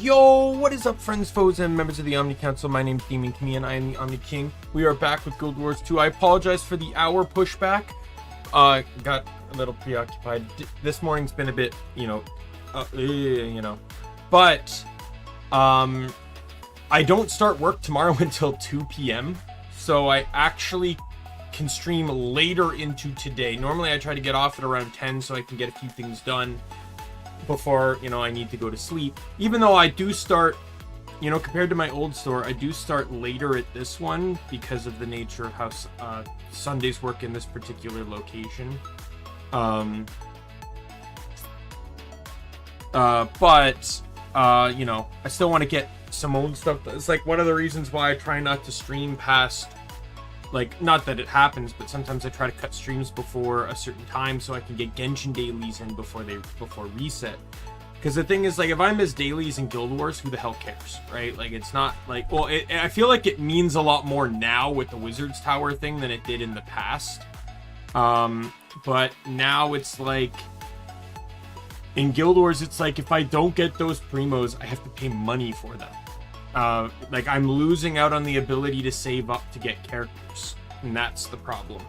Yo, what is up, friends, foes, and members of the Omni Council? My name is Daimien Kamiya and I'm the Omni King. We are back with Guild Wars 2. I apologize for the hour pushback. Got a little preoccupied. This morning's been a bit, but I don't start work tomorrow until 2 p.m. So I actually can stream later into today. Normally I try to get off at around 10 so I can get a few things done before, I need to go to sleep. Even though I do start, compared to my old store, I do start later at this one because of the nature of how Sundays work in this particular location. I still want to get some old stuff. It's like one of the reasons why I try not to stream past, not that it happens, but sometimes I try to cut streams before a certain time so I can get Genshin dailies in before reset. Because the thing is, if I miss dailies in Guild Wars, who the hell cares, right? It's not I feel like it means a lot more now with the Wizard's Tower thing than it did in the past. But now it's in Guild Wars, it's if I don't get those primos, I have to pay money for them. I'm losing out on the ability to save up to get characters, and that's the problem.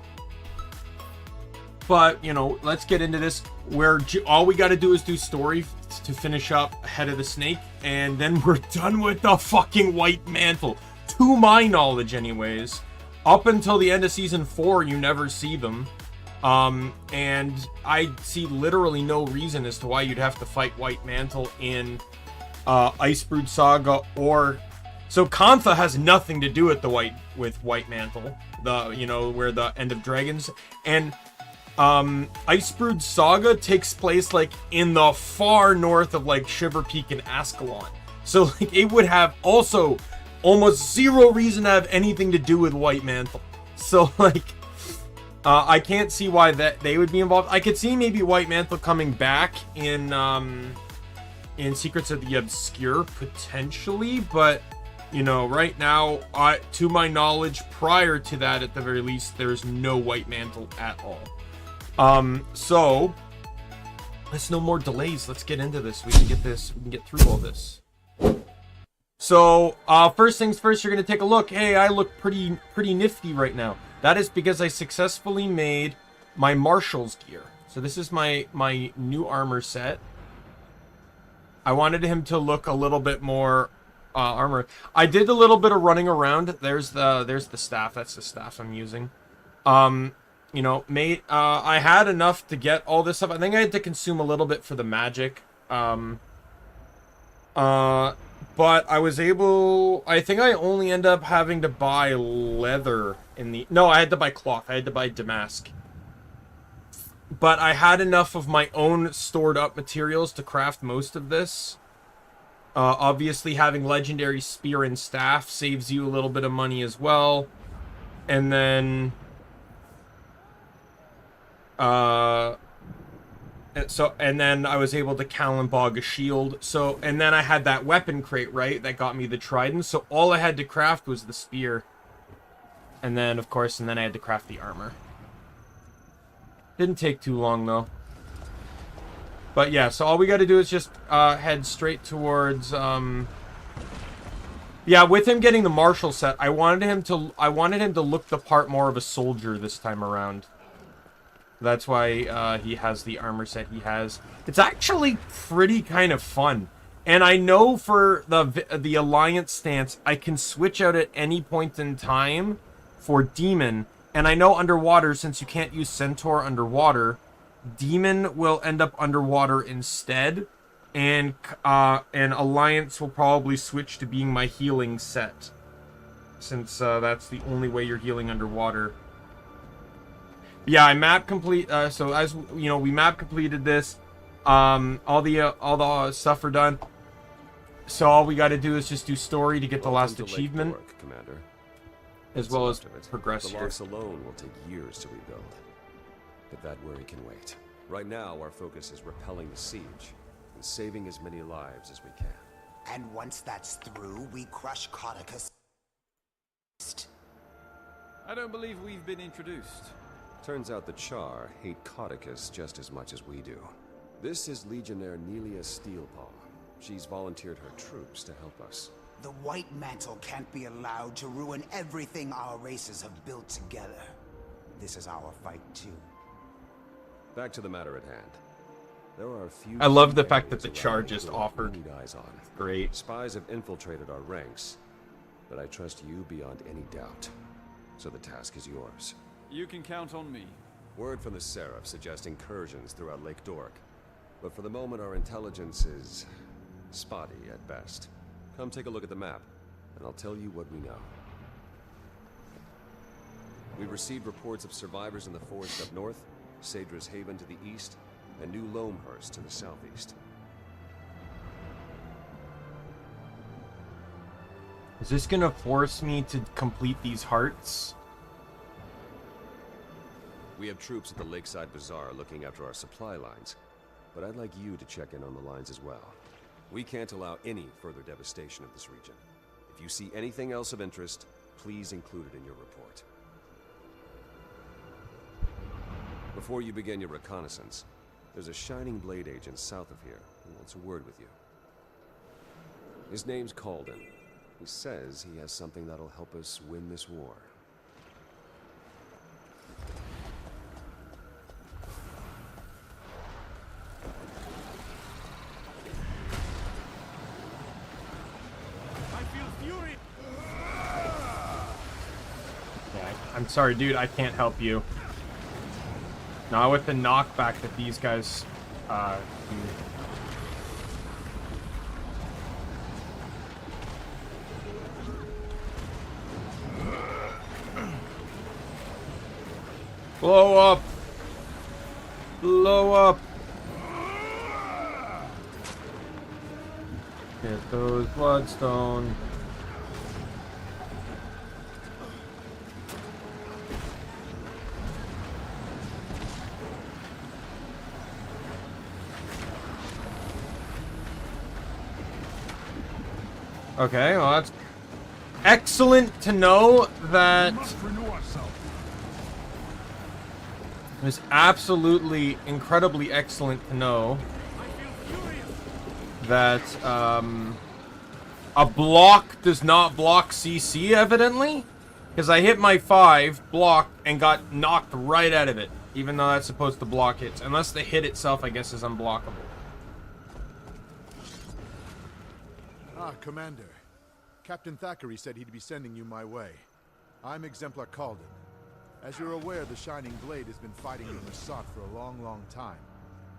But, let's get into this, where all we got to do is do story to finish up Head of the Snake, and then we're done with the fucking White Mantle. To my knowledge, anyways. Up until the end of Season 4, you never see them. And I see literally no reason as to why you'd have to fight White Mantle in Icebrood Saga, or so Kantha has nothing to do with White Mantle, where the End of Dragons, and Icebrood Saga takes place in the far north of Shiver Peak and Ascalon, so it would have also almost zero reason to have anything to do with White Mantle. So I can't see why that they would be involved. I could see maybe White Mantle coming back in Secrets of the Obscure, potentially, but right now, to my knowledge, prior to that, at the very least, there's no White Mantle at all. So let's no more delays. Let's get into this. We can get through all this. So first things first, you're gonna take a look. Hey, I look pretty nifty right now. That is because I successfully made my Marshal's gear. So this is my new armor set. I wanted him to look a little bit more armor. I did a little bit of running around. There's the staff. That's the staff I'm using. I had enough to get all this stuff. I think I had to consume a little bit for the magic. But I was able. I think I only end up having to buy leather in the. No, I had to buy cloth. I had to buy damask. But I had enough of my own stored up materials to craft most of this. Obviously, having legendary spear and staff saves you a little bit of money as well. And then, I was able to Kallenbog a shield. So, and then I had that weapon crate, right? That got me the trident. So all I had to craft was the spear. And then, of course, I had to craft the armor. Didn't take too long, though. But yeah, so all we got to do is just head straight towards. Yeah, with him getting the martial set, I wanted him to look the part more of a soldier this time around. That's why he has the armor set he has. It's actually pretty kind of fun. And I know for the Alliance stance, I can switch out at any point in time for Demon. And I know underwater, since you can't use Centaur underwater, Demon will end up underwater instead. And Alliance will probably switch to being my healing set, since that's the only way you're healing underwater. Yeah, I map complete. So as we map completed this. All the stuff are done. So all we got to do is just do story to get the last achievement, Commander. as well as progress The here. loss alone will take years to rebuild, but that worry can wait. Right now, our focus is repelling the siege and saving as many lives as we can. And once that's through, we crush Codicus. I don't believe we've been introduced. Turns out the Char hate Codicus just as much as we do. This is Legionnaire Nelia Steelpaw, She's volunteered her troops to help us. The White Mantle can't be allowed to ruin everything our races have built together. This is our fight, too. Back to the matter at hand. There are a few. I love the key fact that areas the around charge is Earth offered. we need eyes on. Great. Spies have infiltrated our ranks, but I trust you beyond any doubt. So the task is yours. You can count on me. Word from the Seraph suggests incursions throughout Lake Dork. But for the moment, our intelligence is spotty at best. Come take a look at the map, and I'll tell you what we know. We received reports of survivors in the forest up north, Sadra's Haven to the east, and New Loamhurst to the southeast. Is this gonna force me to complete these hearts? We have troops at the Lakeside Bazaar looking after our supply lines, but I'd like you to check in on the lines as well. We can't allow any further devastation of this region. If you see anything else of interest, please include it in your report. Before you begin your reconnaissance, there's a Shining Blade agent south of here who wants a word with you. His name's Calden. He says he has something that'll help us win this war. Yeah, I'm sorry, dude. I can't help you. Not with the knockback that these guys do. Blow up! Blow up! Get those bloodstone. Okay, well that's excellent to know that. It was absolutely incredibly excellent to know that a block does not block CC, evidently, because I hit my 5 block and got knocked right out of it, even though that's supposed to block hits, unless the hit itself, I guess, is unblockable. Ah, Commander. Captain Thackeray said he'd be sending you my way. I'm Exemplar Calden. As you're aware, the Shining Blade has been fighting the Massat for a long, long time.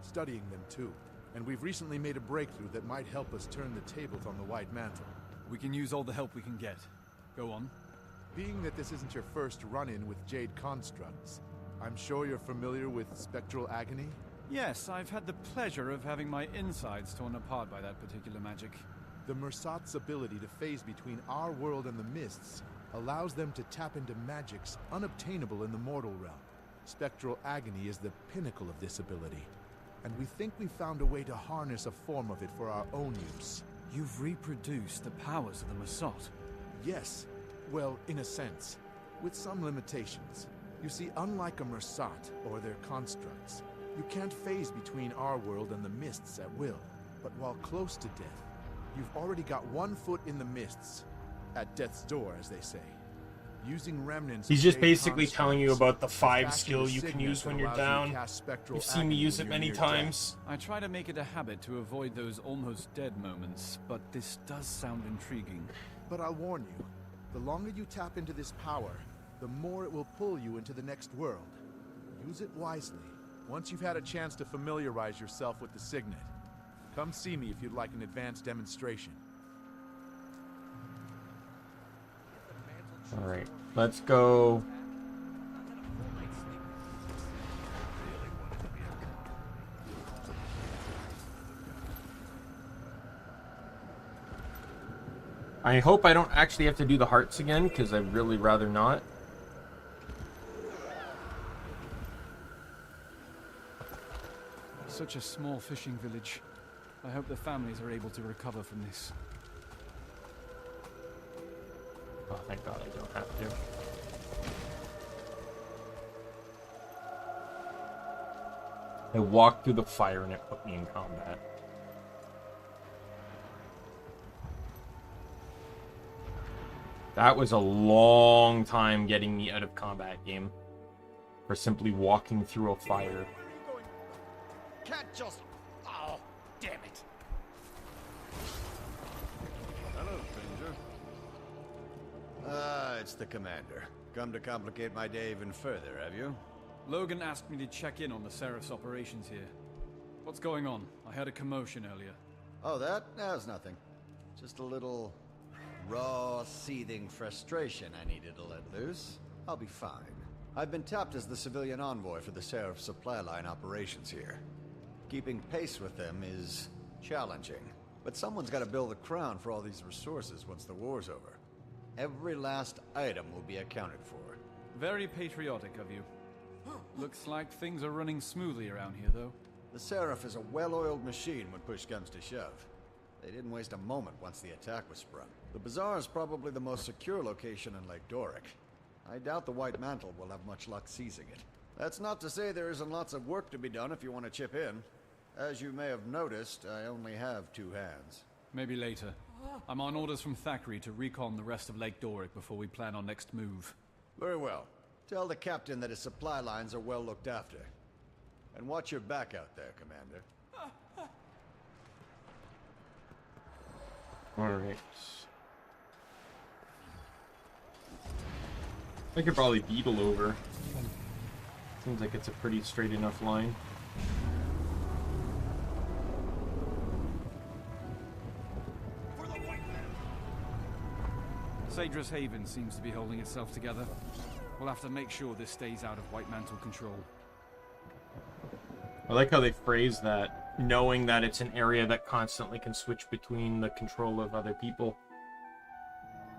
Studying them, too. And we've recently made a breakthrough that might help us turn the tables on the White Mantle. We can use all the help we can get. Go on. Being that this isn't your first run-in with Jade constructs, I'm sure you're familiar with Spectral Agony? Yes, I've had the pleasure of having my insides torn apart by that particular magic. The Massat's ability to phase between our world and the Mists allows them to tap into magics unobtainable in the mortal realm. Spectral Agony is the pinnacle of this ability, and we think we found a way to harness a form of it for our own use. You've reproduced the powers of the Massat. Yes, well, in a sense, with some limitations. You see, unlike a Massat or their constructs, you can't phase between our world and the Mists at will. But while close to death, you've already got one foot in the Mists, at death's door, as they say. Using remnants. He's just basically telling you about the 5 skill you can use when you're down. You've seen me use it many times. I try to make it a habit to avoid those almost dead moments, but this does sound intriguing. But I'll warn you, the longer you tap into this power, the more it will pull you into the next world. Use it wisely, once you've had a chance to familiarize yourself with the Signet. Come see me if you'd like an advanced demonstration. Alright, let's go. I hope I don't actually have to do the hearts again, because I'd really rather not. Such a small fishing village. I hope the families are able to recover from this. Oh, thank God I don't have to. I walked through the fire and it put me in combat. That was a long time getting me out of combat game. For simply walking through a fire. Can't just... Oh, damn it. Hello, stranger. It's the commander. Come to complicate my day even further, have you? Logan asked me to check in on the Seraph's operations here. What's going on? I heard a commotion earlier. Oh, that? That's nothing. Just a little raw, seething frustration I needed to let loose. I'll be fine. I've been tapped as the civilian envoy for the Seraph supply line operations here. Keeping pace with them is challenging, but someone's got to build the crown for all these resources once the war's over. Every last item will be accounted for. Very patriotic of you. Looks like things are running smoothly around here, though. The Seraph is a well-oiled machine when push comes to shove. They didn't waste a moment once the attack was sprung. The bazaar is probably the most secure location in Lake Doric. I doubt the White Mantle will have much luck seizing it. That's not to say there isn't lots of work to be done if you want to chip in. As you may have noticed, I only have 2 hands. Maybe later. I'm on orders from Thackeray to recon the rest of Lake Doric before we plan our next move. Very well. Tell the captain that his supply lines are well looked after. And watch your back out there, Commander. Alright. I could probably beetle over. Seems like it's a pretty straight enough line. Sadra's Haven seems to be holding itself together. We'll have to make sure this stays out of White Mantle control. I like how they phrase that, knowing that it's an area that constantly can switch between the control of other people.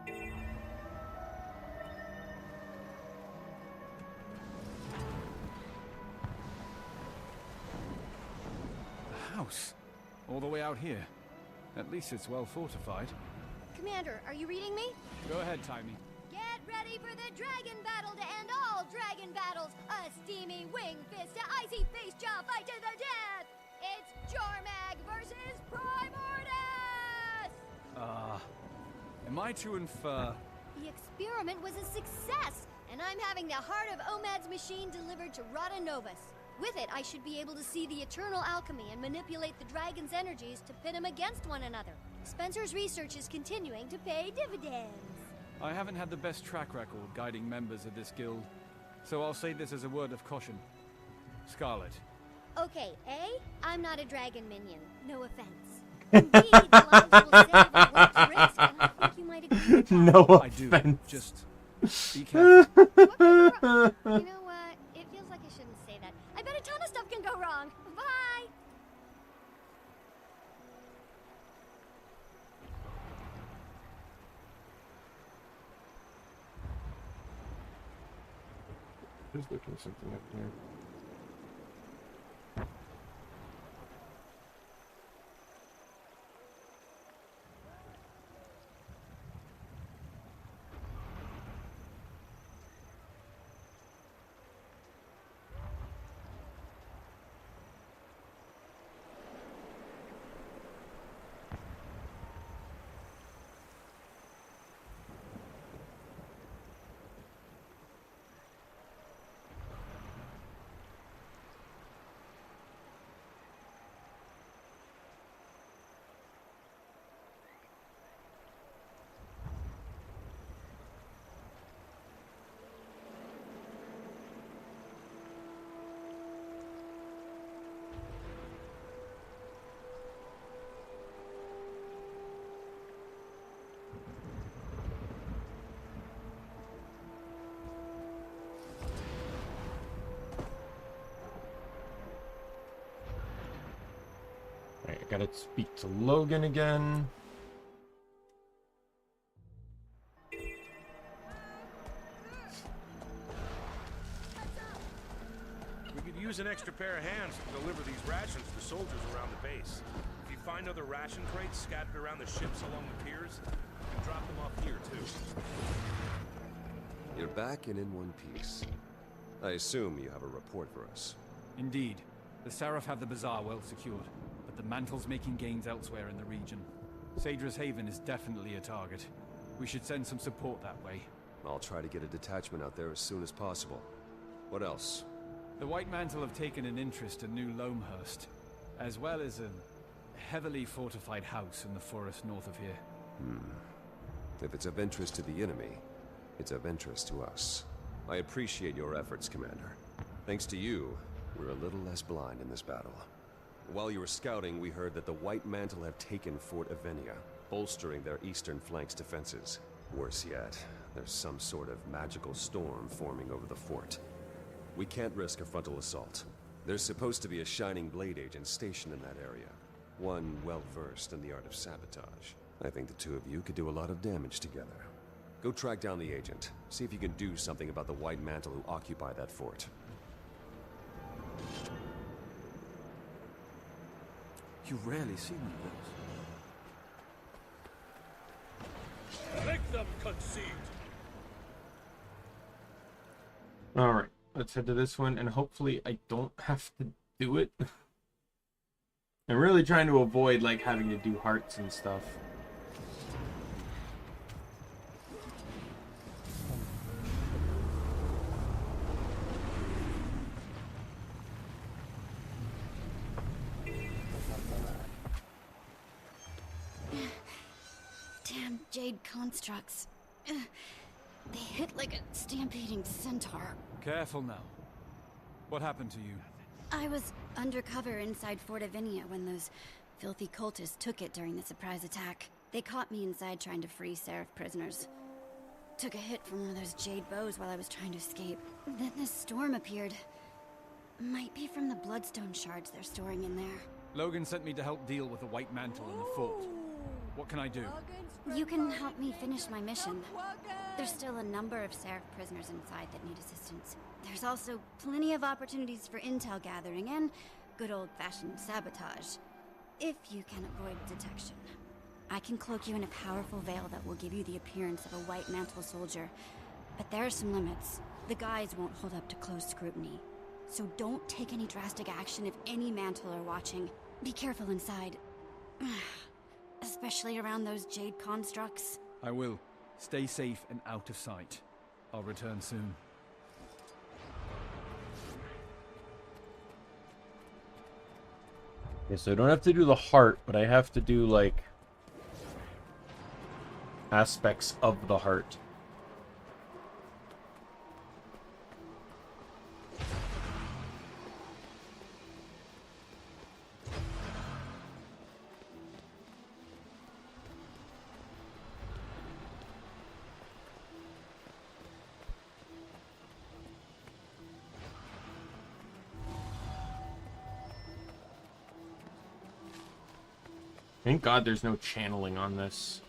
The house? All the way out here. At least it's well fortified. Commander, are you reading me? Go ahead, Daimien. Get ready for the dragon battle to end all dragon battles! A steamy wing fist to icy face jaw fight to the death! It's Jormag versus Primordus! Am I to infer... The experiment was a success, and I'm having the heart of Omad's machine delivered to Rada Novus. With it, I should be able to see the eternal alchemy and manipulate the dragon's energies to pit them against one another. Spencer's research is continuing to pay dividends. I haven't had the best track record guiding members of this guild, so I'll say this as a word of caution. Scarlet. Okay, A, I'm not a dragon minion. No offense. And B, the lives will save at work's risk, and I think you might agree with that. No I do. offense. Just be careful. What could go wrong? You know what? It feels like I shouldn't say that. I bet a ton of stuff can go wrong. Bye! Just looking something up here. Alright, I gotta speak to Logan again. We could use an extra pair of hands to deliver these rations to soldiers around the base. If you find other ration crates scattered around the ships along the piers, you can drop them off here, too. You're back and in one piece. I assume you have a report for us. Indeed. The Seraph have the bazaar well secured, but the Mantle's making gains elsewhere in the region. Sadra's Haven is definitely a target. We should send some support that way. I'll try to get a detachment out there as soon as possible. What else? The White Mantle have taken an interest in New Loamhurst, as well as a heavily fortified house in the forest north of here. If it's of interest to the enemy, it's of interest to us. I appreciate your efforts, Commander. Thanks to you, we're a little less blind in this battle. While you were scouting, we heard that the White Mantle have taken Fort Avenia, bolstering their eastern flank's defenses. Worse yet, there's some sort of magical storm forming over the fort. We can't risk a frontal assault. There's supposed to be a Shining Blade agent stationed in that area. One well-versed in the art of sabotage. I think the two of you could do a lot of damage together. Go track down the agent. See if you can do something about the White Mantle who occupy that fort. You rarely see one of those. Make them concede! Alright, let's head to this one, and hopefully I don't have to do it. I'm really trying to avoid, like, having to do hearts and stuff. Damn jade constructs. Ugh. They hit like a stampeding centaur. Careful now. What happened to you? I was undercover inside Fort Avenia when those filthy cultists took it during the surprise attack. They caught me inside trying to free Seraph prisoners. Took a hit from one of those jade bows while I was trying to escape. Then this storm appeared. Might be from the bloodstone shards they're storing in there. Logan sent me to help deal with the White Mantle in the fort. What can I do? You can help me finish my mission. There's still a number of Seraph prisoners inside that need assistance. There's also plenty of opportunities for intel gathering and good old-fashioned sabotage, if you can avoid detection. I can cloak you in a powerful veil that will give you the appearance of a White Mantle soldier, but there are some limits. The guys won't hold up to close scrutiny. So don't take any drastic action if any Mantle are watching. Be careful inside. Especially around those jade constructs. I will. Stay safe and out of sight. I'll return soon. Okay, so I don't have to do the heart, but I have to do, like, aspects of the heart. Thank God there's no channeling on this.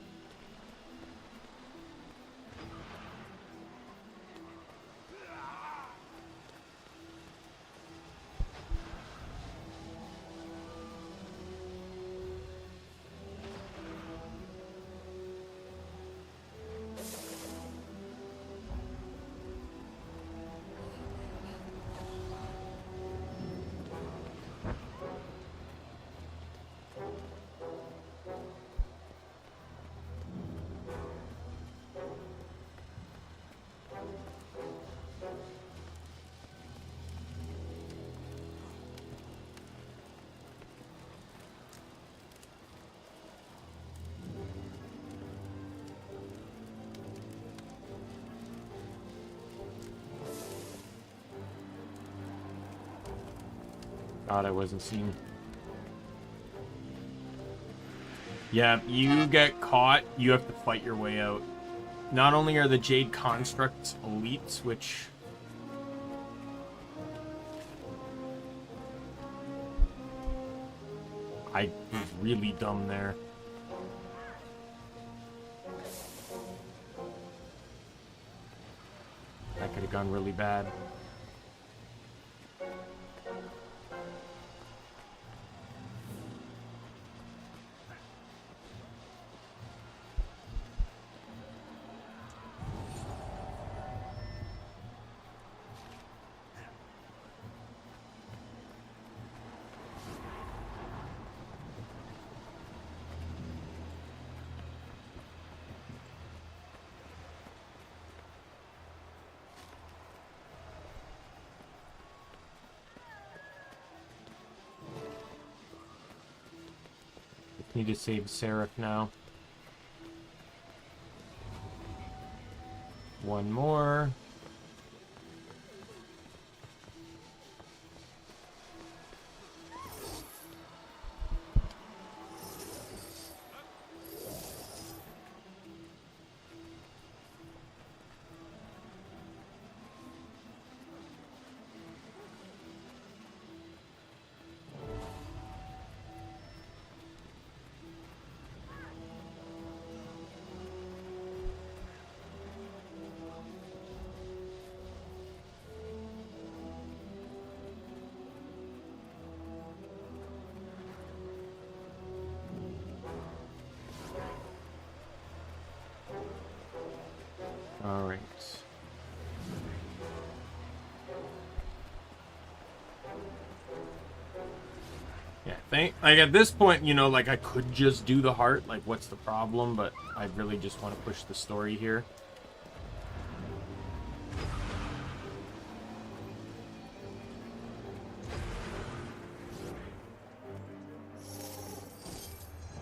God, I wasn't seen. Yeah, you get caught, you have to fight your way out. Not only are the Jade Constructs elites, which... I was really dumb there. That could have gone really bad. Need to save Seraph now. One more. All right. Yeah, like at this point, you know, like I could just do the heart, like what's the problem? But I really just want to push the story here.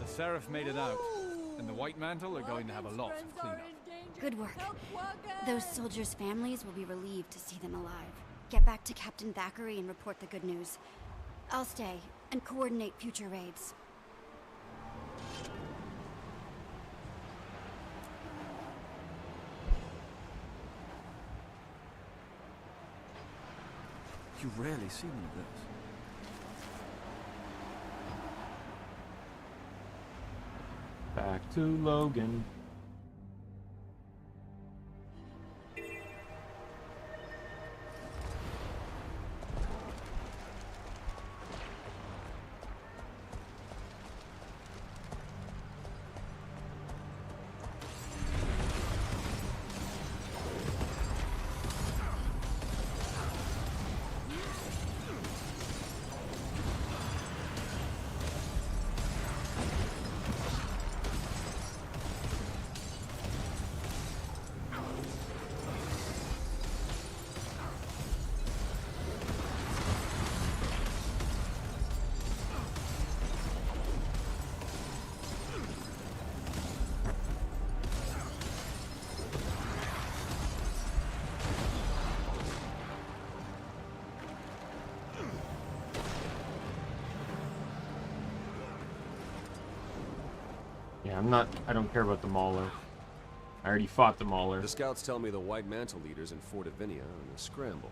The Seraph made it out, and the White Mantle are going to have a lot of cleanup. Good work. Those soldiers' families will be relieved to see them alive. Get back to Captain Thackeray and report the good news. I'll stay and coordinate future raids. You rarely see one of those. Back to Logan. Yeah, I don't care about the Mauler. I already fought the Mauler. The scouts tell me the White Mantle leaders in Fort Avinia are in a scramble.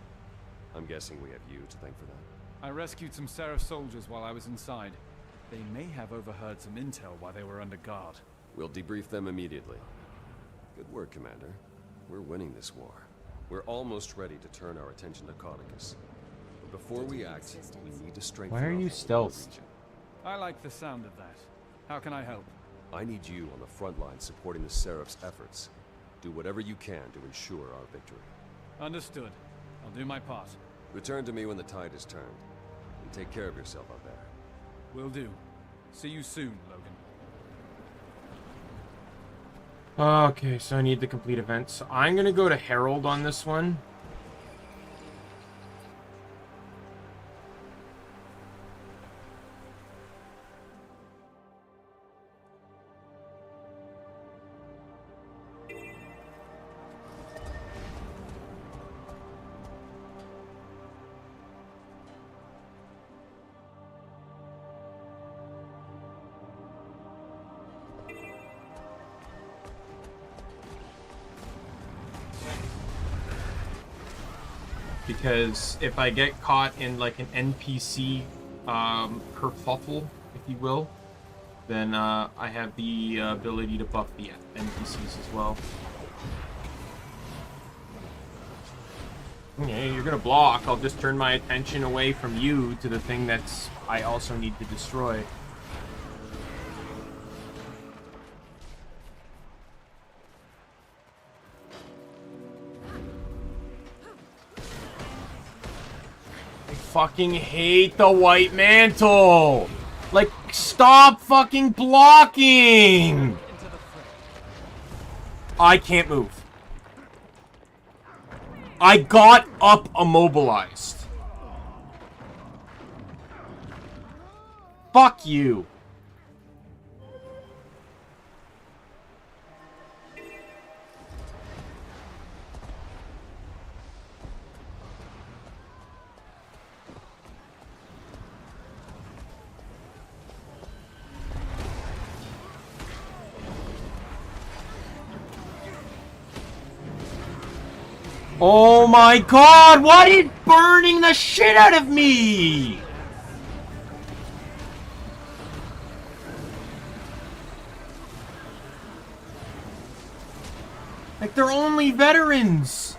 I'm guessing we have you to thank for that. I rescued some Seraph soldiers while I was inside. They may have overheard some intel while they were under guard. We'll debrief them immediately. Good work, Commander. We're winning this war. We're almost ready to turn our attention to Caucasus. But before we act, we need to strengthen Why are our you hold on the stealthed? region. I like the sound of that. How can I help? I need you on the front line supporting the Seraph's efforts. Do whatever you can to ensure our victory. Understood. I'll do my part. Return to me when the tide is turned. And take care of yourself out there. Will do. See you soon, Logan. Okay, so I need the complete event. So I'm gonna go to Herald on this one. Because if I get caught in like an NPC kerfuffle, if you will, then I have the ability to buff the NPCs as well. Okay, you're gonna block. I'll just turn my attention away from you to the thing that's I also need to destroy. Fucking hate the White Mantle! Like, stop fucking blocking! I can't move. I got up immobilized. Fuck you. Oh my god, why is it burning the shit out of me? Like, they're only veterans.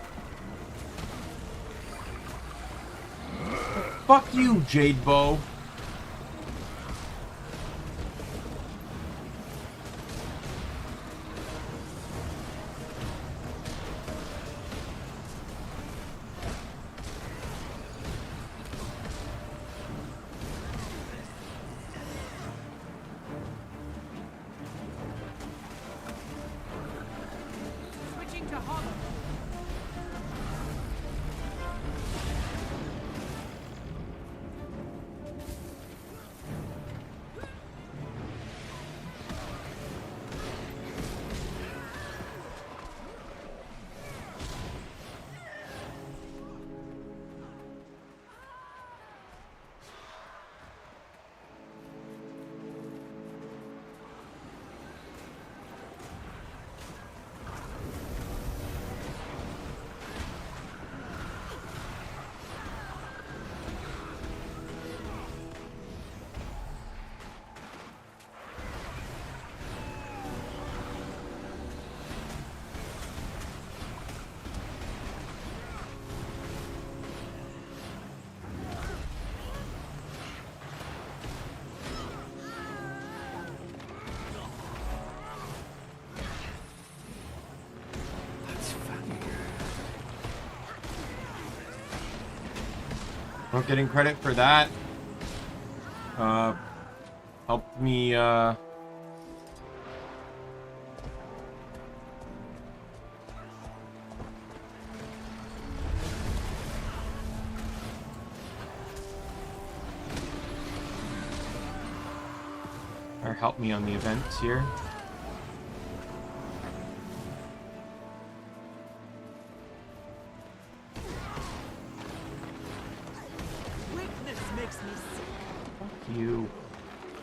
Fuck you, Jade Bow. Not getting credit for that. Helped me, or help me on the events here.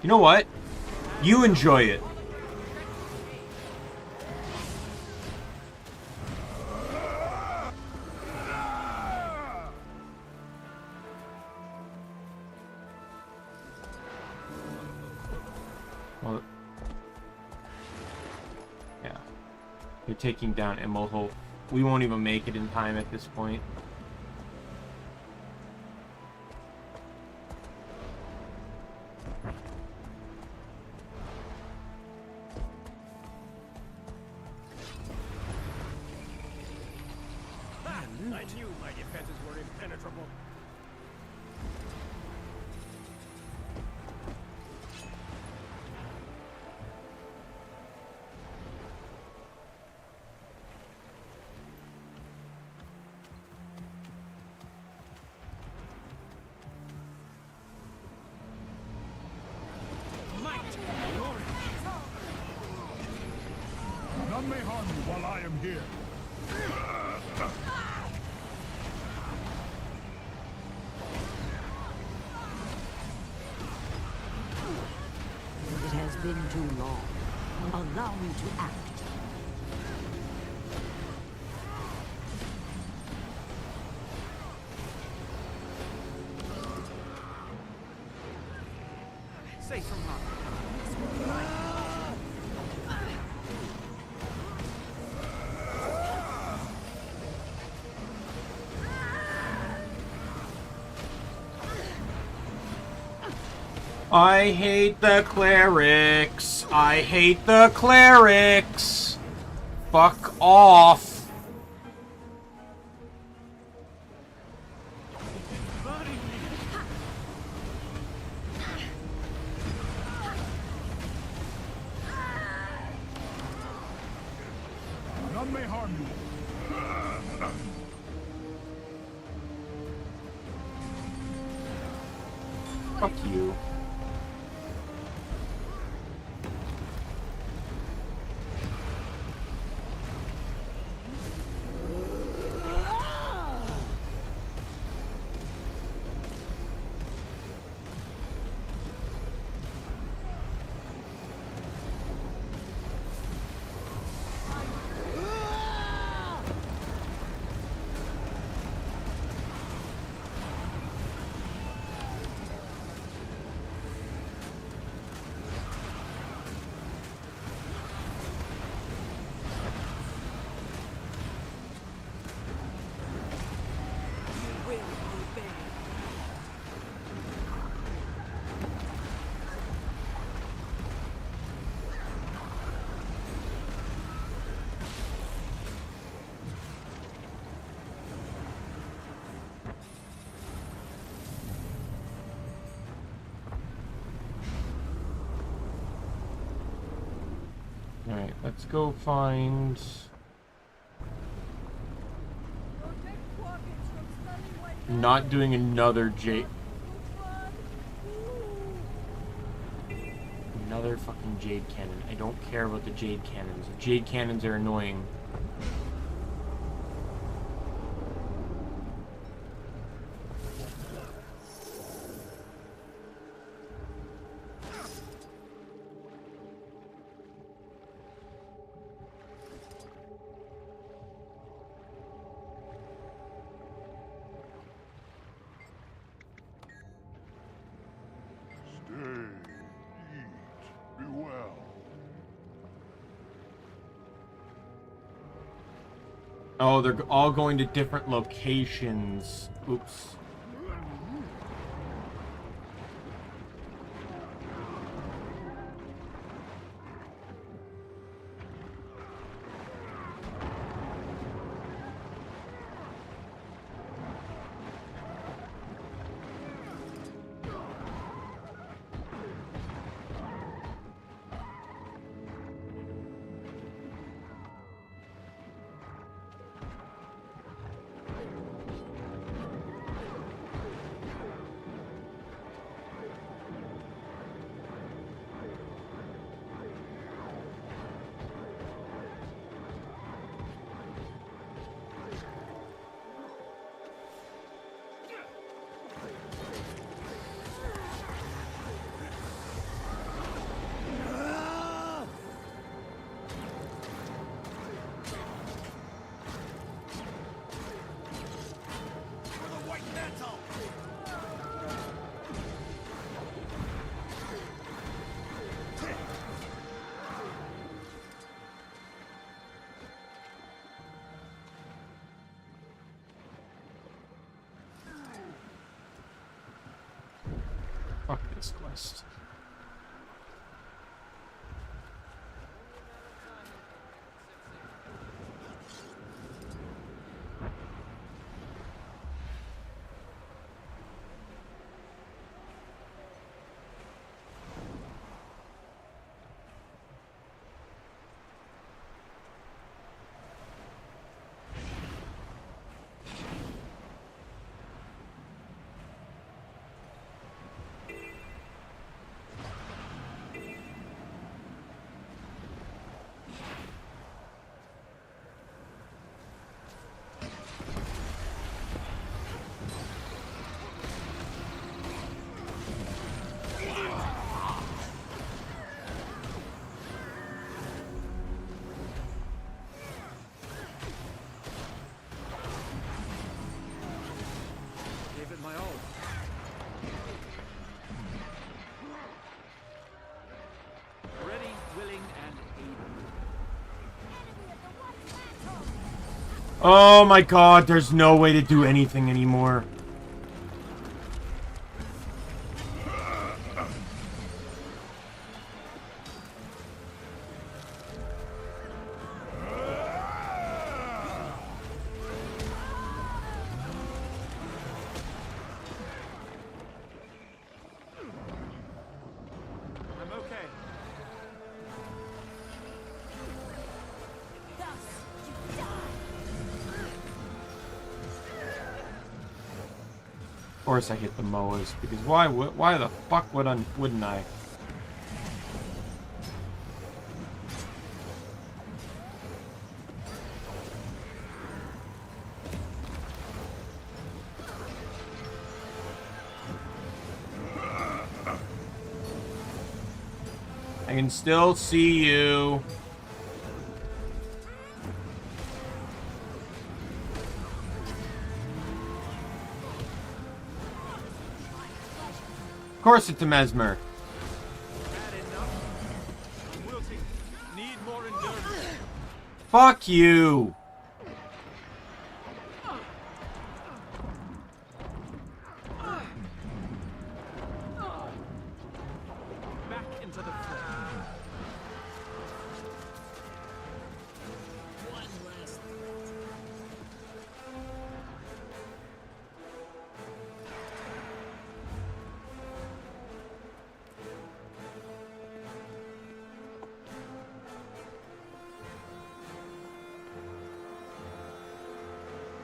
You know what? You enjoy it. Well, yeah. You're taking down Immoho. We won't even make it in time at this point. None may harm you while I am here. It has been too long. Allow me to act. Safe from harm. I hate the clerics. I hate the clerics. Fuck off. None may harm you. Fuck you. Let's go find... Not doing another jade... Another fucking jade cannon. I don't care about the jade cannons. The jade cannons are annoying. Oh, they're all going to different locations. Oops. Fuck this quest. Oh my god, there's no way to do anything anymore. Of course I hit the Moas, because why the fuck wouldn't I? I can still see you. Of course it's a Mesmer. Fuck you. Back into the fray.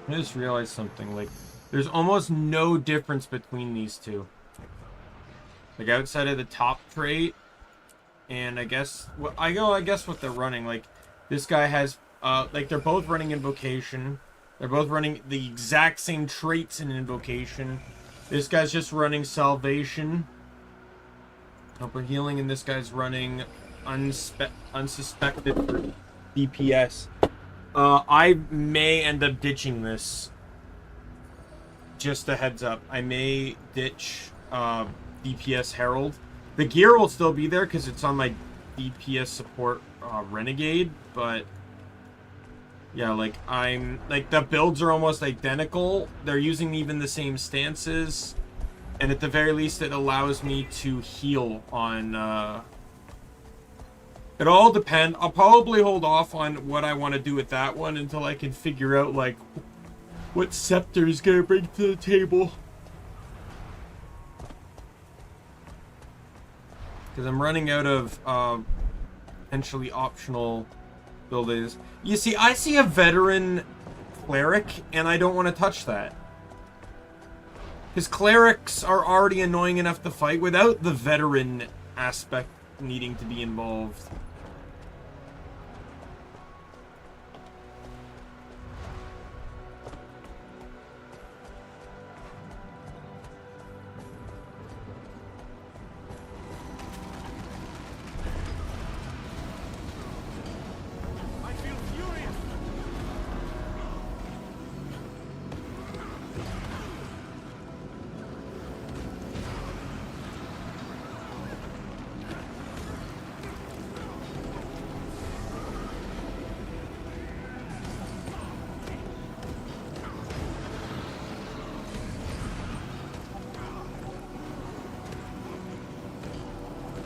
I just realized something. Like, there's almost no difference between these two. Like, outside of the top trait, and I guess what they're running. Like, this guy has, like, they're both running Invocation. They're both running the exact same traits in Invocation. This guy's just running Salvation. Helper Healing, and this guy's running Unsuspected for DPS. I may end up ditching this. Just a heads up. I may ditch DPS Herald. The gear will still be there because it's on my DPS support Renegade, but yeah, like the builds are almost identical. They're using even the same stances, and at the very least it allows me to heal on it all depends. I'll probably hold off on what I want to do with that one until I can figure out, like, what Scepter is going to bring to the table. Because I'm running out of potentially optional buildings. You see, I see a veteran cleric, and I don't want to touch that. Because clerics are already annoying enough to fight without the veteran aspect needing to be involved.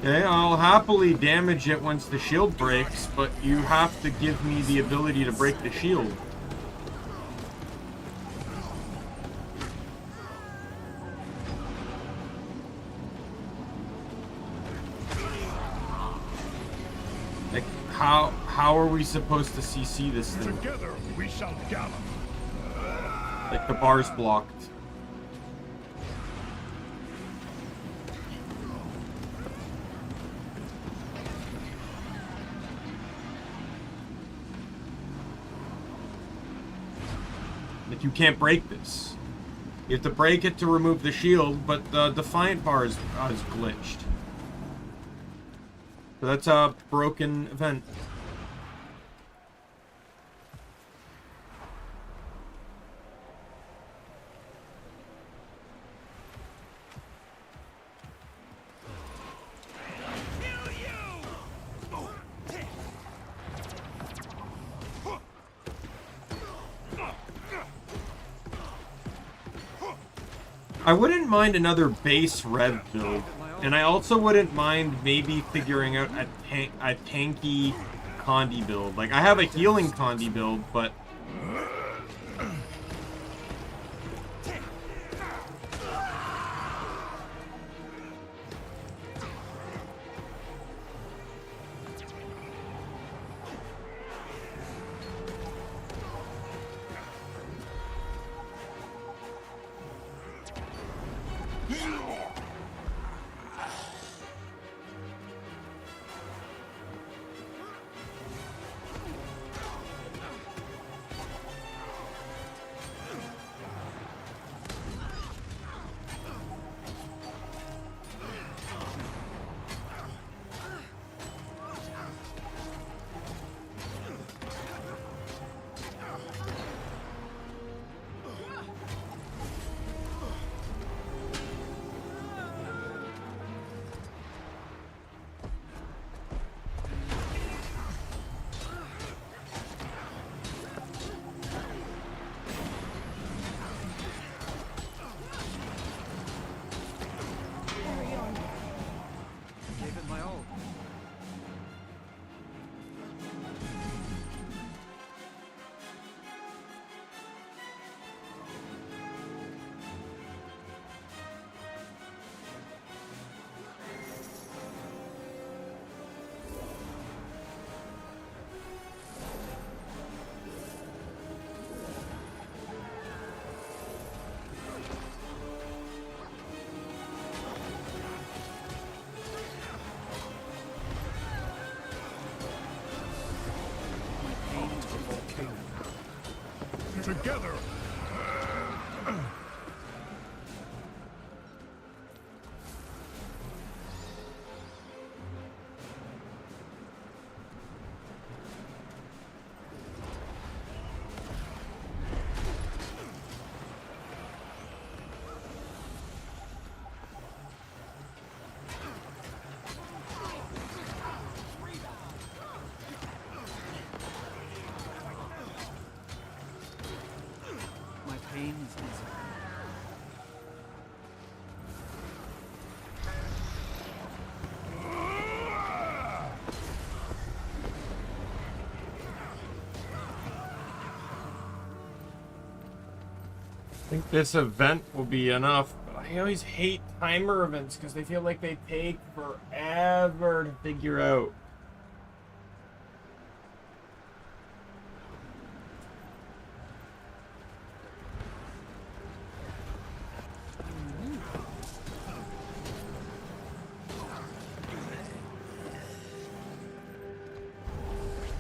Okay, I'll happily damage it once the shield breaks, but you have to give me the ability to break the shield. Like, how are we supposed to CC this thing? Together we shall gallop. Like, the bar's blocked. You can't break this. You have to break it to remove the shield, but the Defiant bar is glitched. So that's a broken event. I wouldn't mind another base Rev build, and I also wouldn't mind maybe figuring out a tanky Condi build. Like, I have a healing Condi build, but together. My pain is easy. I think this event will be enough, but I always hate timer events because they feel like they take forever to figure out.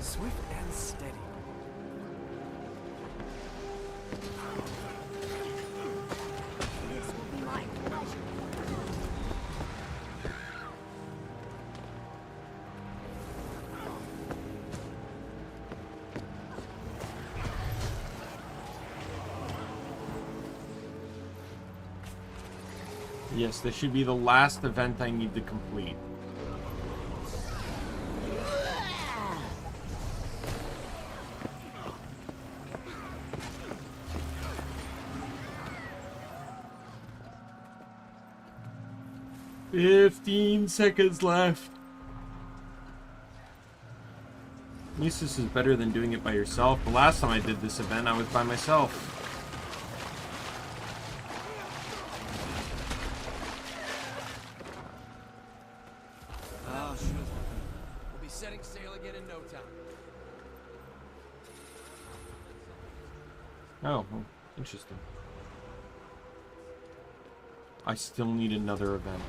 Swift and steady. This will be my pleasure. Yes, this should be the last event I need to complete. $15 left. At least this is better than doing it by yourself. The last time I did this event, I was by myself. Oh, sure. We'll be setting sail again in no time. Oh, well, interesting. I still need another event.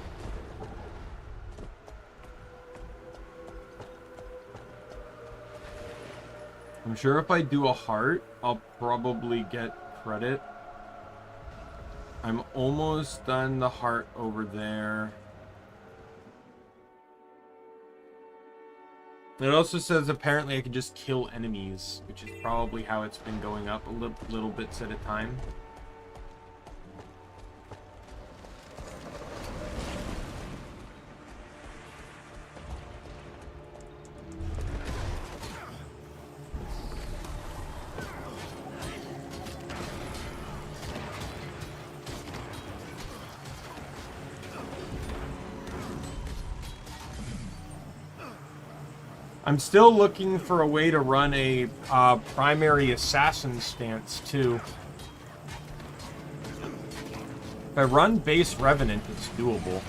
I'm sure if I do a heart, I'll probably get credit. I'm almost done the heart over there. It also says apparently I can just kill enemies, which is probably how it's been going up a little bits at a time. I'm still looking for a way to run a primary assassin stance, too. If I run base Revenant, it's doable.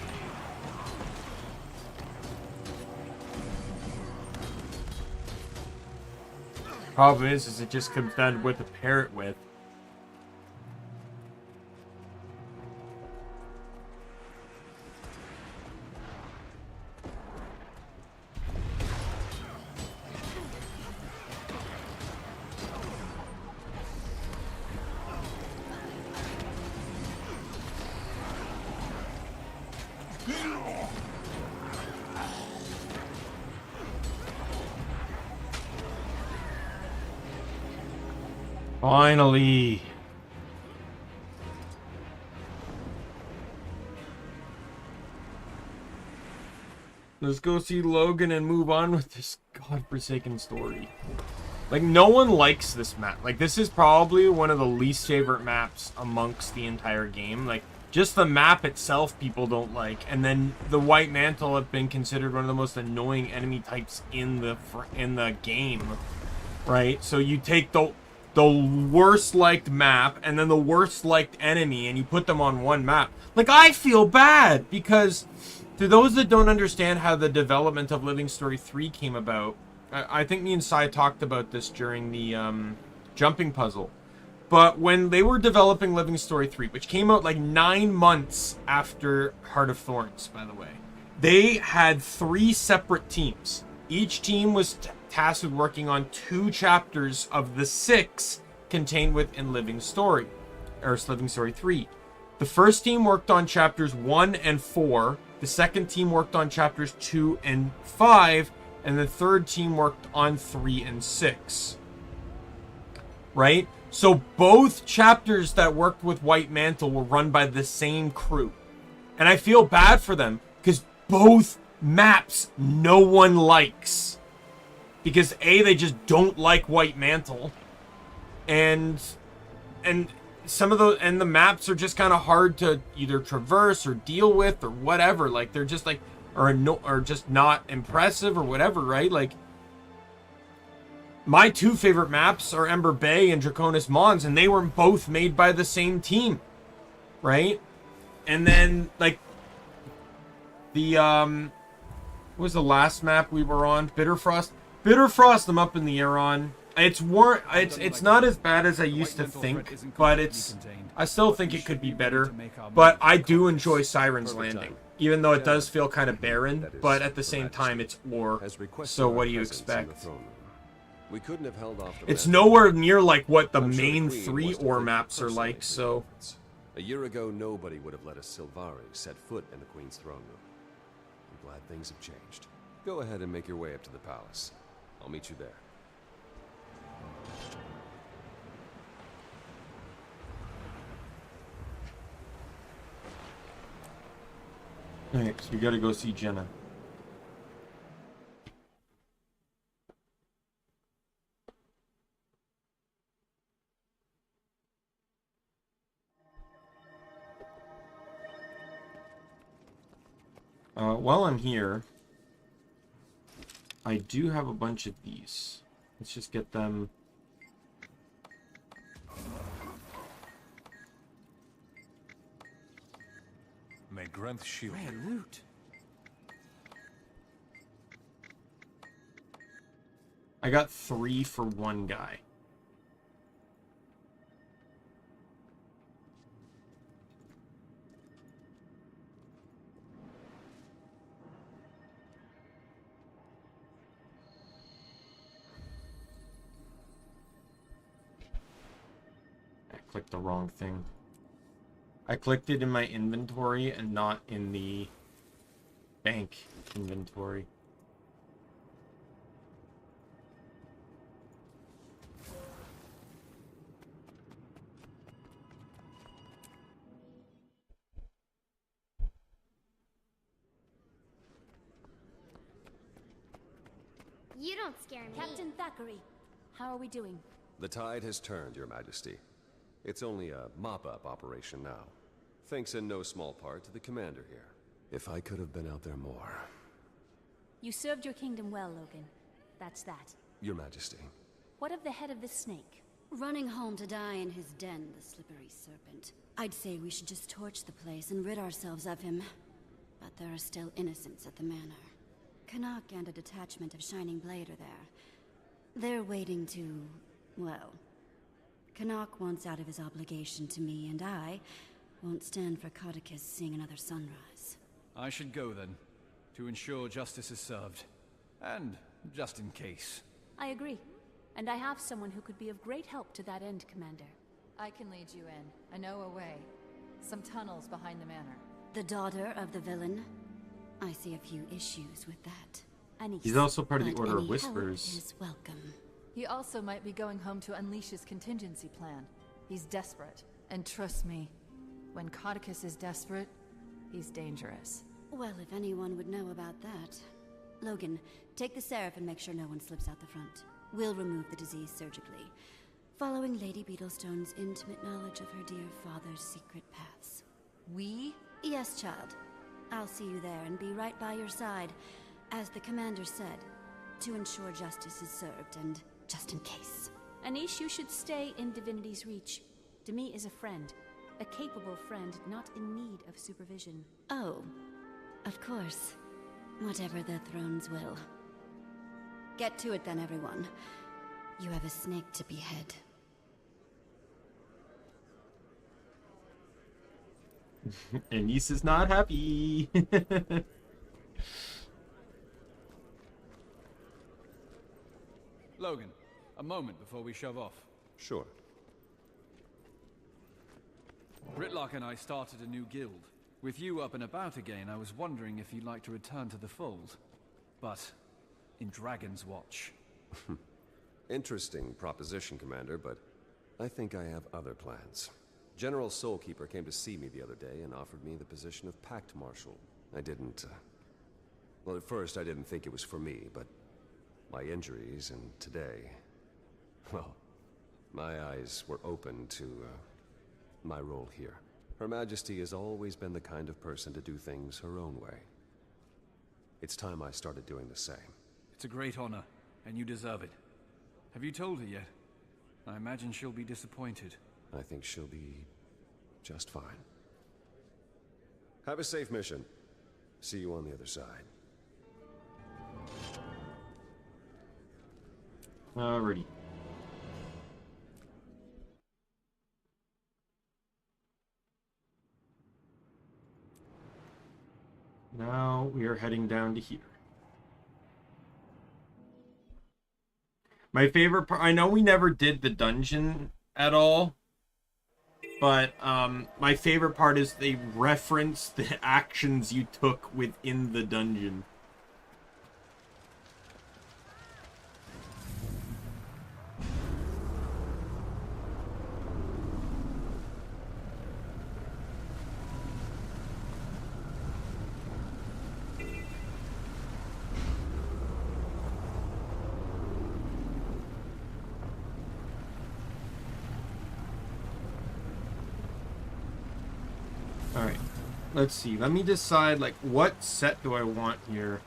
Problem is it just comes down to what to pair it with. Finally. Let's go see Logan and move on with this godforsaken story. Like, no one likes this map. Like, this is probably one of the least favorite maps amongst the entire game. Like, just the map itself people don't like. And then the White Mantle have been considered one of the most annoying enemy types in the game. Right? So you take the worst liked map and then the worst liked enemy and you put them on one map. Like, I feel bad because to those that don't understand how the development of Living Story 3 came about, I think me and Sai talked about this during the jumping puzzle. But when they were developing Living Story 3, which came out like 9 months after Heart of Thorns, by the way, they had 3 separate teams. Each team was tasked with working on 2 chapters of the 6 contained within Living Story, or Living Story 3. The first team worked on chapters 1 and 4, the second team worked on chapters 2 and 5, and the third team worked on 3 and 6. Right? So both chapters that worked with White Mantle were run by the same crew. And I feel bad for them, because both maps no one likes. Because A, they just don't like White Mantle. And some of those, and the maps are just kind of hard to either traverse or deal with or whatever. Like, they're just like, or just not impressive or whatever, right? Like, my two favorite maps are Ember Bay and Draconis Mons, and they were both made by the same team, right? And then, like, the, what was the last map we were on? Bitterfrost. Bitterfrost, I'm up in the air on. It's not as bad as I used to think, but I still think it could be better. But I do enjoy Siren's Landing, even though it does feel kind of barren, but at the same time it's war. So what do you expect? We couldn't have held off. It's nowhere near like what the main 3 ore maps are like, so. A year ago, nobody would have let a Sylvari set foot in the Queen's throne room. I'm glad things have changed. Go ahead and make your way up to the palace. I'll meet you there. Alright, so we gotta go see Jenna. While I'm here, I do have a bunch of these. Let's just get them. May Grenth shield Rare you. loot. I got 3 for one guy. Clicked the wrong thing. I clicked it in my inventory and not in the bank inventory. You don't scare me. Captain Thackeray, how are we doing? The tide has turned, Your Majesty. It's only a mop-up operation now. Thanks in no small part to the commander here. If I could have been out there more. You served your kingdom well, Logan. That's that. Your Majesty. What of the head of this snake? Running home to die in his den, the slippery serpent. I'd say we should just torch the place and rid ourselves of him. But there are still innocents at the manor. Canuck and a detachment of Shining Blade are there. They're waiting to, well... Canuck wants out of his obligation to me, and I won't stand for Codicus seeing another sunrise. I should go then, to ensure justice is served. And just in case. I agree. And I have someone who could be of great help to that end, Commander. I can lead you in. I know a way. Some tunnels behind the manor. The daughter of the villain? I see a few issues with that. He's also part of the Order of Whispers. Is welcome. He also might be going home to unleash his contingency plan. He's desperate. And trust me, when Codicus is desperate, he's dangerous. Well, if anyone would know about that. Logan, take the Seraph and make sure no one slips out the front. We'll remove the disease surgically, following Lady Beetlestone's intimate knowledge of her dear father's secret paths. We? Yes, child. I'll see you there and be right by your side, as the commander said, to ensure justice is served and just in case. Anish, you should stay in Divinity's reach. Demi is a friend. A capable friend, not in need of supervision. Oh, of course. Whatever the thrones will. Get to it then, everyone. You have a snake to behead. Anise is not happy. Logan, a moment before we shove off. Sure. Warlock and I started a new guild. With you up and about again, I was wondering if you'd like to return to the fold. But in Dragon's Watch. Interesting proposition, Commander, but I think I have other plans. General Soulkeeper came to see me the other day and offered me the position of Pact Marshal. I didn't, well, at first I didn't think it was for me, but my injuries and today, well, my eyes were open to, my role here. Her Majesty has always been the kind of person to do things her own way. It's time I started doing the same. It's a great honor, and you deserve it. Have you told her yet? I imagine she'll be disappointed. I think she'll be just fine. Have a safe mission. See you on the other side. Alrighty. Now we are heading down to here. My favorite part, I know we never did the dungeon at all, but my favorite part is they reference the actions you took within the dungeon. Alright, let's see. Let me decide, like, what set do I want here?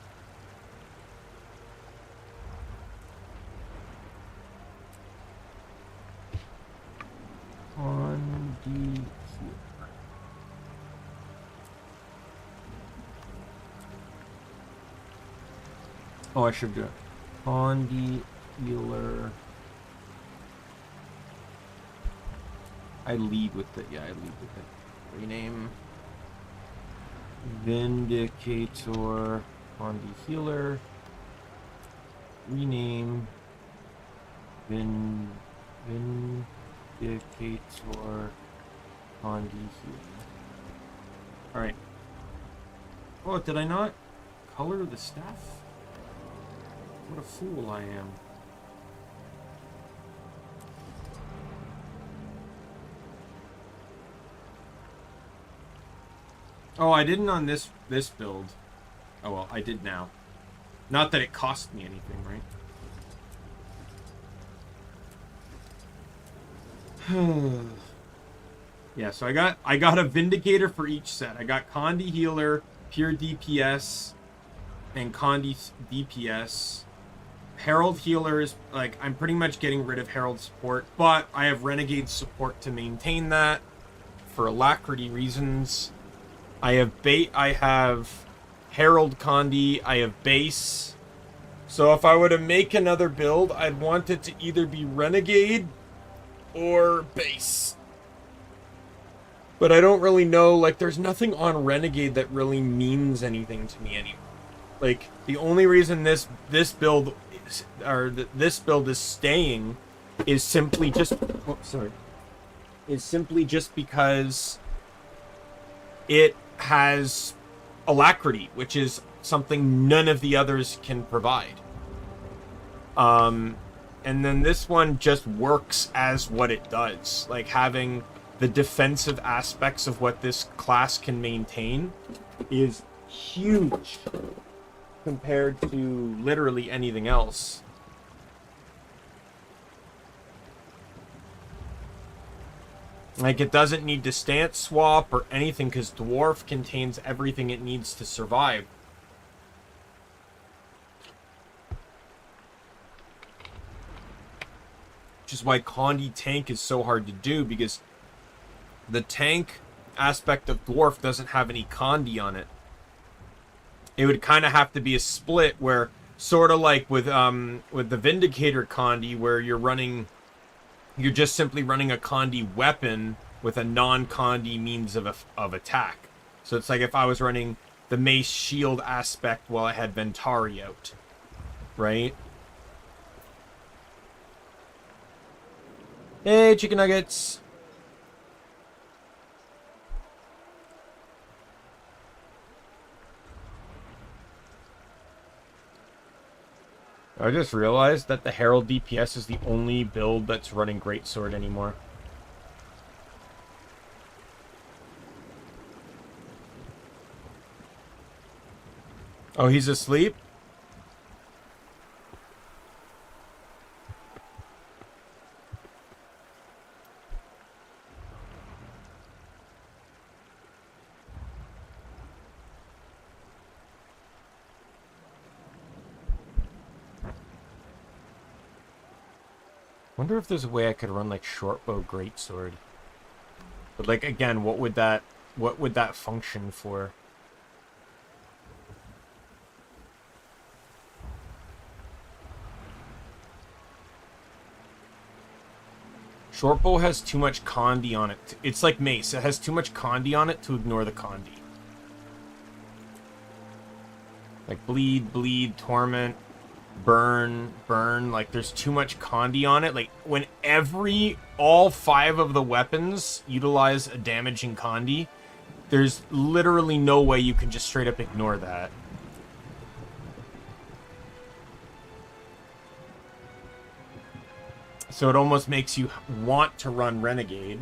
On the here. Oh, I should do it. On the healer. I lead with it. Yeah, I lead with it. Rename Vindicator on the healer. Rename Vindicator on the healer. Alright. Oh, did I not color the staff? What a fool I am. Oh, I didn't on this build. Oh well, I did now. Not that it cost me anything, right? Yeah, so I got a Vindicator for each set. I got Condi Healer, Pure DPS, and Condi DPS. Herald Healer is, like, I'm pretty much getting rid of Herald support, but I have Renegade support to maintain that for alacrity reasons. I have Herald Condi, I have base. So if I were to make another build, I'd want it to either be Renegade or base. But I don't really know, like, there's nothing on Renegade that really means anything to me anymore. Like, the only reason this build is staying is simply just because it has alacrity, which is something none of the others can provide. And then this one just works as what it does. Like, having the defensive aspects of what this class can maintain is huge compared to literally anything else. Like, it doesn't need to stance swap or anything because Dwarf contains everything it needs to survive. Which is why Condi tank is so hard to do, because the tank aspect of Dwarf doesn't have any Condi on it. It would kind of have to be a split where, sort of like with the Vindicator Condi, where you're just simply running a Condi weapon with a non-Condi means of attack. So it's like if I was running the mace shield aspect while I had Ventari out, right? Hey, chicken nuggets. I just realized that the Herald DPS is the only build that's running Greatsword anymore. Oh, he's asleep? Wonder if there's a way I could run like shortbow greatsword. But like again, what would that function for? Shortbow has too much condi on it. It's like mace. It has too much condi on it to ignore the condi. Like bleed, torment, burn, like there's too much condi on it. Like when all 5 of the weapons utilize a damaging condi, there's literally no way you can just straight up ignore that. So it almost makes you want to run Renegade.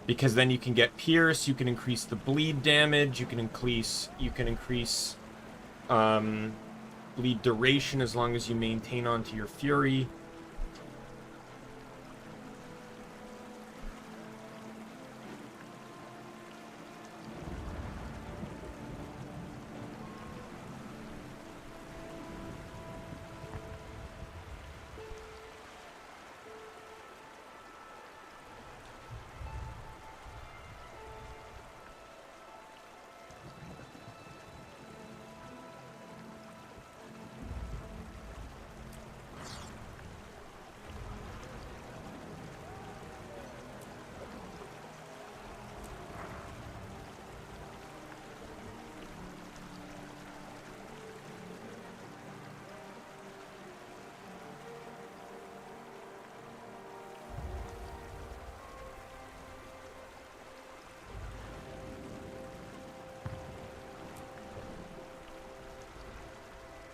Because then you can get Pierce, you can increase the bleed damage, you can increase bleed duration as long as you maintain onto your Fury.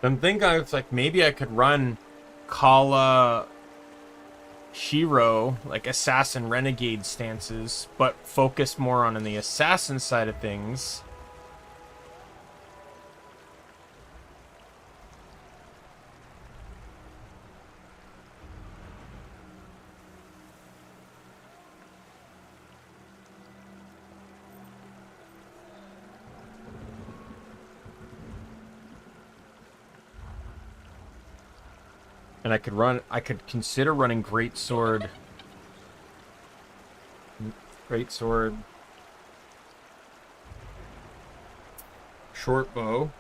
I'm thinking it's like maybe I could run Kala Shiro, like assassin renegade stances, but focus more on the assassin side of things. And I could consider running Greatsword, Shortbow.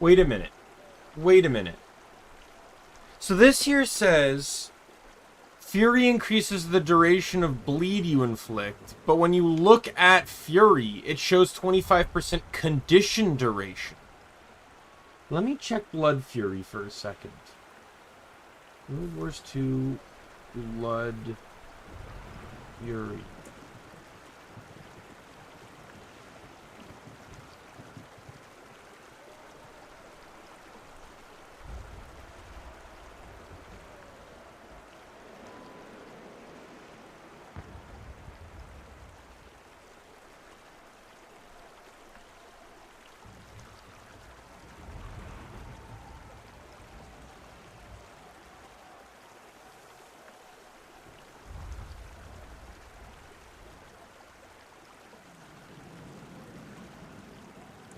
Wait a minute. So this here says Fury increases the duration of bleed you inflict, but when you look at Fury, it shows 25% condition duration. Let me check Blood Fury for a second. World Wars 2 Blood Fury.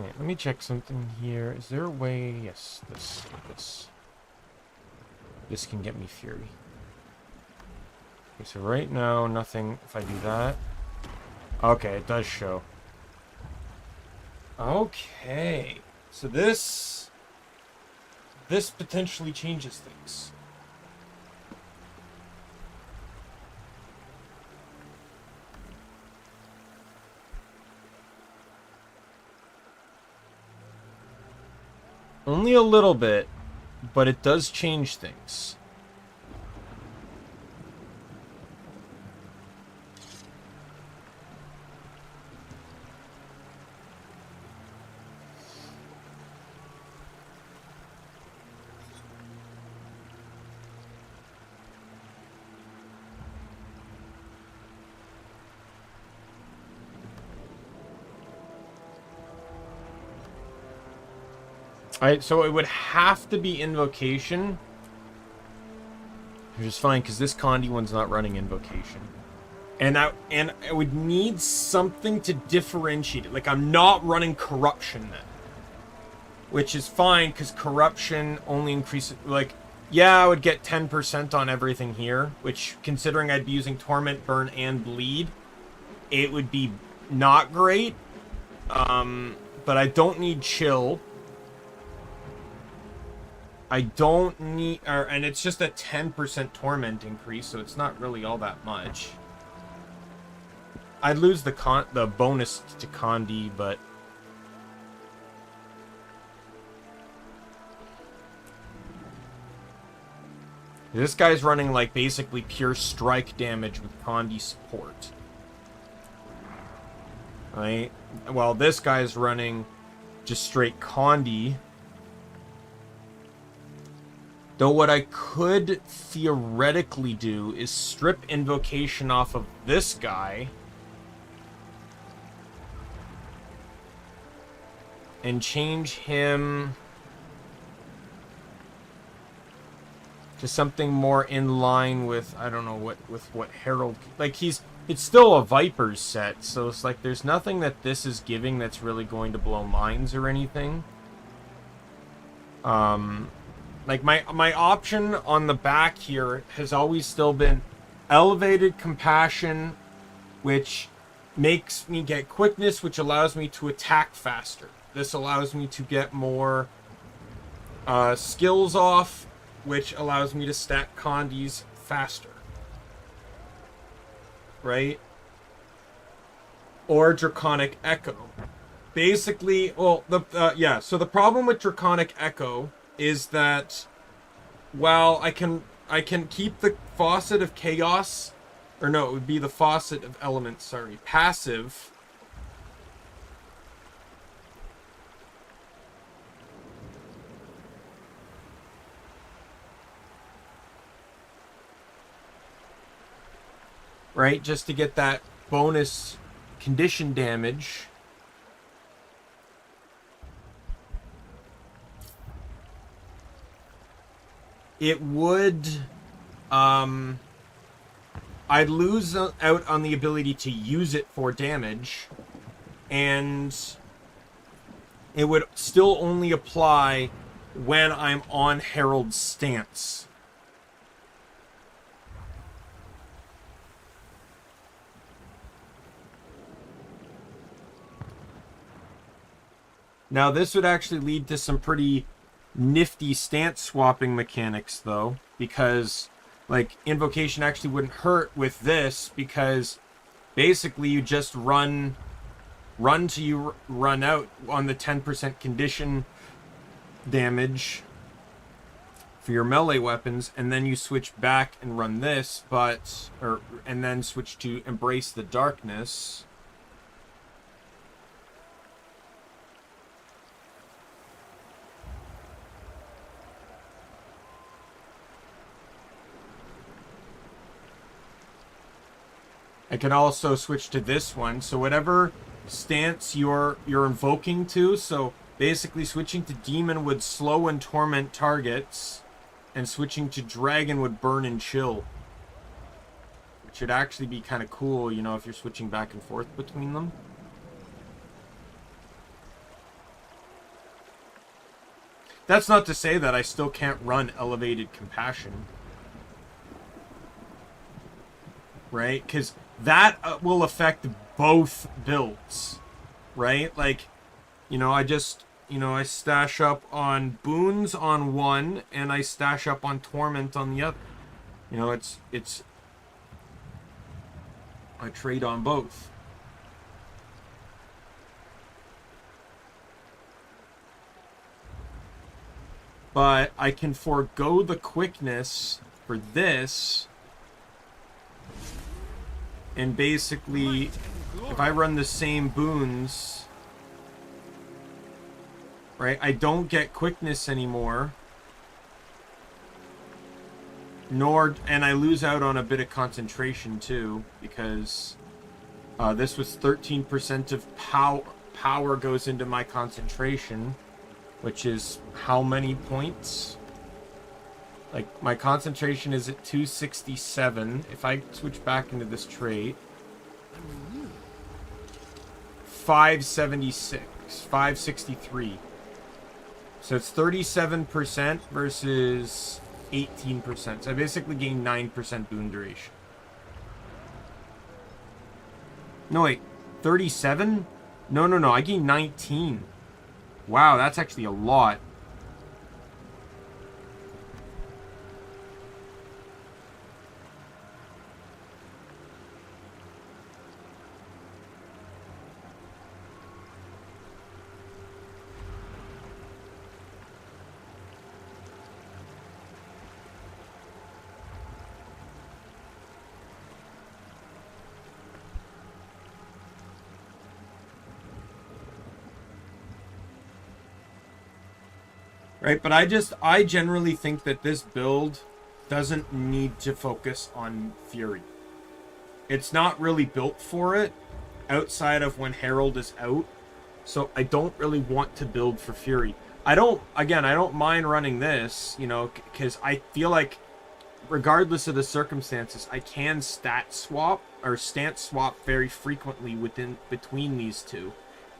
Okay, let me check something here. Is there a way? Yes, this can get me fury. Okay, so right now, nothing. If I do that. Okay, it does show. Okay. So this potentially changes things. Only a little bit, but it does change things. Alright, so it would have to be Invocation. Which is fine, because this Condi one's not running Invocation. And I would need something to differentiate it. Like, I'm not running Corruption then. Which is fine, because Corruption only increases... Like, yeah, I would get 10% on everything here. Which, considering I'd be using Torment, Burn, and Bleed, it would be not great. But I don't need Chill. I don't need... and it's just a 10% Torment increase, so it's not really all that much. I'd lose the bonus to Condi, but... This guy's running, like, basically pure strike damage with Condi support. Right? While this guy's running just straight Condi... Though what I could theoretically do is strip Invocation off of this guy. And change him to something more in line with, I don't know, what Herald... Like, it's still a Viper's set, so it's like there's nothing that this is giving that's really going to blow minds or anything. Like, my option on the back here has always still been Elevated Compassion, which makes me get quickness, which allows me to attack faster. This allows me to get more skills off, which allows me to stack Condis faster. Right? Or Draconic Echo. Basically, well, yeah, so the problem with Draconic Echo is that while I can keep the Faucet of Chaos, or no, it would be the Faucet of Elements, sorry, passive. Right, just to get that bonus condition damage. It would, I'd lose out on the ability to use it for damage, and it would still only apply when I'm on Herald's stance. Now, this would actually lead to some pretty nifty stance swapping mechanics, though, because, like, Invocation actually wouldn't hurt with this, because basically you just run till you run out on the 10% condition damage for your melee weapons, and then you switch back and run this, and then switch to Embrace the Darkness. I can also switch to this one, so whatever stance you're invoking to, so basically switching to Demon would slow and torment targets, and switching to Dragon would burn and chill. Which would actually be kind of cool, you know, if you're switching back and forth between them. That's not to say that I still can't run Elevated Compassion. Right? Because that will affect both builds. Right? Like, you know, I stash up on Boons on one, and I stash up on Torment on the other. You know, it's I trade on both. But I can forego the quickness for this. And basically, if I run the same boons, right, I don't get quickness anymore. And I lose out on a bit of concentration too, because this was 13% of power goes into my concentration, which is how many points? Like, my concentration is at 267. If I switch back into this trait, 576, 563. So it's 37% versus 18%. So I basically gained 9% boon duration. No, wait. 37? No. I gained 19. Wow, that's actually a lot. Right, but I generally think that this build doesn't need to focus on Fury. It's not really built for it outside of when Herald is out. So I don't really want to build for Fury. I don't mind running this, you know, because I feel like regardless of the circumstances, I can stance swap very frequently between these two.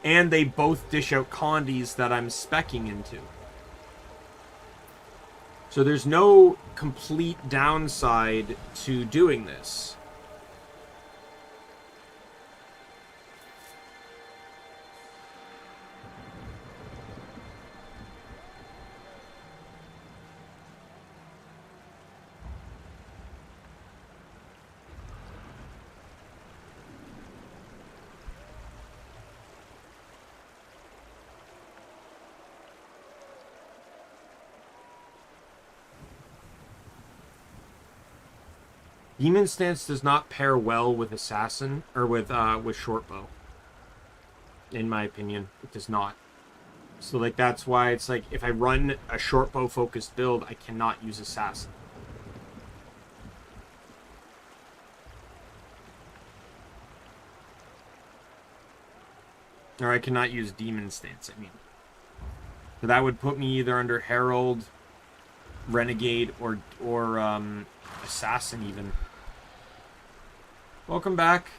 And they both dish out condies that I'm speccing into. So there's no complete downside to doing this. Demon Stance does not pair well with Assassin, or with Shortbow. In my opinion, it does not. So, like, that's why it's like, if I run a Shortbow focused build, I cannot use Assassin. Or I cannot use Demon Stance, I mean. So that would put me either under Herald, Renegade, or Assassin even. Welcome back.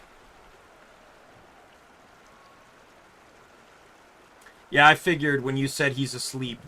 Yeah, I figured when you said he's asleep.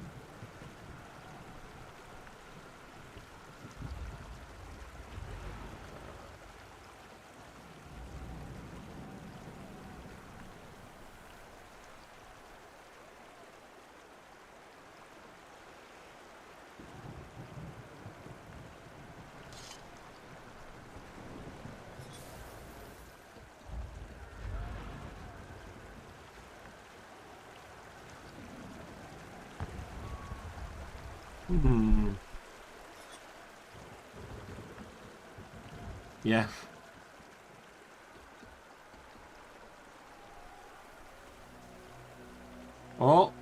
Yeah. Well,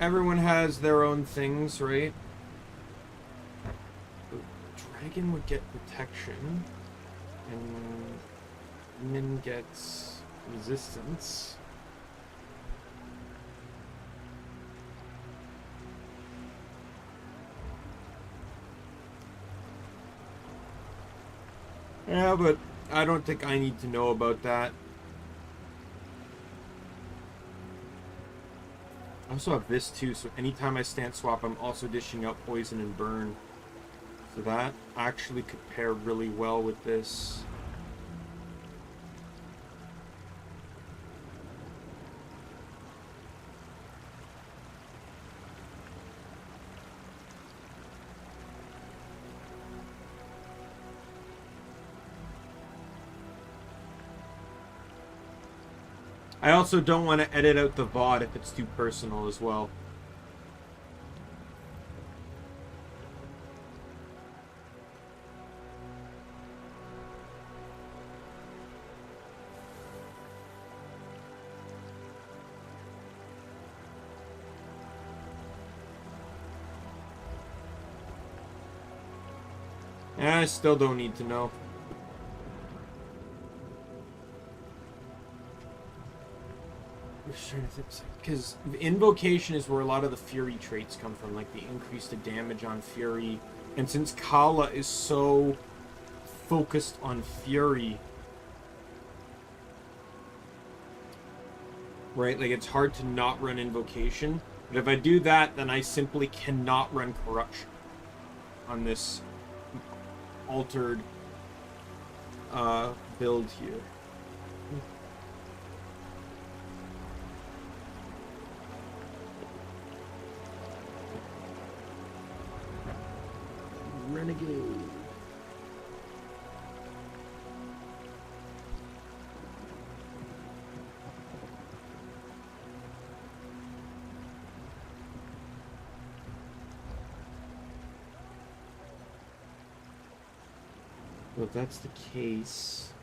everyone has their own things, right? The dragon would get protection, and Min gets resistance. Yeah, but I don't think I need to know about that. I also have this too, so anytime I stance swap, I'm also dishing out poison and burn. So that actually could pair really well with this. I also don't want to edit out the VOD if it's too personal as well. I still don't need to know. Because invocation is where a lot of the fury traits come from, like the increase to damage on fury. And since Kala is so focused on fury, right, like it's hard to not run invocation. But if I do that, then I simply cannot run corruption on this altered build here. Renegade. Well, if that's the case,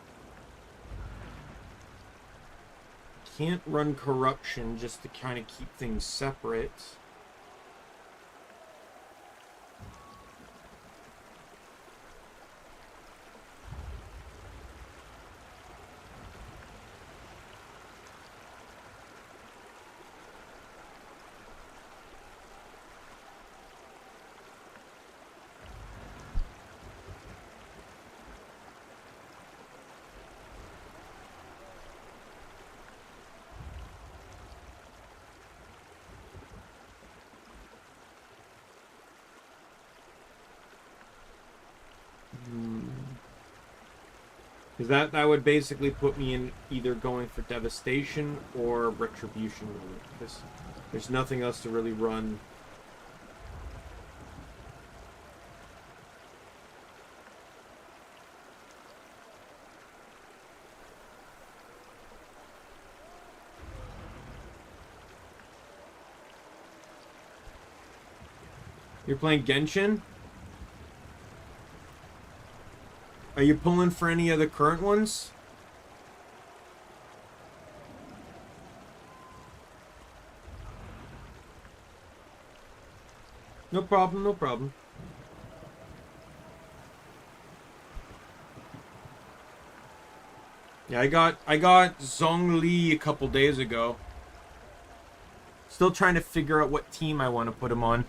can't run corruption just to kind of keep things separate. Because that would basically put me in either going for devastation or retribution, because there's nothing else to really run. You're playing Genshin? Are you pulling for any of the current ones? No problem, no problem. Yeah, I got Zhongli a couple days ago. Still trying to figure out what team I want to put him on.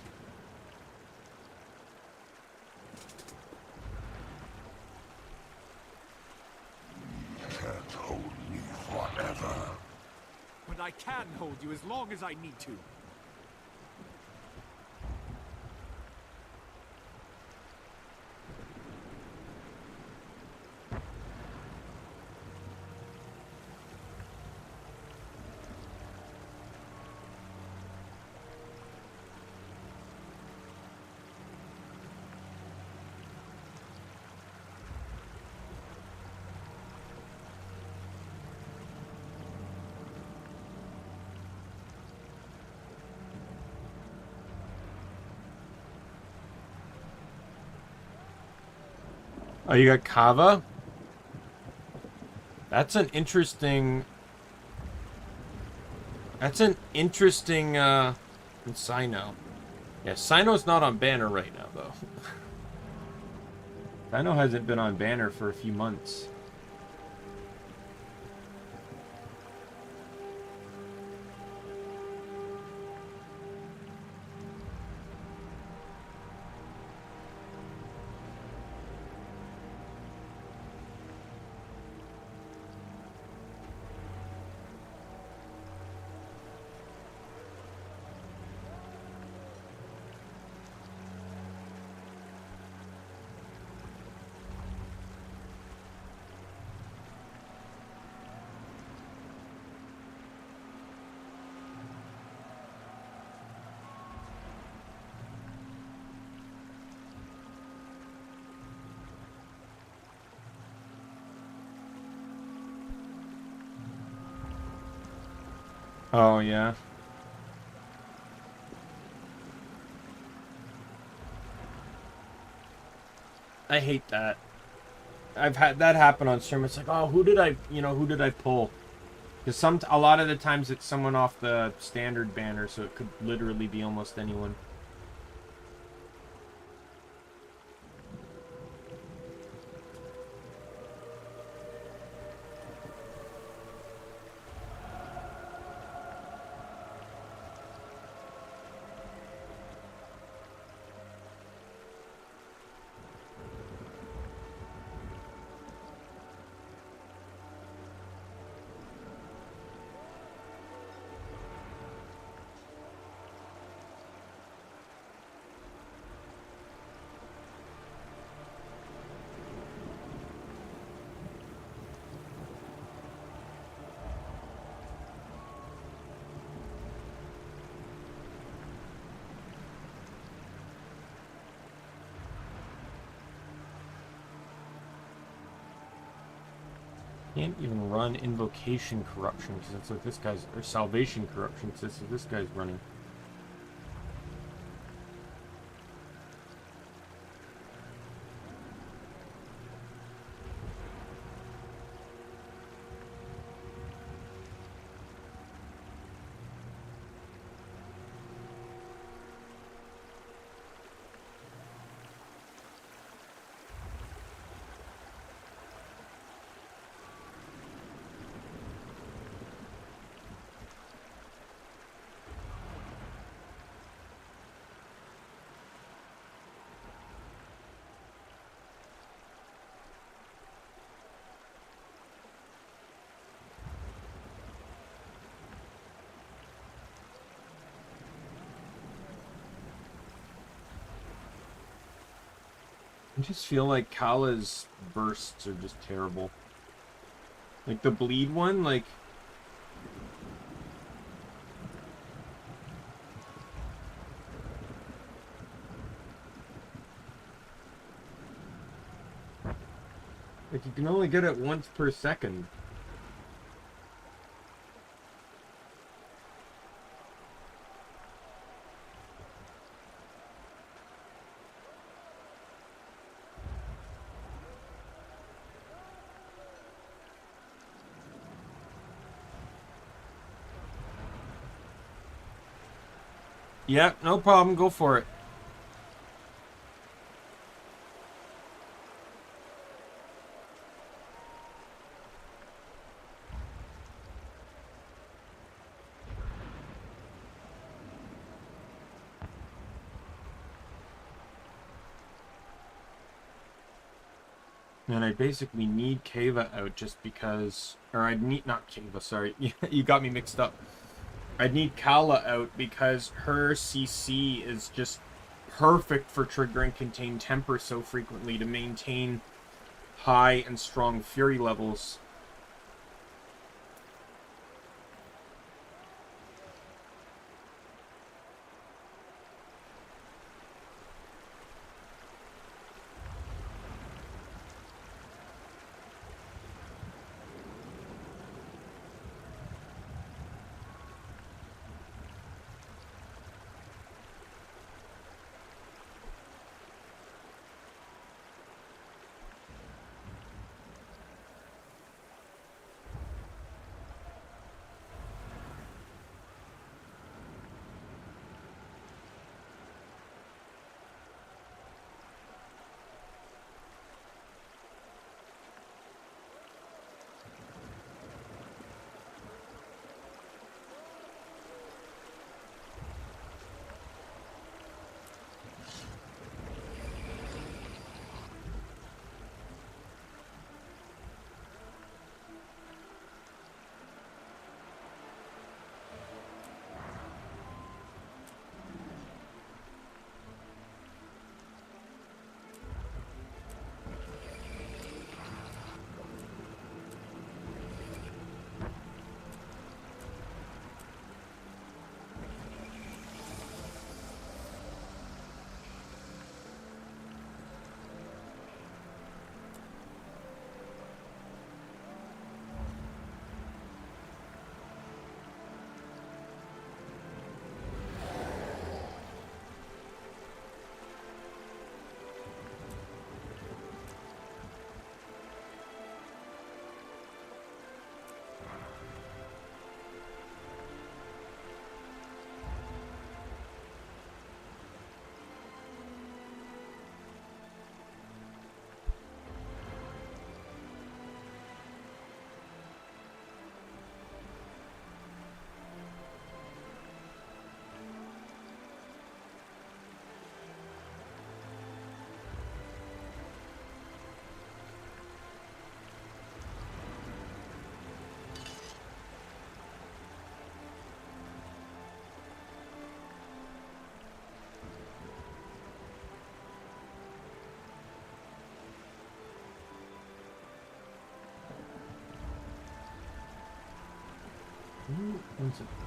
I can hold you as long as I need to. Oh, you got Kava? That's an interesting... and Sino. Yeah, Sino's not on banner right now, though. Sino hasn't been on banner for a few months. Oh, yeah. I hate that. I've had that happen on stream. It's like, oh, who did I pull? Because a lot of the times it's someone off the standard banner, so it could literally be almost anyone. Can't even run invocation corruption because that's what this guy's, or salvation corruption because that's what this guy's running. I just feel like Kala's bursts are just terrible. Like the bleed one, like... Like you can only get it once per second. Yeah, no problem. Go for it. And I basically need Kava out just because... Or I'd need... Not Kava, sorry. You got me mixed up. I'd need Kala out because her CC is just perfect for triggering Contain Temper so frequently to maintain high and strong Fury levels.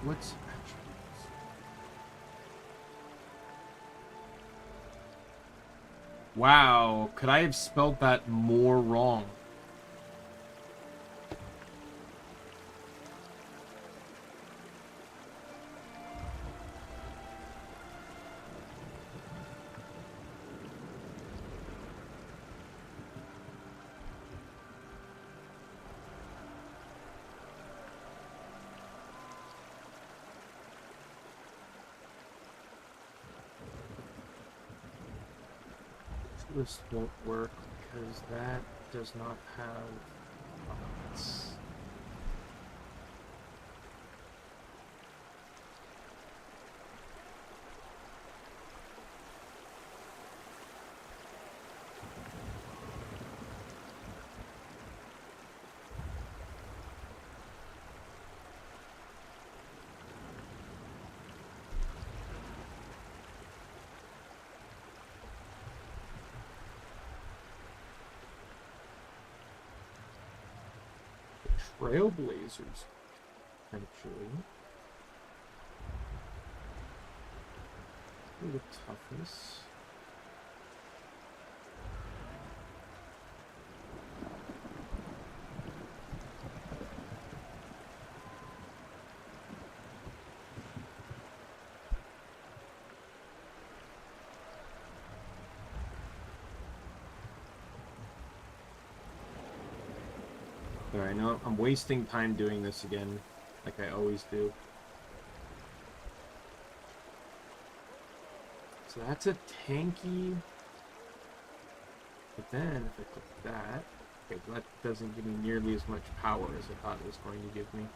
What's wow, could I have spelled that more wrong? This won't work because that does not have comments. Trailblazers, actually. The toughness. I know I'm wasting time doing this again, like I always do. So that's a tanky. But then if I click that, okay, that doesn't give me nearly as much power as I thought it was going to give me.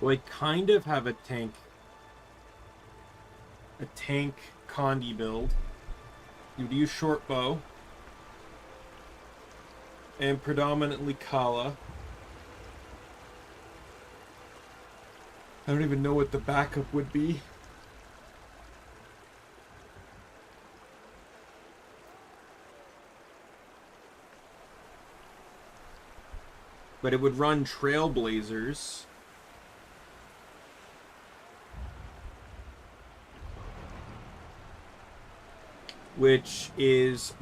Well, I kind of have a tank Condi build. You would use short bow and predominantly Kala. I don't even know what the backup would be. But it would run Trailblazers. Which is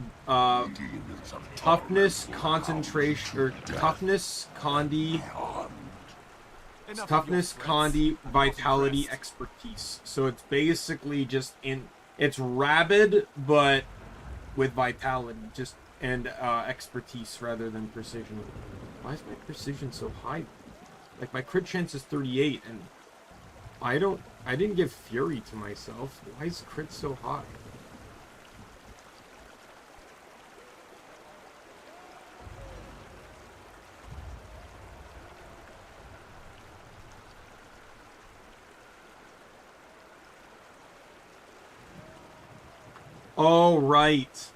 toughness, concentration, or toughness, Condi, toughness, Condi, vitality, expertise. So it's basically just it's rabid, but with vitality, just and expertise rather than precision. Why is my precision so high? Like my crit chance is 38, and I didn't give fury to myself. Why is crit so high? Oh, right.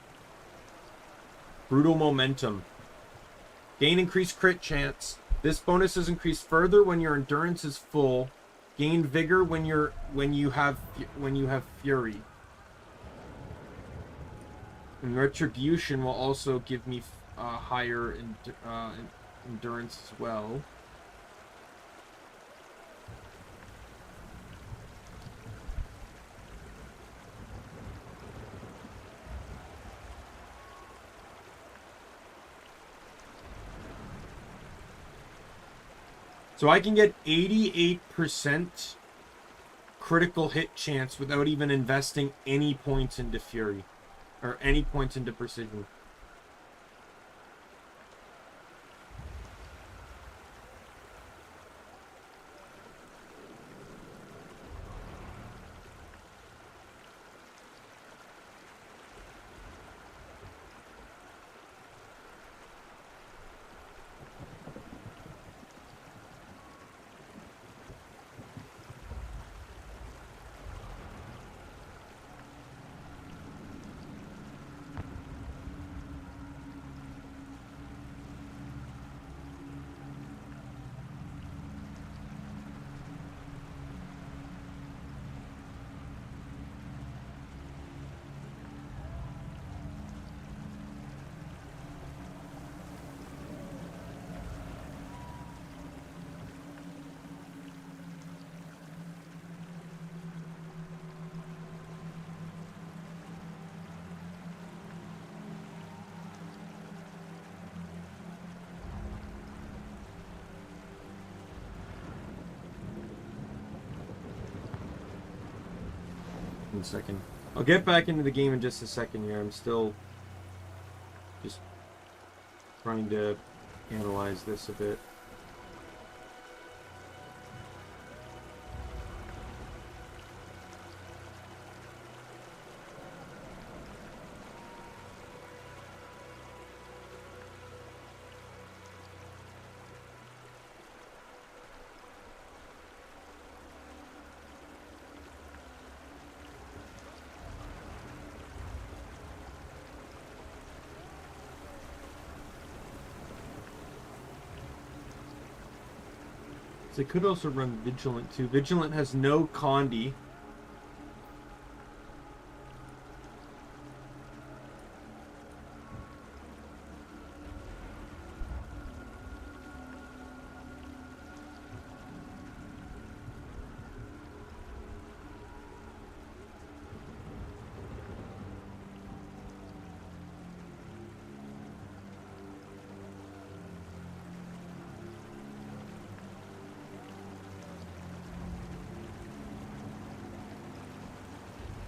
Brutal momentum. Gain increased crit chance. This bonus is increased further when your endurance is full. Gain vigor when you have fury. And retribution will also give me higher endurance as well. So I can get 88% critical hit chance without even investing any points into Fury. Or any points into Precision. In a second. I'll get back into the game in just a second here. I'm still just trying to analyze this a bit. They could also run Vigilant too. Vigilant has no Condi.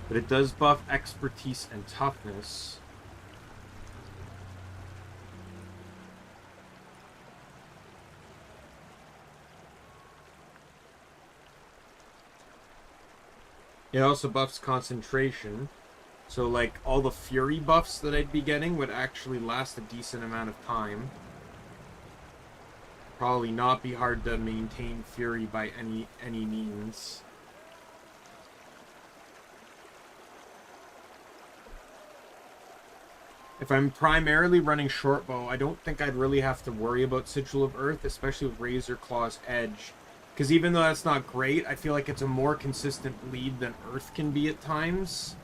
But it does buff expertise and toughness. It also buffs concentration. So like all the fury buffs that I'd be getting would actually last a decent amount of time. Probably not be hard to maintain fury by any means. If I'm primarily running short bow, I don't think I'd really have to worry about Sigil of Earth, especially with Razor Claw's Edge. Because even though that's not great, I feel like it's a more consistent bleed than Earth can be at times.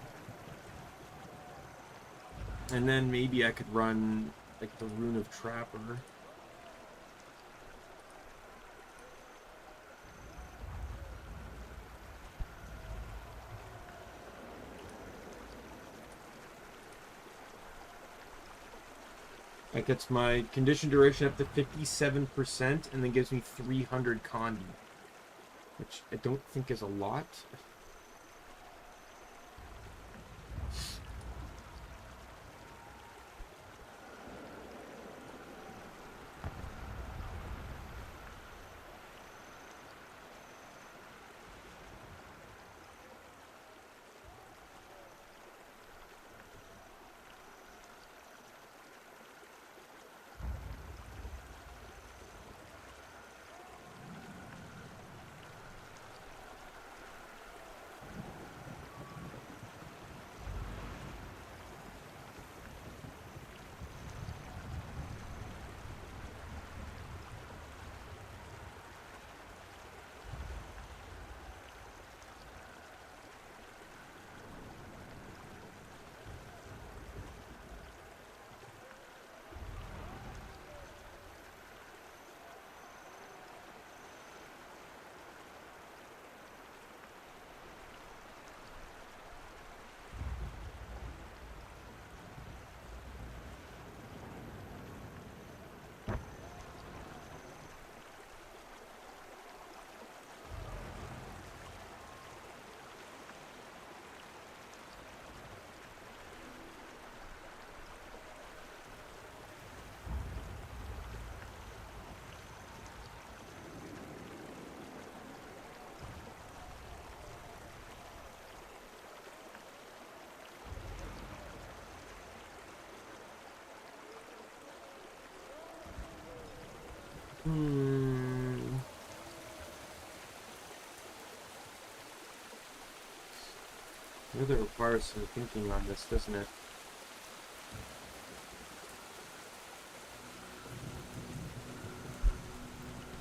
And then maybe I could run like the Rune of Trapper. That gets my condition duration up to 57% and then gives me 300 Condi. Which I don't think is a lot. Really requires some thinking on this, doesn't it?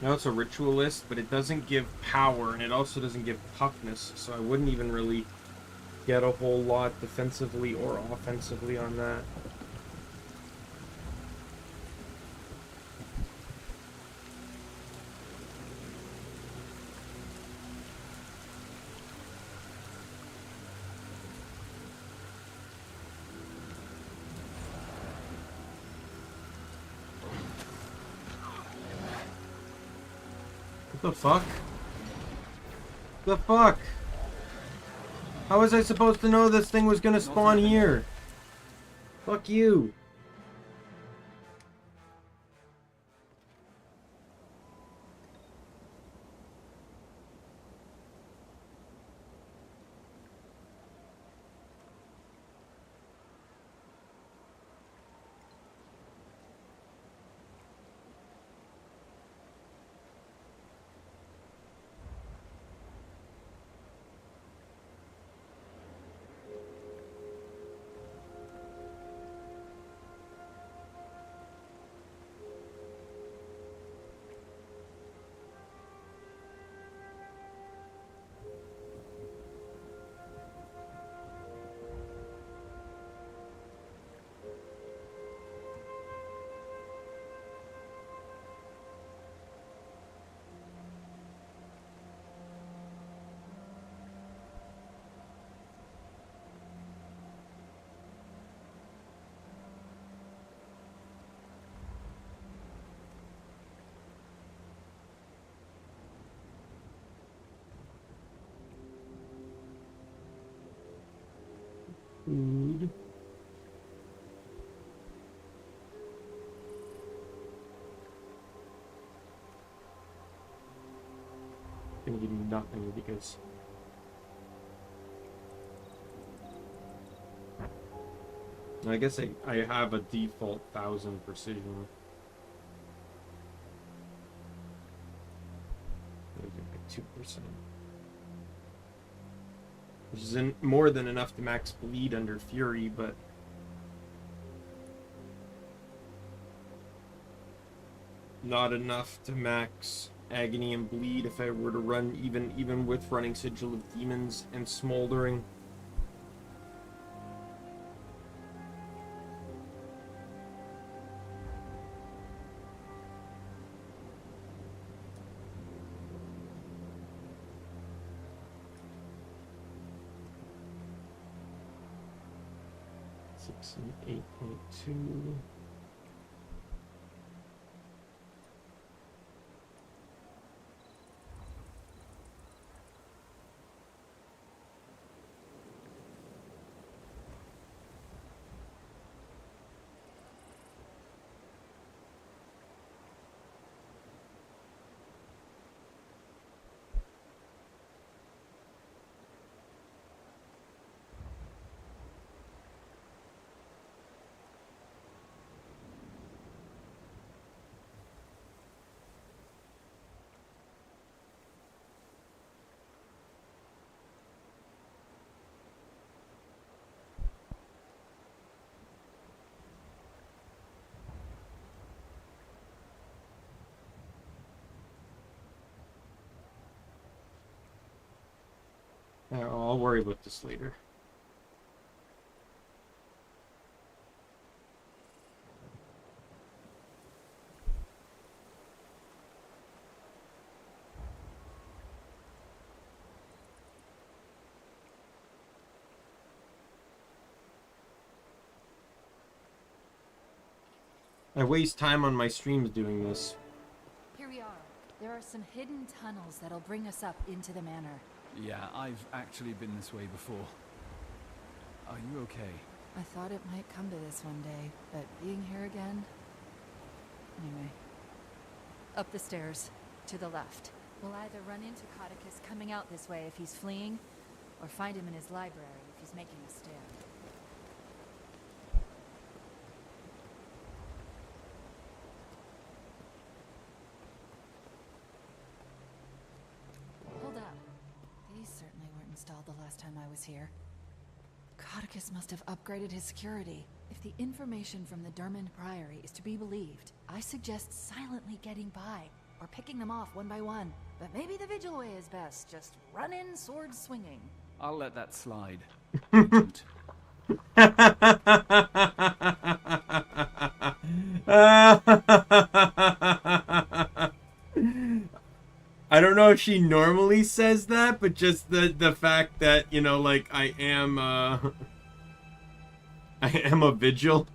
Now it's a ritualist, but it doesn't give power, and it also doesn't give toughness, so I wouldn't even really get a whole lot defensively or offensively on that. What the fuck? The fuck? How was I supposed to know this thing was gonna spawn here? Fuck you. Food. Gonna give me nothing because I guess I have a default 1000 precision. 2%. Which is more than enough to max bleed under Fury, but not enough to max Agony and Bleed if I were to run even with running Sigil of Demons and Smoldering. And 8.2. I'll worry about this later. I waste time on my streams doing this. Here we are. There are some hidden tunnels that'll bring us up into the manor. Yeah, I've actually been this way before. Are you okay? I thought it might come to this one day, but being here again... Anyway. Up the stairs, to the left. We'll either run into Codicus coming out this way if he's fleeing, or find him in his library if he's making a stand. last time I was here. Codicus must have upgraded his security. If the information from the Daimien Priory is to be believed, I suggest silently getting by, or picking them off one by one. But maybe the Vigil way is best. Just run in, sword swinging. I'll let that slide. I don't know if she normally says that, but just the fact that, you know, like, I am a vigil.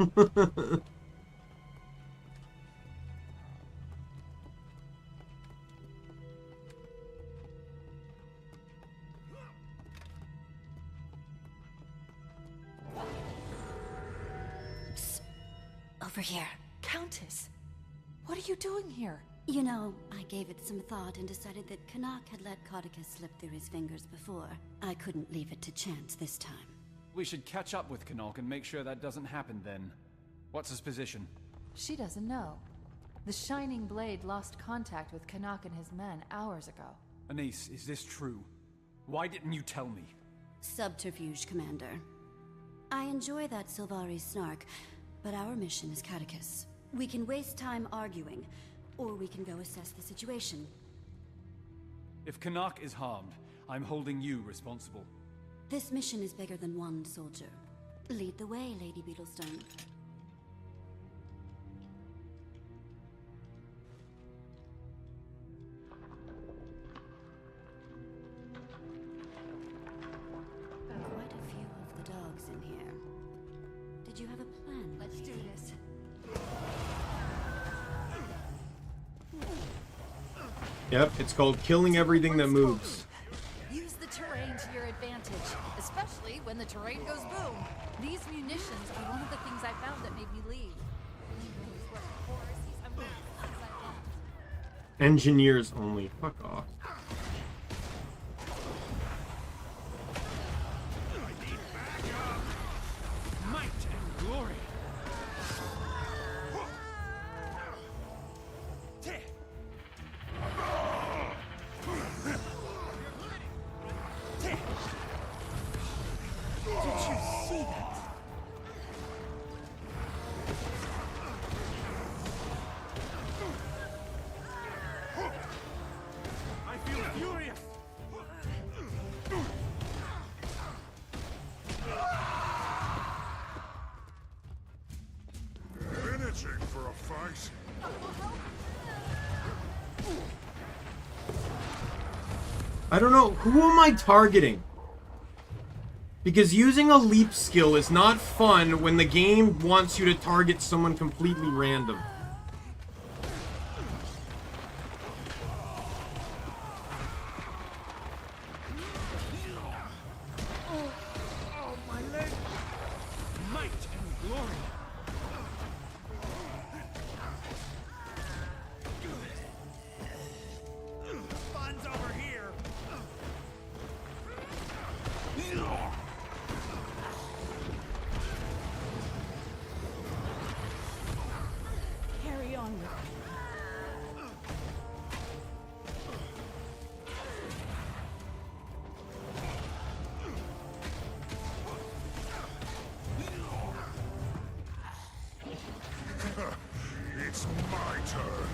Over here. Countess, what are you doing here? You know, I gave it some thought and decided that Canuck had let Codicus slip through his fingers before. I couldn't leave it to chance this time. We should catch up with Canuck and make sure that doesn't happen then. What's his position? She doesn't know. The Shining Blade lost contact with Canuck and his men hours ago. Anise, is this true? Why didn't you tell me? Subterfuge, Commander. I enjoy that Sylvari snark, but our mission is Codicus. We can waste time arguing, or we can go assess the situation. If Canuck is harmed, I'm holding you responsible. This mission is bigger than one soldier. Lead the way, Lady Beetlestone. Quite a few of the dogs in here. Did you have a plan? Let's do this. Yep, it's called killing everything that moves. Use the terrain to your advantage, especially when the terrain goes boom. These munitions are one of the things I found that made me leave. Engineers only. Fuck off. Might and glory. For a fight? I don't know. Who am I targeting? Because using a leap skill is not fun when the game wants you to target someone completely random. It's my turn.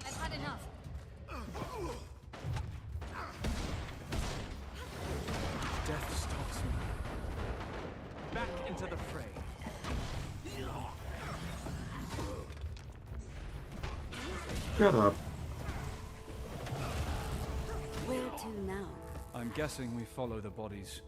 I've had enough. Death stalks me. Back into the fray. Shut up. Where to now? I'm guessing we follow the bodies.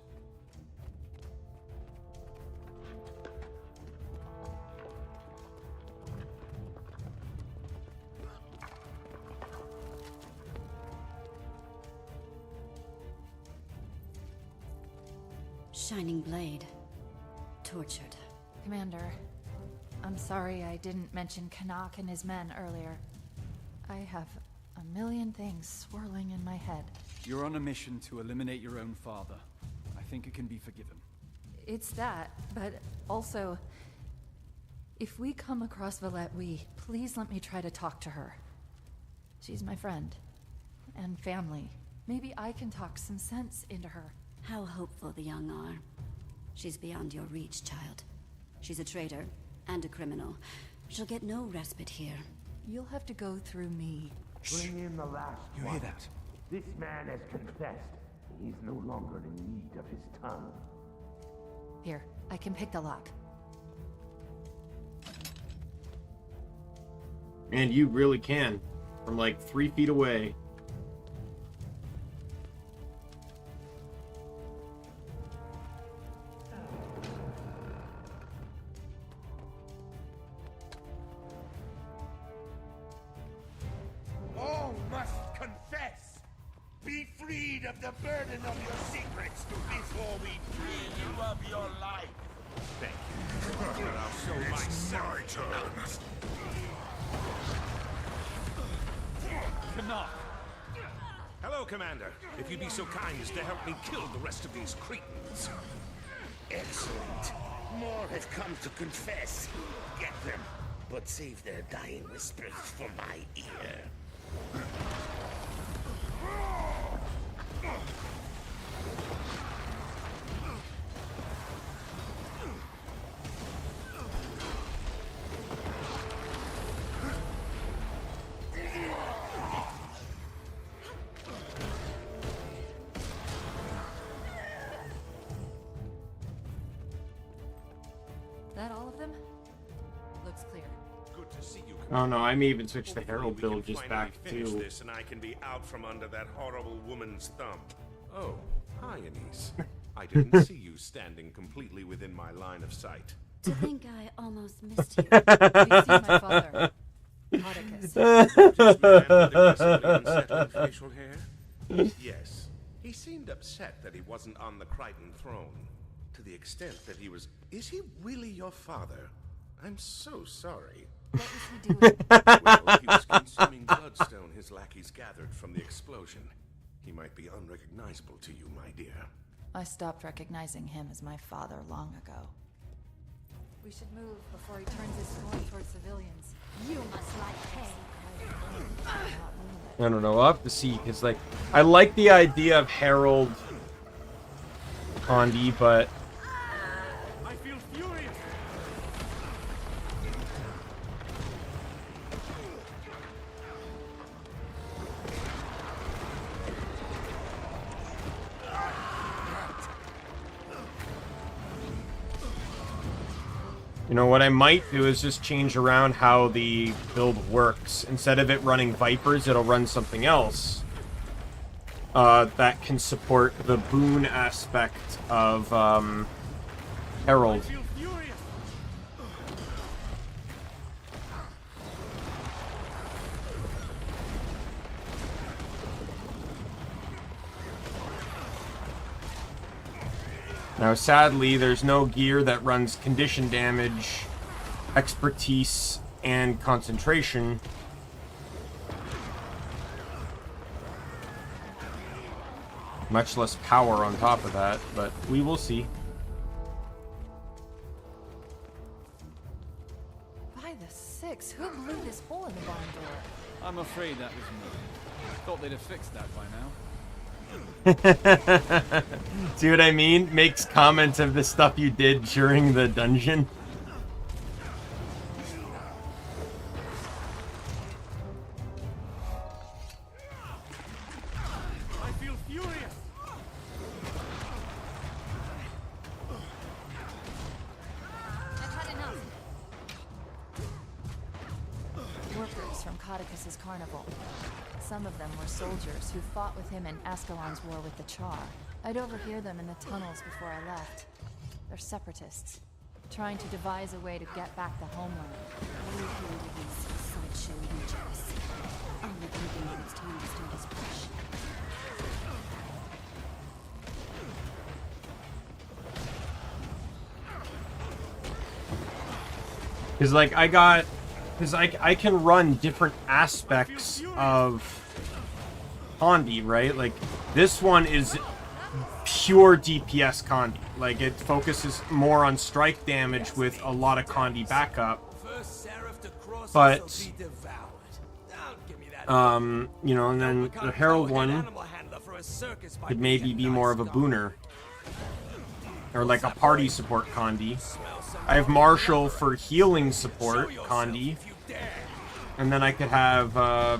Shining Blade. Tortured. Commander, I'm sorry I didn't mention Canuck and his men earlier. I have A million things swirling in my head. You're on a mission to eliminate your own father. I think it can be forgiven. It's that, but also, if we come across Valette, please let me try to talk to her. She's my friend. And family. Maybe I can talk some sense into her. How hopeful the young are. She's beyond your reach, child. She's a traitor and a criminal. She'll get no respite here. You'll have to go through me. Bring in the last You one. hear that? This man has confessed. He's no longer in need of his tongue. Here, I can pick the lock. And you really can. From like 3 feet away. All must confess. Be freed of the burden of your secrets before we free you of your life. Thank you. But I'll show myself. My turn. Cannot. Hello, Commander. If you'd be so kind as to help me kill the rest of these cretins. Excellent. More have come to confess. Get them, but save their dying whispers for my ear. That all of them? Looks clear. Good to see you. Oh no, I may even switch the Herald Hopefully we build can just finally back finish to... this and I can be out from under that horrible woman's thumb. Oh, hi, Anise. I didn't see you standing completely within my line of sight. To think I almost missed you. You see my father. Codicus. Just the man with the unsettling facial hair? Yes. He seemed upset that he wasn't on the Crichton throne. To the extent that he was... Is he really your father? I'm so sorry. What was he doing? Well, he was consuming bloodstone his lackeys gathered from the explosion. He might be unrecognizable to you, my dear. I stopped recognizing him as my father long ago. We should move before he turns his scorn towards civilians. You must like hay. I don't know, I'll have to see, because, like, I like the idea of Harold Condi, but... I feel furious. You know, what I might do is just change around how the build works. Instead of it running Vipers, it'll run something else. That can support the boon aspect of, Herald. I feel furious. Now, sadly, there's no gear that runs condition damage, expertise, and concentration. Much less power on top of that, but we will see. By the six, who blew this hole in the barn door? I'm afraid that was me. Thought they'd have fixed that by now. See what I mean? Makes comments of the stuff you did during the dungeon. I feel furious. I've had enough. Workers from Codicus's carnival. Some of them were soldiers who fought with him in Ascalon's war with the Char. I'd overhear them in the tunnels before I left. They're separatists, trying to devise a way to get back the homeland. You hear these sideshow legions. I'll let you know when it's time to start his push. Because, like, I can run different aspects of Condi, right? Like, this one is pure DPS Condi. Like, it focuses more on strike damage with a lot of Condi backup. But, you know, and then the Herald one could maybe be more of a booner. Or like a party support Condi. I have Marshall for healing support Condi. And then I could have, I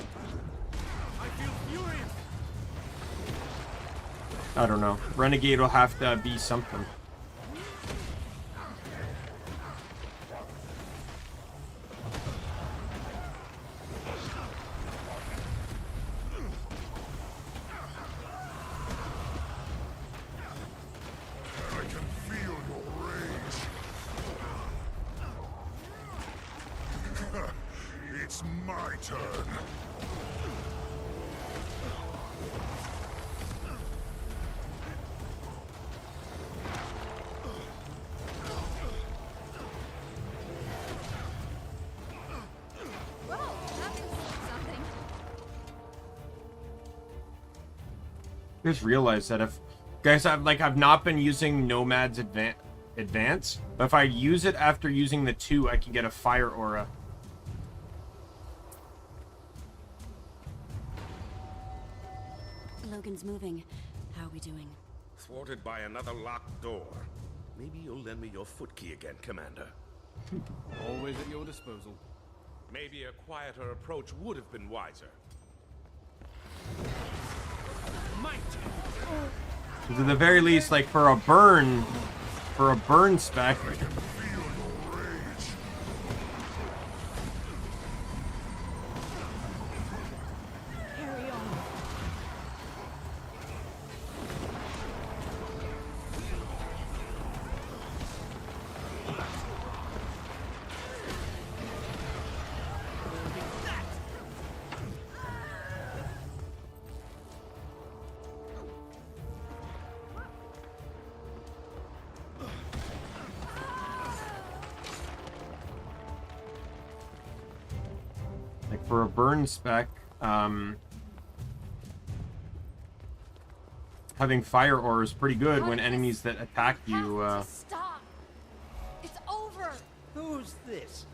don't know. Renegade will have to be something. It's my turn. Just realized that if, guys, I've not been using Nomad's advance, but if I use it after using the 2, I can get a fire aura. Logan's moving. How are we doing? Thwarted by another locked door. Maybe you'll lend me your foot key again, Commander. Always at your disposal. Maybe a quieter approach would have been wiser. Because at the very least, like, for a burn spec, for a burn spec, having fire aura is pretty good when enemies that attack you, Stop! It's over! Who's this?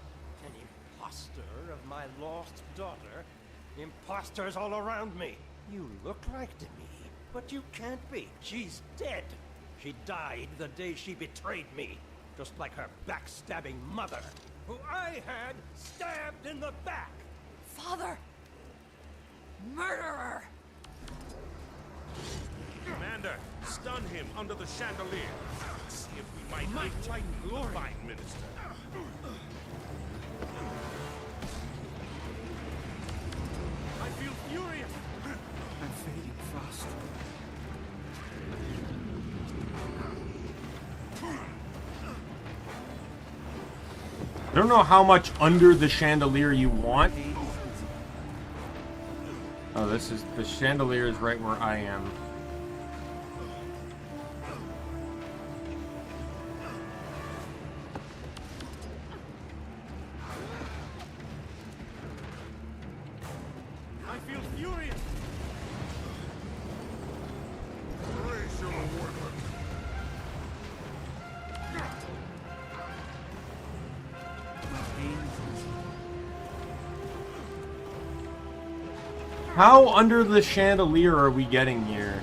An imposter of my lost daughter? Imposters all around me. You look like Demi, but you can't be. She's dead. She died the day she betrayed me, just like her backstabbing mother, who I had stabbed in the back. Father! Murderer! Commander, stun him under the chandelier. See if we might light glory, Fine Minister. I feel furious. I'm fading fast. I don't know how much under the chandelier you want. Oh, this is, the chandelier is right where I am. I feel furious. Raise your weapon. How under the chandelier are we getting here?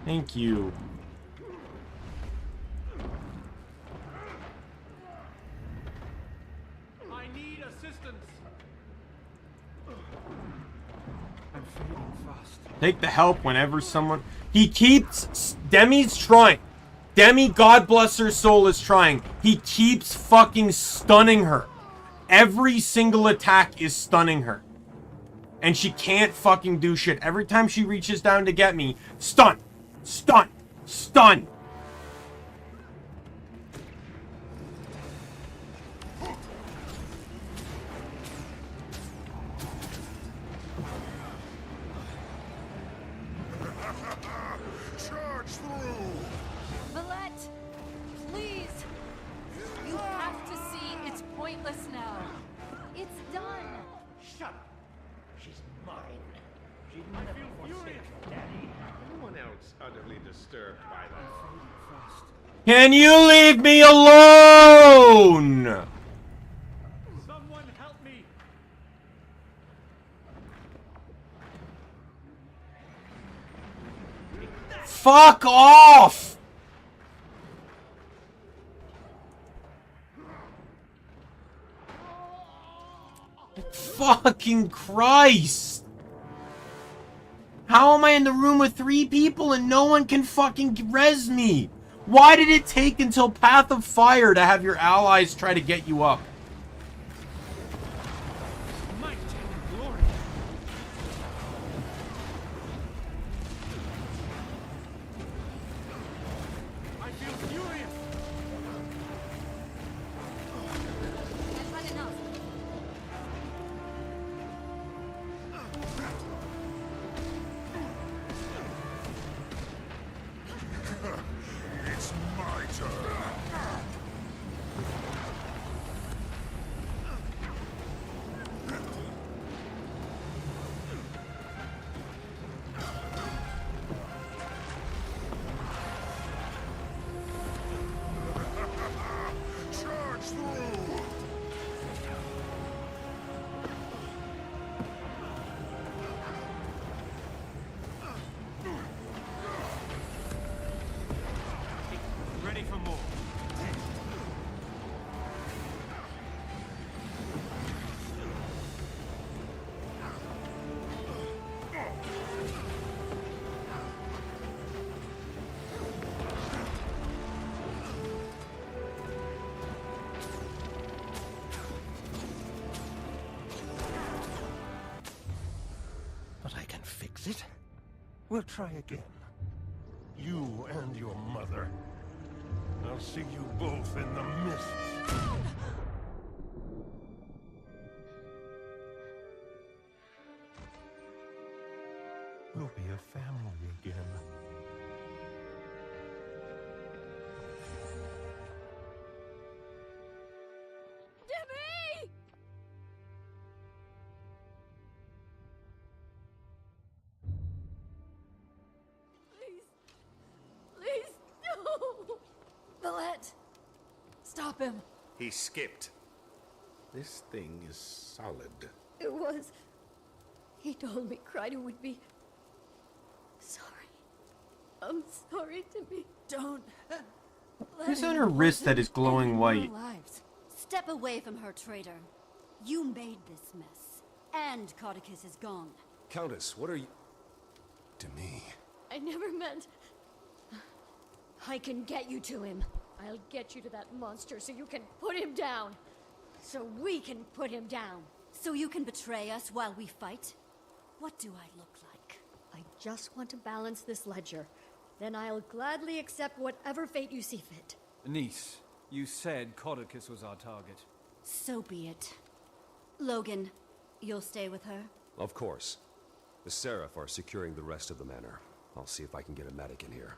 Thank you. I need assistance. I'm fading fast. Take the help whenever someone... He keeps... Demi's trying. Demi, God bless her soul, is trying. He keeps fucking stunning her. Every single attack is stunning her. And she can't fucking do shit. Every time she reaches down to get me, stun! Stun! Stun! Charge through! Valette! Please! You have utterly disturbed by that. Can you leave me alone? Someone help me! Fuck off! Fucking Christ! How am I in the room with 3 people and no one can fucking res me? Why did it take until Path of Fire to have your allies try to get you up? Might and glory. I feel furious. I've had enough. It's my turn. Charge through! Ready for more. But I can fix it. We'll try again. You and your mother. I'll see you both in the mists. We'll be a family again. Debbie! Please, no! Villette! Stop him! He skipped. This thing is solid. It was. He told me Kryder would be sorry. I'm sorry to be. Don't. Who's on her wrist that is glowing white? Step away from her, traitor. You made this mess. And Codicus is gone. Countess, what are you... to me? I never meant. I can get you to him. I'll get you to that monster so you can put him down. So we can put him down. So you can betray us while we fight? What do I look like? I just want to balance this ledger. Then I'll gladly accept whatever fate you see fit. Niece, you said Codicus was our target. So be it. Logan, you'll stay with her? Of course. The Seraph are securing the rest of the manor. I'll see if I can get a medic in here.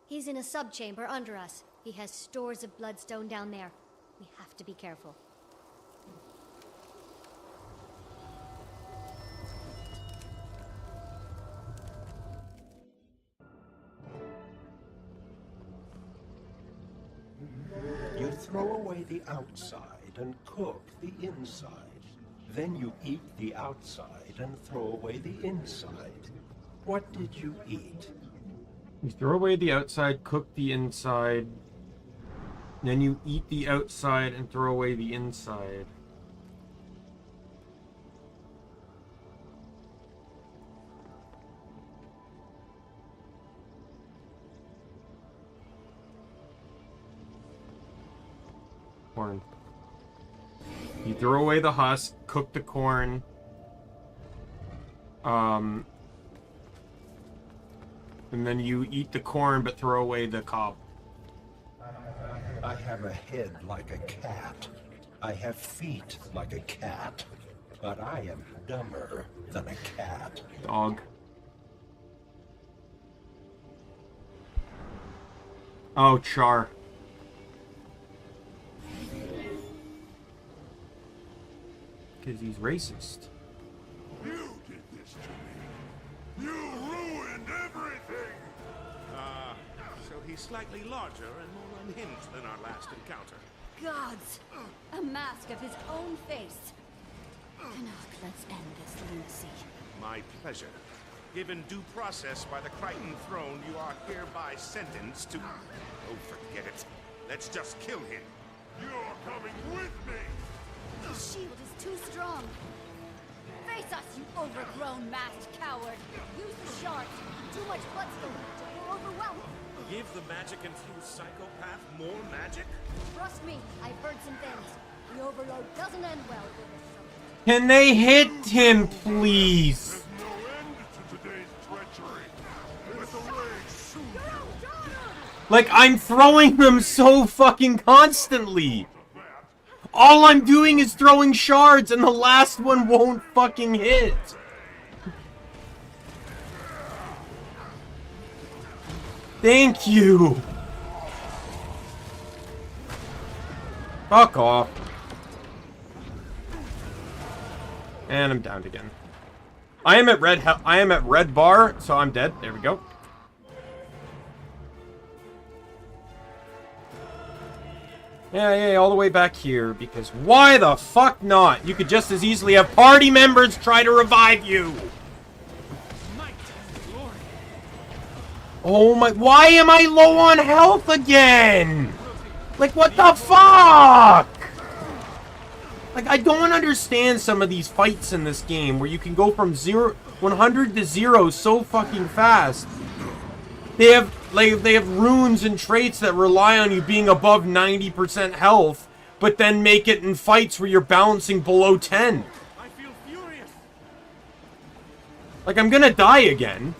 He's in a subchamber under us. He has stores of bloodstone down there. We have to be careful. You throw away the outside and cook the inside. Then you eat the outside and throw away the inside. What did you eat? You throw away the outside, cook the inside. Then you eat the outside and throw away the inside. Corn. You throw away the husk, cook the corn. And then you eat the corn but throw away the cob. I have a head like a cat. I have feet like a cat. But I am dumber than a cat. Dog. Oh, Char. Because he's racist. You did this to me. You ruined everything. He's slightly larger and more unhinged than our last encounter. Gods! A mask of his own face. Enough, let's end this lunacy. My pleasure. Given due process by the Crichton Throne, you are hereby sentenced to... Oh, forget it. Let's just kill him. You're coming with me! The shield is too strong. Face us, you overgrown masked coward! Use the shards! Too much bloodstone magic will overwhelm him! Give the magic-infused psychopath more magic? Trust me, I've heard some things. The overload doesn't end well with this. Can they hit him, please? No end to today's treachery. With the rage soon. Like, I'm throwing them so fucking constantly. All I'm doing is throwing shards, and the last one won't fucking hit. Thank you. Fuck off. And I'm down again. I am at red bar, so I'm dead. There we go. Yeah, all the way back here, because why the fuck not? You could just as easily have party members try to revive you. Oh my, why am I low on health again? Like, what the fuck? Like, I don't understand some of these fights in this game where you can go from 100 to 0 so fucking fast. They have runes and traits that rely on you being above 90% health, but then make it in fights where you're balancing below 10. I feel furious. Like, I'm gonna die again.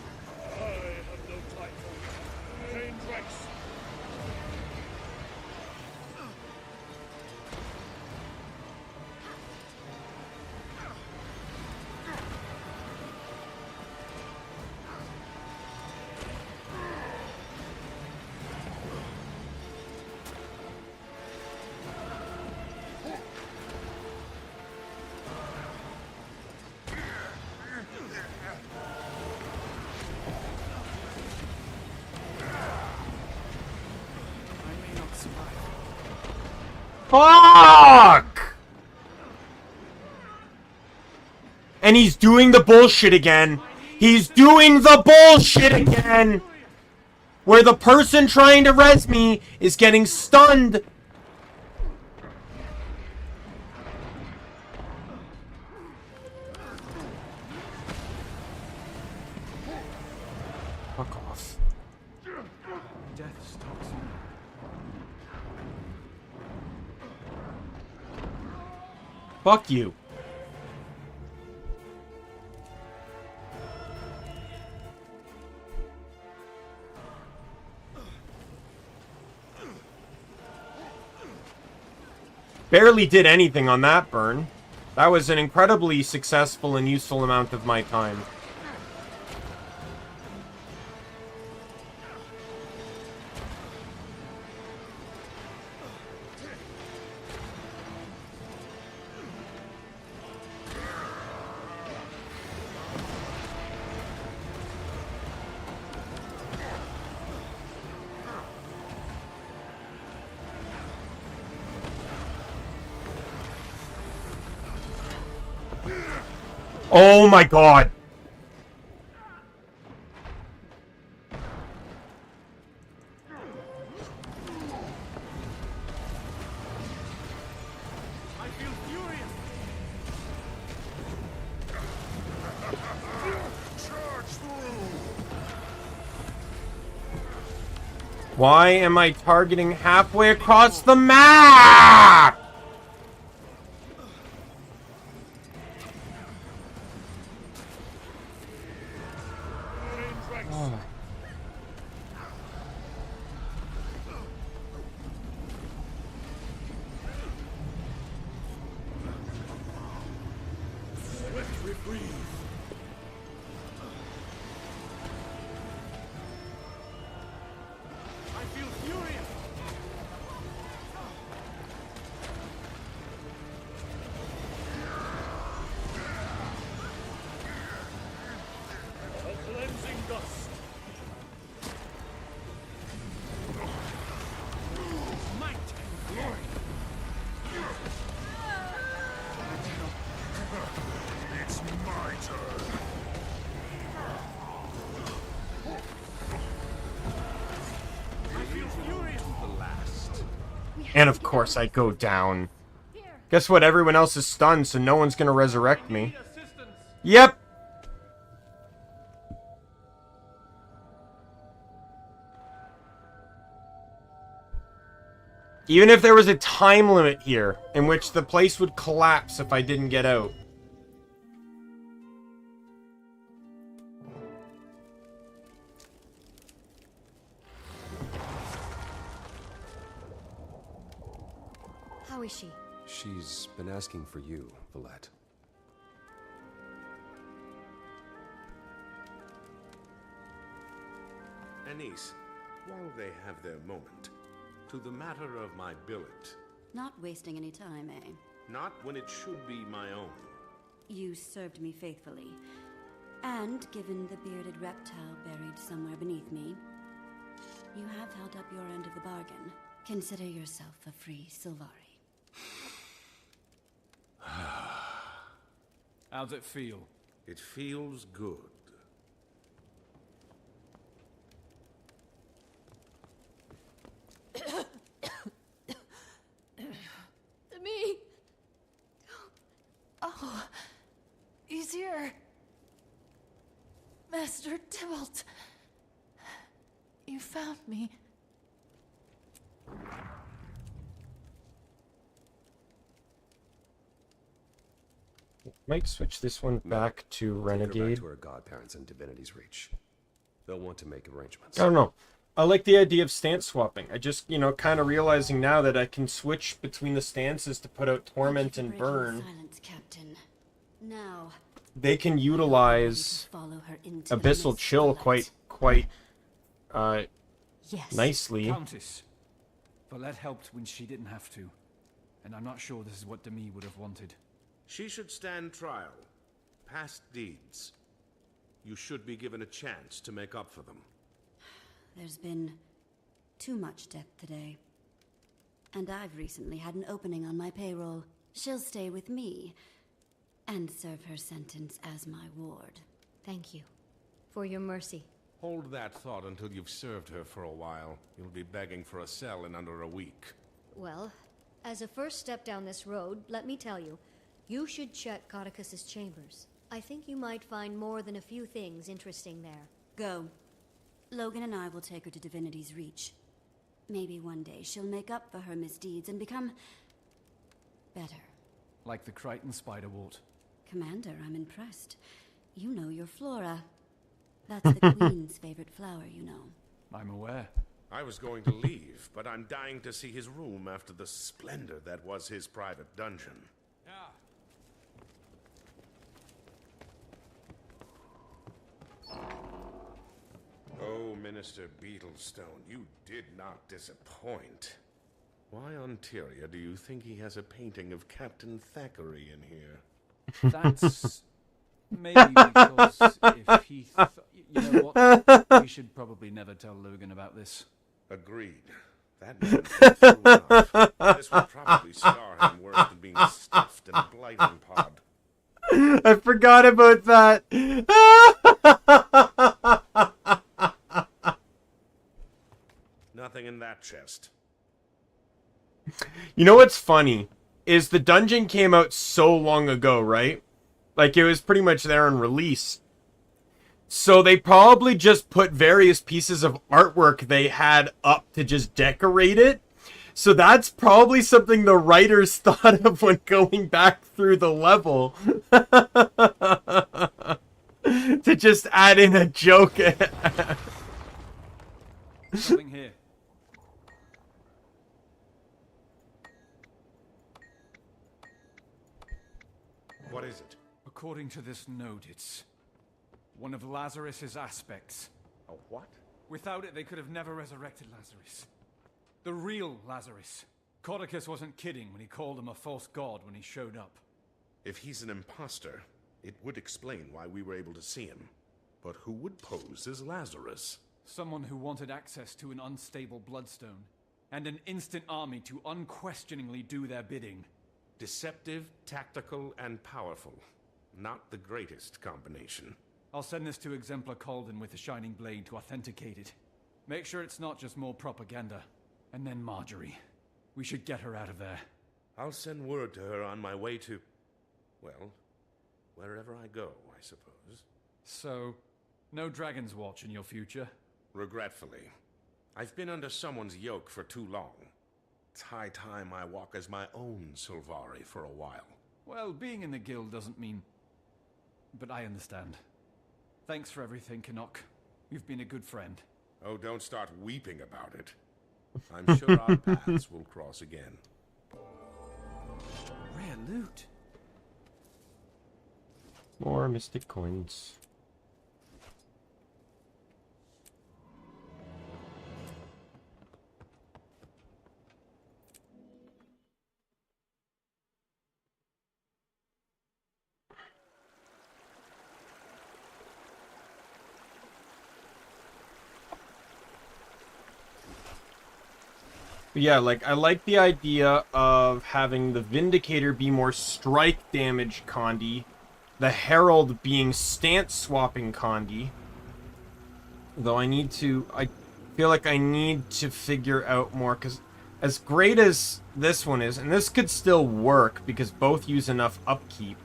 Fuck! And he's doing the bullshit again. He's doing the bullshit again! Where the person trying to res me is getting stunned. Fuck off. Death stalks you. Fuck you. Barely did anything on that burn. That was an incredibly successful and useful amount of my time. Oh my god! I feel furious. Charge through. Why am I targeting halfway across the map? I feel furious. And of course I go down. Guess what? Everyone else is stunned, so no one's gonna resurrect me. Yep! Even if there was a time limit here, in which the place would collapse if I didn't get out. How is she? She's been asking for you, Valette. Anise, while they have their moment, to the matter of my billet. Not wasting any time, eh? Not when it should be my own. You served me faithfully. And given the bearded reptile buried somewhere beneath me, you have held up your end of the bargain. Consider yourself a free Sylvari. How's it feel? It feels good. Me. Oh, he's here. Master Tybalt. You found me. Might switch this one back to Take her Renegade. back to her godparents in Divinity's Reach. They'll want to make arrangements. I don't know. I like the idea of stance swapping. I just, you know, kind of realizing now that I can switch between the stances to put out Torment and Burn. Silence, Captain. Now, They can utilize follow her into the Abyssal mist, Chill Valette. quite Yes. nicely. Countess. Valette helped when she didn't have to. And I'm not sure this is what Demi would have wanted. She should stand trial. Past deeds. You should be given a chance to make up for them. There's been too much death today. And I've recently had an opening on my payroll. She'll stay with me and serve her sentence as my ward. Thank you for your mercy. Hold that thought until you've served her for a while. You'll be begging for a cell in under a week. Well, as a first step down this road, let me tell you, you should check Codicus's chambers. I think you might find more than a few things interesting there. Go. Logan and I will take her to Divinity's Reach. Maybe one day she'll make up for her misdeeds and become better. Like the Crichton Spiderwort. Commander, I'm impressed. You know your flora. That's the Queen's favorite flower, you know. I'm aware. I was going to leave, but I'm dying to see his room after the splendor that was his private dungeon. Oh, Minister Beetlestone, you did not disappoint. Why on Tyria do you think he has a painting of Captain Thackeray in here? That's maybe because if he you know what? We should probably never tell Logan about this. Agreed. That man came through enough. This would probably scar him worse than being stuffed in a blighting pod. I forgot about that. Nothing in that chest. You know what's funny? Is the dungeon came out so long ago, right? Like, it was pretty much there on release. So they probably just put various pieces of artwork they had up to just decorate it. So that's probably something the writers thought of when going back through the level. To just add in a joke. Something here. What is it? According to this note, it's one of Lazarus's aspects. A what? Without it, they could have never resurrected Lazarus. The real Lazarus. Codicus wasn't kidding when he called him a false god when he showed up. If he's an imposter, it would explain why we were able to see him. But who would pose as Lazarus? Someone who wanted access to an unstable bloodstone, and an instant army to unquestioningly do their bidding. Deceptive, tactical, and powerful. Not the greatest combination. I'll send this to Exemplar Calden with the Shining Blade to authenticate it. Make sure it's not just more propaganda. And then Marjorie. We should get her out of there. I'll send word to her on my way to... well, wherever I go, I suppose. So, no Dragon's Watch in your future? Regretfully. I've been under someone's yoke for too long. It's high time I walk as my own Sylvari for a while. Well, being in the guild doesn't mean... but I understand. Thanks for everything, Canuck. You've been a good friend. Oh, don't start weeping about it. I'm sure our paths will cross again. Rare loot. More mystic coins. But yeah, like, I like the idea of having the Vindicator be more strike damage Condi, the Herald being stance swapping Condi. Though I feel like I need to figure out more, because as great as this one is, and this could still work because both use enough upkeep.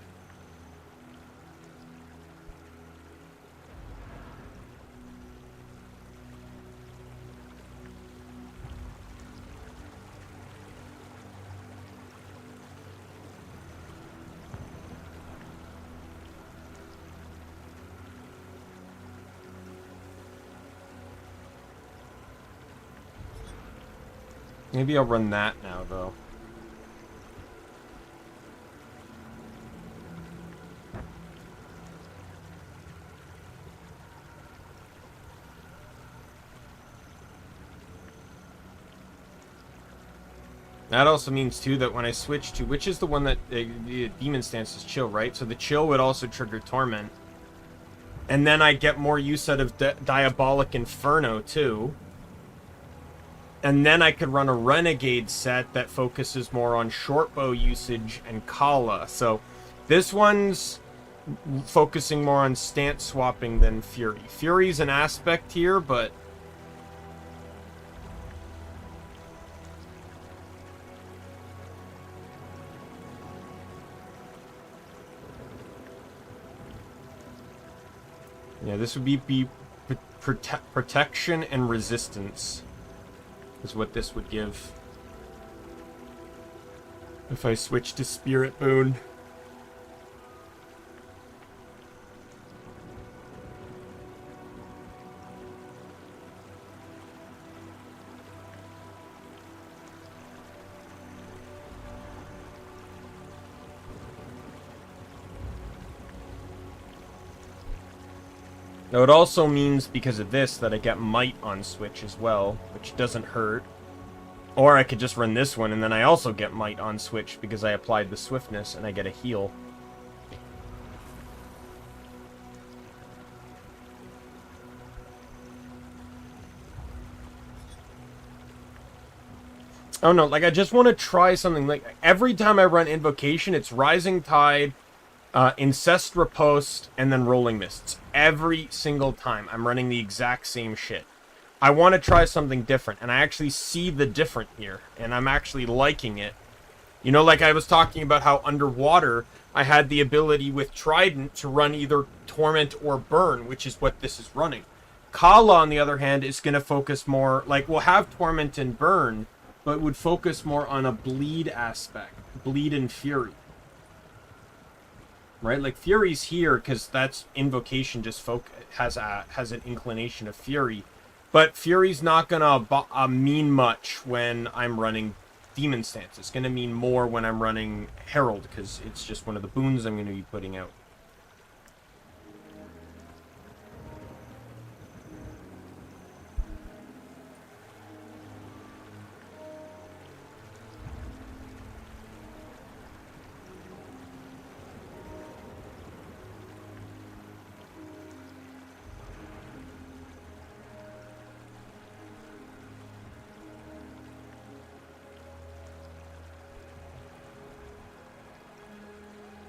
Maybe I'll run that now, though. That also means, too, that when I switch to... which is the one that... the Demon Stance is Chill, right? So the Chill would also trigger Torment. And then I get more use out of Diabolic Inferno, too. And then I could run a Renegade set that focuses more on shortbow usage and Kala. So this one's focusing more on stance swapping than Fury. Fury's an aspect here, but... yeah, this would be protection and resistance. Is what this would give if I switch to Spirit Boon. Now it also means, because of this, that I get Might on Switch as well, which doesn't hurt. Or I could just run this one, and then I also get Might on Switch because I applied the Swiftness, and I get a heal. Oh no, like I just want to try something. Like every time I run Invocation, it's Rising Tide, Incest Riposte, and then Rolling Mists. Every single time I'm running the exact same shit. I want to try something different, and I actually see the different here, and I'm actually liking it. You know, like I was talking about how underwater I had the ability with Trident to run either Torment or Burn, which is what this is running. Kala, on the other hand, is going to focus more, like, we'll have Torment and Burn, but would focus more on a bleed aspect. Bleed and Fury. Right, like Fury's here because that's Invocation just has an inclination of Fury, but Fury's not gonna mean much when I'm running Demon Stance. It's gonna mean more when I'm running Herald because it's just one of the boons I'm gonna be putting out.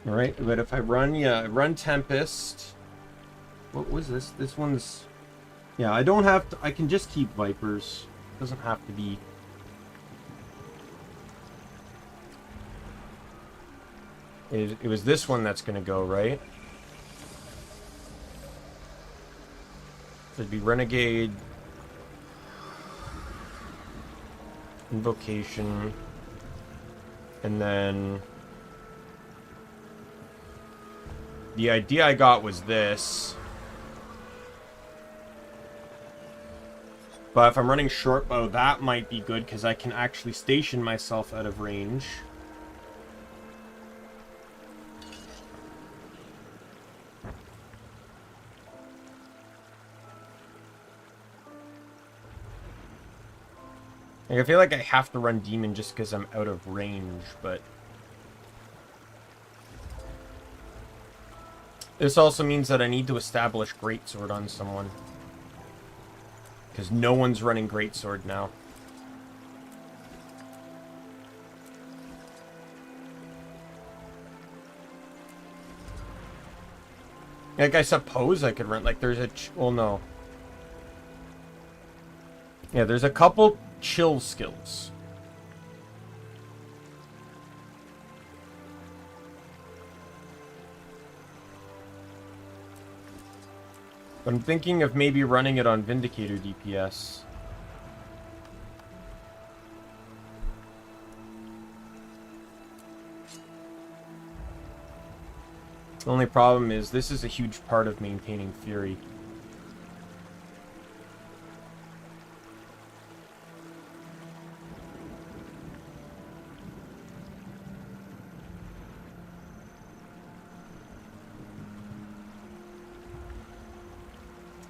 Alright, but if I run, yeah, I run Tempest. What was this? This one's... yeah, I don't have to... I can just keep Vipers. Doesn't have to be... It was this one that's gonna go, right? It'd be Renegade, Invocation, and then the idea I got was this. But if I'm running short bow, that might be good because I can actually station myself out of range. Like, I feel like I have to run Demon just because I'm out of range, but... This also means that I need to establish Greatsword on someone. Because no one's running Greatsword now. Like, I suppose I could run... Like, there's a... Well, no. Yeah, there's a couple chill skills. I'm thinking of maybe running it on Vindicator DPS. The only problem is this is a huge part of maintaining Fury.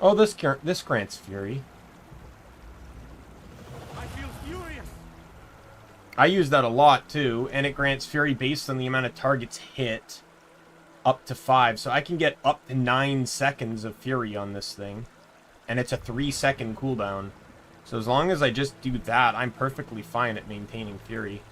Oh, this grants Fury. I feel furious. I use that a lot too, and it grants Fury based on the amount of targets hit, up to 5. So I can get up to 9 seconds of Fury on this thing, and it's a 3-second cooldown. So as long as I just do that, I'm perfectly fine at maintaining Fury.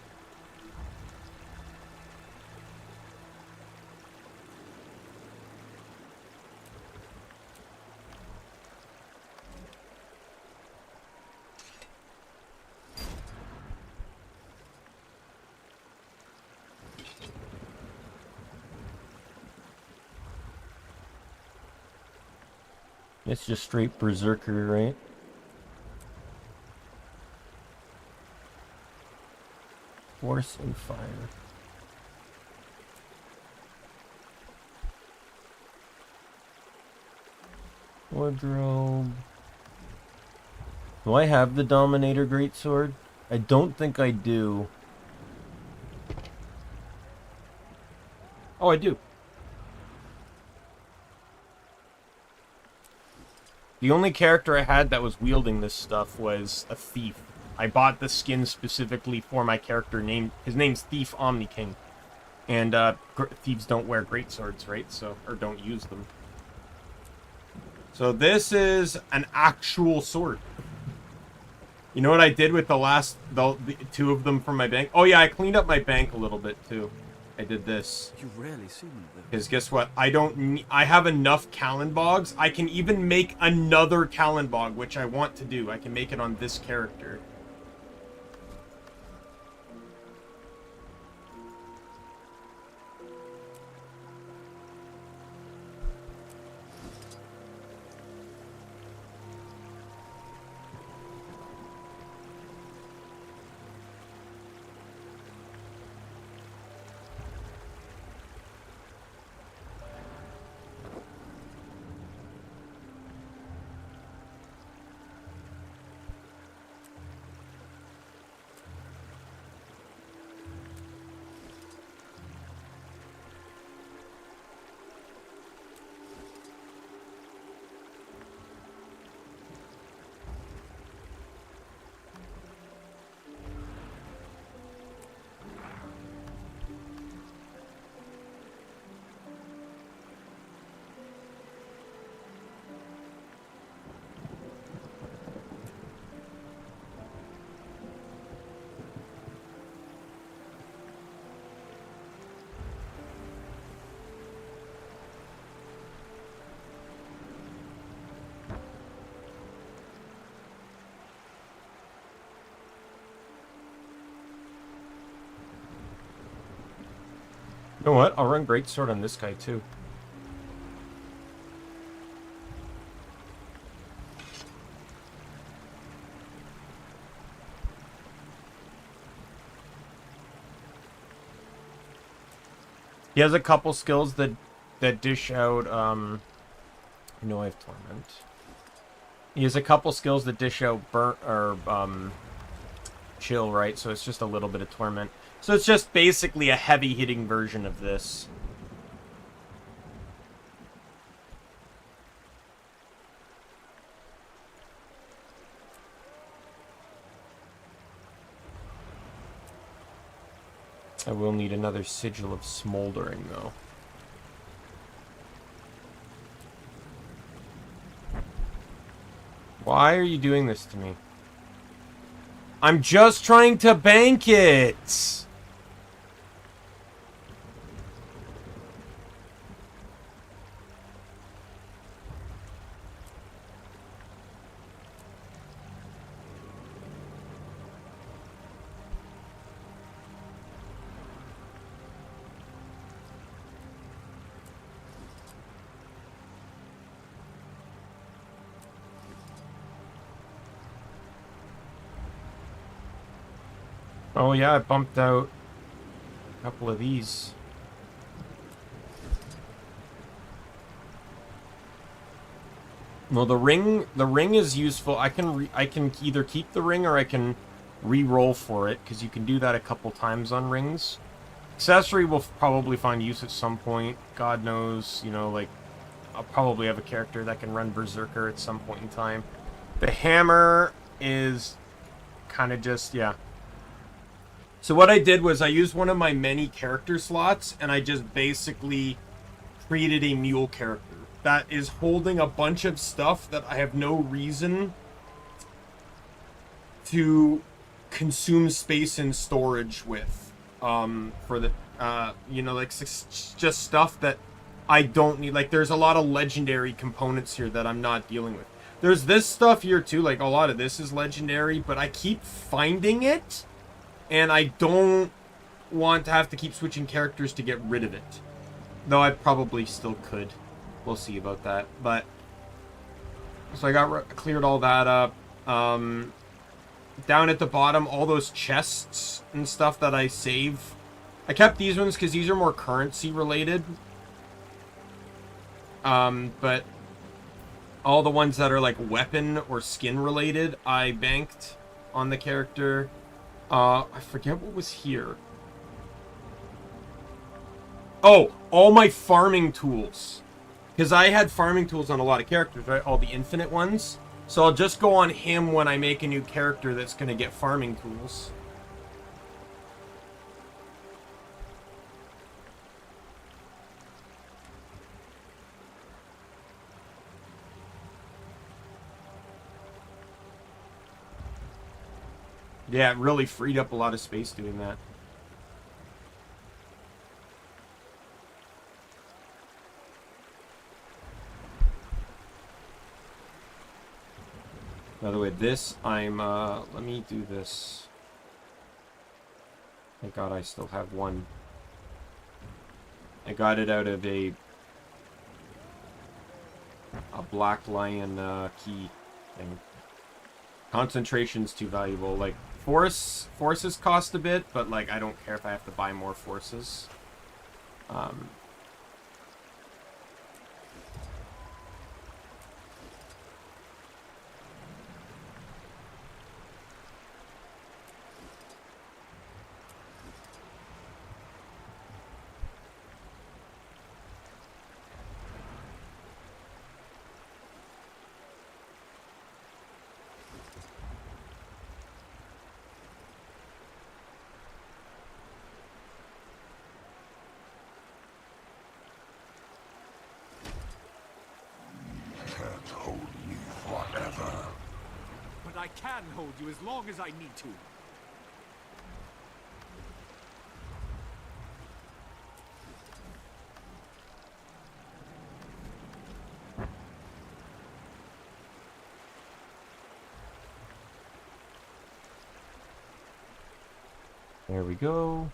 It's just straight Berserker, right? Force and fire. Wardrobe. Do I have the Dominator Greatsword? I don't think I do. Oh, I do. The only character I had that was wielding this stuff was a thief. I bought the skin specifically for my character name. His name's Thief Omni King. And thieves don't wear greatswords, right? So, or don't use them. So this is an actual sword. You know what I did with the 2 of them from my bank? Oh yeah, I cleaned up my bank a little bit too. I did this. You rarely see one of them. Because guess what? I have enough Kallenbogs. I can even make another Kallenbog, which I want to do. I can make it on this character. You know what? I'll run Greatsword on this guy too. He has a couple skills that dish out, I know I have Torment. He has a couple skills that dish out burnt, or, chill, right? So it's just a little bit of Torment. So it's just basically a heavy-hitting version of this. I will need another Sigil of Smoldering, though. Why are you doing this to me? I'm just trying to bank it! Oh yeah, I bumped out a couple of these. Well, the ring is useful. I can either keep the ring or I can re-roll for it, because you can do that a couple times on rings. Accessory will probably find use at some point. God knows, you know, like, I'll probably have a character that can run Berserker at some point in time. The hammer is kind of just, yeah. So what I did was I used one of my many character slots, and I just basically created a mule character that is holding a bunch of stuff that I have no reason to consume space and storage with. For the, you know, like, just stuff that I don't need. Like, there's a lot of legendary components here that I'm not dealing with. There's this stuff here too, like, a lot of this is legendary, but I keep finding it, and I don't want to have to keep switching characters to get rid of it. Though I probably still could. We'll see about that. But, so I cleared all that up. Down at the bottom, all those chests and stuff that I save. I kept these ones because these are more currency related. But all the ones that are like weapon or skin related, I banked on the character. I forget what was here. Oh, all my farming tools. Because I had farming tools on a lot of characters, right? All the infinite ones. So I'll just go on him when I make a new character that's going to get farming tools. Yeah, it really freed up a lot of space doing that. By the way, this, let me do this. Thank God I still have one. I got it out of a Black Lion key thing. Concentration's too valuable. Like, forces cost a bit, but, like, I don't care if I have to buy more forces. Can't hold me forever. But I can hold you as long as I need to. There we go.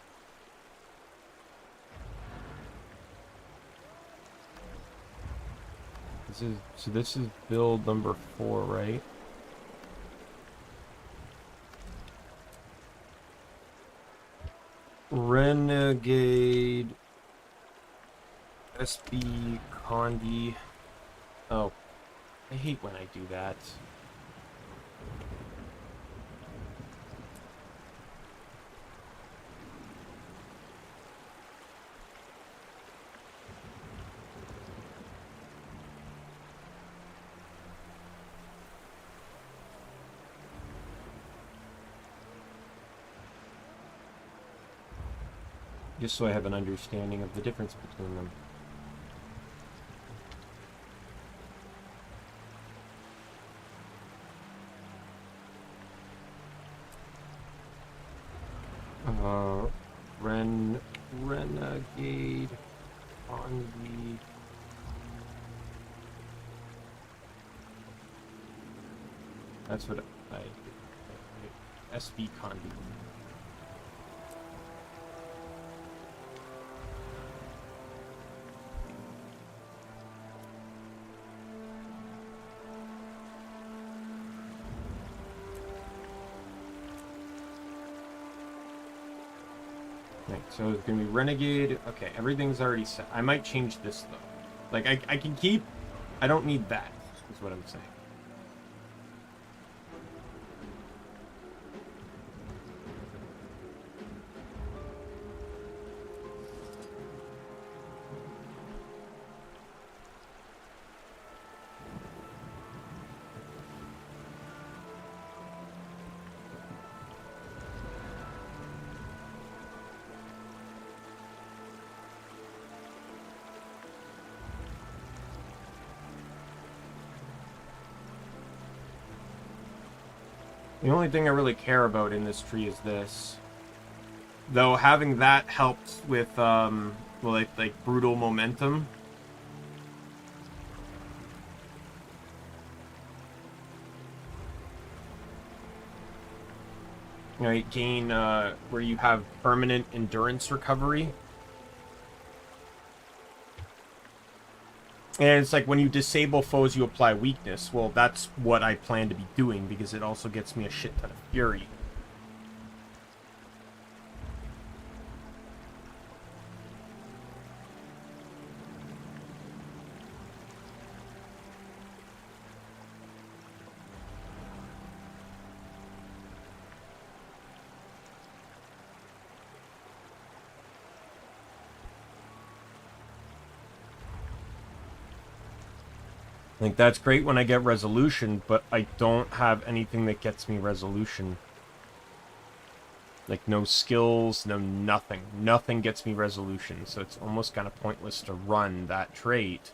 This is build number 4, right? Renegade SB Condi. Oh, I hate when I do that. Just so I have an understanding of the difference between them. Renegade Condi. That's what SB Condi. So it's gonna be Renegade. Okay, everything's already set. I might change this though. Like I can keep. I don't need that. Is what I'm saying. The only thing I really care about in this tree is this. Though having that helps with, well, like brutal momentum. You know, you gain, where you have permanent endurance recovery. And it's like when you disable foes, you apply weakness. Well, that's what I plan to be doing because it also gets me a shit ton of fury. Like, that's great when I get resolution, but I don't have anything that gets me resolution. Like, no skills, no nothing. Nothing gets me resolution, so it's almost kind of pointless to run that trait.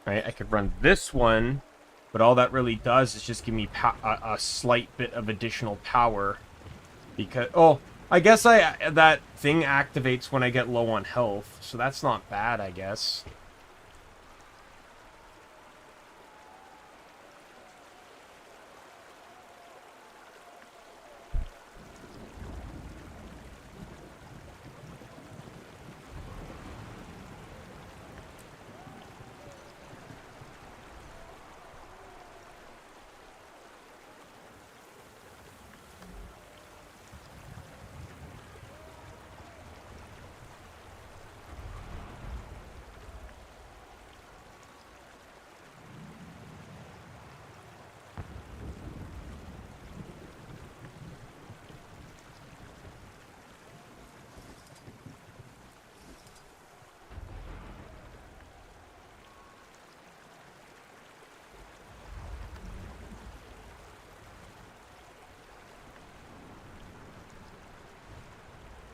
Right, I could run this one, but all that really does is just give me a slight bit of additional power. Because, oh, I guess that thing activates when I get low on health, so that's not bad, I guess.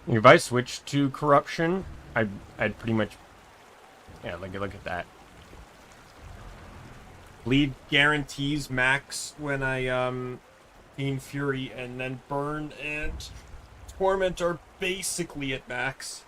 If I switched to corruption, I'd pretty much, yeah, look at that. Bleed guarantees max when I gain fury, and then burn and torment are basically at max.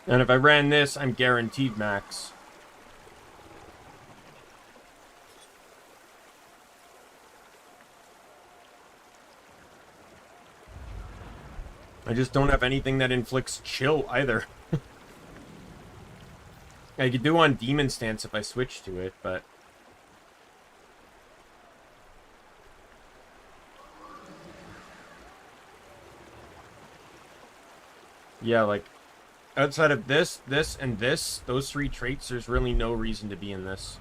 And if I ran this, I'm guaranteed max. I just don't have anything that inflicts chill either. I could do on Demon Stance if I switch to it, but... yeah, like, outside of this, this, and this, those three traits, there's really no reason to be in this.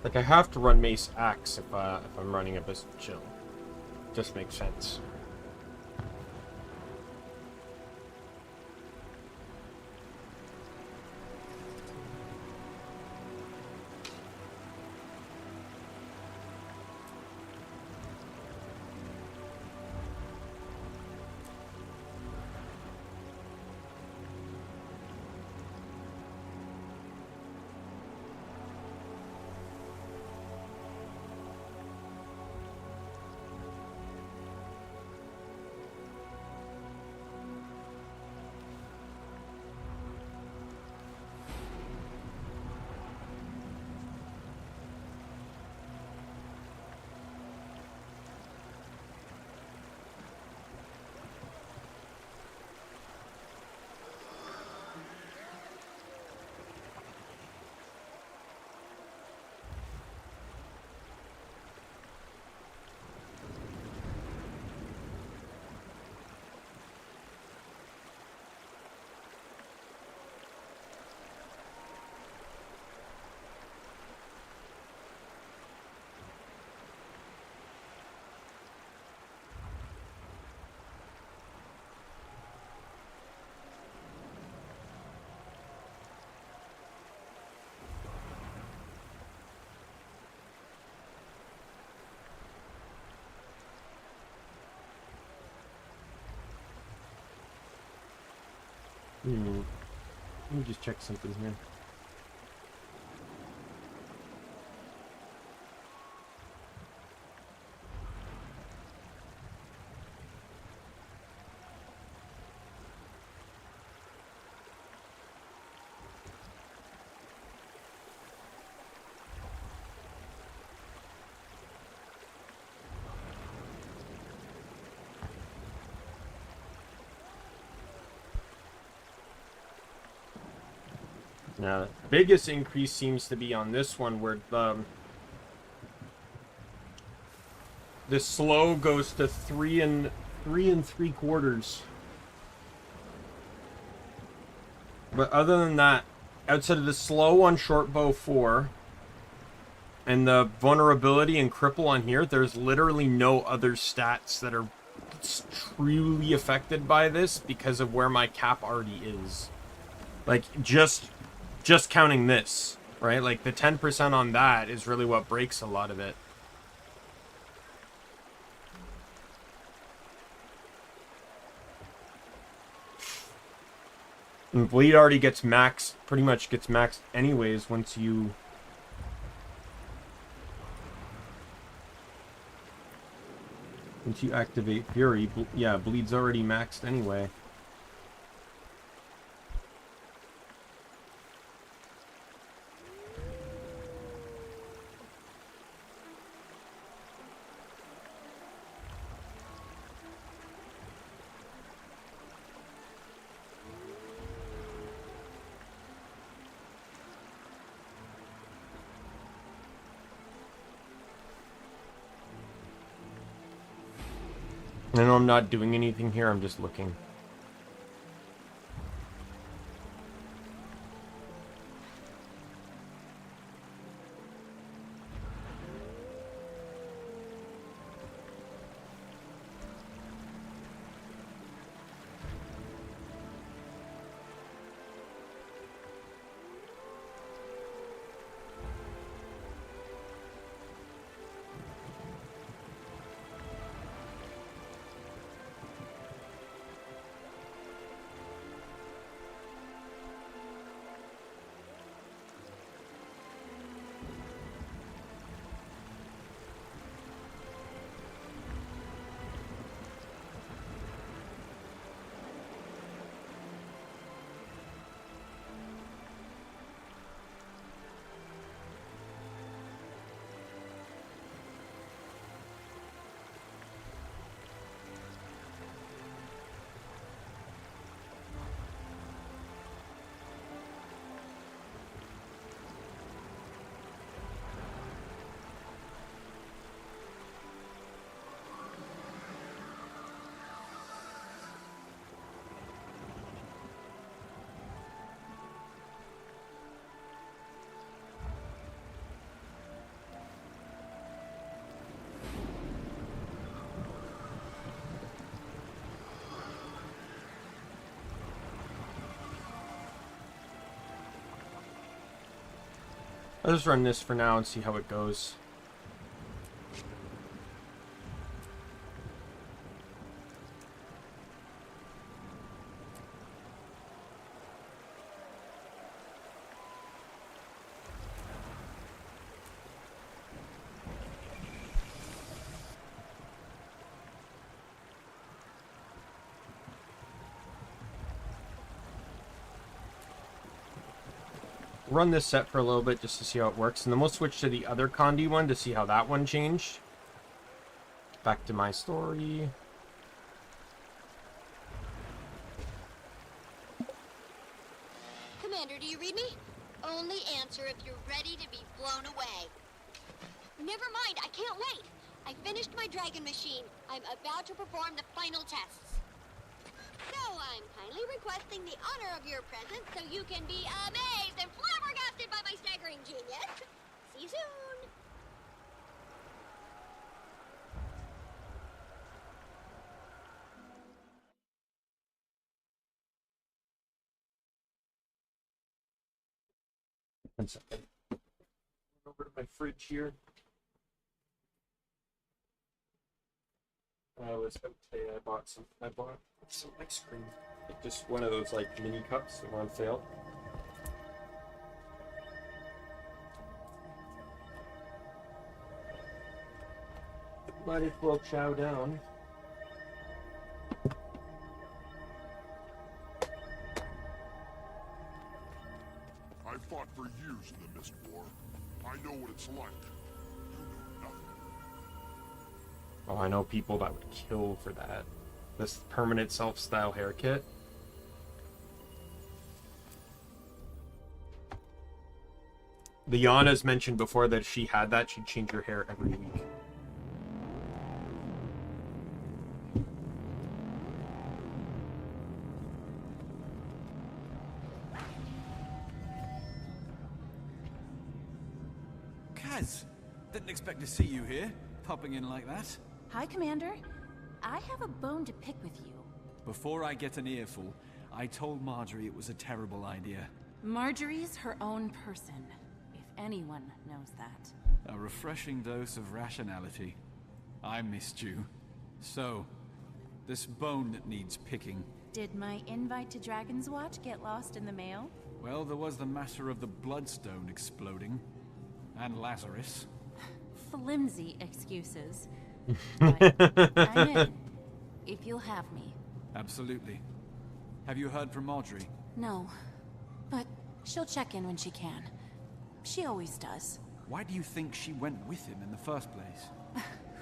Like, I have to run Mace Axe if I'm running Abyssal Chill. Just makes sense. Let me just check something here. Now, the biggest increase seems to be on this one, where the slow goes to 3 3/4. But other than that, outside of the slow on short bow 4, And the vulnerability and cripple on here, there's literally no other stats that are truly affected by this because of where my cap already is. Like, just counting this, right? Like, the 10% on that is really what breaks a lot of it. And bleed already gets maxed, pretty much gets maxed anyways once you... Once you activate Fury, yeah, bleed's already maxed anyway. I know I'm not doing anything here, I'm just looking. I'll just run this for now and see how it goes. Run this set for a little bit just to see how it works, and then we'll switch to the other Condi one to see how that one changed. Back to my story. Commander, do you read me? Only answer if you're ready to be blown away. Never mind, I can't wait. I finished my dragon machine. I'm about to perform the final tests. So I'm kindly requesting the honor of your presence so you can be amazed and flabbergasted by my staggering genius. See you soon. One second. Over to my fridge here. I was out today. I bought some ice cream. Like just one of those like mini cups that were on sale. Might as well chow down. I fought for years in the Mist War. I know what it's like. You know nothing. Oh, I know people that would kill for that. This permanent self-style hair kit. The Yana's mentioned before that if she had that, she'd change her hair every week. Kaz, Didn't expect to see you here, popping in like that. Hi, Commander. I have a bone to pick with you. Before I get an earful, I told Marjorie it was a terrible idea. Marjorie's her own person, if anyone knows that. A refreshing dose of rationality. I missed you. So, this bone that needs picking. Did my invite to Dragon's Watch get lost in the mail? Well, there was the matter of the Bloodstone exploding. And Lazarus. Flimsy excuses. But I'm in, if you'll have me. Absolutely. Have you heard from Marjorie? No, but she'll check in when she can. She always does. Why do you think she went with him in the first place?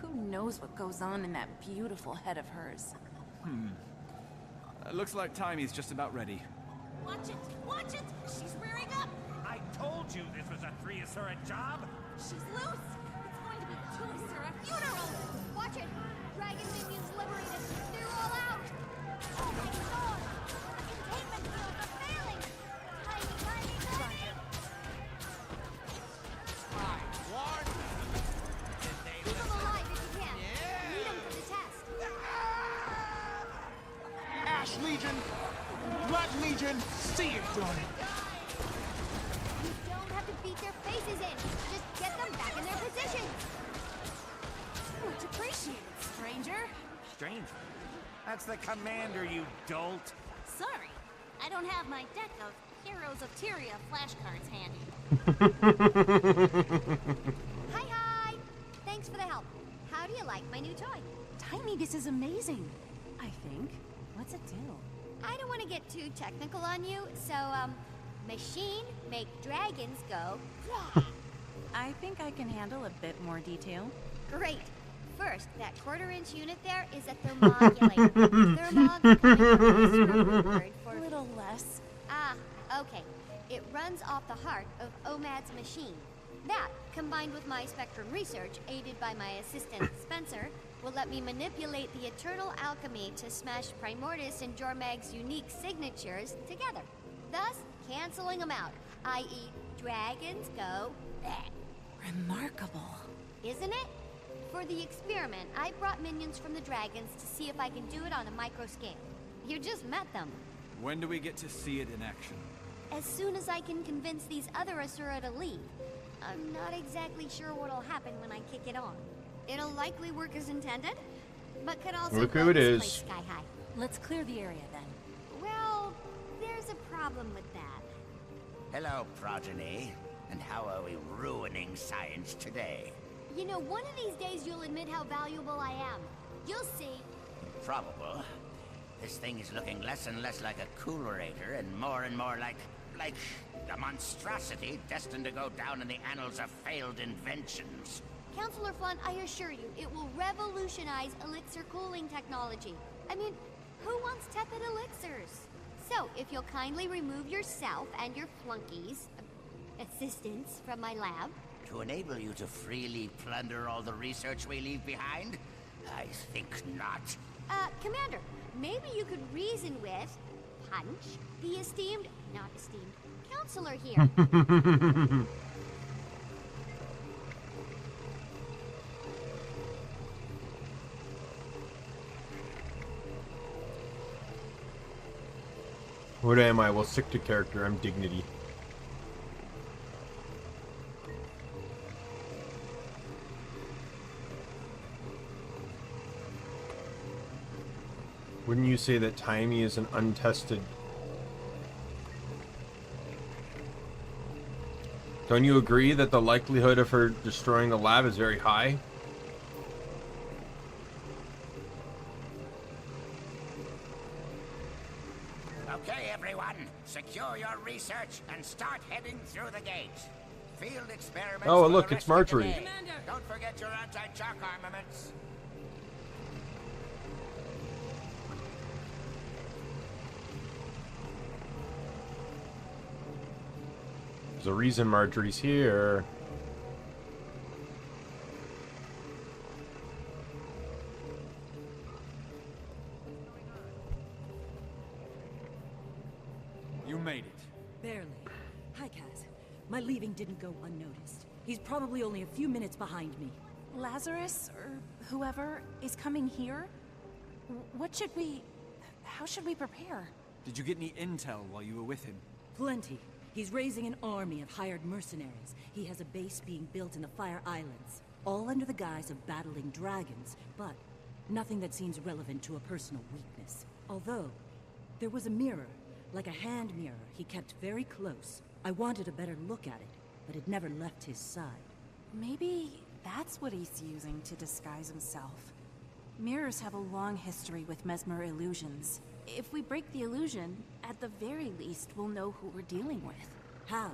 Who knows what goes on in that beautiful head of hers? Looks like Taimi's just about ready. Watch it! Watch it! She's rearing up! I told you this was a three-asura job! She's loose! It's going to be a two-asura funeral! Watch it! Dragon minions liberated! They're all out! Oh my god! The containment fields are failing! Tiny! Keep them alive if you can! Need them for the test! Ash Legion! Blood Legion! See it done! You don't have to beat their faces in! Just get them back in their positions! Much appreciated, stranger. Stranger? That's the commander, you dolt! Sorry, I don't have my deck of Heroes of Tyria flashcards handy. Hi! Thanks for the help. How do you like my new toy? Tiny, this is amazing. I think. What's it do? I don't want to get too technical on you, so, machine make dragons go. I think I can handle a bit more detail. Great. First, that quarter-inch unit there is a thermogulator. Thermog coming from the Swift word for... A little less. Ah, okay. It runs off the heart of OMAD's machine. That, combined with my spectrum research, aided by my assistant Spencer, will let me manipulate the eternal alchemy to smash Primordus and Jormag's unique signatures together, thus canceling them out, i.e. dragons go bleh. Remarkable. Isn't it? For the experiment, I brought minions from the dragons to see if I can do it on a micro scale. You just met them. When do we get to see it in action? As soon as I can convince these other Asura to leave. I'm not exactly sure what'll happen when I kick it on. It'll likely work as intended, but could also Look blow who it this is. place sky high. Let's clear the area then. Well, there's a problem with that. Hello, progeny. And how are we ruining science today? You know, one of these days you'll admit how valuable I am. You'll see. Probable. This thing is looking less and less like a coolerator and more like a monstrosity destined to go down in the annals of failed inventions. Counselor Flunn, I assure you, it will revolutionize elixir cooling technology. I mean, who wants tepid elixirs? So, if you'll kindly remove yourself and your flunkies, assistants from my lab. To enable you to freely plunder all the research we leave behind? I think not. Commander, maybe you could reason with Punch, the esteemed, not esteemed, counselor here. What am I? Well, stick to character. I'm dignity. Wouldn't you say that Taimi is an untested... Don't you agree that the likelihood of her destroying the lab is very high? Okay, everyone, secure your research and start heading through the gate. Field experiments. Oh, for look, the it's rest of the Marjorie. day. Don't forget your anti-shock armaments. There's a reason Marjorie's here. You made it. Barely. Hi, Kaz. My leaving didn't go unnoticed. He's probably only a few minutes behind me. Lazarus, or whoever, is coming here? What should we... how should we prepare? Did you get any intel while you were with him? Plenty. He's raising an army of hired mercenaries. He has a base being built in the Fire Islands, all under the guise of battling dragons, but nothing that seems relevant to a personal weakness. Although, there was a mirror, like a hand mirror he kept very close. I wanted a better look at it, but it never left his side. Maybe that's what he's using to disguise himself. Mirrors have a long history with mesmer illusions. If we break the illusion, at the very least, we'll know who we're dealing with. How?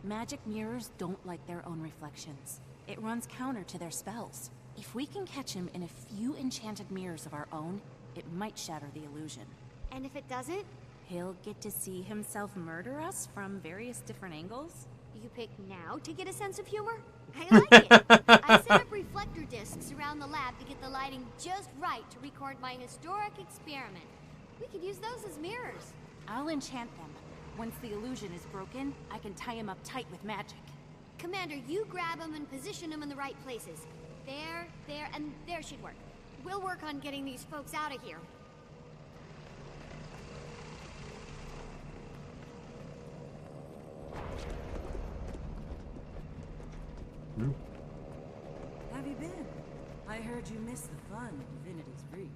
Magic mirrors don't like their own reflections. It runs counter to their spells. If we can catch him in a few enchanted mirrors of our own, it might shatter the illusion. And if it doesn't? He'll get to see himself murder us from various different angles. You pick now to get a sense of humor? I like it. I set up reflector discs around the lab to get the lighting just right to record my historic experiment. We could use those as mirrors. I'll enchant them. Once the illusion is broken, I can tie him up tight with magic. Commander, you grab them and position them in the right places. There, and there should work. We'll work on getting these folks out of here. Have you been? I heard you missed the fun of Divinity's Reach.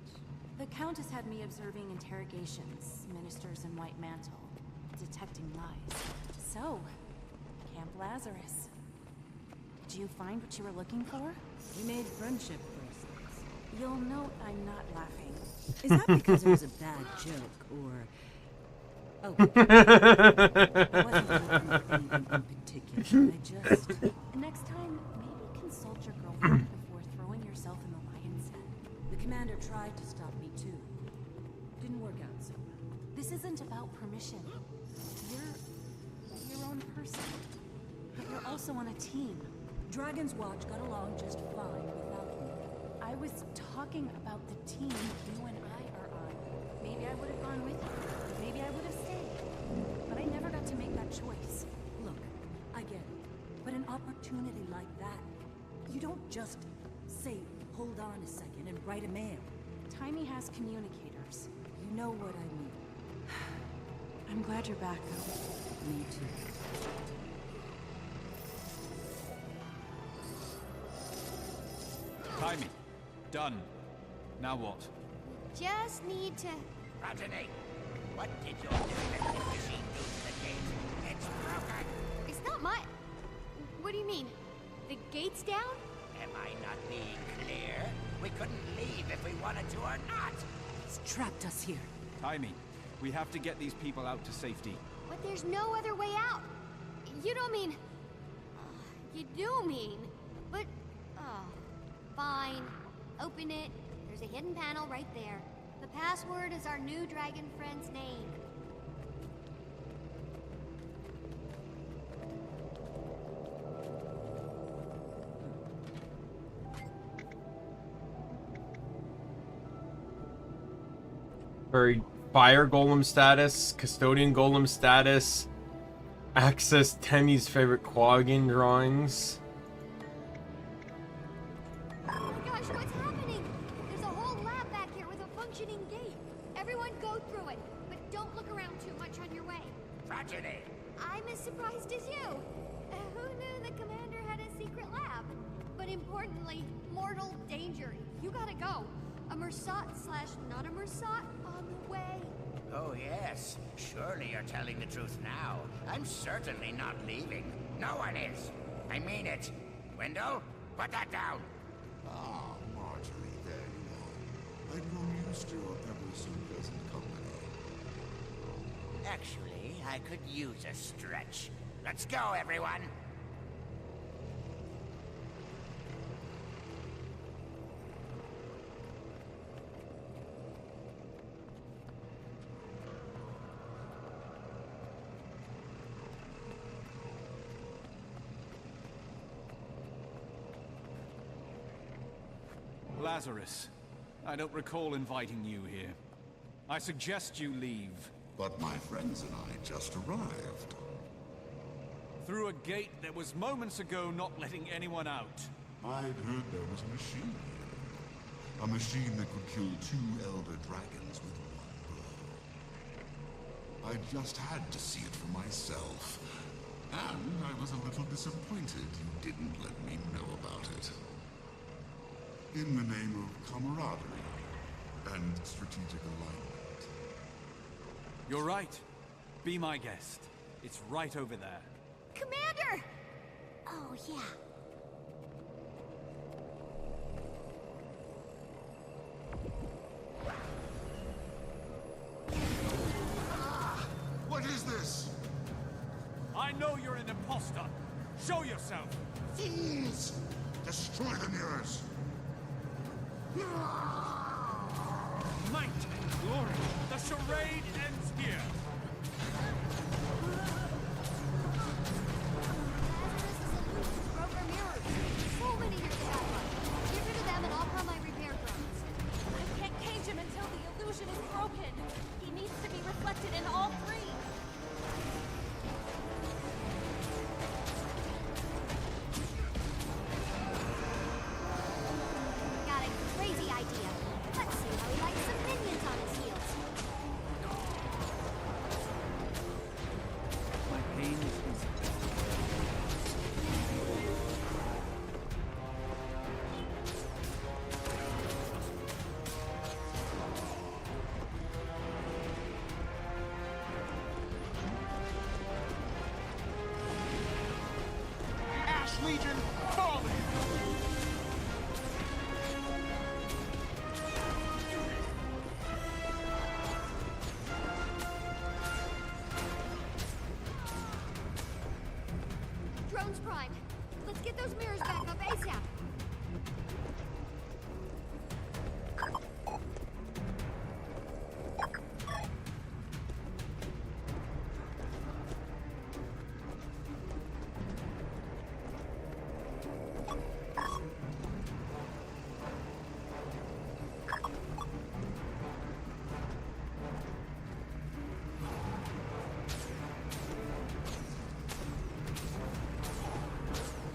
The Countess had me observing interrogations, ministers in White Mantle, detecting lies. So, Camp Lazarus. Did you find what you were looking for? We made friendship bracelets. You'll note I'm not laughing. Is that because it was a bad joke, or... Oh, I wasn't looking at anything in particular. I just... Next time, maybe consult your girlfriend before throwing yourself in the lion's den. The commander tried to stop me too. Didn't work out so well. This isn't about permission. You're your own person. But you're also on a team. Dragon's Watch got along just fine without me. I was talking about the team you and I are on. Maybe I would have gone with you. Maybe I would have stayed. But I never got to make that choice. Look, I get it. But an opportunity like that, you don't just say, hold on a second and write a mail. Timey has communicators. You know what I mean. I'm glad you're back, though. Me too. Timey. Done. Now what? Just need to... Progeny, what did your defective machine do to the gate? It's broken. It's not my... What do you mean? The gate's down? Am I not being clear? We couldn't leave if we wanted to or not. It's trapped us here. Timey, we have to get these people out to safety. But there's no other way out. You don't mean... you do mean... But... fine. Open it. There's a hidden panel right there. The password is our new dragon friend's name. Very fire golem status, custodian golem status, access Temmie's favorite Quaggan drawings. Oh my gosh, what's happening? There's a whole lab back here with a functioning gate. Everyone go through it, but don't look around too much on your way. Progeny! I'm as surprised as you. Who knew the commander had a secret lab? But importantly, mortal danger. You gotta go. A Mersat / not a Mersat on the way. Oh yes, surely you're telling the truth now. I'm certainly not leaving. No one is. I mean it. Wendell, put that down. Ah, Marjorie, there you are. I'd grown used to your ever so pleasant company. Actually, I could use a stretch. Let's go, everyone. Lazarus, I don't recall inviting you here. I suggest you leave. But my friends and I just arrived. Through a gate that was moments ago not letting anyone out. I'd heard there was a machine here. A machine that could kill 2 elder dragons with one blow. I just had to see it for myself. And I was a little disappointed you didn't let me know about it. In the name of camaraderie and strategic alignment. You're right. Be my guest. It's right over there. Commander! Oh, yeah. What is this? I know you're an imposter. Show yourself. Fools! Destroy the mirrors! Might and glory. The charade ends here. Broke our mirrors. So many years of bad luck. Get rid of them and I'll call my repair drones. I can't cage him until the illusion is broken. He needs to be reflected in all 3. Got a crazy idea. Let's see how he likes some minions on his heels. My pain is easy. Ash Legion, falling! Drones primed. Let's get those mirrors back up ASAP.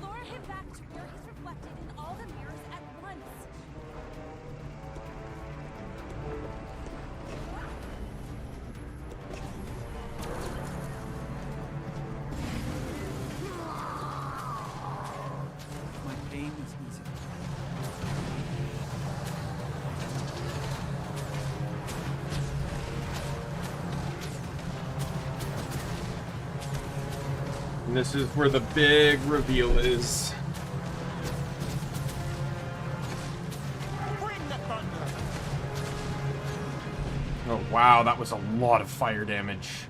Lure him back to where he's reflected in all the mirrors at once. My pain is easy. And this is where the big reveal is. Bring the thunder! Oh wow, that was a lot of fire damage.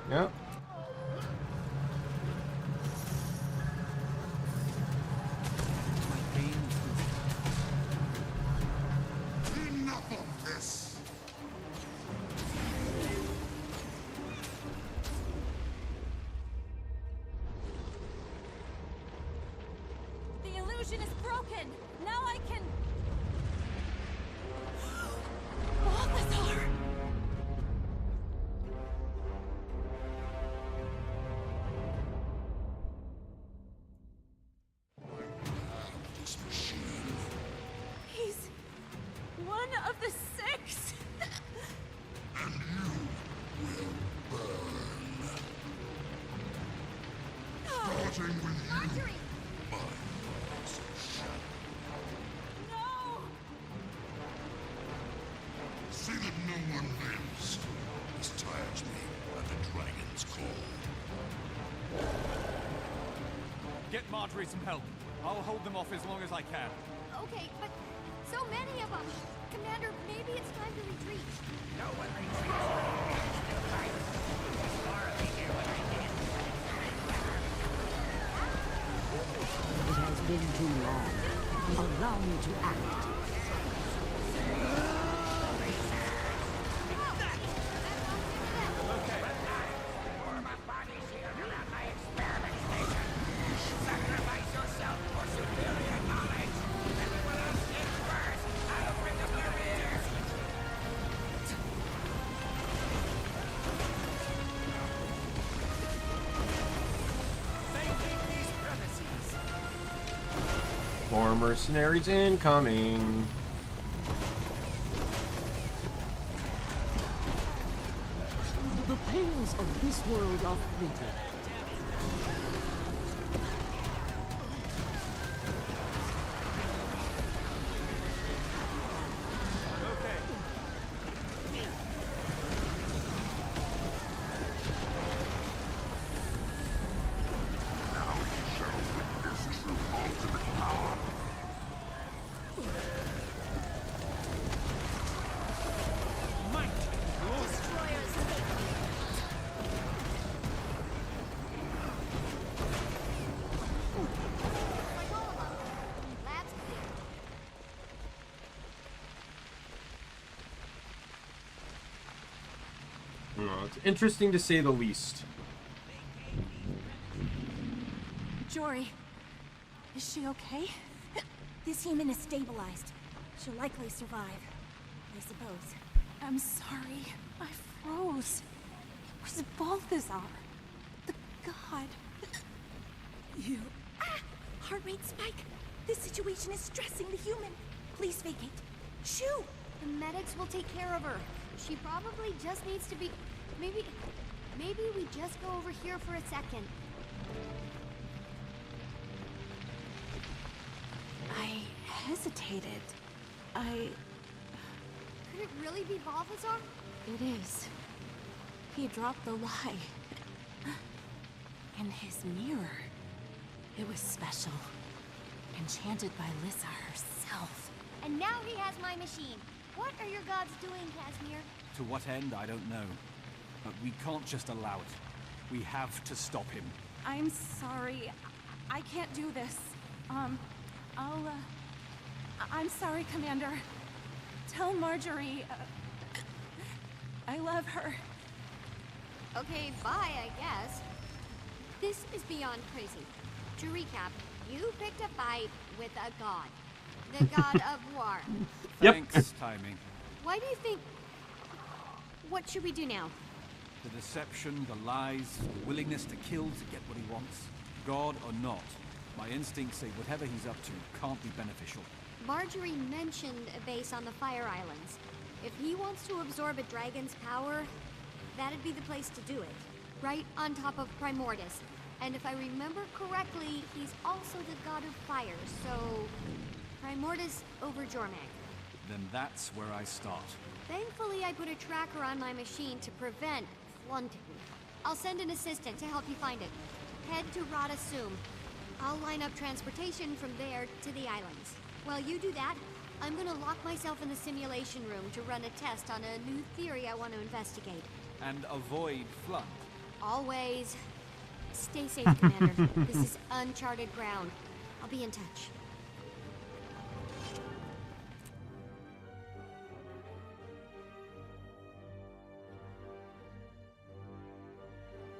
Yep. Enough of this! The illusion is broken. Now I can... Balthazar! This machine. He's one of the 6. And you will burn. Starting with you, my lost shadow. No! See that no one lives. This tires me at the dragon's call. Get Marjorie some help. I'll hold them off as long as I can. Okay, but so many of them. Commander, maybe it's time to retreat. No one retreats. Still fight. There's more of me here when I did. It has been too long. Allow me to act. More of my body's here around my experiment station. Sacrifice yourself for superior knowledge. Everyone else get first. I'll bring up your ears. More mercenaries incoming. The pains of this world are fleeting. It's interesting to say the least. Jory, is she okay? This human is stabilized. She'll likely survive, I suppose. I'm sorry. I froze. It was Balthazar. The god. You... Ah! Heart rate spike. This situation is stressing the human. Please vacate. Shoo! The medics will take care of her. She probably just needs to be... Maybe we just go over here for a second. I hesitated. Could it really be Balthazar? It is. He dropped the lie. In his mirror. It was special. Enchanted by Lissa herself. And now he has my machine. What are your gods doing, Casimir? To what end, I don't know. But we can't just allow it. We have to stop him. I'm sorry. I can't do this. I'm sorry, Commander. Tell Marjorie, I love her. Okay, bye, I guess. This is beyond crazy. To recap, you picked a fight with a god. The god of war. Thanks, timing. Why do you think... What should we do now? The deception, the lies, the willingness to kill to get what he wants. God or not, my instincts say whatever he's up to can't be beneficial. Marjorie mentioned a base on the Fire Islands. If he wants to absorb a dragon's power, that'd be the place to do it. Right on top of Primordus. And if I remember correctly, he's also the god of fire, so... Primordus over Jormag. Then that's where I start. Thankfully, I put a tracker on my machine to prevent flunting. I'll send an assistant to help you find it. Head to Rada Sum. I'll line up transportation from there to the islands. While you do that, I'm gonna lock myself in the simulation room to run a test on a new theory I want to investigate. And avoid flunt. Always. Stay safe, Commander. This is uncharted ground. I'll be in touch.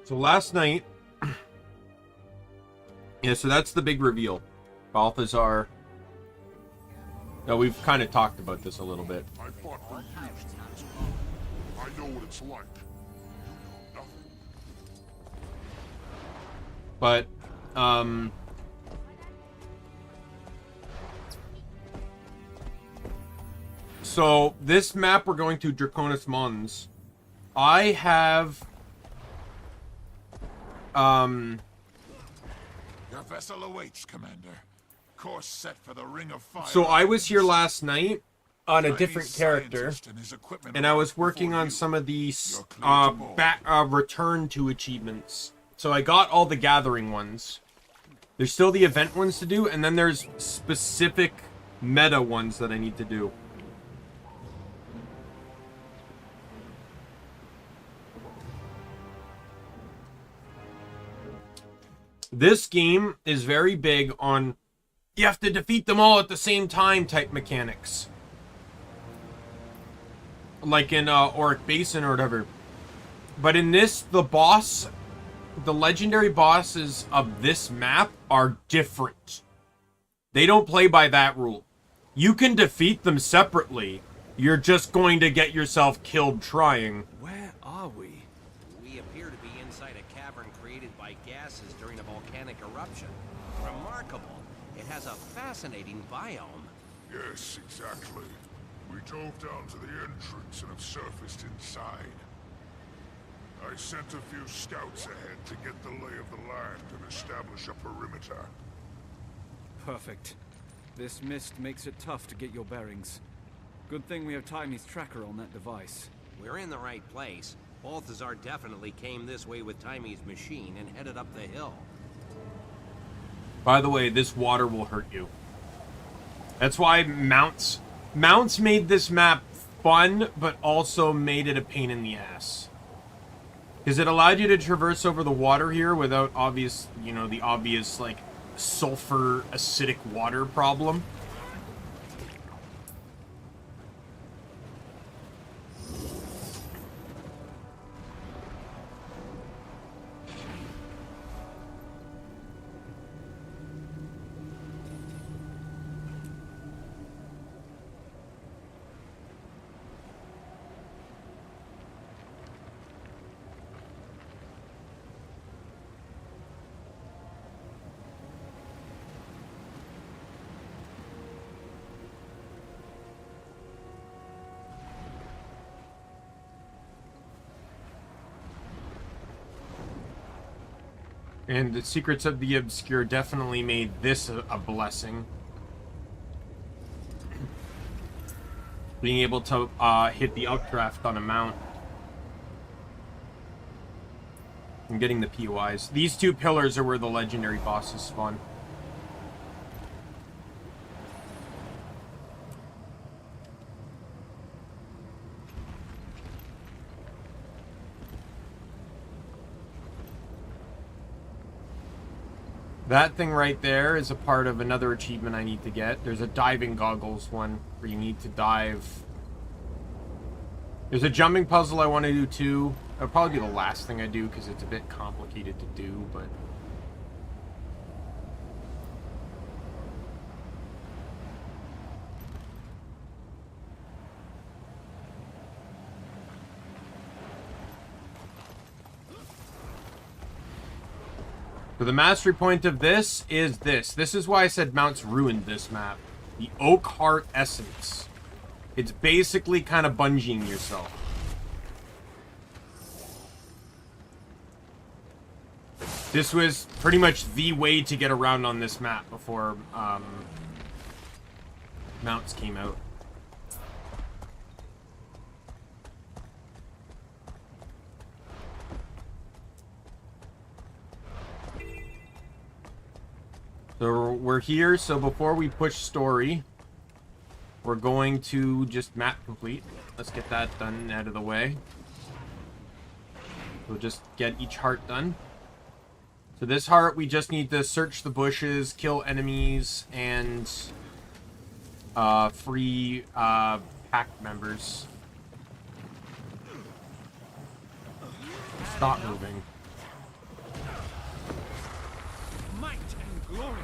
So last night... Yeah, so that's the big reveal. Balthazar. Now, we've kind of talked about this a little bit. I fought for years to this world. I know what it's like. You know nothing. But, so, this map we're going to Draconis Mons. I have... Your vessel awaits, Commander. Course set for the Ring of Fire. So I was here last night on a different character, and I was working on some of these return to achievements. So I got all the gathering ones. There's still the event ones to do, and then there's specific meta ones that I need to do. This game is very big on you have to defeat them all at the same time type mechanics. Like in Auric Basin or whatever. But in this, the legendary bosses of this map are different. They don't play by that rule. You can defeat them separately. You're just going to get yourself killed trying. Where are we? We appear to be inside a cavern created by gases during a volcanic eruption. Remarkable. It It has a fascinating biome. Yes, exactly. We drove down to the entrance and have surfaced inside. I sent a few scouts ahead to get the lay of the land and establish a perimeter. Perfect. This mist makes it tough to get your bearings. Good thing we have Taimi's tracker on that device. We're in the right place. Balthazar definitely came this way with Taimi's machine and headed up the hill. By the way, this water will hurt you. That's why mounts made this map fun, but also made it a pain in the ass. Because it allowed you to traverse over the water here without obvious, you know, the obvious, like, sulfur acidic water problem. And the Secrets of the Obscure definitely made this a blessing. Being able to hit the updraft on a mount. And getting the POIs. These two pillars are where the legendary bosses spawn. That thing right there is a part of another achievement I need to get. There's a diving goggles one where you need to dive. There's a jumping puzzle I want to do too. That'll probably be the last thing I do because it's a bit complicated to do, but... So the mastery point of this is this. This is why I said mounts ruined this map. The Oak Heart Essence. It's basically kind of bungeeing yourself. This was pretty much the way to get around on this map before mounts came out. So we're here, so before we push story, we're going to just map complete. Let's get that done out of the way. We'll just get each heart done. So this heart, we just need to search the bushes, kill enemies, and free pack members. Stop moving. Might and glory.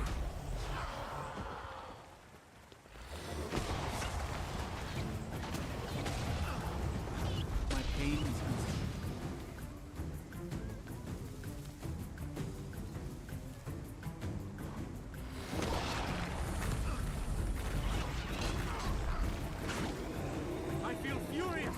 My pain is I feel furious.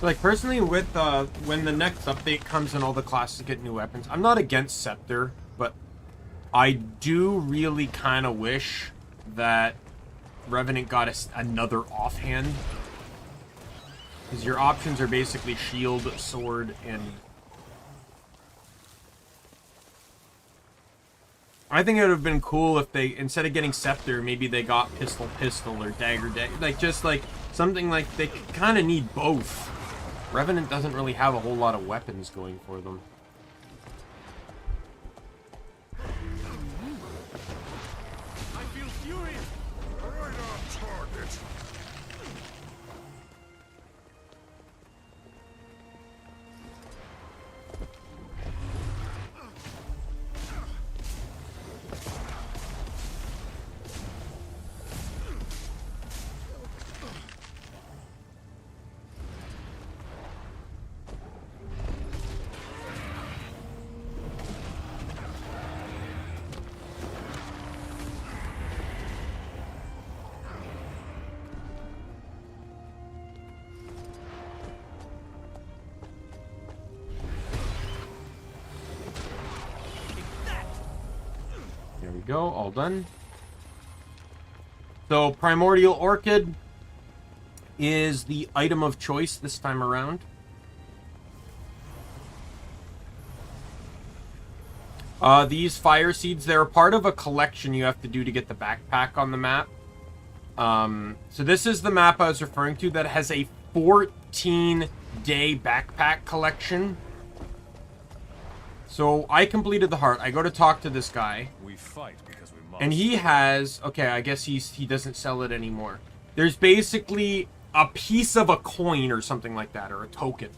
Like, personally, with when the next update comes and all the classes get new weapons, I'm not against Scepter, but I do really kind of wish that Revenant got another offhand. Because your options are basically shield, sword, and... I think it would have been cool if they, instead of getting Scepter, maybe they got pistol or dagger. Like, just like, something like they kind of need both. Revenant doesn't really have a whole lot of weapons going for them. I feel furious. Right on target. go, all done. So, Primordial Orchid is the item of choice this time around. These fire seeds, they're part of a collection you have to do to get the backpack on the map. So this is the map I was referring to that has a 14-day backpack collection. So I completed the heart. I go to talk to this guy. We fight because we must. And he has... Okay, I guess he doesn't sell it anymore. There's basically a piece of a coin or something like that, or a token.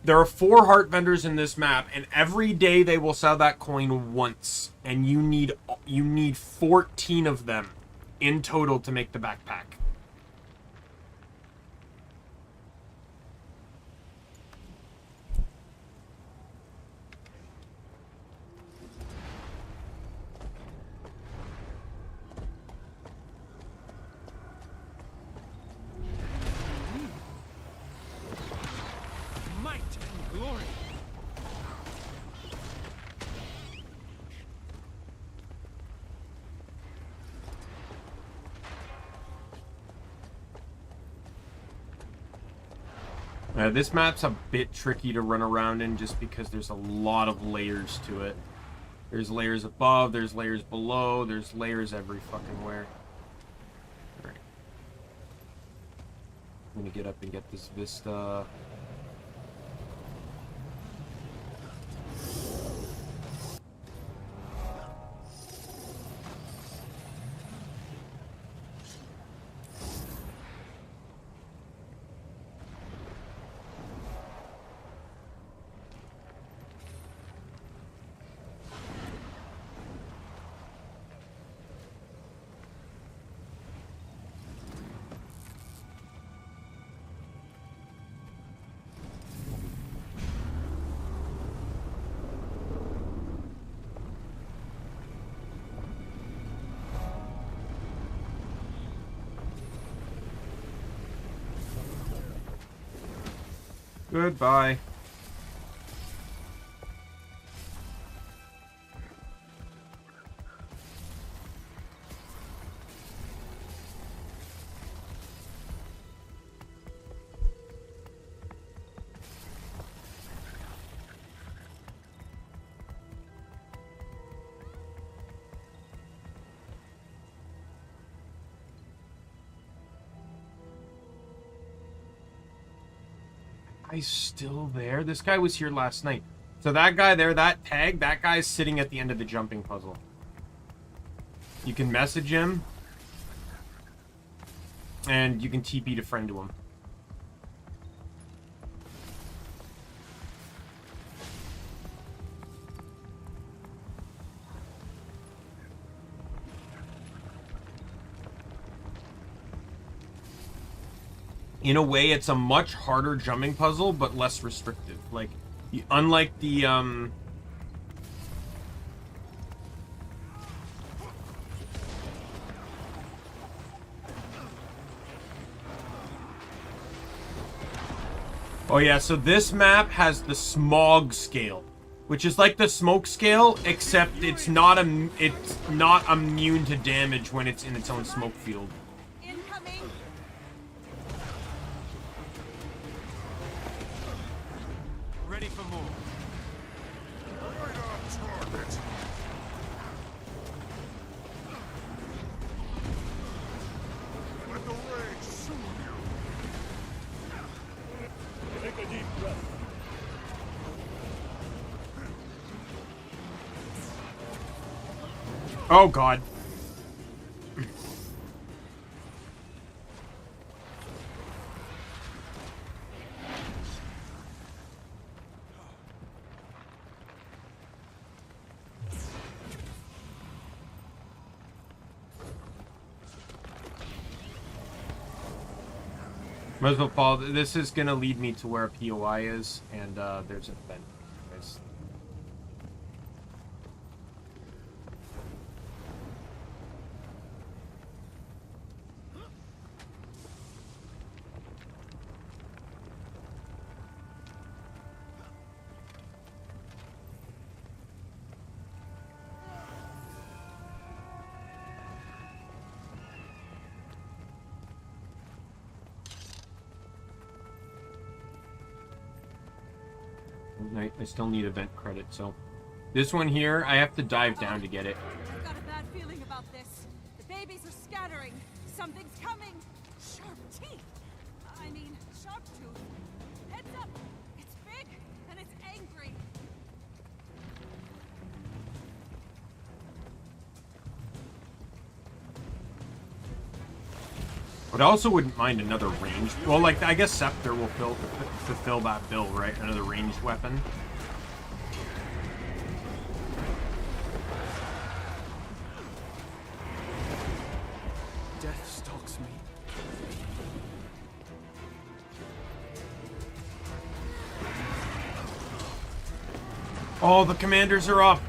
There are 4 heart vendors in this map, and every day they will sell that coin once. And you need 14 of them in total to make the backpack. Might and glory. This map's a bit tricky to run around in just because there's a lot of layers to it. There's layers above, there's layers below, there's layers every fucking where. Alright. I'm gonna get up and get this vista. Goodbye. Guy's still there? This guy was here last night. So that guy there, that tag, that guy's sitting at the end of the jumping puzzle. You can message him. And you can TP to friend to him. In a way, it's a much harder jumping puzzle, but less restrictive. Like, unlike the, Oh yeah, so this map has the smog scale, which is like the smoke scale, except it's not immune to damage when it's in its own smoke field. Ready for more. Let the rage soothe you. Take a deep breath. Oh god. Might as well follow. This is gonna lead me to where a POI is, and there's an event. Guys. I still need event credit, so... This one here, I have to dive down to get it. I've got a bad feeling about this. The babies are scattering. Something's coming. Sharp teeth. I mean, sharp tooth. Heads up. It's big and it's angry. But I also wouldn't mind another ranged... Well, like, I guess Scepter will fulfill that bill, right? Another ranged weapon. Death stalks me. Oh, the commanders are up.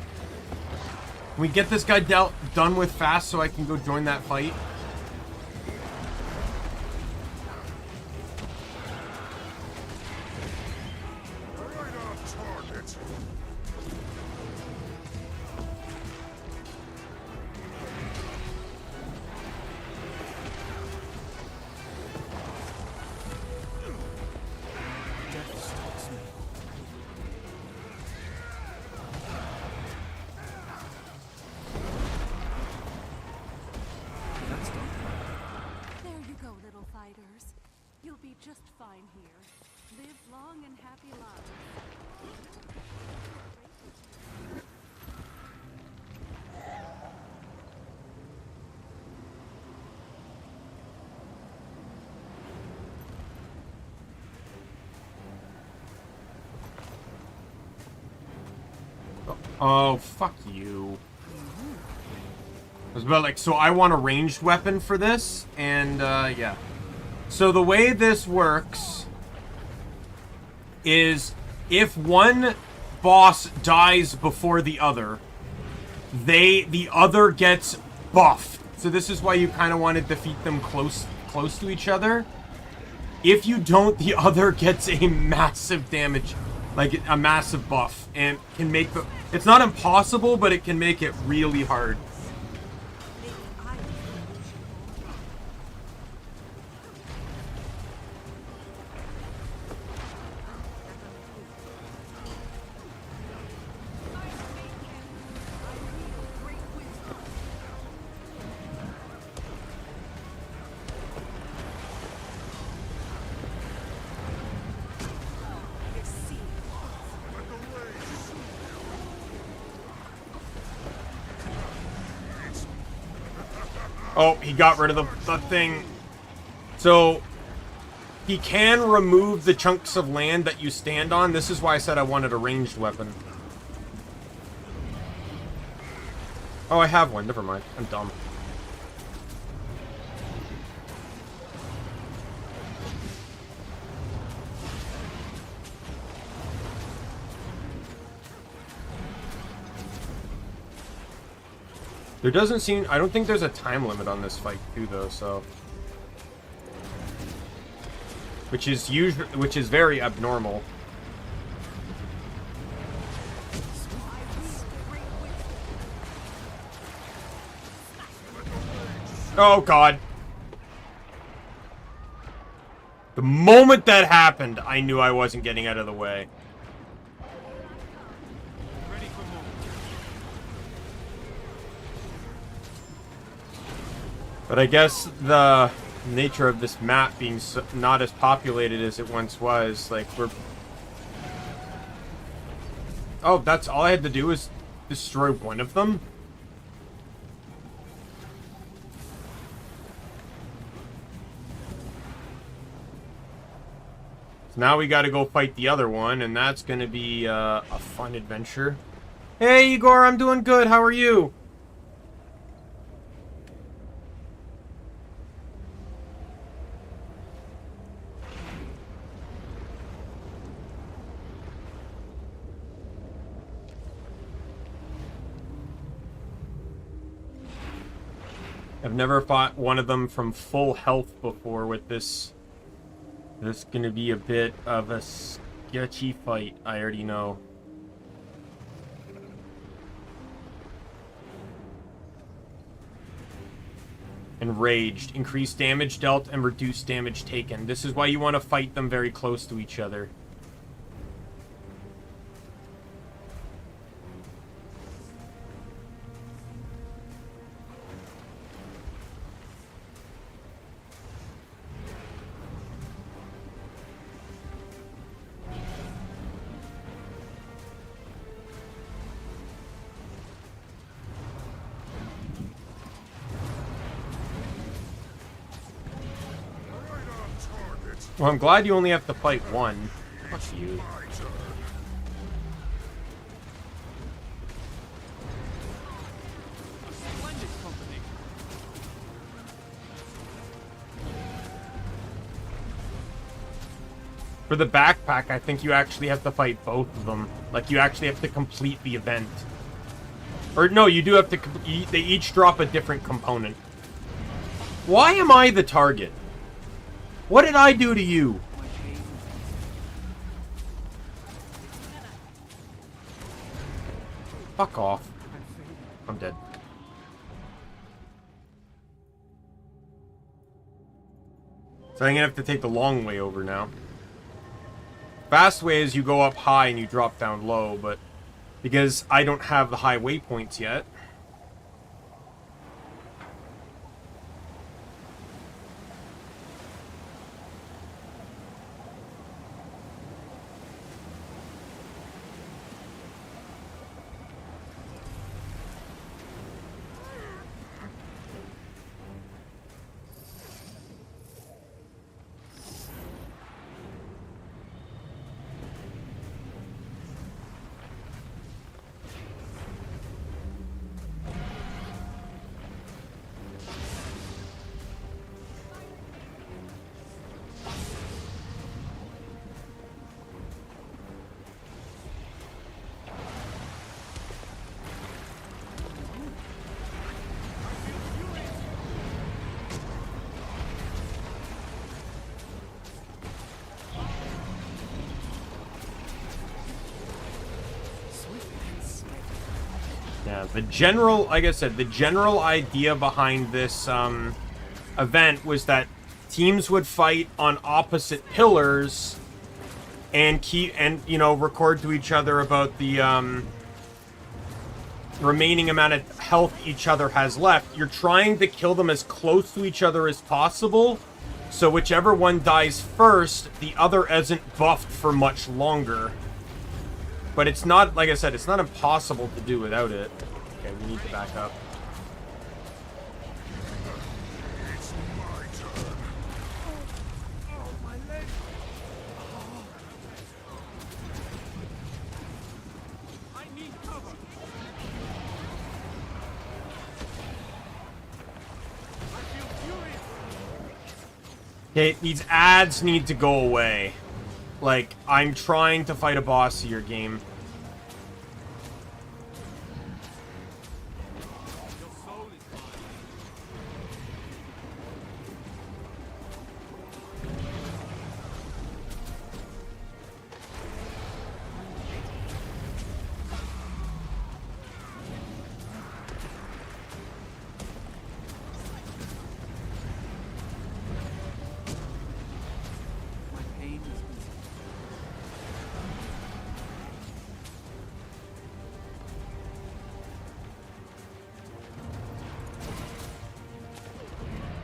Can we get this guy done with fast so I can go join that fight? There you go, little fighters. You'll be just fine here. Live long and happy lives. Oh, fuck you. I was about like, so I want a ranged weapon for this, and yeah. So the way this works is if one boss dies before the other, the other gets buffed. So this is why you kind of want to defeat them close to each other. If you don't, the other gets a massive damage, like a massive buff, and can make the... It's not impossible, but it can make it really hard. Oh, he got rid of the thing. So, he can remove the chunks of land that you stand on. This is why I said I wanted a ranged weapon. Oh, I have one. Never mind. I'm dumb. There doesn't seem... I don't think there's a time limit on this fight, too, though, so... Which is very abnormal. Oh, God. The moment that happened, I knew I wasn't getting out of the way. But I guess the nature of this map being not as populated as it once was, like, we're... Oh, that's all I had to do was destroy one of them? So now we gotta go fight the other one, and that's gonna be a fun adventure. Hey, Igor, I'm doing good. How are you? I've never fought one of them from full health before with this. This is going to be a bit of a sketchy fight, I already know. Enraged. Increase damage dealt and reduce damage taken. This is why you want to fight them very close to each other. Well, I'm glad you only have to fight one. Fuck you. For the backpack, I think you actually have to fight both of them. Like, you actually have to complete the event. Or, no, you do have to... They each drop a different component. Why am I the target? What did I do to you? Fuck off. I'm dead. So I'm gonna have to take the long way over now. Fast way is you go up high and you drop down low, but because I don't have the high waypoints yet. Yeah, the general, like I said, the general idea behind this event was that teams would fight on opposite pillars and you know, record to each other about the remaining amount of health each other has left. You're trying to kill them as close to each other as possible, so whichever one dies first, the other isn't buffed for much longer. But it's not, like I said, it's not impossible to do without it. Okay, we need to back up. It's my turn. Oh, my leg. I need cover. I feel furious. Okay, these ads need to go away. Like, I'm trying to fight a boss here, game.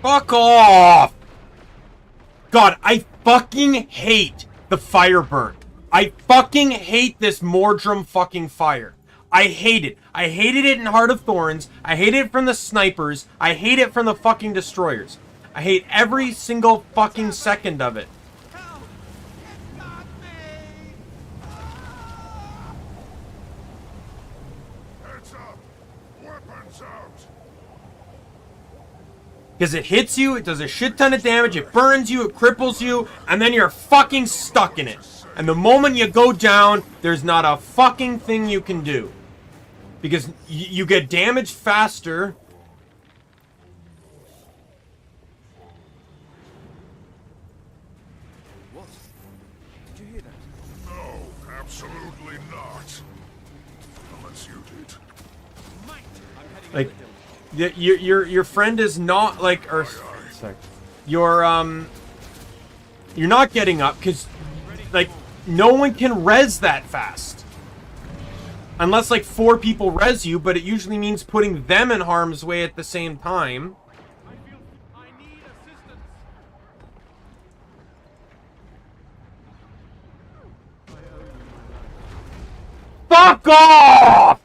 Fuck off! God, I fucking hate the fire burn. I fucking hate this Mordrum fucking fire. I hate it. I hated it in Heart of Thorns. I hate it from the snipers. I hate it from the fucking destroyers. I hate every single fucking second of it. Heads up. Weapons out. Because it hits you, it does a shit ton of damage, it burns you, it cripples you, and then you're fucking stuck in it. And the moment you go down, there's not a fucking thing you can do. Because you get damaged faster. What? Did you hear that? No, absolutely not. Unless you did. Like, your friend is not, like, or, sorry. You're not getting up, because, like, no one can res that fast. Unless, like, 4 people res you, but it usually means putting them in harm's way at the same time. I need assistance. Fuck off!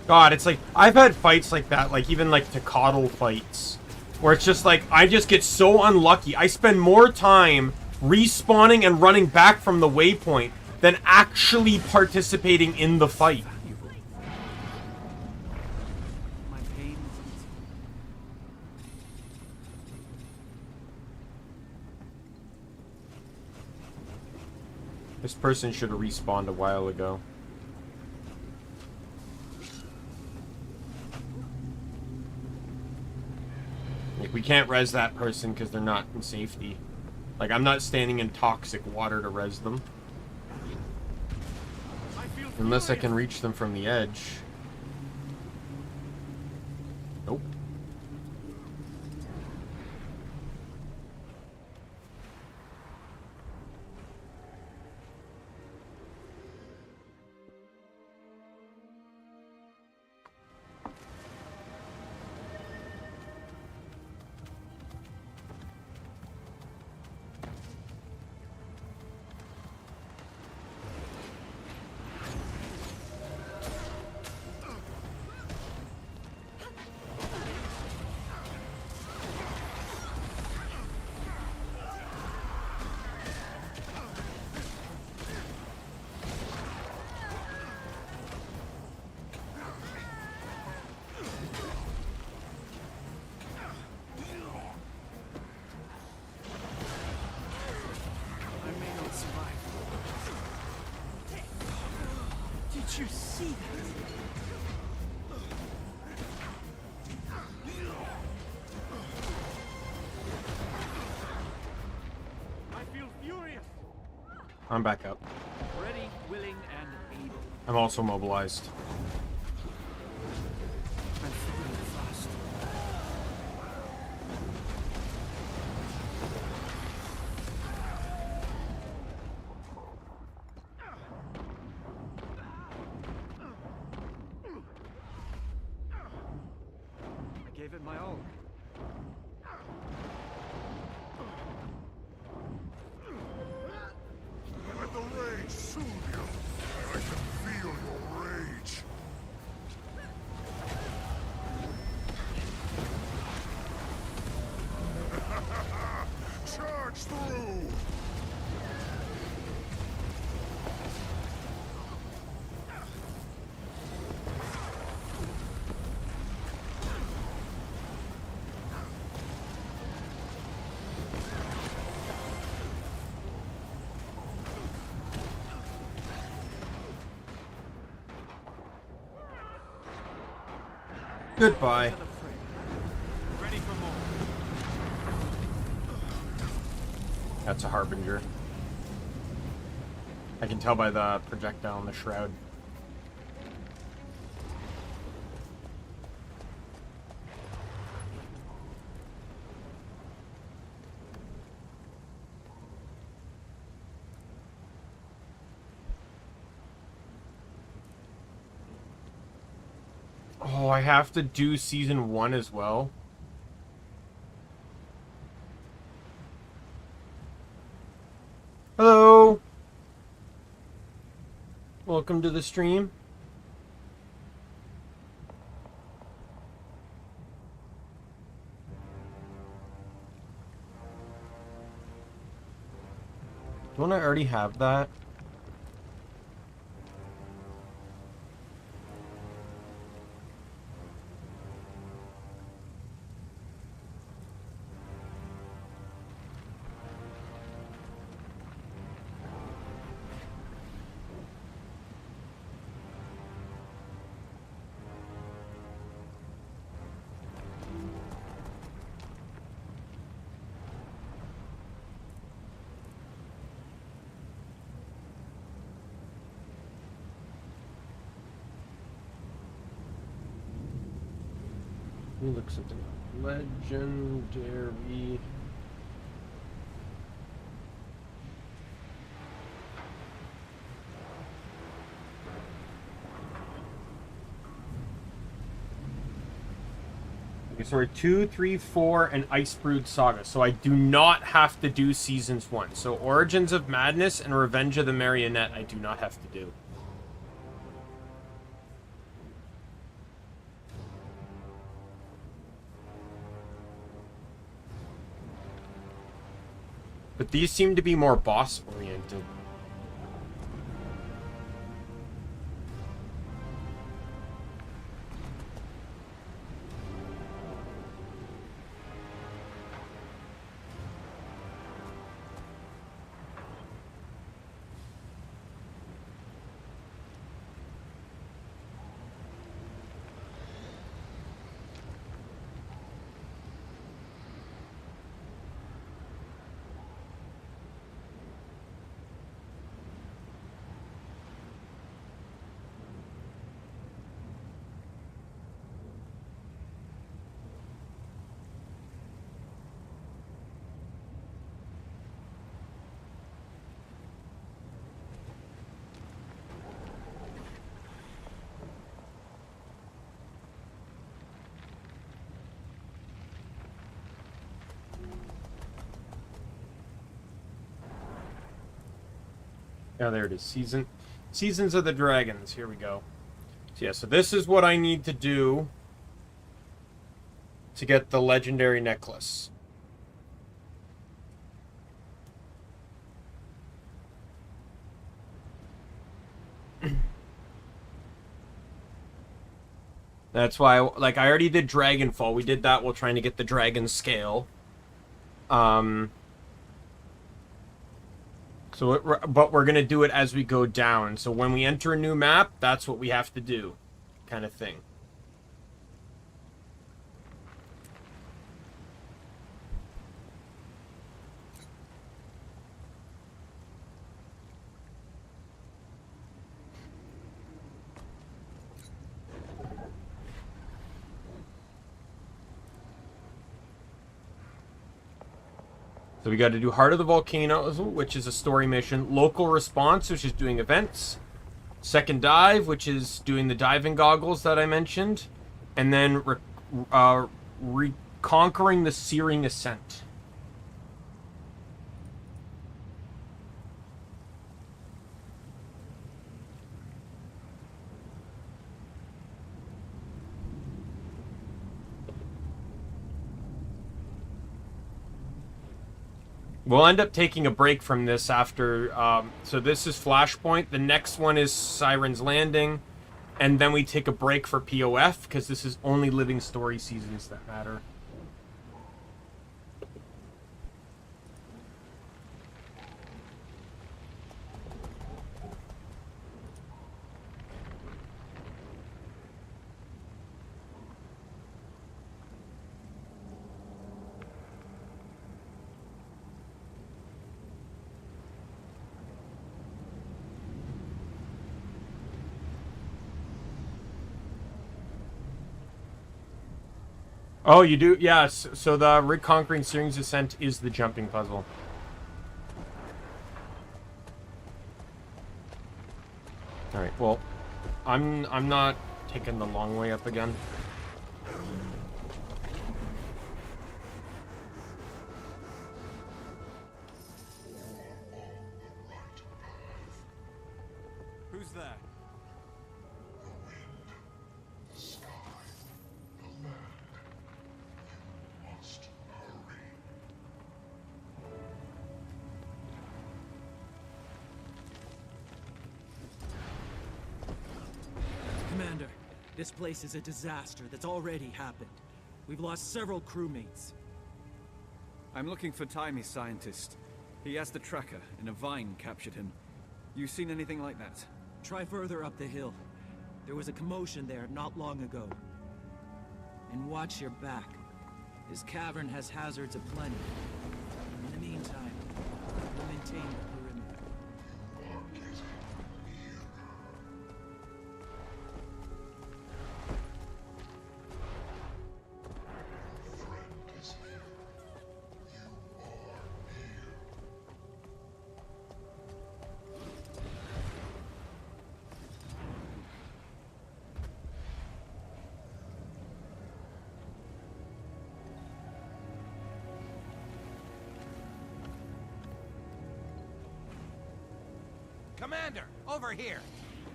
God, it's like, I've had fights like that, like even like Tecadle fights, where it's just like, I just get so unlucky. I spend more time respawning and running back from the waypoint than actually participating in the fight. This person should have respawned a while ago. Like, we can't res that person because they're not in safety. Like, I'm not standing in toxic water to res them. Unless I can reach them from the edge. Nope. Did you see that? I feel furious. I'm back up. Ready, willing, and able. I'm also mobilized. I'm feeling fast. I gave it my all. Let the rage soothe you. I can feel your rage. Charge through! Goodbye. Ready for more. That's a harbinger. I can tell by the projectile in the shroud. Oh, I have to do season 1 as well. Hello. Welcome to the stream. Don't I already have that? Let me look something up. Legendary. Okay, so we're 2, 3, 4, and Icebrood Saga. So I do not have to do seasons 1. So Origins of Madness and Revenge of the Marionette I do not have to do. But these seem to be more boss-oriented. Yeah, there it is. Seasons of the Dragons. Here we go. So yeah, so this is what I need to do to get the legendary necklace. That's why, like, I already did Dragonfall. We did that while trying to get the dragon scale. But we're gonna do it as we go down. So when we enter a new map, that's what we have to do, kind of thing. So we got to do Heart of the Volcanoes, which is a story mission. Local Response, which is doing events. Second Dive, which is doing the diving goggles that I mentioned. And then Reconquering the Searing Ascent. We'll end up taking a break from this after, so this is Flashpoint. The next one is Siren's Landing. And then we take a break for POF, because this is only living story seasons that matter. Oh, you do? Yes. So the Reconquering Searing Ascent is the jumping puzzle. Alright, well, I'm not taking the long way up again. Who's there? Commander, this place is a disaster that's already happened. We've lost several crewmates. I'm looking for Taimi's scientist. He has the tracker, and a vine captured him. You seen anything like that? Try further up the hill. There was a commotion there not long ago. And watch your back. This cavern has hazards aplenty. In the meantime, we'll maintain the perimeter. Commander, over here!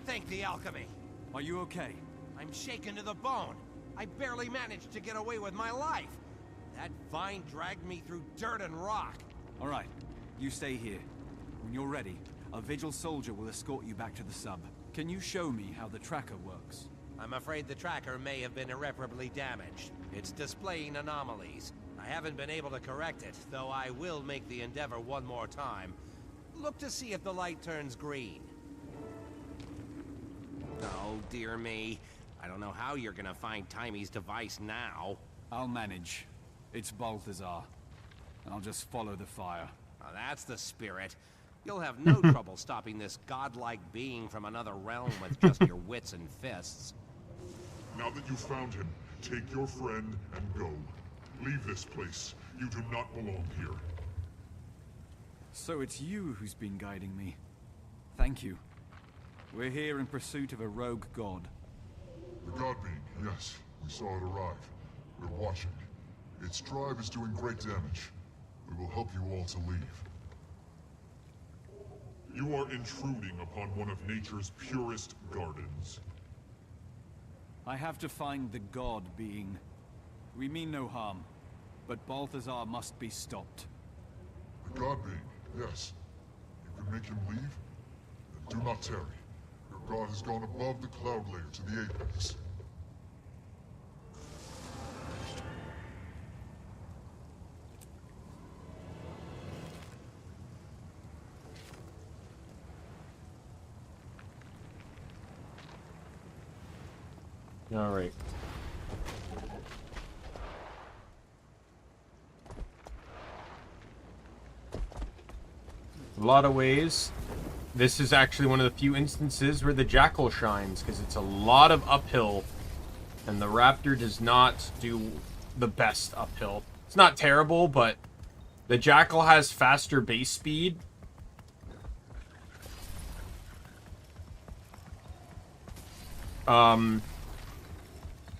Thank the alchemy. Are you okay? I'm shaken to the bone. I barely managed to get away with my life. That vine dragged me through dirt and rock. All right. You stay here. When you're ready, a Vigil soldier will escort you back to the sub. Can you show me how the tracker works? I'm afraid the tracker may have been irreparably damaged. It's displaying anomalies. I haven't been able to correct it, though I will make the endeavor one more time. Look to see if the light turns green. Oh, dear me. I don't know how you're gonna find Timey's device now. I'll manage. It's Balthazar. I'll just follow the fire. Now, that's the spirit. You'll have no trouble stopping this godlike being from another realm with just your wits and fists. Now that you've found him, take your friend and go. Leave this place. You do not belong here. So it's you who's been guiding me. Thank you. We're here in pursuit of a rogue god. The god being, yes. We saw it arrive. We're watching. Its drive is doing great damage. We will help you all to leave. You are intruding upon one of nature's purest gardens. I have to find the god being. We mean no harm, but Balthazar must be stopped. The god being, yes. You can make him leave? Then do not tarry. Your god has gone above the cloud layer to the apex. All right. A lot of ways, this is actually one of the few instances where the Jackal shines, because it's a lot of uphill, and the Raptor does not do the best uphill. It's not terrible, but the Jackal has faster base speed.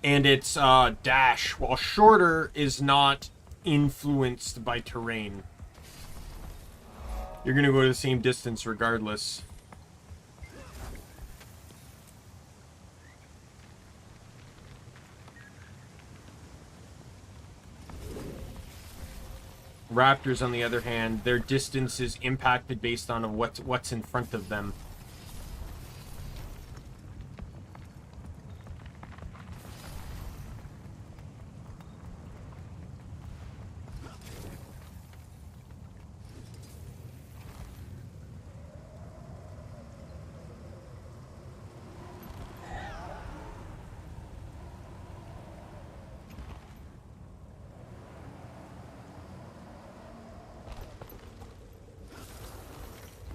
And its dash, while shorter, is not influenced by terrain. You're gonna go to the same distance regardless. Raptors, on the other hand, their distance is impacted based on what's in front of them.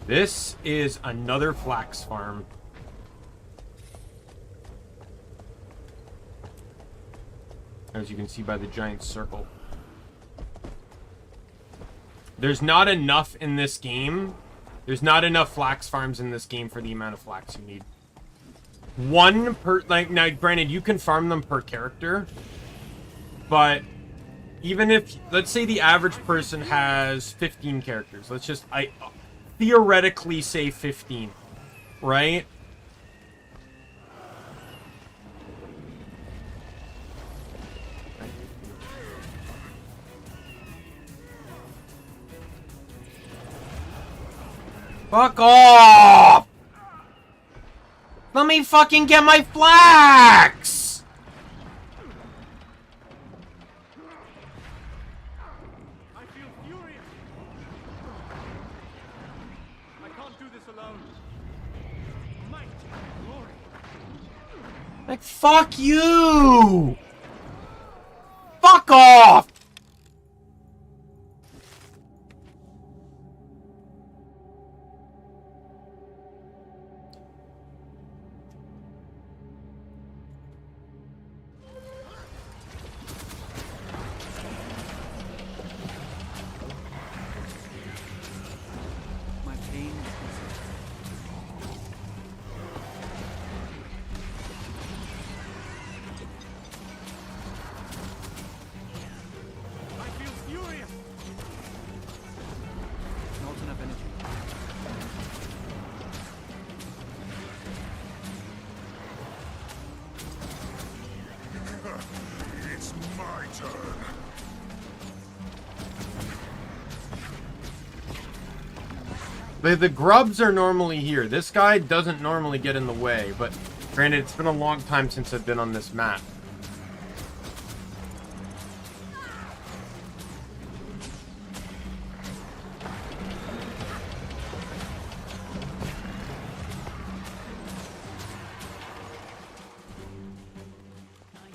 This is another flax farm. As you can see by the giant circle. There's not enough in this game. There's not enough flax farms in this game for the amount of flax you need. One per, like, now granted, you can farm them per character, but even if, let's say the average person has 15 characters. Let's just, theoretically say 15, right? Fuck off! Let me fucking get my flax! I feel furious. I can't do this alone. Might, glory. Like, fuck you! Fuck off! My pain. I feel furious. Not enough energy. It's my turn. The grubs are normally here. This guy doesn't normally get in the way, but granted, it's been a long time since I've been on this map.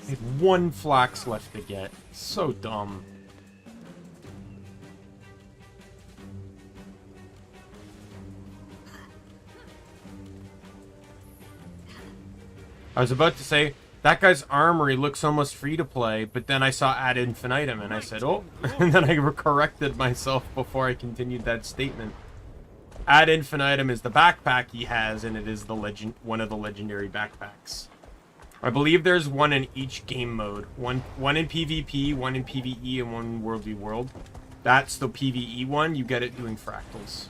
I have 1 flax left to get. So dumb. I was about to say, that guy's armory looks almost free to play, but then I saw ad infinitum and I said, oh, and then I corrected myself before I continued that statement. Ad infinitum is the backpack he has, and it is the one of the legendary backpacks. I believe there's one in each game mode. One in PvP, one in PvE, and one in World v World. That's the PvE one. You get it doing fractals.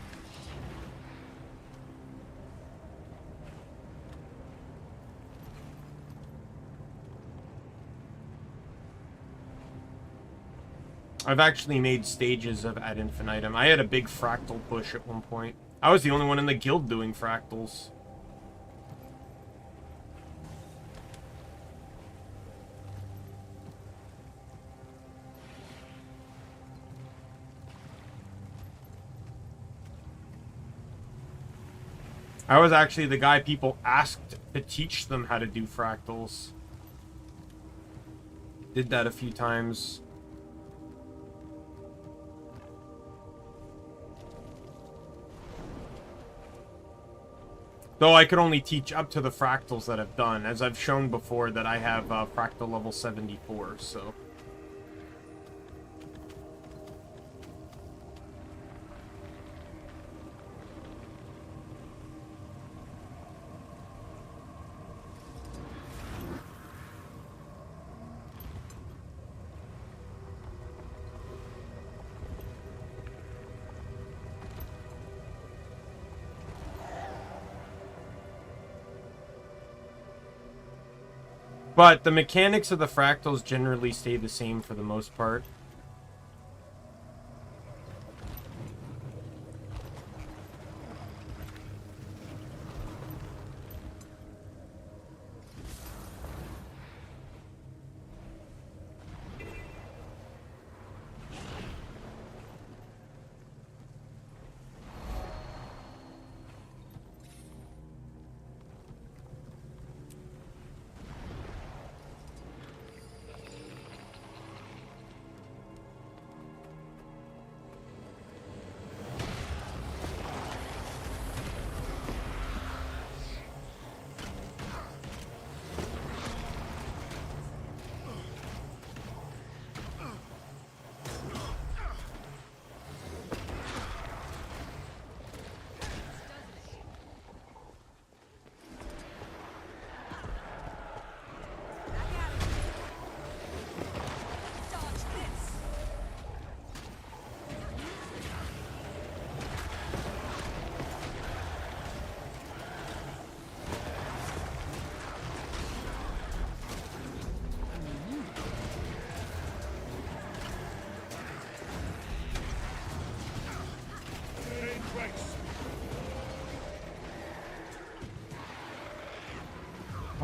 I've actually made stages of ad infinitum. I had a big fractal push at one point. I was the only one in the guild doing fractals. I was actually the guy people asked to teach them how to do fractals. Did that a few times. Though I could only teach up to the fractals that I've done, as I've shown before that I have fractal level 74, so... But the mechanics of the fractals generally stay the same for the most part.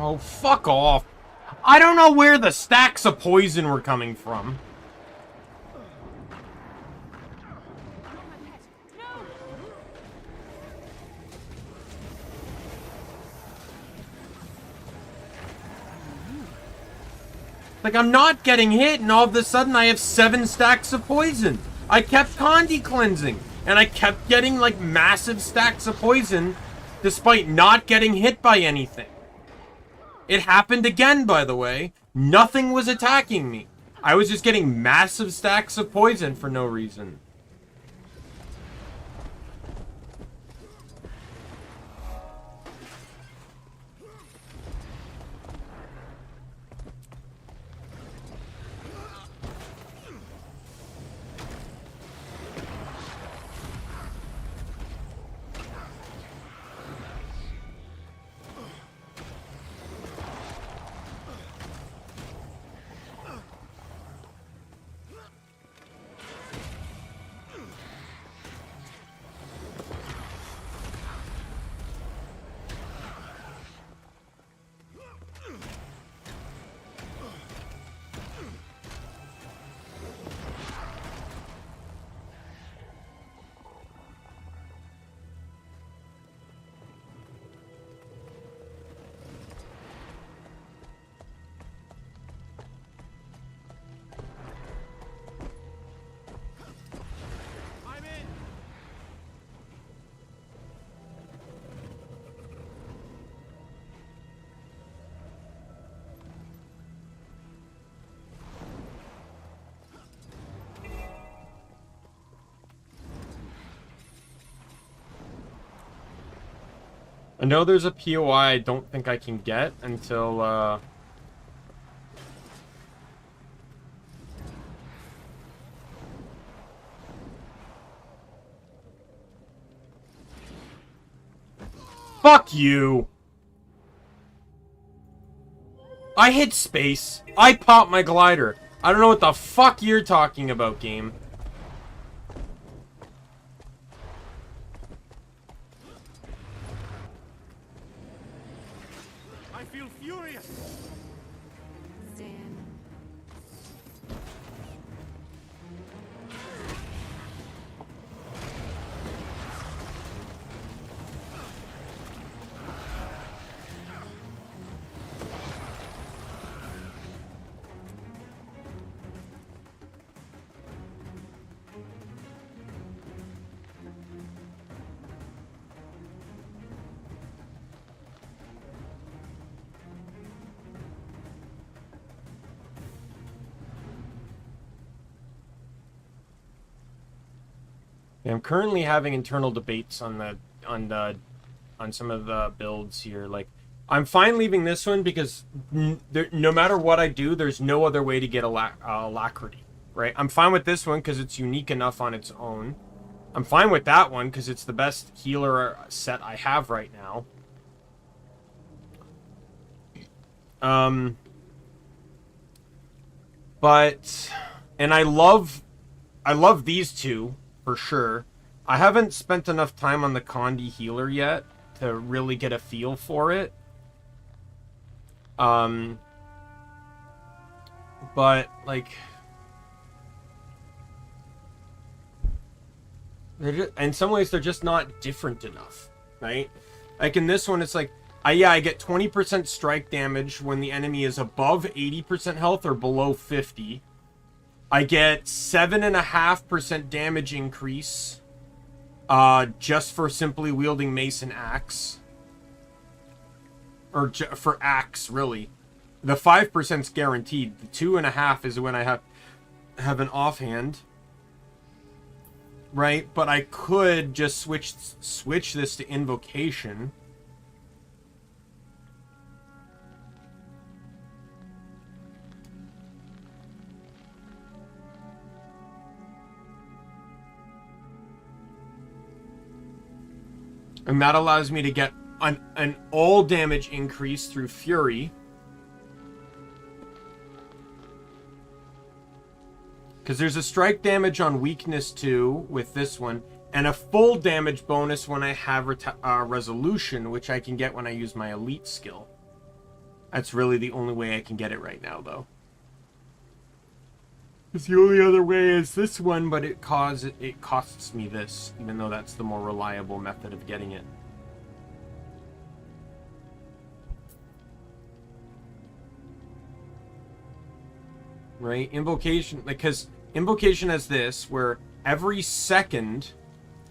Oh, fuck off. I don't know where the stacks of poison were coming from. Like, I'm not getting hit, and all of a sudden I have 7 stacks of poison. I kept Condi cleansing, and I kept getting, like, massive stacks of poison, despite not getting hit by anything. It happened again, by the way. Nothing was attacking me. I was just getting massive stacks of poison for no reason. I know there's a POI I don't think I can get until, Fuck you! I hit space. I popped my glider. I don't know what the fuck you're talking about, game. I feel furious. Stan. Yeah, I'm currently having internal debates on some of the builds here. Like, I'm fine leaving this one because no matter what I do, there's no other way to get alacrity, right? I'm fine with this one because it's unique enough on its own. I'm fine with that one because it's the best healer set I have right now. And I love these two. For sure. I haven't spent enough time on the Condi healer yet to really get a feel for it. But, like... in some ways, they're just not different enough, right? Like, in this one, it's like... yeah, I get 20% strike damage when the enemy is above 80% health or below 50. I get 7.5% damage increase just for simply wielding mace and axe. Or for axe, really. The 5%'s guaranteed. The 2.5 is when I have an offhand. Right? But I could just switch this to invocation. And that allows me to get an all damage increase through Fury. Because there's a strike damage on weakness 2 with this one. And a full damage bonus when I have resolution, which I can get when I use my elite skill. That's really the only way I can get it right now, though. Because the only other way is this one, but it costs me this, even though that's the more reliable method of getting it. Right? Invocation, because Invocation has this, where every second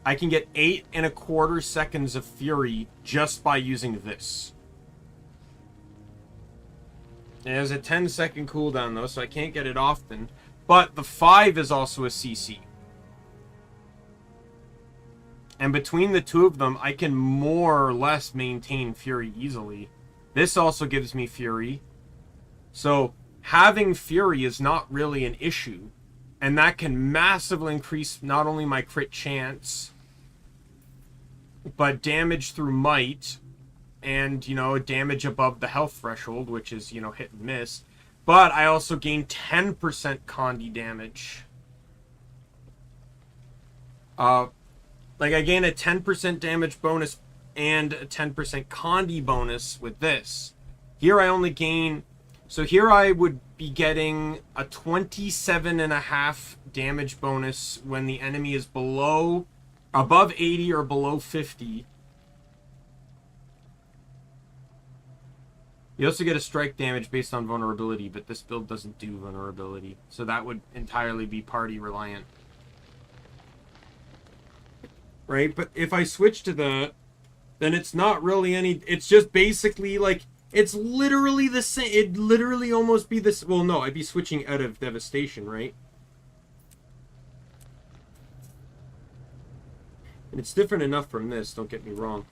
I can get 8.25 seconds of Fury just by using this. It has a 10-second cooldown, though, so I can't get it often. But the 5 is also a CC. And between the two of them, I can more or less maintain Fury easily. This also gives me Fury. So, having Fury is not really an issue. And that can massively increase not only my crit chance, but damage through might. And, you know, damage above the health threshold, which is, you know, hit and miss. But I also gain 10% Condi damage. Like, I gain a 10% damage bonus and a 10% Condi bonus with this. Here I only gain... So here I would be getting a 27.5 damage bonus when the enemy is above 80 or below 50. You also get a strike damage based on vulnerability, but this build doesn't do vulnerability. So that would entirely be party reliant. Right? But if I switch to that, then it's not really any... It's just basically like... It's literally the same. It'd literally almost be this... Well, no, I'd be switching out of Devastation, right? And it's different enough from this, don't get me wrong.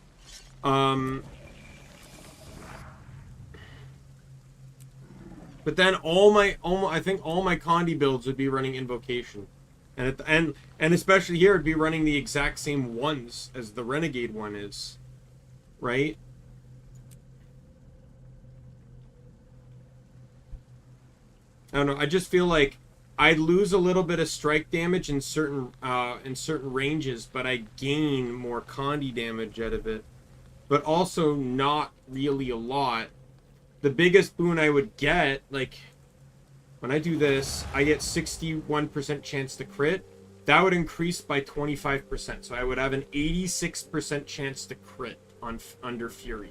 But then I think all my Condi builds would be running Invocation. And at the end, and especially here, it'd be running the exact same ones as the Renegade one is. Right? I don't know, I just feel like I'd lose a little bit of strike damage in certain ranges, but I gain more Condi damage out of it. But also not really a lot. The biggest boon I would get, like, when I do this, I get 61% chance to crit. That would increase by 25%. So I would have an 86% chance to crit on under Fury.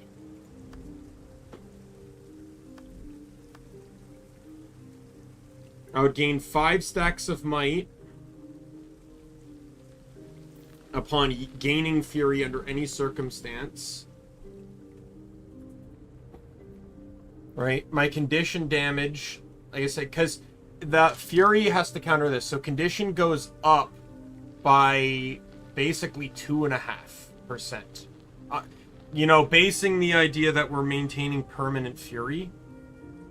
I would gain 5 stacks of might upon gaining Fury under any circumstance. Right? My condition damage, like I said, because the Fury has to counter this. So condition goes up by basically 2.5%. You know, basing the idea that we're maintaining permanent Fury.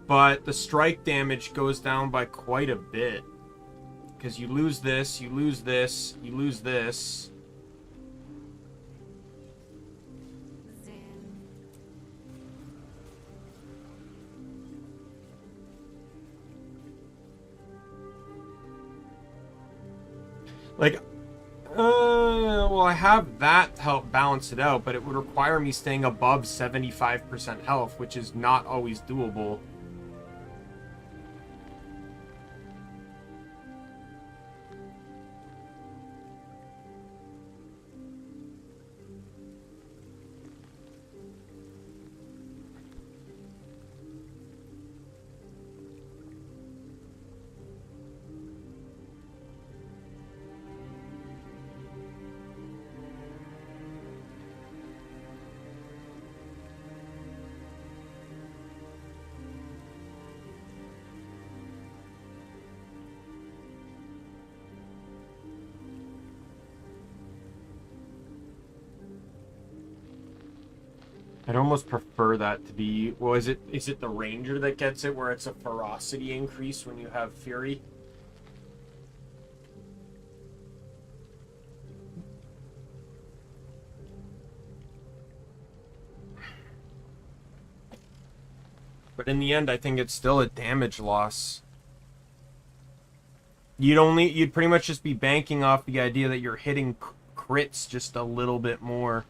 But the strike damage goes down by quite a bit. Because you lose this, you lose this, you lose this. Like, well, I have that to help balance it out, but it would require me staying above 75% health, which is not always doable. I'd almost prefer that to be, well, is it the Ranger that gets it, where it's a ferocity increase when you have Fury? But in the end, I think it's still a damage loss. You'd pretty much just be banking off the idea that you're hitting crits just a little bit more.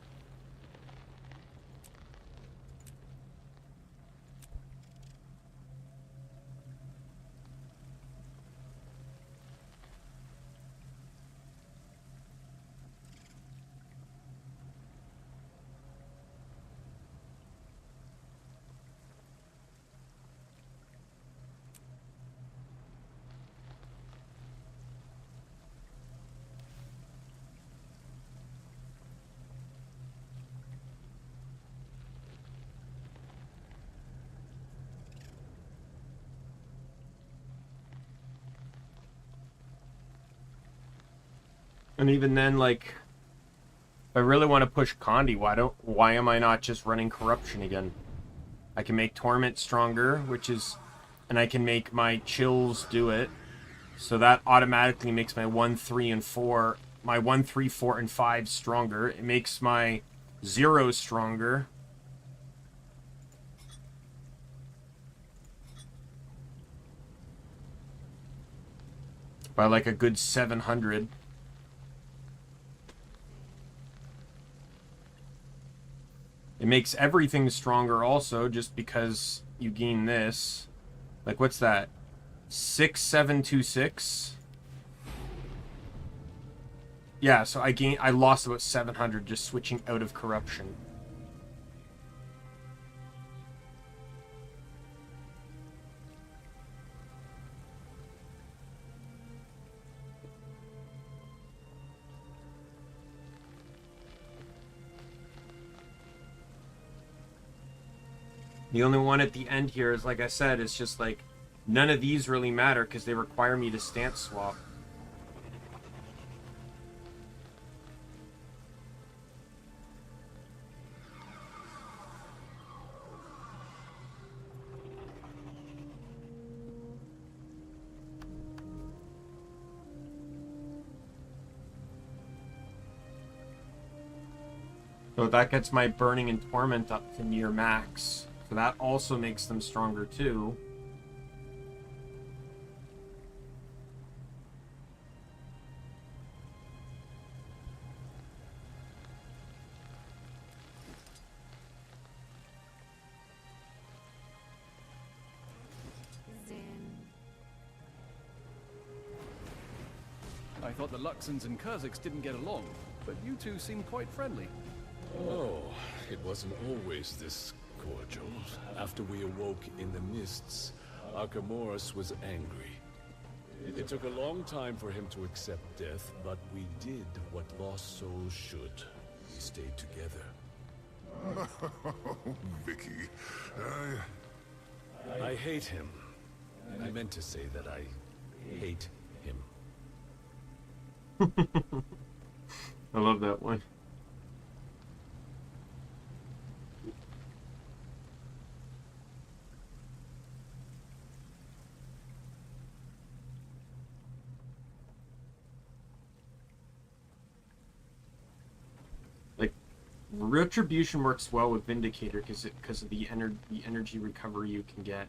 And even then, like, if I really want to push Condi, why am I not just running Corruption again? I can make Torment stronger, and I can make my Chills do it. So that automatically makes my 1, 3, and 4, my 1, 3, 4, and 5 stronger. It makes my 0 stronger. By like a good 700. It makes everything stronger also, just because you gain this. Like, what's that? 6726? Yeah, so I lost about 700 just switching out of Corruption. The only one at the end here is, like I said, it's just like, none of these really matter because they require me to stance swap. So that gets my burning and torment up to near max. So that also makes them stronger too. I thought the Luxons and Kurziks didn't get along, but you two seem quite friendly. Oh, it wasn't always this cordial. After we awoke in the mists, Archimedes was angry. It took a long time for him to accept death, but we did what lost souls should. We stayed together. Vicky, I hate him. I meant to say that I hate him. I love that one. Like, Retribution works well with Vindicator because of the energy recovery you can get.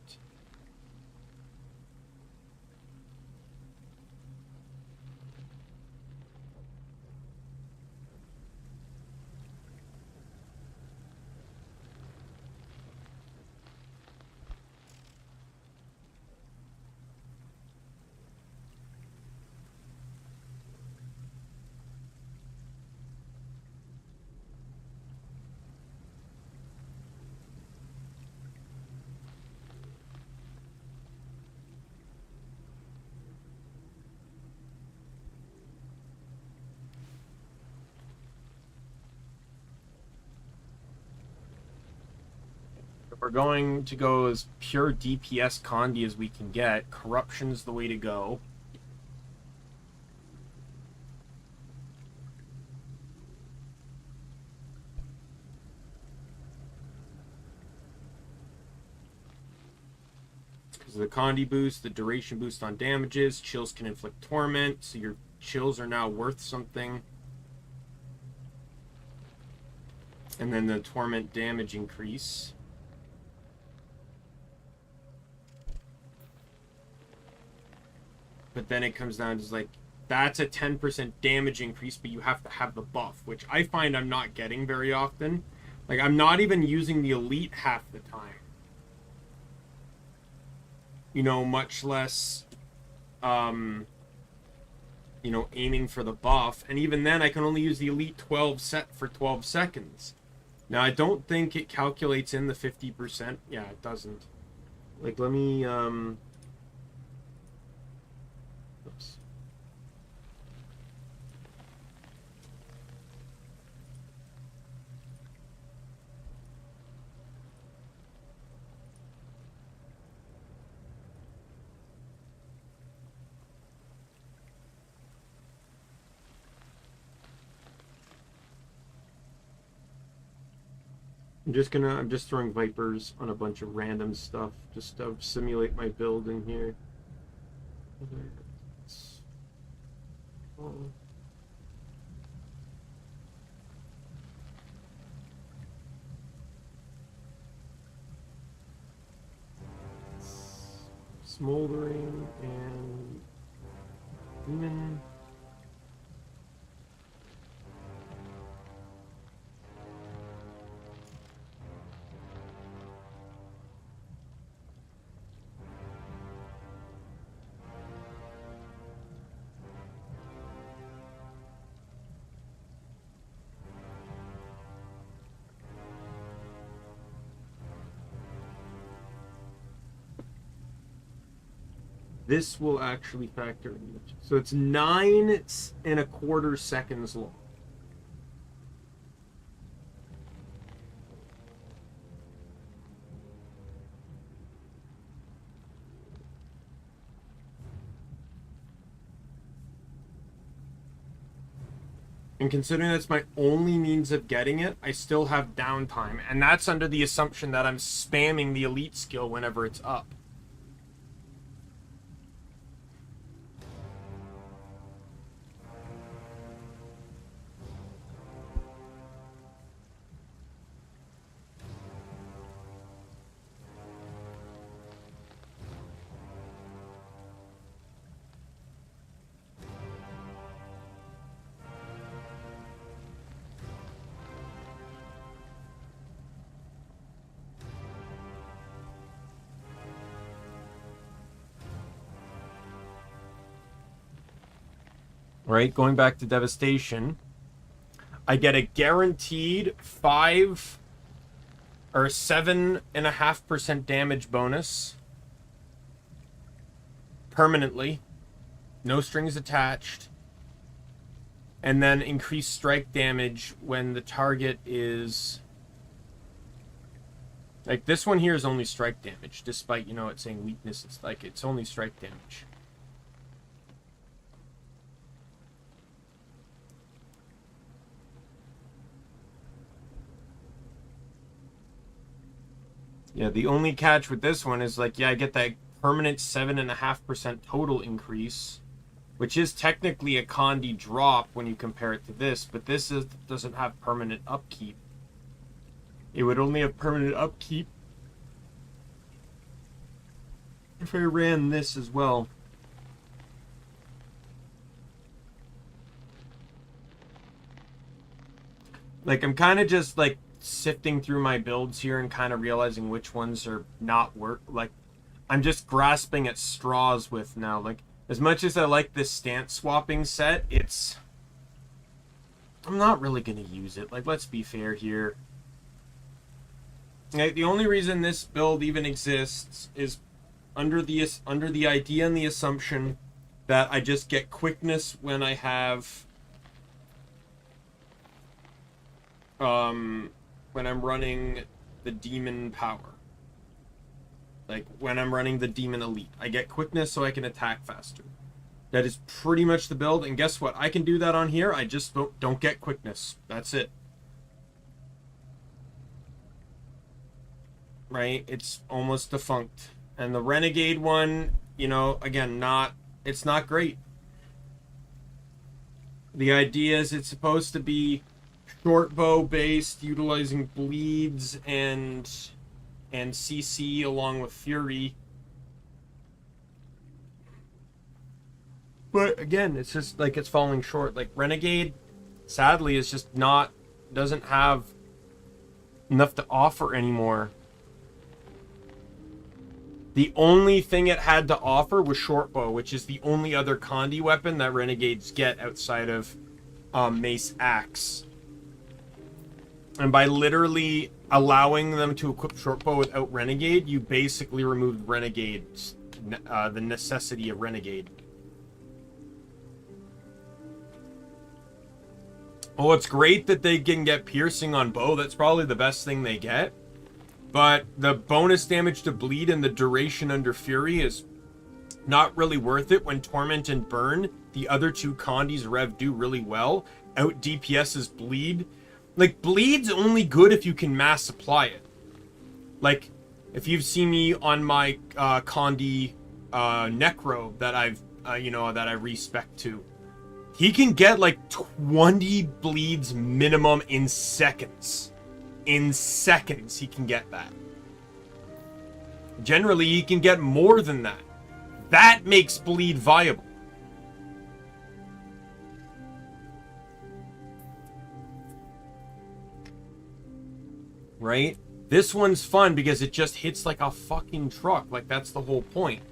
We're going to go as pure DPS Condi as we can get. Corruption's the way to go. Because of the Condi boost, the duration boost on damages, chills can inflict torment, so your chills are now worth something. And then the torment damage increase. But then it comes down to like, that's a 10% damage increase, but you have to have the buff, which I find I'm not getting very often. Like, I'm not even using the elite half the time. You know, much less, you know, aiming for the buff. And even then, I can only use the elite 12 set for 12 seconds. Now, I don't think it calculates in the 50%. Yeah, it doesn't. Like, let me, oops. I'm just throwing Vipers on a bunch of random stuff just to simulate my build in here. Smoldering and Demon. This will actually factor in. So it's 9.25 seconds long. And considering that's my only means of getting it, I still have downtime. And that's under the assumption that I'm spamming the elite skill whenever it's up. right? Going back to Devastation, I get a guaranteed 5 or 7.5% damage bonus permanently, no strings attached, and then increased strike damage when the target is... Like, this one here is only strike damage, despite, you know, it saying weakness. It's like, it's only strike damage. Yeah, the only catch with this one is, like, yeah, I get that permanent 7.5% total increase, which is technically a Condi drop when you compare it to this, but this doesn't have permanent upkeep. It would only have permanent upkeep if I ran this as well. Like, I'm kind of just, like, sifting through my builds here and kind of realizing which ones are not like, I'm just grasping at straws with now. Like, as much as I like this stance swapping set, I'm not really going to use it. Like, let's be fair here. Like, the only reason this build even exists is under the idea and the assumption that I just get quickness when I have when I'm running the demon power. Like, when I'm running the demon elite, I get quickness so I can attack faster. That is pretty much the build, and guess what? I can do that on here. I just don't get quickness. That's it. Right? It's almost defunct. And the Renegade one, you know, again, it's not great. The idea is it's supposed to be short bow based, utilizing bleeds and CC along with Fury. But again, it's just like it's falling short. Like, Renegade, sadly, is just doesn't have enough to offer anymore. The only thing it had to offer was short bow, which is the only other Condi weapon that Renegades get outside of Mace Axe. And by literally allowing them to equip short bow without Renegade, you basically removed Renegade's the necessity of Renegade. Oh, it's great that they can get piercing on bow. That's probably the best thing they get. But the bonus damage to bleed and the duration under Fury is not really worth it when Torment and Burn, the other two Condis Rev do really well. Out DPS's bleed. Like, bleed's only good if you can mass supply it. Like, if you've seen me on my Condi Necro that I've, that I respec to, he can get like 20 bleeds minimum in seconds. In seconds, he can get that. Generally, he can get more than that. That makes bleed viable. Right? This one's fun because it just hits like a fucking truck. Like, that's the whole point.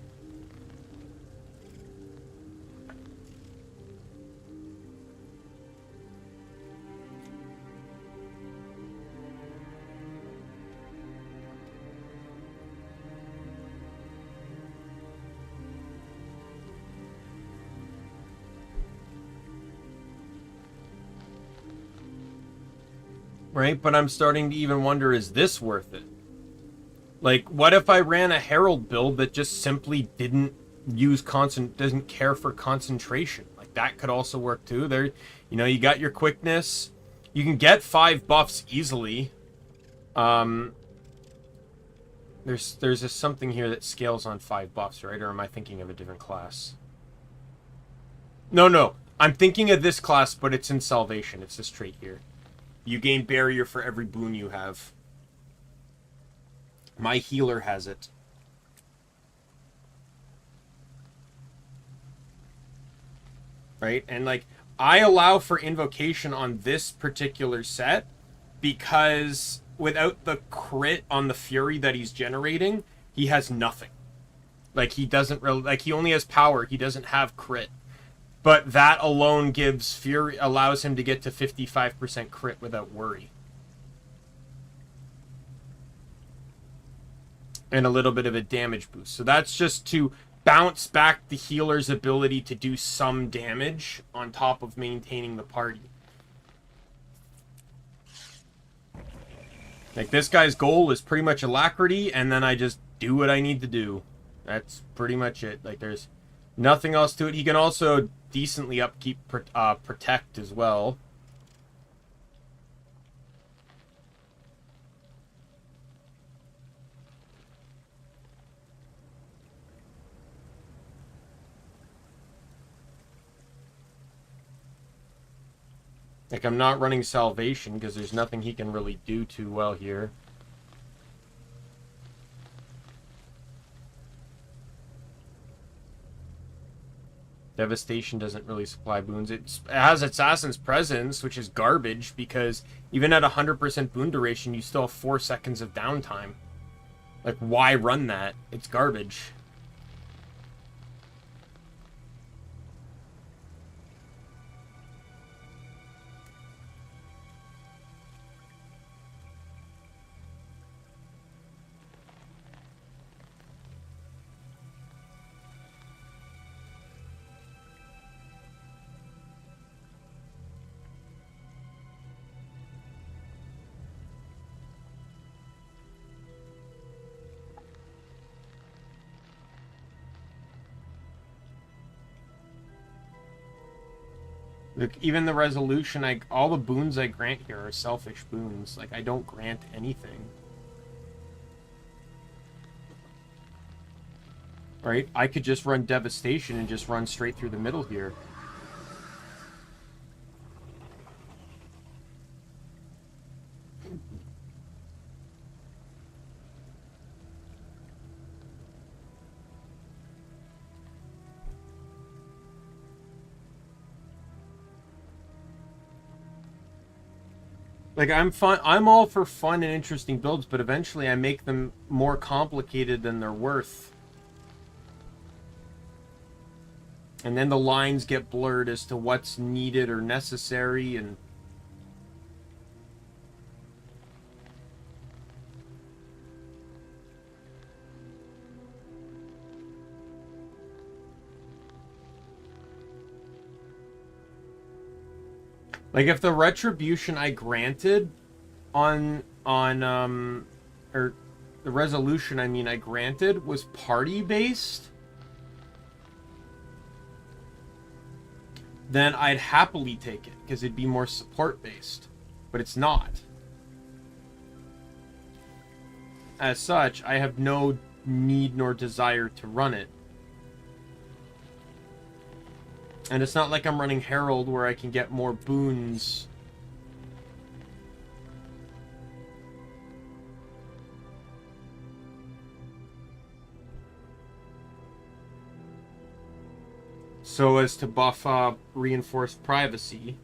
Right? But I'm starting to even wonder, is this worth it? Like, what if I ran a Herald build that just simply didn't doesn't care for concentration? Like, that could also work too. There, you got your quickness. You can get 5 buffs easily. There's just something here that scales on 5 buffs, right? Or am I thinking of a different class? No. I'm thinking of this class, but it's in Salvation. It's this trait here. You gain barrier for every boon you have. My healer has it. Right? And like, I allow for invocation on this particular set because without the crit on the Fury that he's generating, he has nothing. Like, he doesn't really, like, he only has power. He doesn't have crit. But that alone gives Fury, allows him to get to 55% crit without worry. And a little bit of a damage boost. So that's just to bounce back the healer's ability to do some damage on top of maintaining the party. Like, this guy's goal is pretty much alacrity, and then I just do what I need to do. That's pretty much it. Like, there's nothing else to it. He can also decently upkeep protect as well. Like, I'm not running Salvation because there's nothing he can really do too well here. Devastation doesn't really supply boons. It has Assassin's Presence, which is garbage because even at 100% boon duration, you still have 4 seconds of downtime. Like, why run that? It's garbage. Look, even the resolution, all the boons I grant here are selfish boons. Like, I don't grant anything. Right? I could just run Devastation and just run straight through the middle here. Like, I'm all for fun and interesting builds, but eventually I make them more complicated than they're worth. And then the lines get blurred as to what's needed or necessary, and like, if the retribution I granted or the resolution, I mean, I granted was party-based, then I'd happily take it, because it'd be more support-based. But it's not. As such, I have no need nor desire to run it. And it's not like I'm running Herald where I can get more boons. So as to buff reinforced privacy.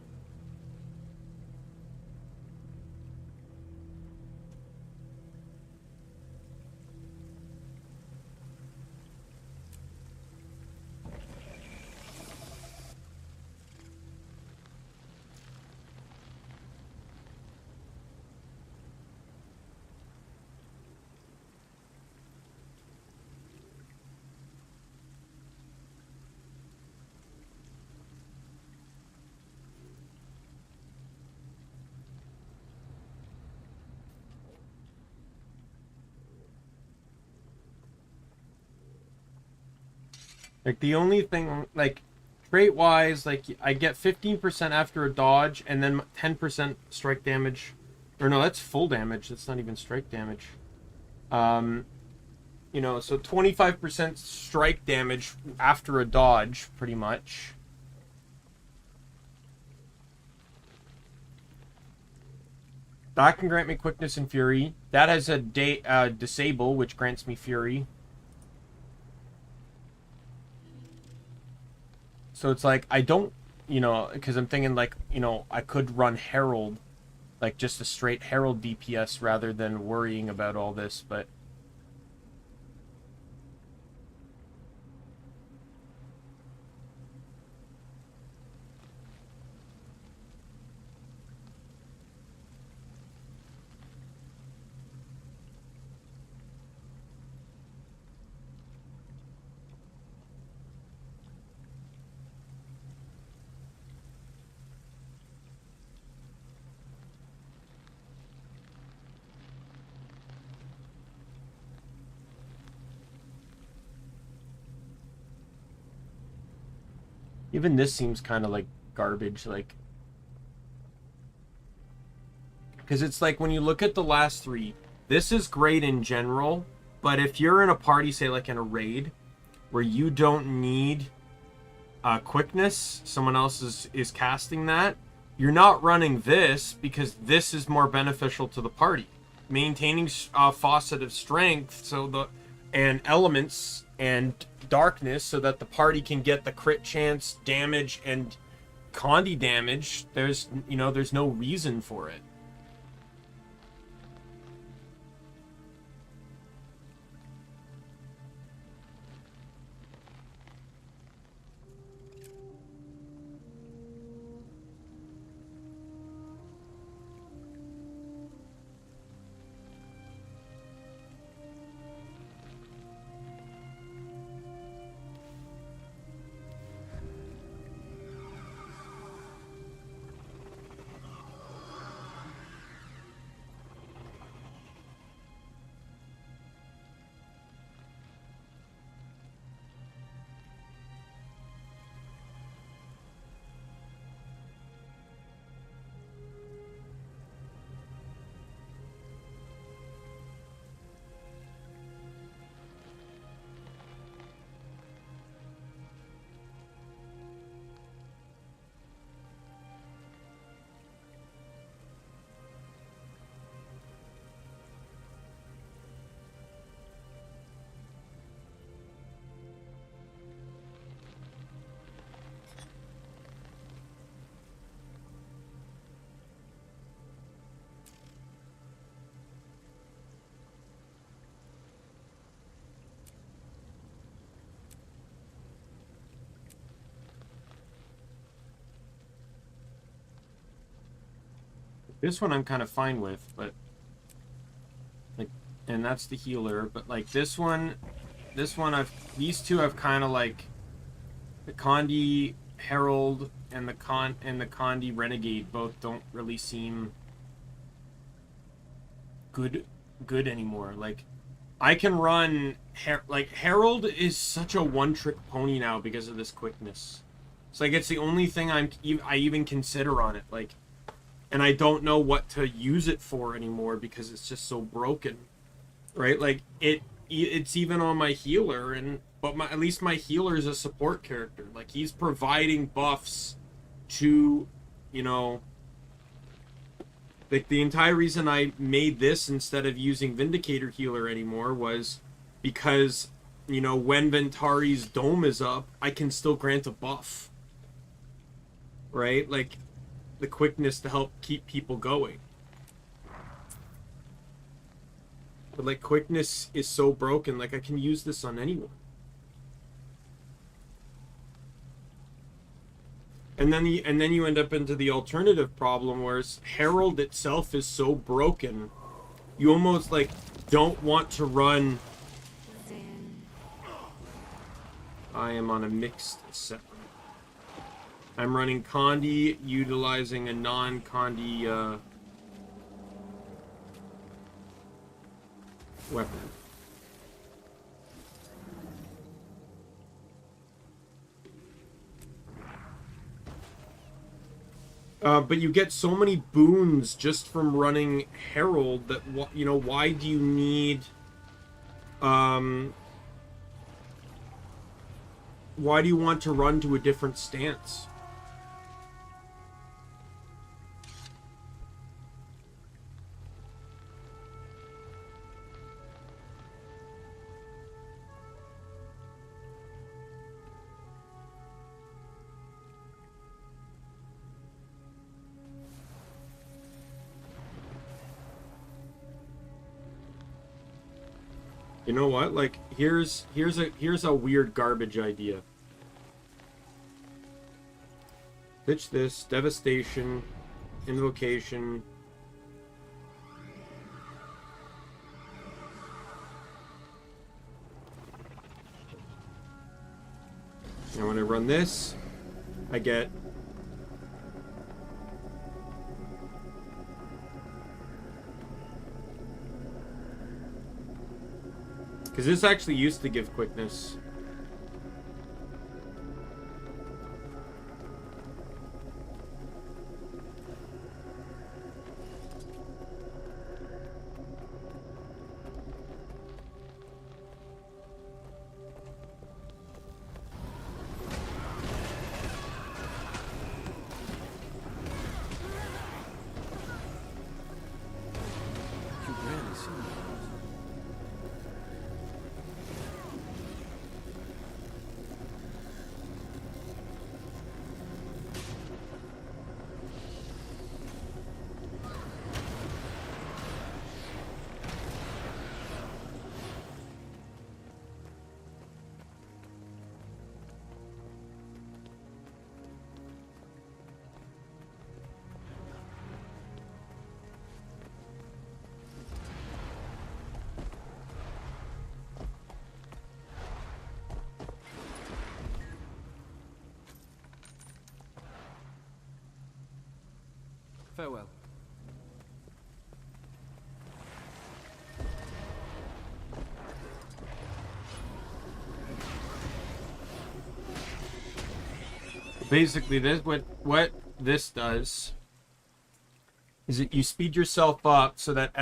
Like, the only thing, like, trait-wise, like, I get 15% after a dodge, and then 10% strike damage. Or no, that's full damage. That's not even strike damage. You know, so 25% strike damage after a dodge, pretty much. That can grant me quickness and fury. That has a disable, which grants me fury. So it's like, I don't, you know, because I'm thinking, like, you know, I could run Herald, like just a straight Herald DPS rather than worrying about all this, but Even this seems kind of like garbage, like, because it's like when you look at the last three, this is great in general, but if you're in a party, say like in a raid, where you don't need quickness, someone else is casting that, you're not running this because this is more beneficial to the party. Maintaining faucet of strength and elements and darkness so that the party can get the crit chance, damage, and condi damage. There's no reason for it. This one I'm kind of fine with, but like, and that's the healer. But like this one, these two I've kind of like, the Condi Herald and the Condi Renegade both don't really seem good anymore. Like, I can run like Herald is such a one-trick pony now because of this quickness. It's like it's the only thing I even consider on it. Like. And I don't know what to use it for anymore because it's just so broken, right? Like it's even on my healer, but at least my healer is a support character. Like he's providing buffs to, like the entire reason I made this instead of using Vindicator healer anymore was because, when Ventari's dome is up, I can still grant a buff, right? Like. The quickness to help keep people going. But like quickness is so broken, like I can use this on anyone. And then you end up into the alternative problem where Herald itself is so broken, you almost like don't want to run. I am on a mixed set. I'm running Condi, utilizing a non-Condi weapon. But you get so many boons just from running Herald that, why do you need... why do you want to run to a different stance? You know what? Like, here's a weird garbage idea. Pitch this, devastation, invocation. And when I run this, I get because this actually used to give quickness. Farewell. Basically, this what this does is that you speed yourself up so that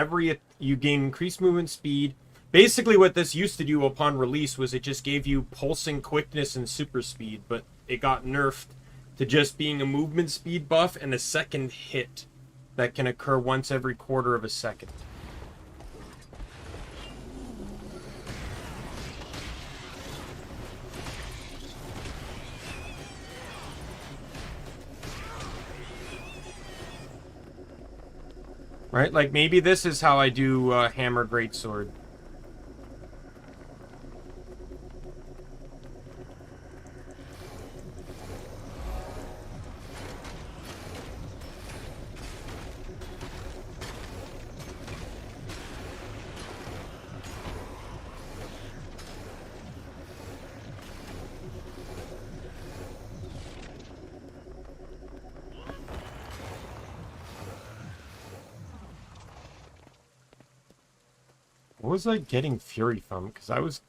you gain increased movement speed. Basically, what this used to do upon release was it just gave you pulsing quickness and super speed, but it got nerfed to just being a movement speed buff and a second hit that can occur once every quarter of a second. Right? Like, maybe this is how I do Hammer Greatsword. What was I getting Fury from? Because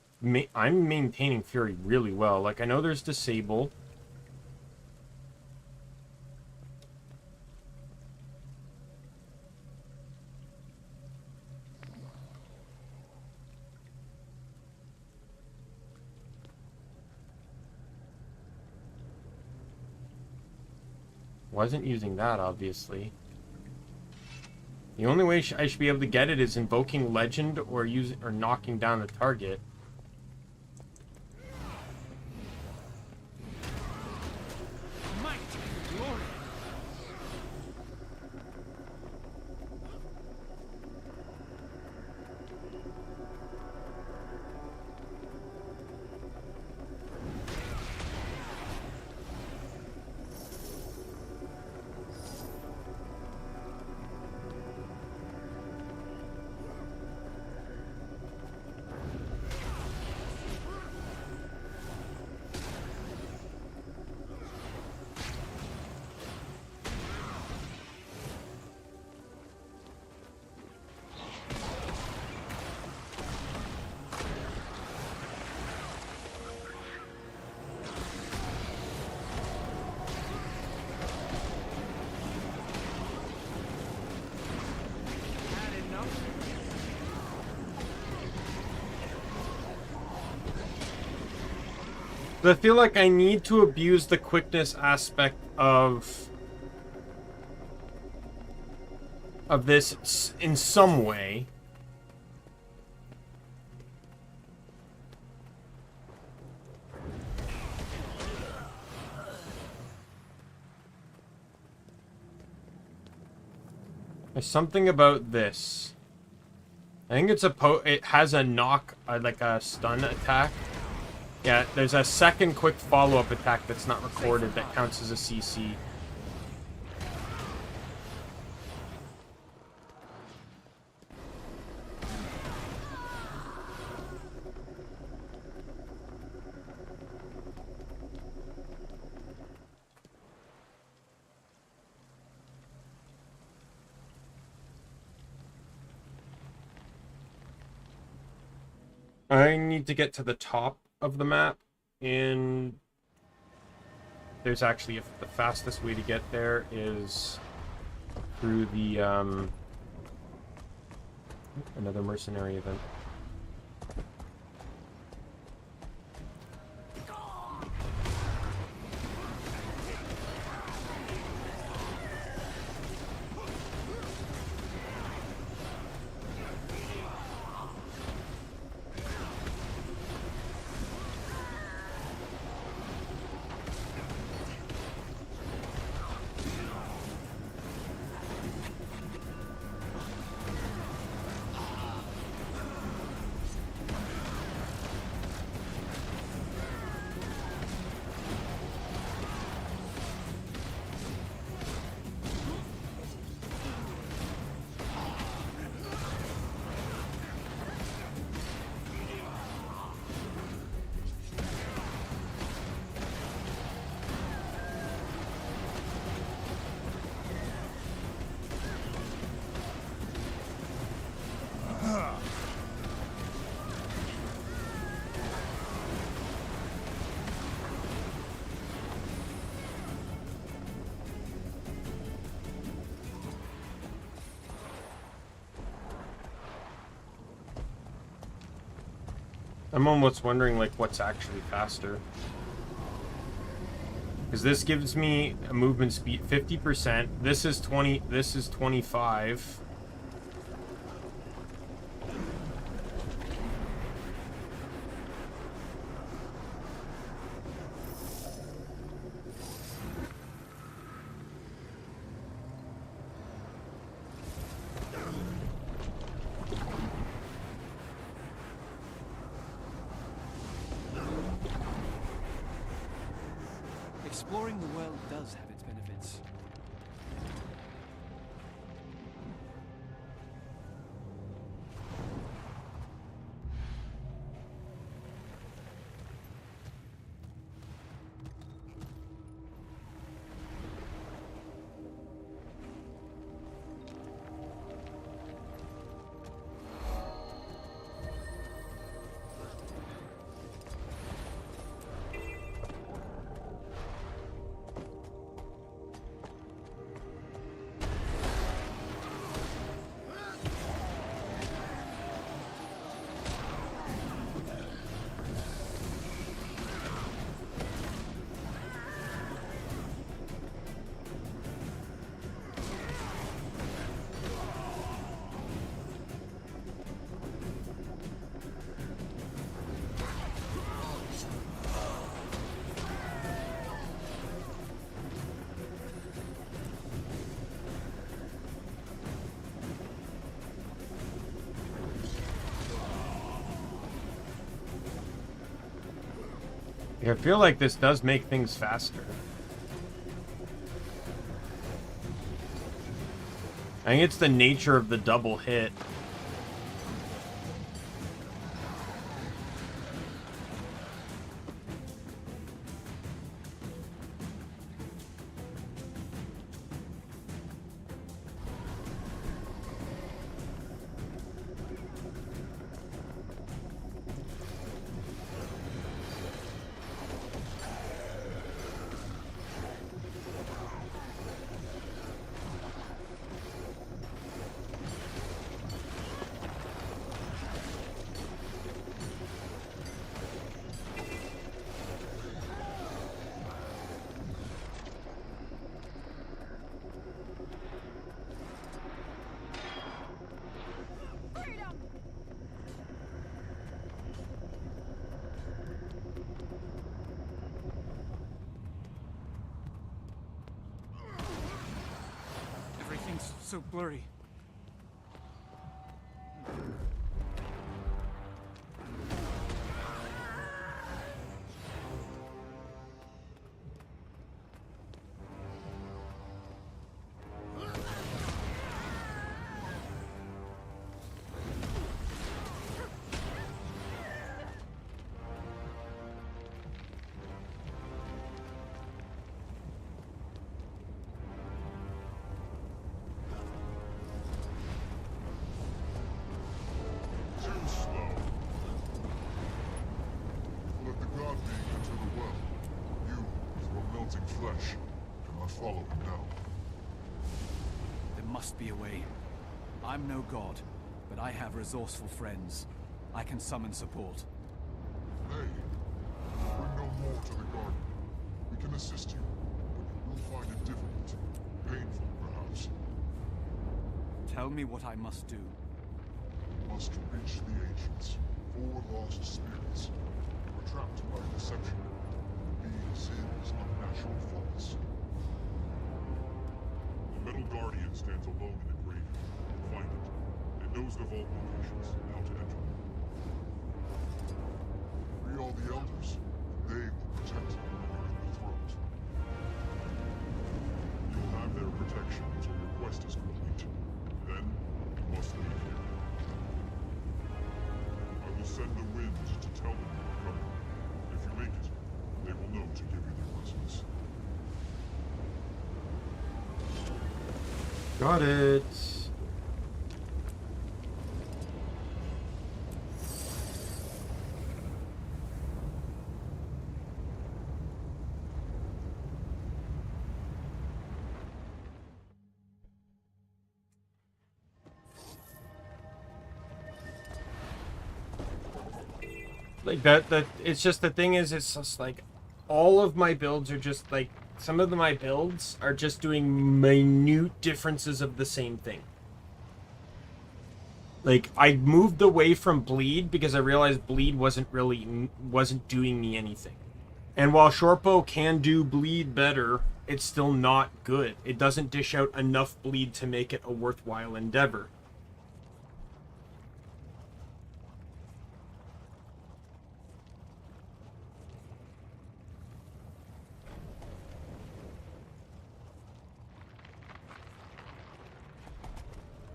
I'm maintaining Fury really well. Like, I know there's Disable. Wasn't using that, obviously. The only way I should be able to get it is invoking Legend or knocking down the target. But I feel like I need to abuse the quickness aspect of this in some way. There's something about this. I think it's it has a knock, like a stun attack. Yeah, there's a second quick follow-up attack that's not recorded that counts as a CC. I need to get to the top of the map, and there's actually the fastest way to get there is through the another mercenary event. I'm almost wondering, like, what's actually faster. Because this gives me a movement speed 50%. This is 20. This is 25. Exploring the world does have its benefits. I feel like this does make things faster. I think it's the nature of the double hit. Everything's so blurry. Flesh. Cannot follow him now. There must be a way. I'm no god, but I have resourceful friends. I can summon support. Hey, bring no more to the garden. We can assist you, but you will find it difficult. Painful, perhaps. Tell me what I must do. You must reach the ancients. 4 lost spirits. You were trapped by deception. Being sins unnatural faults. The Metal Guardian stands alone in the graveyard. Find it. It knows the vault locations and how to enter them. Free all the elders. They will protect you when you're in the throat. You'll have their protection until your quest is complete. Then, you must leave here. I will send the wind to tell them you are coming. If you make it, they will know to give you their blessings. Got it. Like that it's just the thing is it's just like all of my builds are just like some of my builds are just doing minute differences of the same thing. Like I moved away from bleed because I realized bleed wasn't doing me anything. And while shortbow can do bleed better, it's still not good. It doesn't dish out enough bleed to make it a worthwhile endeavor.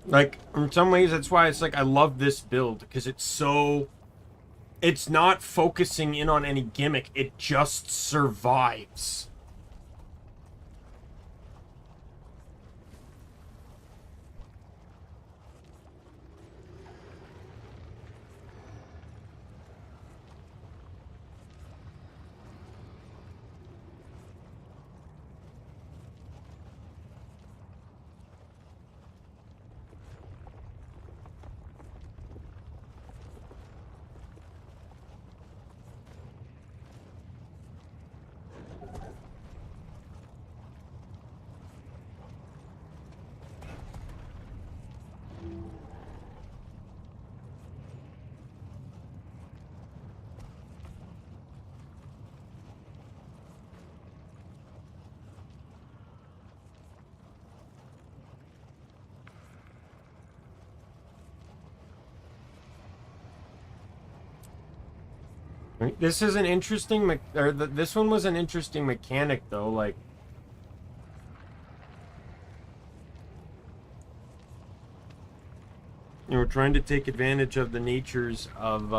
Like, in some ways, that's why it's like I love this build, because it's so... It's not focusing in on any gimmick, it just survives. This is an interesting, this one was an interesting mechanic, though, like... You know, we're trying to take advantage of the natures of,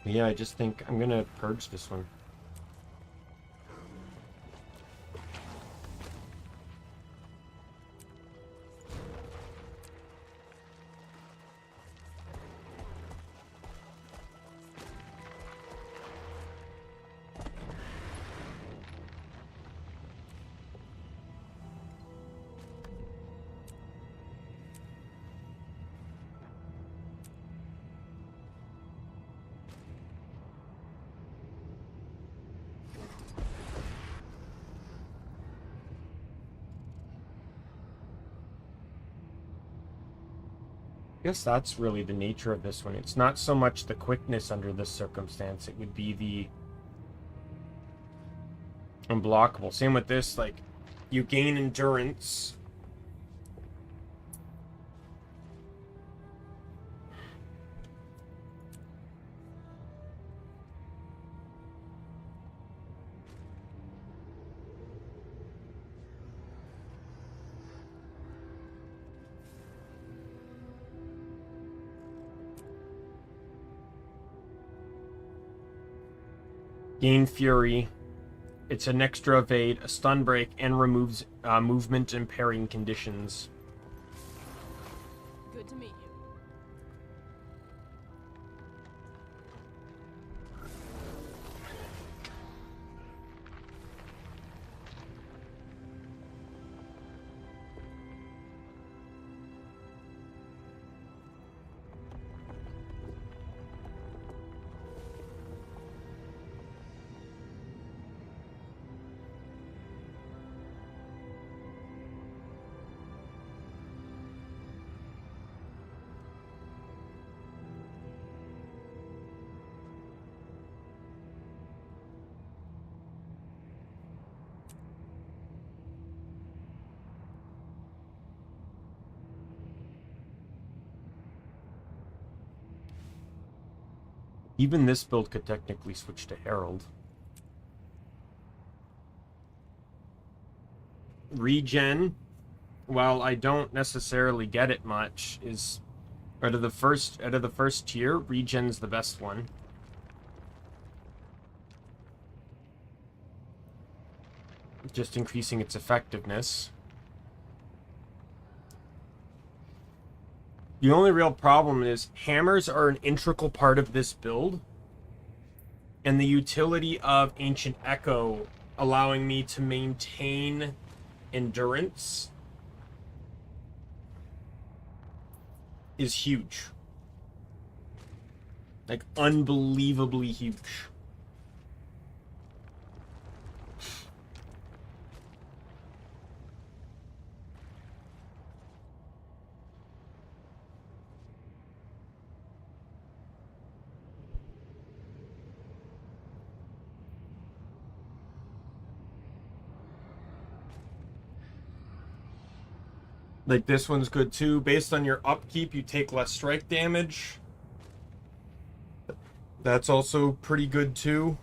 Yeah, I just think I'm gonna purge this one. I guess that's really the nature of this one. It's not so much the quickness under this circumstance, it would be the unblockable. Same with this, like, you gain endurance. Gain Fury. It's an extra evade, a stun break, and removes movement impairing conditions. Good to meet you. Even this build could technically switch to Herald. Regen, while I don't necessarily get it much, is out of the first tier, regen's the best one. Just increasing its effectiveness. The only real problem is hammers are an integral part of this build, and the utility of Ancient Echo allowing me to maintain endurance is huge. Like, unbelievably huge. Like, this one's good too. Based on your upkeep, you take less strike damage. That's also pretty good too.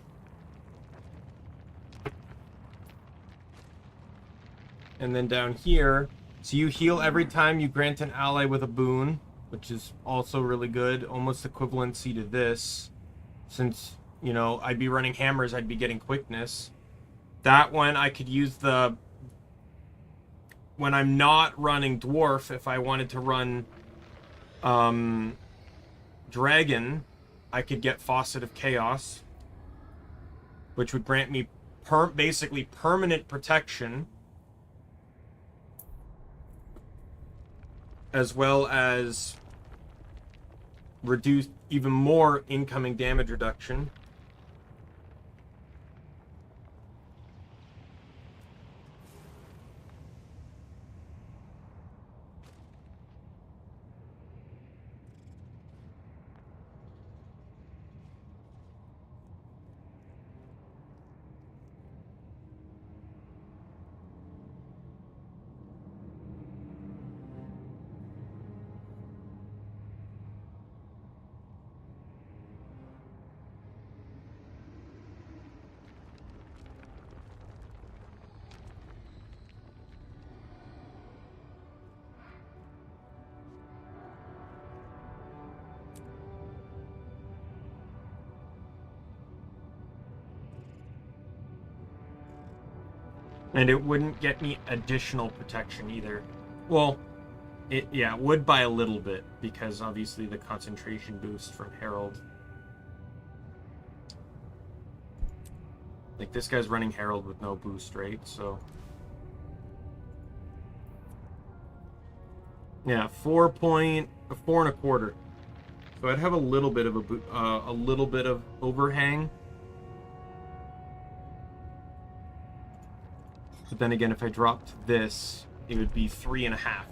And then down here, so you heal every time you grant an ally with a boon, which is also really good. Almost equivalency to this. Since, you know, I'd be running hammers, I'd be getting quickness. That one, I could use the... When I'm not running Dwarf, if I wanted to run Dragon, I could get Faucet of Chaos, which would grant me basically permanent protection, as well as reduce even more incoming damage reduction. And it wouldn't get me additional protection either. Well, it would by a little bit, because obviously the concentration boost from Herald. Like, this guy's running Herald with no boost, right? So... yeah, 4.25. So I'd have a little bit of a little bit of overhang. But then again, if I dropped this, it would be 3.5.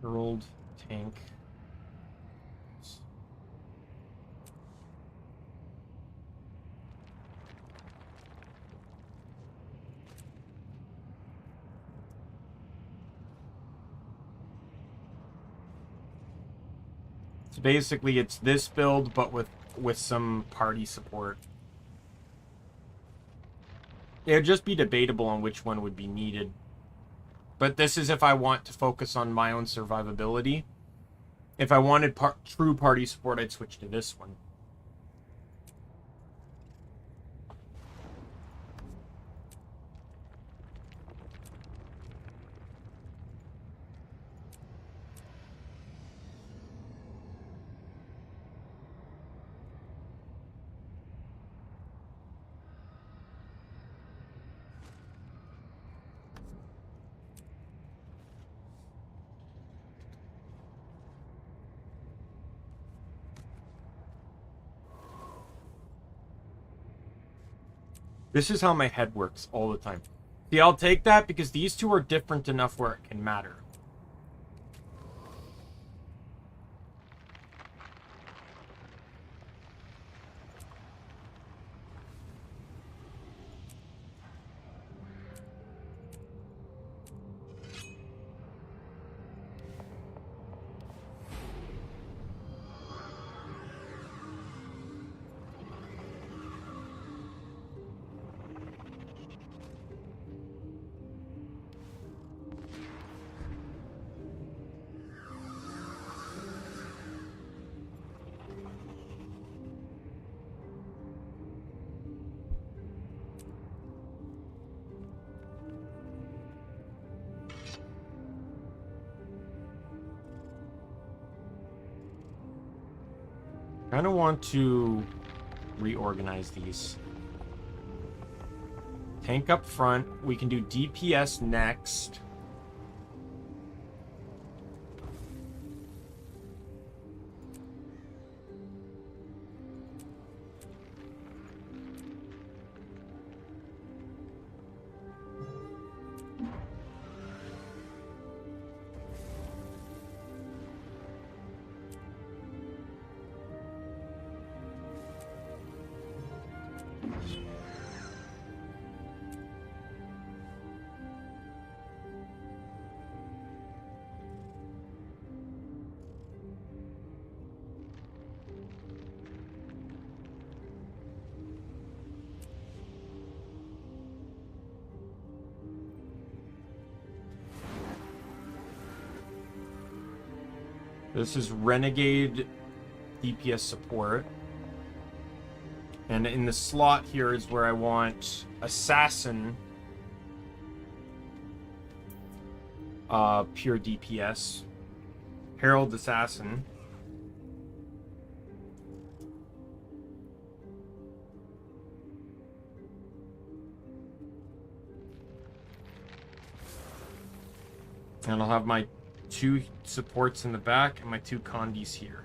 Herald, tank. So basically it's this build, but with some party support. It would just be debatable on which one would be needed. But this is if I want to focus on my own survivability. If I wanted true party support, I'd switch to this one. This is how my head works all the time. See, I'll take that because these two are different enough where it can matter. I kind of want to reorganize these. Tank up front. We can do DPS next. This is Renegade DPS support. And in the slot here is where I want Assassin. Pure DPS. Herald Assassin. And I'll have my 2 supports in the back and my 2 condis here.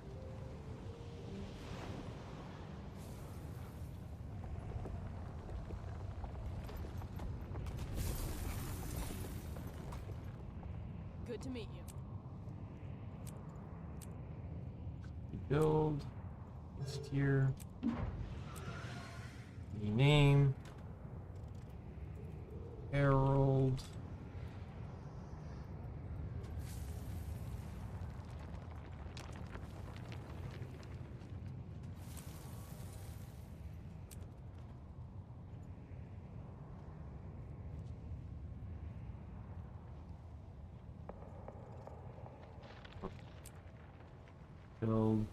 Good to meet you. Build. Steer. Rename. Herald. Build.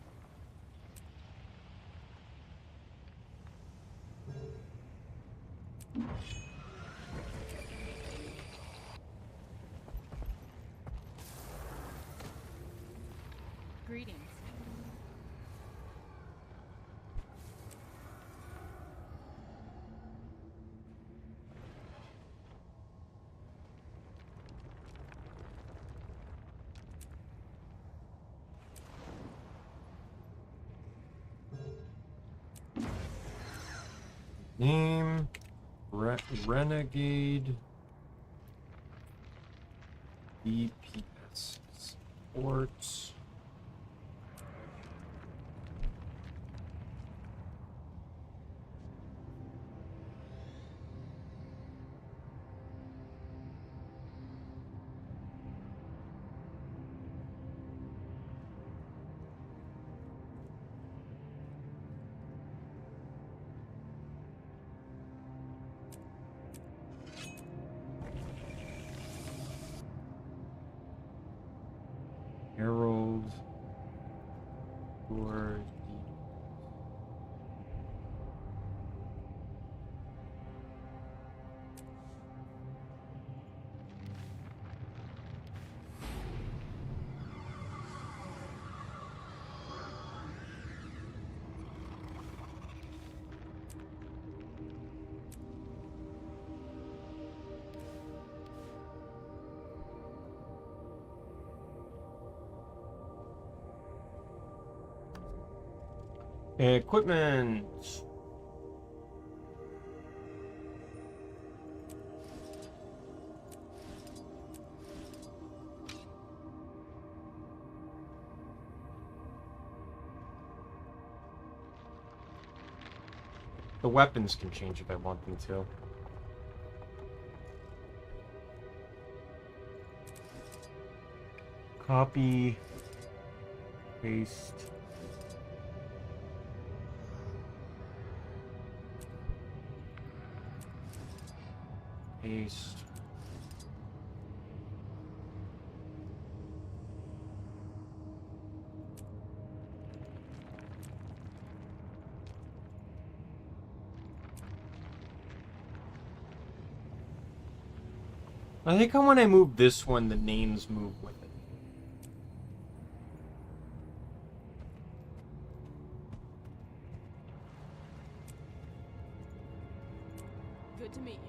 Greetings. Name. Renegade. DPS. Sports. Equipment. The weapons can change if I want them to. Copy. Paste. Paste. I think when I move this one, the names move with it. Good to meet you.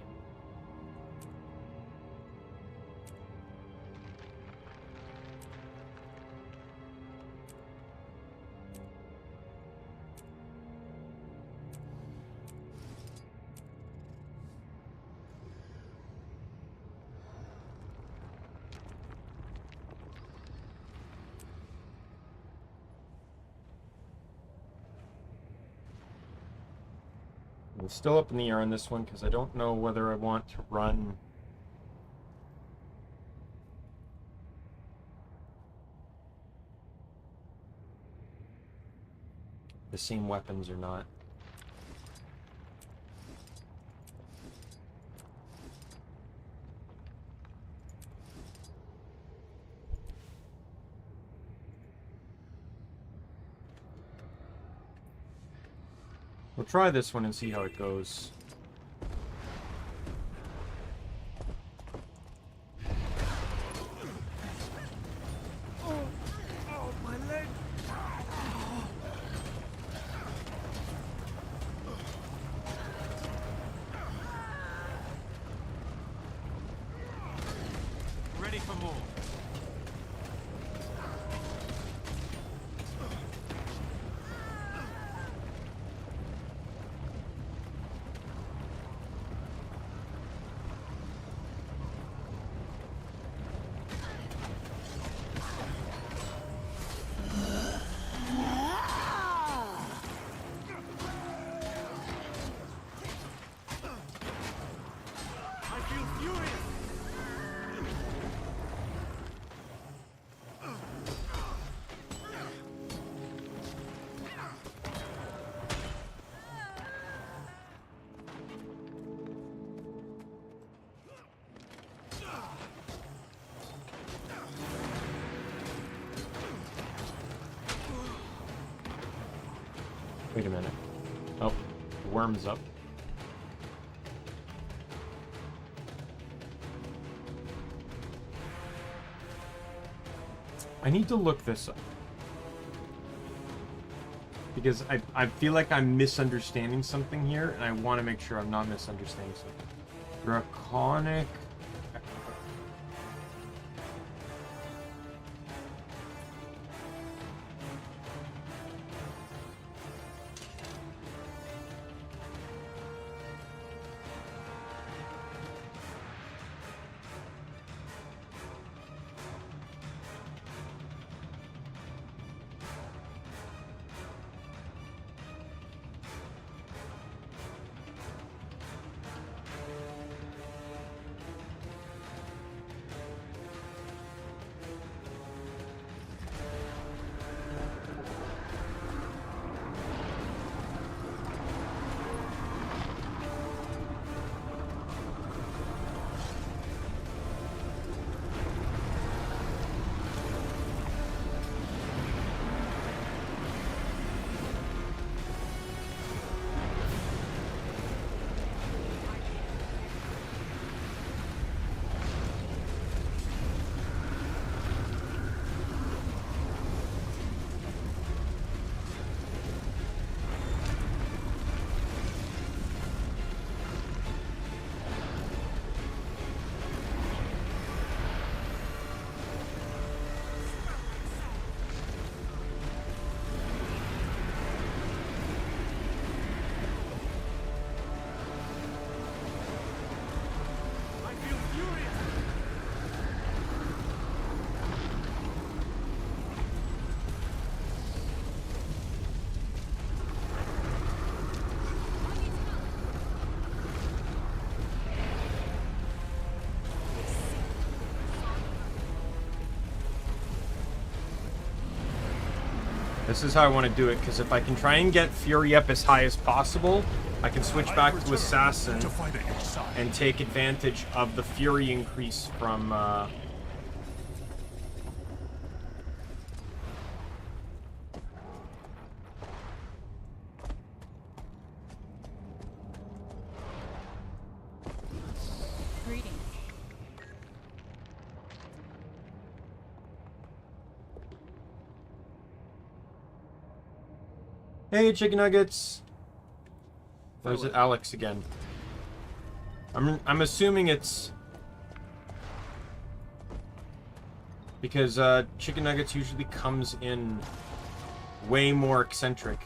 I'm still up in the air on this one because I don't know whether I want to run the same weapons or not. We'll try this one and see how it goes. Oh, my leg! Ready for more. Wait a minute. Oh, the worm's up. I need to look this up. Because I feel like I'm misunderstanding something here, and I want to make sure I'm not misunderstanding something. Draconic... This is how I want to do it, because if I can try and get Fury up as high as possible, I can switch back to Assassin and take advantage of the Fury increase from... Greetings. Hey, chicken nuggets! Or is it Alex again? I'm assuming it's... because chicken nuggets usually comes in way more eccentric.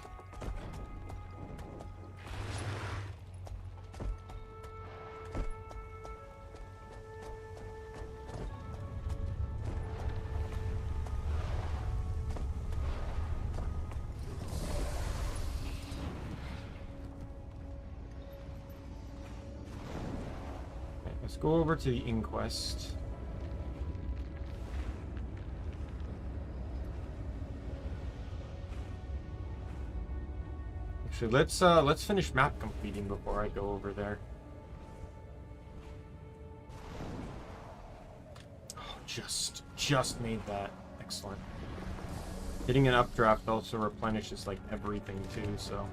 Let's go over to the inquest. Actually, let's finish map completing before I go over there. Oh, just made that. Excellent. Hitting an updraft also replenishes like everything too, so.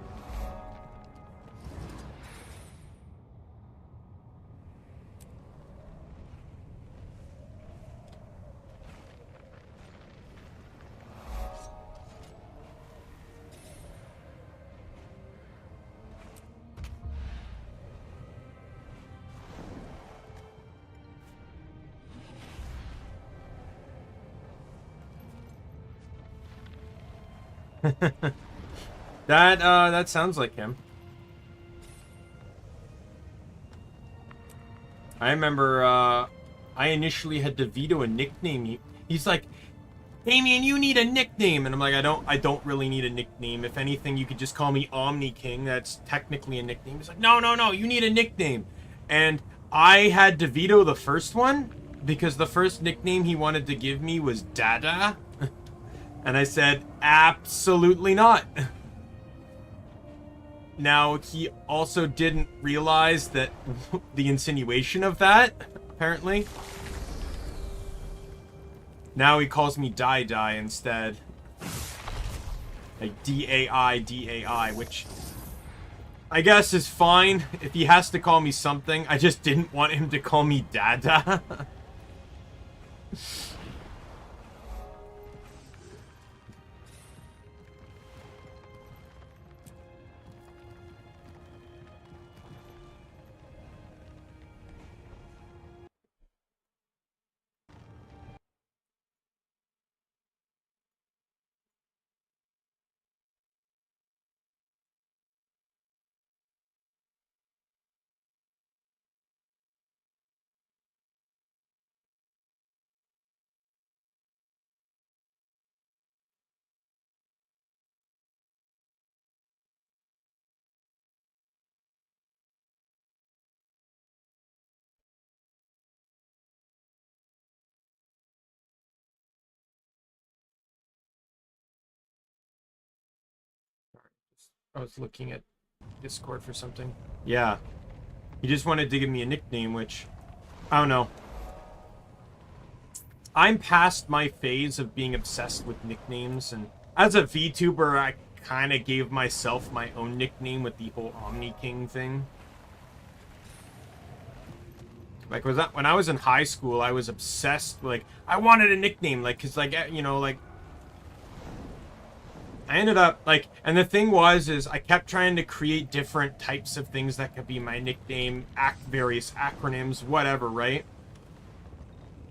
That sounds like him. I remember I initially had to veto a nickname. He's like, Daimien, you need a nickname, and I'm like, I don't really need a nickname. If anything, you could just call me Omni King. That's technically a nickname. He's like, no, you need a nickname. And I had to veto the first one because the first nickname he wanted to give me was Dada. And I said, absolutely not. Now, he also didn't realize that the insinuation of that, apparently. Now he calls me Die instead. Like D-A-I, which I guess is fine if he has to call me something. I just didn't want him to call me Dada. I was looking at Discord for something. Yeah. He just wanted to give me a nickname, which, I don't know. I'm past my phase of being obsessed with nicknames, and as a VTuber, I kind of gave myself my own nickname with the whole Omni King thing. Like, when I was in high school, I was obsessed, like, I wanted a nickname, like, because, like, you know, like, I ended up, like, and the thing was, is I kept trying to create different types of things that could be my nickname, various acronyms, whatever, right?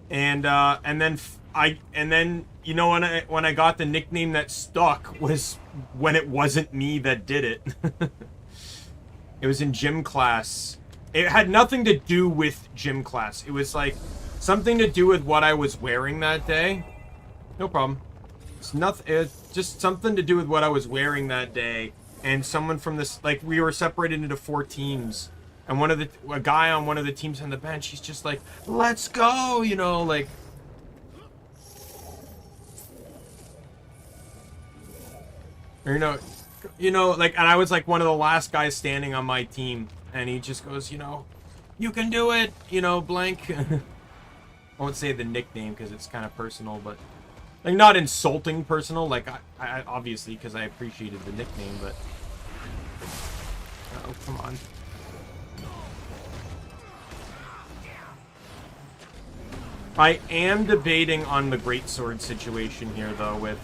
And then, you know, when I got the nickname that stuck was when it wasn't me that did it. It was in gym class. It had nothing to do with gym class. It was, like, something to do with what I was wearing that day. No problem. It's nothing. It's just something to do with what I was wearing that day. And someone from this, like, we were separated into 4 teams. And a guy on one of the teams on the bench, he's just like, let's go, you know, like. Or, you know, like, and I was like one of the last guys standing on my team, and he just goes, you know, you can do it, you know, blank. I won't say the nickname because it's kind of personal, but like not insulting personal, like I obviously because I appreciated the nickname, but oh, come on. I am debating on the greatsword situation here though with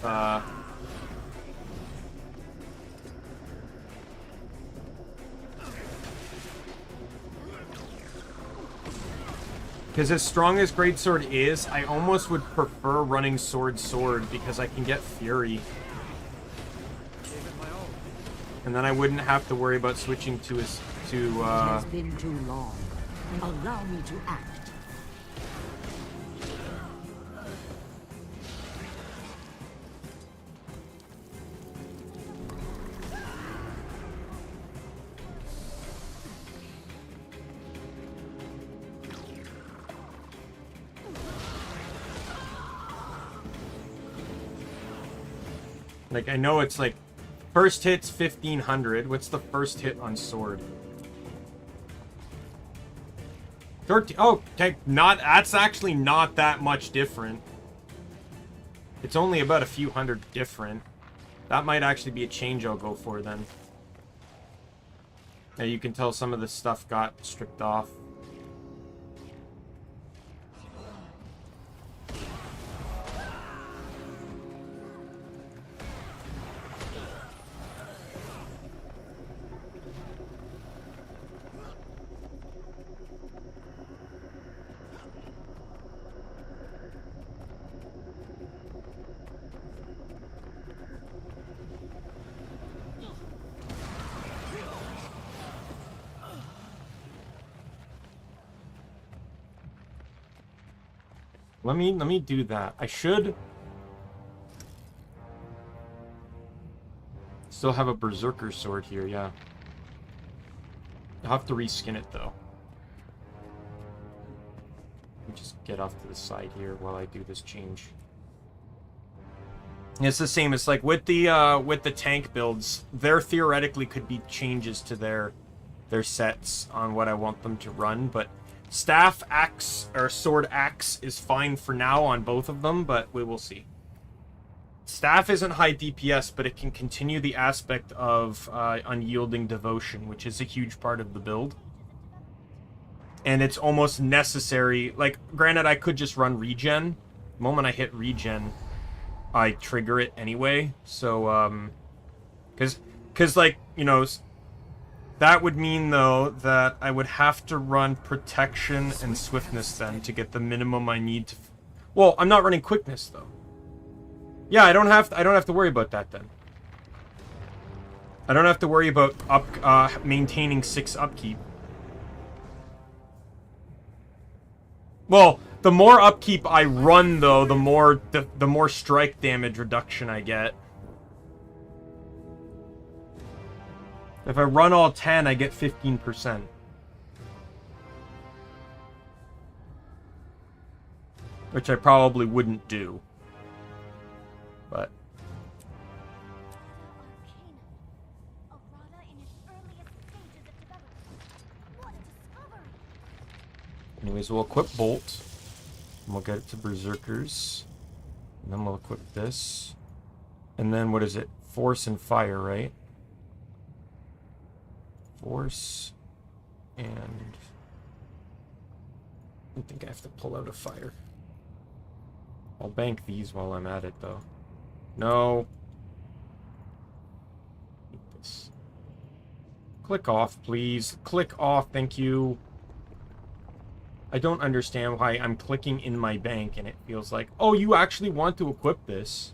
because as strong as greatsword is, I almost would prefer running sword because I can get fury. And then I wouldn't have to worry about switching to his It has been too long. Allow me to act. Like, I know it's like, first hit's 1500. What's the first hit on sword? 13. Oh, okay. That's actually not that much different. It's only about a few hundred different. That might actually be a change I'll go for then. Now you can tell some of the stuff got stripped off. Let me do that. I should still have a berserker sword here, yeah. I'll have to reskin it though. Let me just get off to the side here while I do this change. It's the same. It's like with the tank builds, there theoretically could be changes to their sets on what I want them to run, but staff axe or sword axe is fine for now on both of them, but we will see. Staff isn't high DPS, but it can continue the aspect of unyielding devotion, which is a huge part of the build. And it's almost necessary. Like, granted, I could just run regen. The moment I hit regen, I trigger it anyway. So, because like, you know, that would mean, though, that I would have to run protection and swiftness then to get the minimum I need to... Well, I'm not running quickness, though. Yeah, I don't have to worry about that, then. I don't have to worry about maintaining 6 upkeep. Well, the more upkeep I run, though, the more strike damage reduction I get. If I run all 10, I get 15%. Which I probably wouldn't do. But... anyways, we'll equip Bolt. And we'll get it to Berserkers. And then we'll equip this. And then, what is it? Force and Fire, right? Force, and I think I have to pull out a fire. I'll bank these while I'm at it, though. No. This. Click off, please. Click off, thank you. I don't understand why I'm clicking in my bank and it feels like, oh, you actually want to equip this.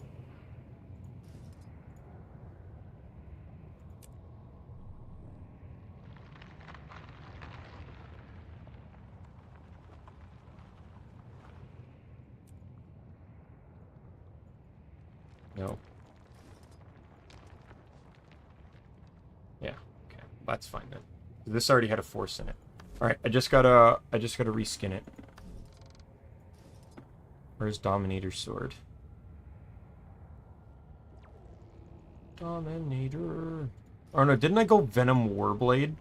No. Yeah, okay. That's fine then. This already had a force in it. Alright, I just gotta reskin it. Where's Dominator's sword? Dominator. Oh no, didn't I go Venom Warblade?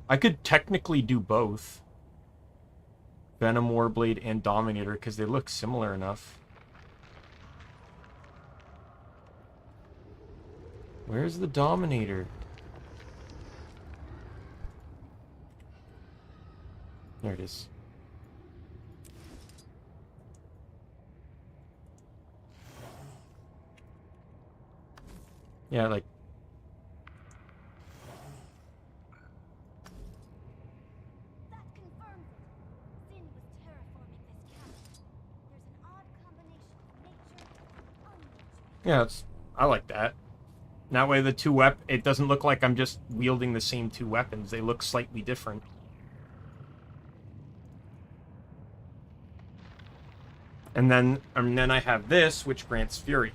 I could technically do both. Venom Warblade and Dominator, because they look similar enough. Where's the Dominator? There it is. Yeah, like... Yeah, I like that. That way the two it doesn't look like I'm just wielding the same two weapons. They look slightly different. And then I have this, which grants Fury.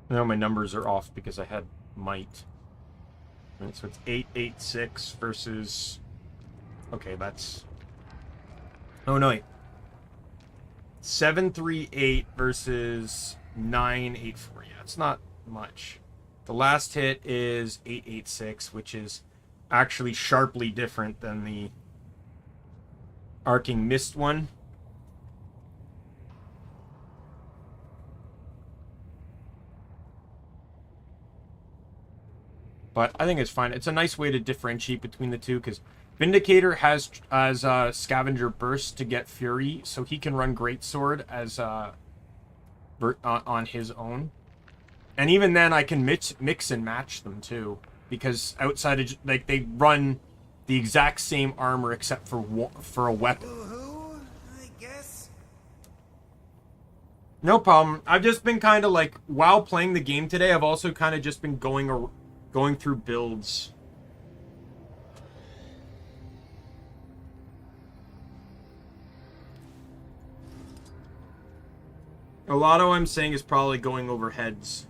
Now my numbers are off because I had Might. Right, so it's 886 versus... Okay, that's... Oh, no, wait. 738 versus 984. Yeah, it's not much. The last hit is 886, which is actually sharply different than the Arcing Mist one. But I think it's fine. It's a nice way to differentiate between the two, because Vindicator has Scavenger Burst to get Fury, so he can run Greatsword as on his own. And even then, I can mix and match them too, because outside of like they run the exact same armor except for a weapon. I guess. No problem. I've just been kind of like, while playing the game today, I've also kind of just been going through builds. A lot of what I'm saying is probably going over heads.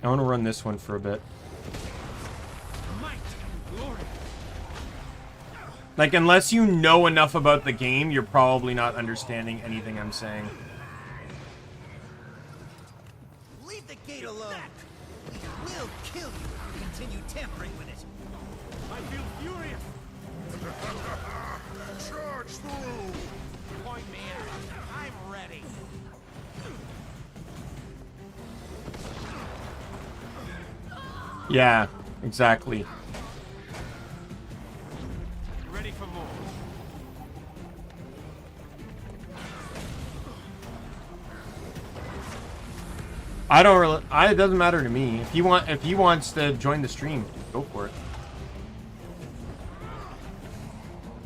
I want to run this one for a bit. Like, unless you know enough about the game, you're probably not understanding anything I'm saying. Leave the gate alone. We will kill you if you continue tampering with it. I feel furious. Charge through! Point me out. I'm ready. Yeah, exactly. Ready for more. I don't really. It doesn't matter to me. If he wants to join the stream, go for it.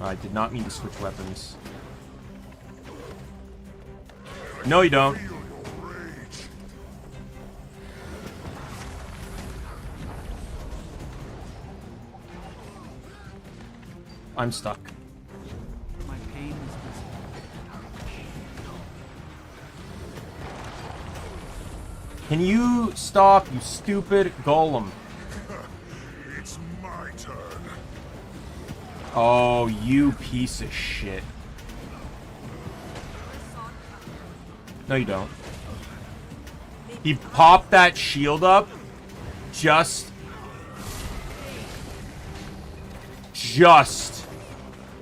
I did not mean to switch weapons. No, you don't. I'm stuck. My pain is Can you stop, you stupid golem? It's my turn. Oh, you piece of shit. No, you don't. He popped that shield up just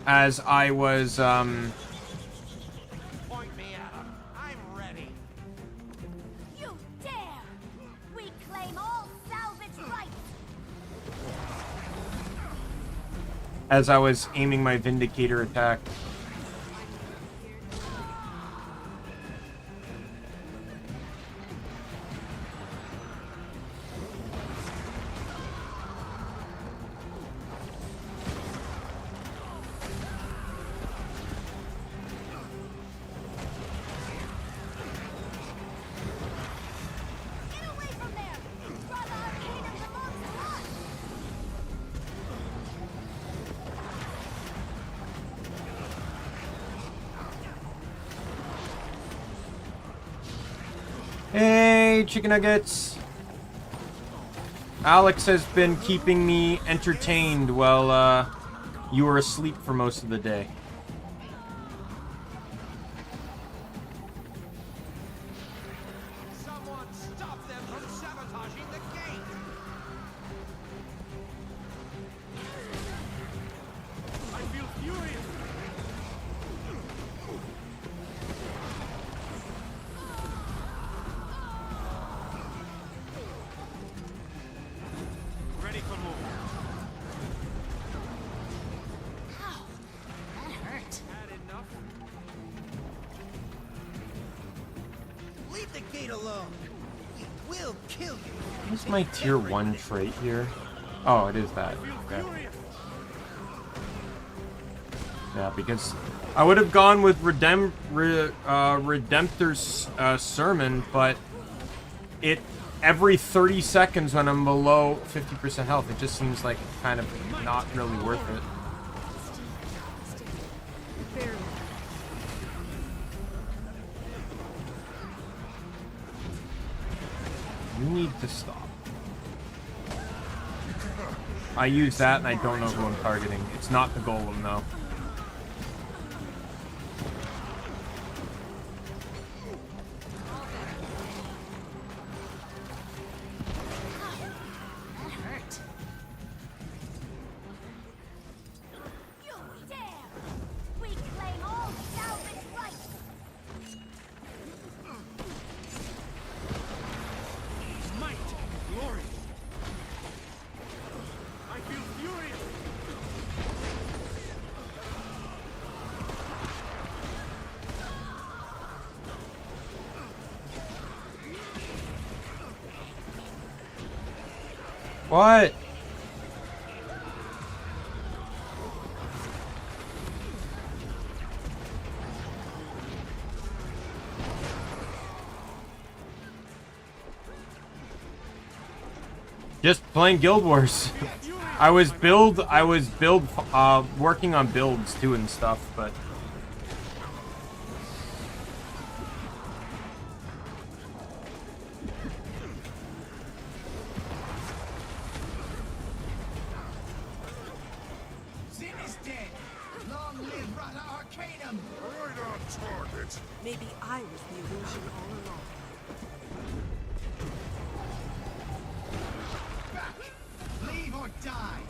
as I was, Point me at him. I'm ready. You dare! We claim all salvage rights! as I was aiming my Vindicator attack. Hey, chicken nuggets. Alex has been keeping me entertained while you were asleep for most of the day. Someone stop them from sabotaging the gate! I feel furious! Ready for more. Ow! That hurt. Had enough? Leave the gate alone. We will kill you. What's my tier 1 trait here? Oh, it is that. Okay. Yeah, because I would have gone with Redemptor's Sermon, but it every 30 seconds when I'm below 50% health, it just seems like kind of not really worth it. You need to stop. I use that and I don't know who I'm targeting. It's not the golem though. That hurt. You dare! We claim all salvage rights! Might! Glory! I feel furious! What? Just playing Guild Wars. I was working on builds too and stuff, but Zin is dead. Long live Rata Arcanum. Right on target. Maybe I was the illusion all along. Back. Leave or die.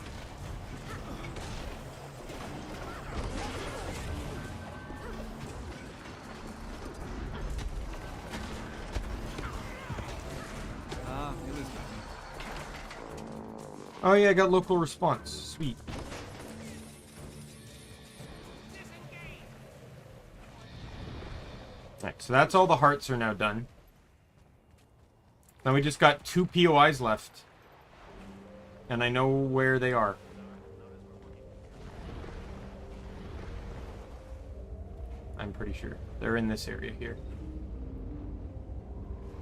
It was oh yeah, I got local response. Sweet. Alright, so that's all the hearts are now done. Now we just got 2 POIs left. And I know where they are. I'm pretty sure. They're in this area here.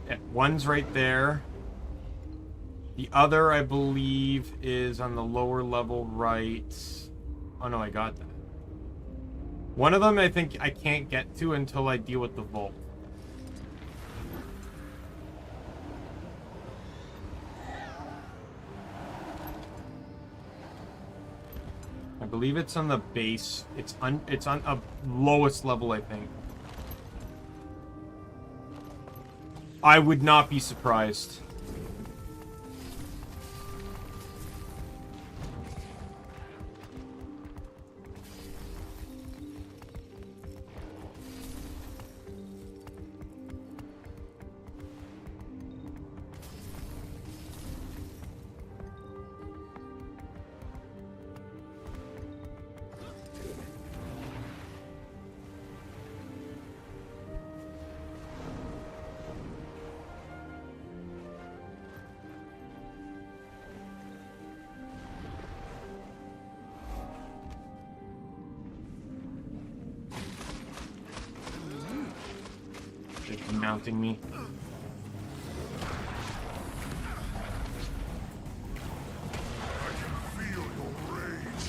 Yeah, one's right there. The other, I believe, is on the lower level right. Oh no, I got that. One of them I think I can't get to until I deal with the vault. I believe it's on the base. It's on a lowest level, I think. I would not be surprised. Mounting me. Feel your rage.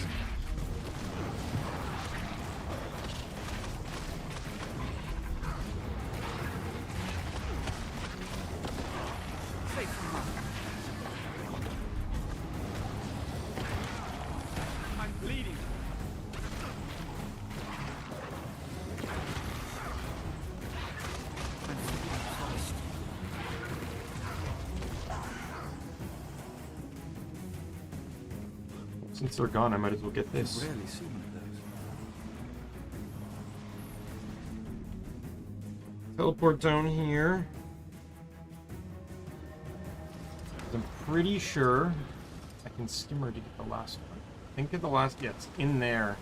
Since they're gone, I might as well get this. I've rarely seen one of those. Teleport down here. I'm pretty sure I can skimmer to get the last one. I think the last, yeah, it's in there.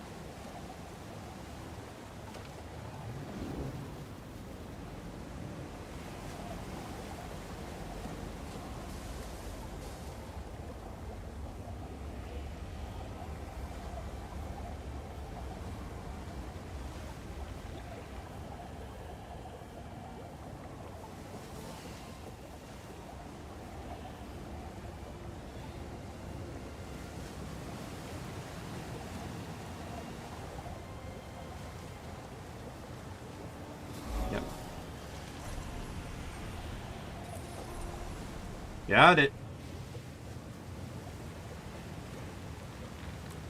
Got it.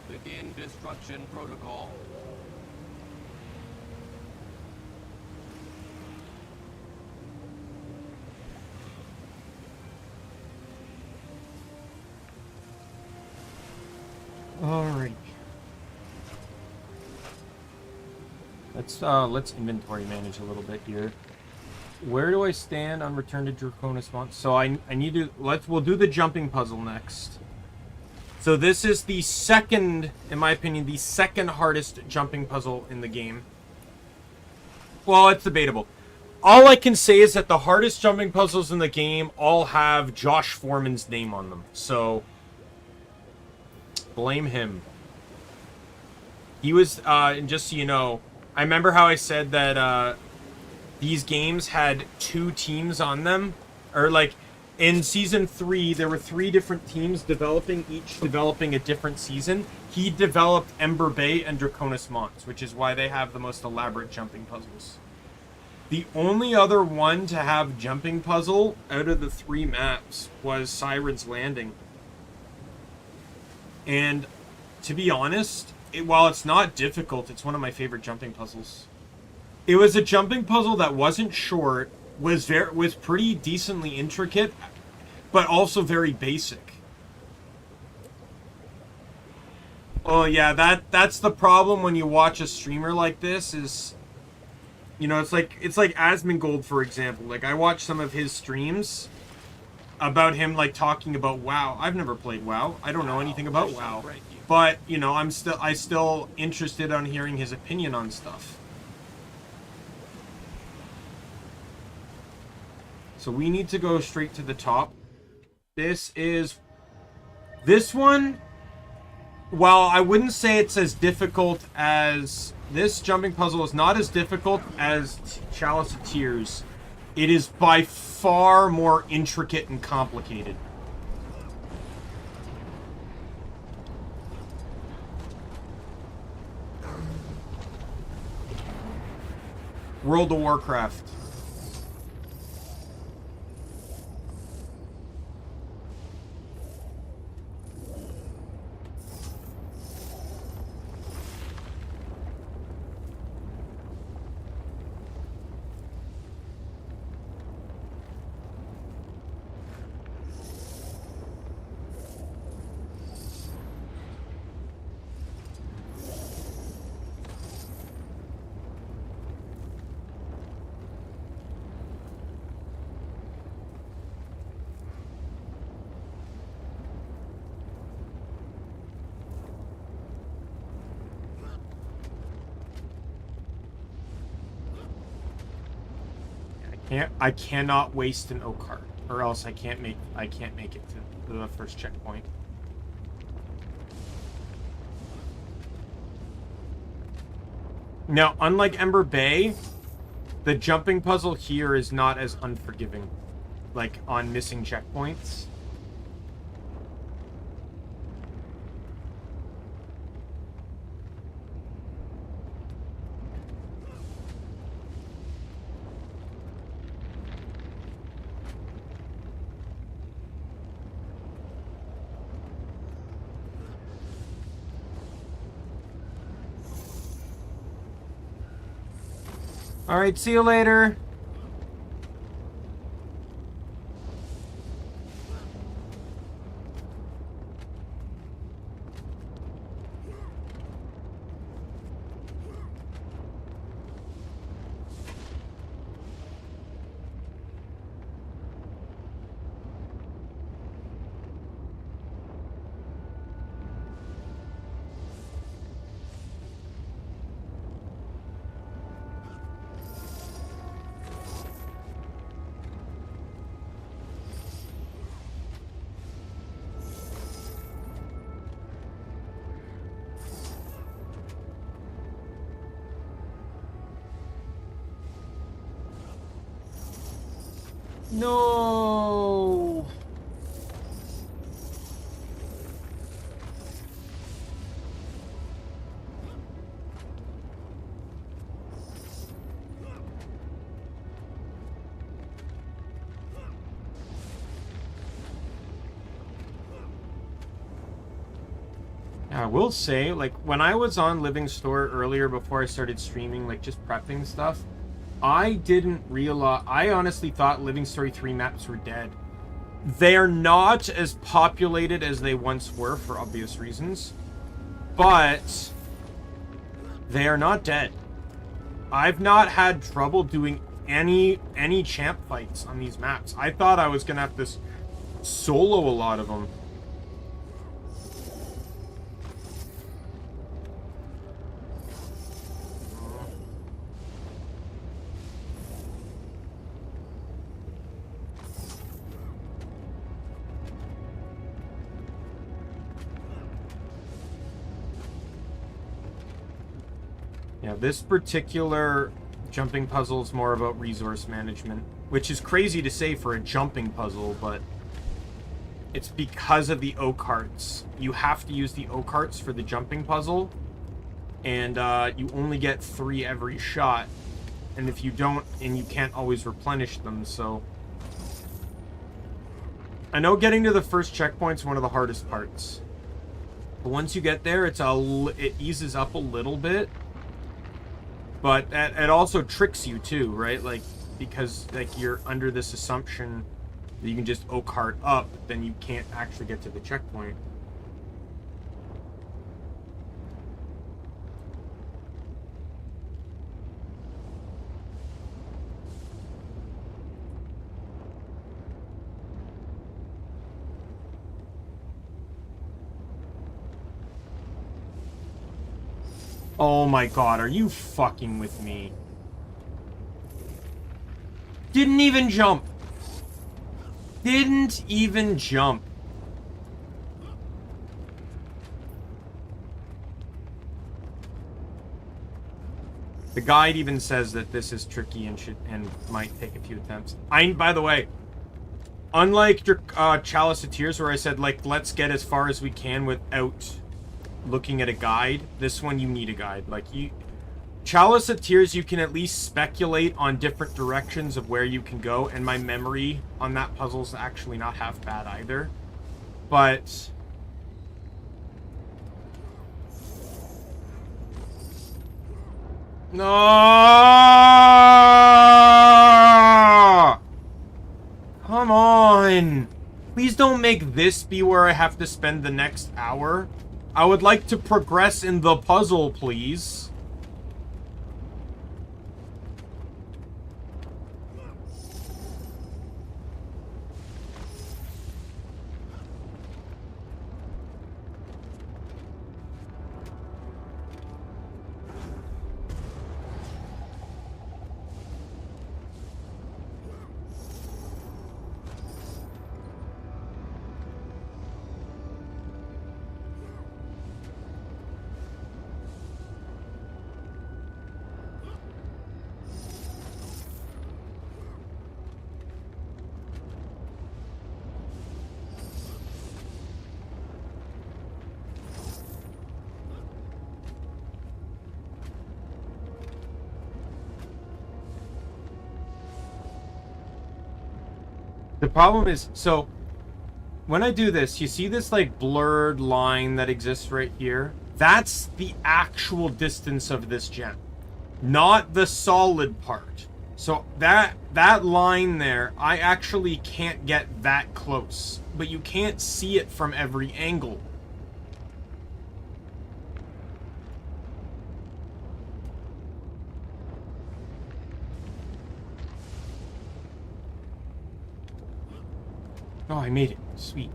Begin destruction protocol. Alright. Let's inventory manage a little bit here. Where do I stand on return to Draconis Mont? So I need to we'll do the jumping puzzle next. So this is the second, in my opinion, the second hardest jumping puzzle in the game. Well, it's debatable. All I can say is that the hardest jumping puzzles in the game all have Josh Foreman's name on them. So blame him. He was and just so you know, I remember how I said that these games had 2 teams on them, or like in season 3 there were 3 different teams developing, each developing a different season. He developed Ember Bay and Draconis Mons, which is why they have the most elaborate jumping puzzles. The only other one to have jumping puzzle out of the 3 maps was Siren's Landing. And to be honest, while it's not difficult, it's one of my favorite jumping puzzles. It was a jumping puzzle that wasn't short, was pretty decently intricate, but also very basic. Oh yeah, that's the problem when you watch a streamer like this is, you know, it's like Asmongold, for example. Like, I watch some of his streams about him, like, talking about WoW. I've never played WoW. I don't know anything about WoW. But, you know, I'm still interested on hearing his opinion on stuff. So we need to go straight to the top. This one, while I wouldn't say it's as difficult as... This jumping puzzle is not as difficult as Chalice of Tears. It is by far more intricate and complicated. World of Warcraft. I cannot waste an oak heart, or else I can't make it to the first checkpoint. Now, unlike Ember Bay, the jumping puzzle here is not as unforgiving, like on missing checkpoints. Alright, see you later. No. I will say, like, when I was on Living Store earlier before I started streaming, like, just prepping stuff, I didn't realize... I honestly thought Living Story 3 maps were dead. They're not as populated as they once were, for obvious reasons. But... they are not dead. I've not had trouble doing any champ fights on these maps. I thought I was gonna have to solo a lot of them. Yeah, this particular jumping puzzle is more about resource management, which is crazy to say for a jumping puzzle, but it's because of the O-carts. You have to use the O-carts for the jumping puzzle, and you only get 3 every shot, and if you don't, and you can't always replenish them, so... I know getting to the first checkpoint's one of the hardest parts, but once you get there, it eases up a little bit. But it also tricks you too, right? Like, because like you're under this assumption that you can just O-cart up, then you can't actually get to the checkpoint. Oh my god, are you fucking with me? Didn't even jump. Didn't even jump. The guide even says that this is tricky and might take a few attempts. By the way, unlike your Chalice of Tears where I said, like, let's get as far as we can without looking at a guide, this one you need a guide. Like, Chalice of Tears, you can at least speculate on different directions of where you can go, and my memory on that puzzle's actually not half bad either. But no, come on, please don't make this be where I have to spend the next hour. I would like to progress in the puzzle, please. The problem is, so when I do this, you see this like blurred line that exists right here? That's the actual distance of this gem, not the solid part. So that line there, I actually can't get that close, but you can't see it from every angle. Oh, I made it. Sweet.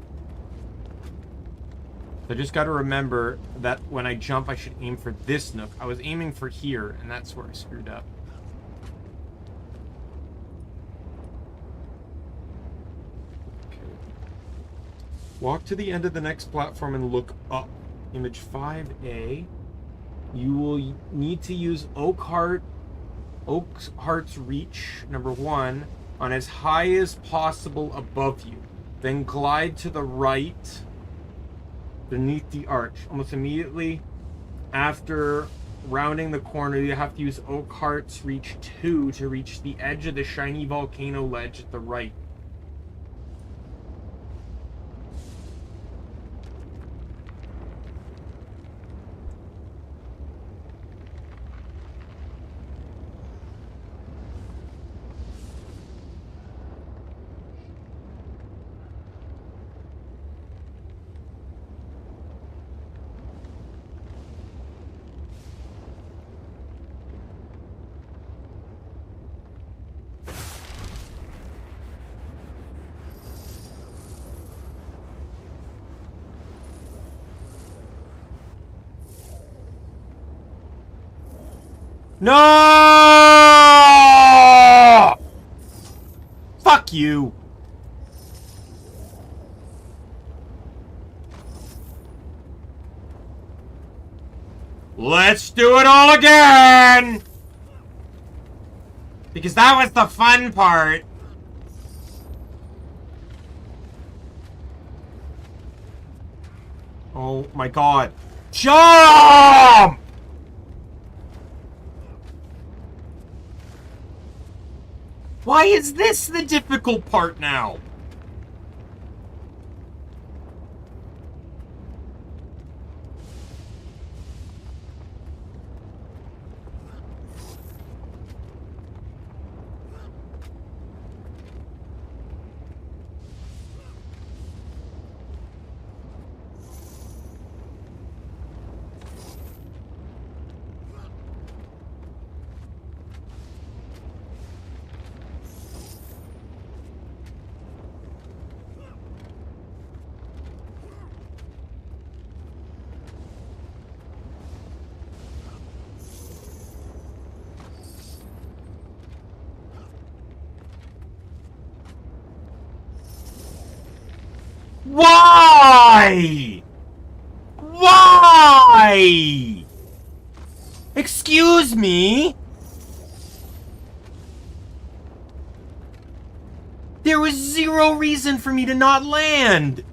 So I just got to remember that when I jump, I should aim for this nook. I was aiming for here, and that's where I screwed up. Okay. Walk to the end of the next platform and look up. Image 5A. You will need to use Oak Heart's Reach, number 1, on as high as possible above you. Then glide to the right beneath the arch. Almost immediately after rounding the corner, you have to use Oakheart's Reach 2 to reach the edge of the shiny volcano ledge at the right. No! Fuck you. Let's do it all again! Because that was the fun part. Oh my god. Jump! Why is this the difficult part now? Why? Why? Excuse me? There was zero reason for me to not land.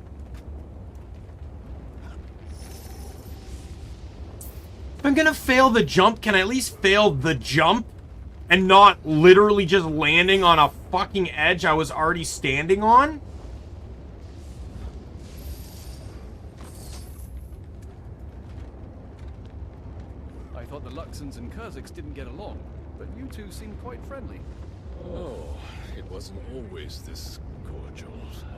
If I'm gonna fail the jump, can I at least fail the jump? And not literally just landing on a fucking edge I was already standing on? I thought the Luxons and Kurziks didn't get along, but you two seem quite friendly. Oh, it wasn't always this cordial.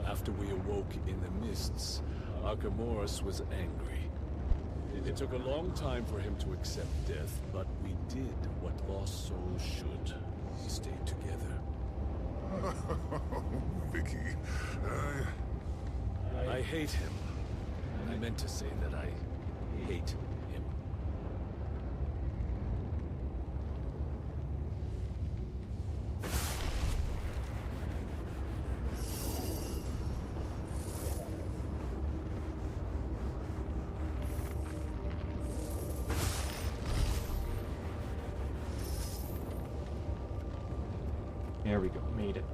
After we awoke in the mists, Archimedes was angry. It took a long time for him to accept death, but we did what lost souls should. We stayed together. Vicky, I hate him. I meant to say that I hate him. There we go, made it.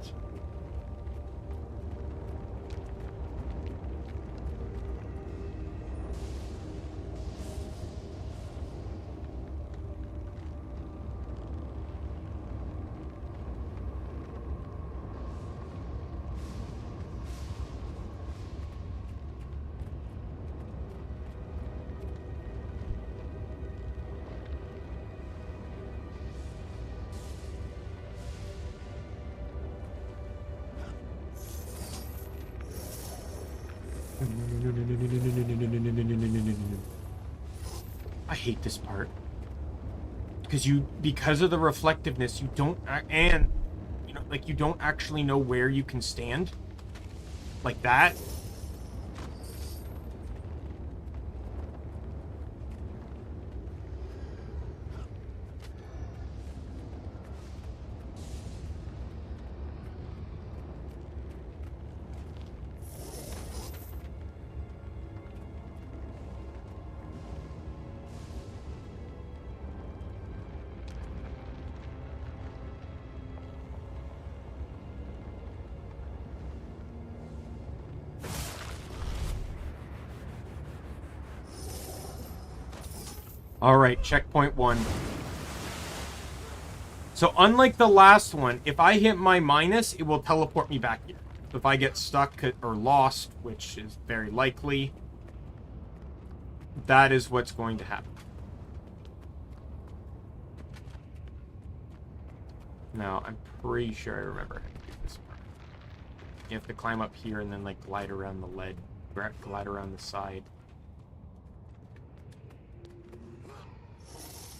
I hate this part. Because of the reflectiveness, you don't, and, you know, like, you don't actually know where you can stand. Like that. Alright, checkpoint 1. So unlike the last one, if I hit my minus, it will teleport me back here. So if I get stuck or lost, which is very likely, that is what's going to happen. Now, I'm pretty sure I remember how to do this part. You have to climb up here and then, like, glide around the lead. Glide around the side.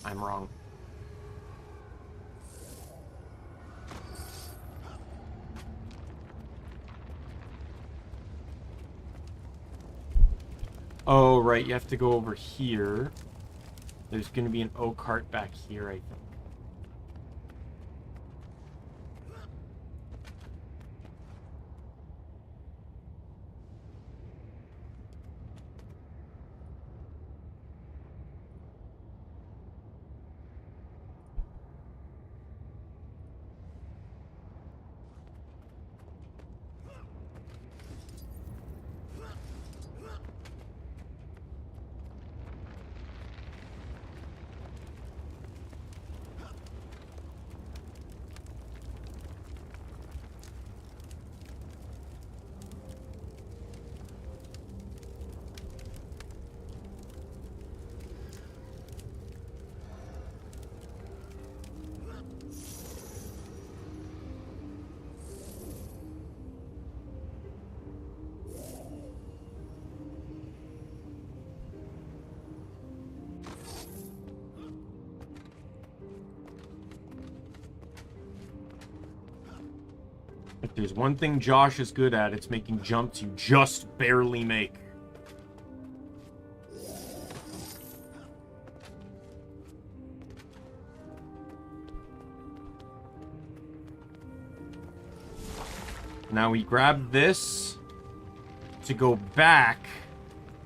I'm wrong. Oh, right, you have to go over here. There's going to be an O-cart back here, I think. If there's one thing Josh is good at, it's making jumps you just barely make. Now we grab this to go back,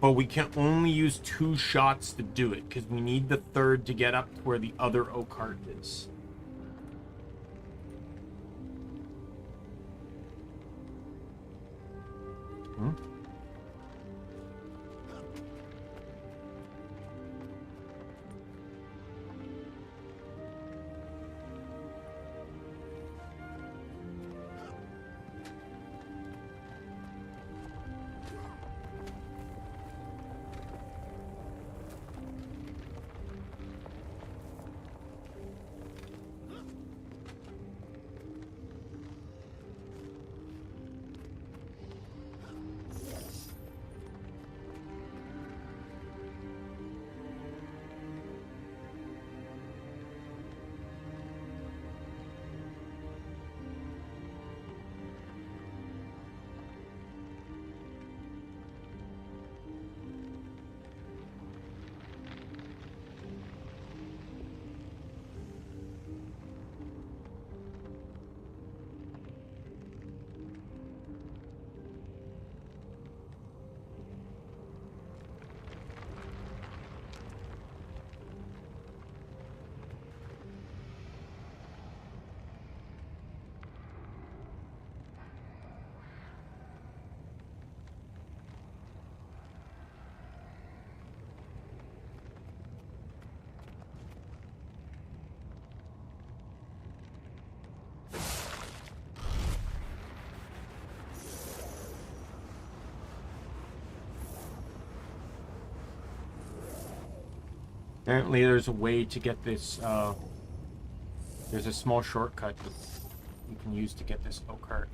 but we can only use 2 shots to do it, because we need the third to get up to where the other O-cart is. Hmm? Apparently there's a way to get this, there's a small shortcut that you can use to get this O-cart.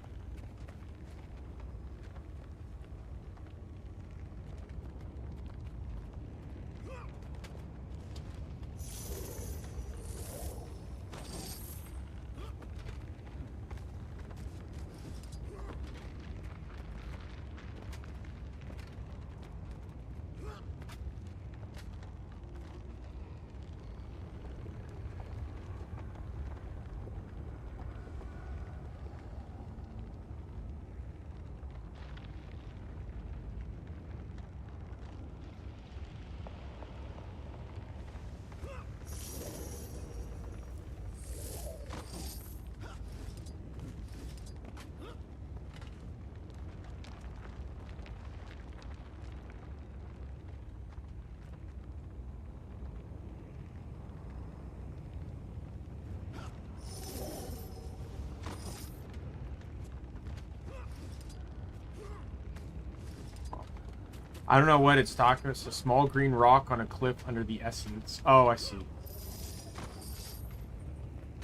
I don't know what it's talking about. It's a small green rock on a cliff under the essence. Oh, I see.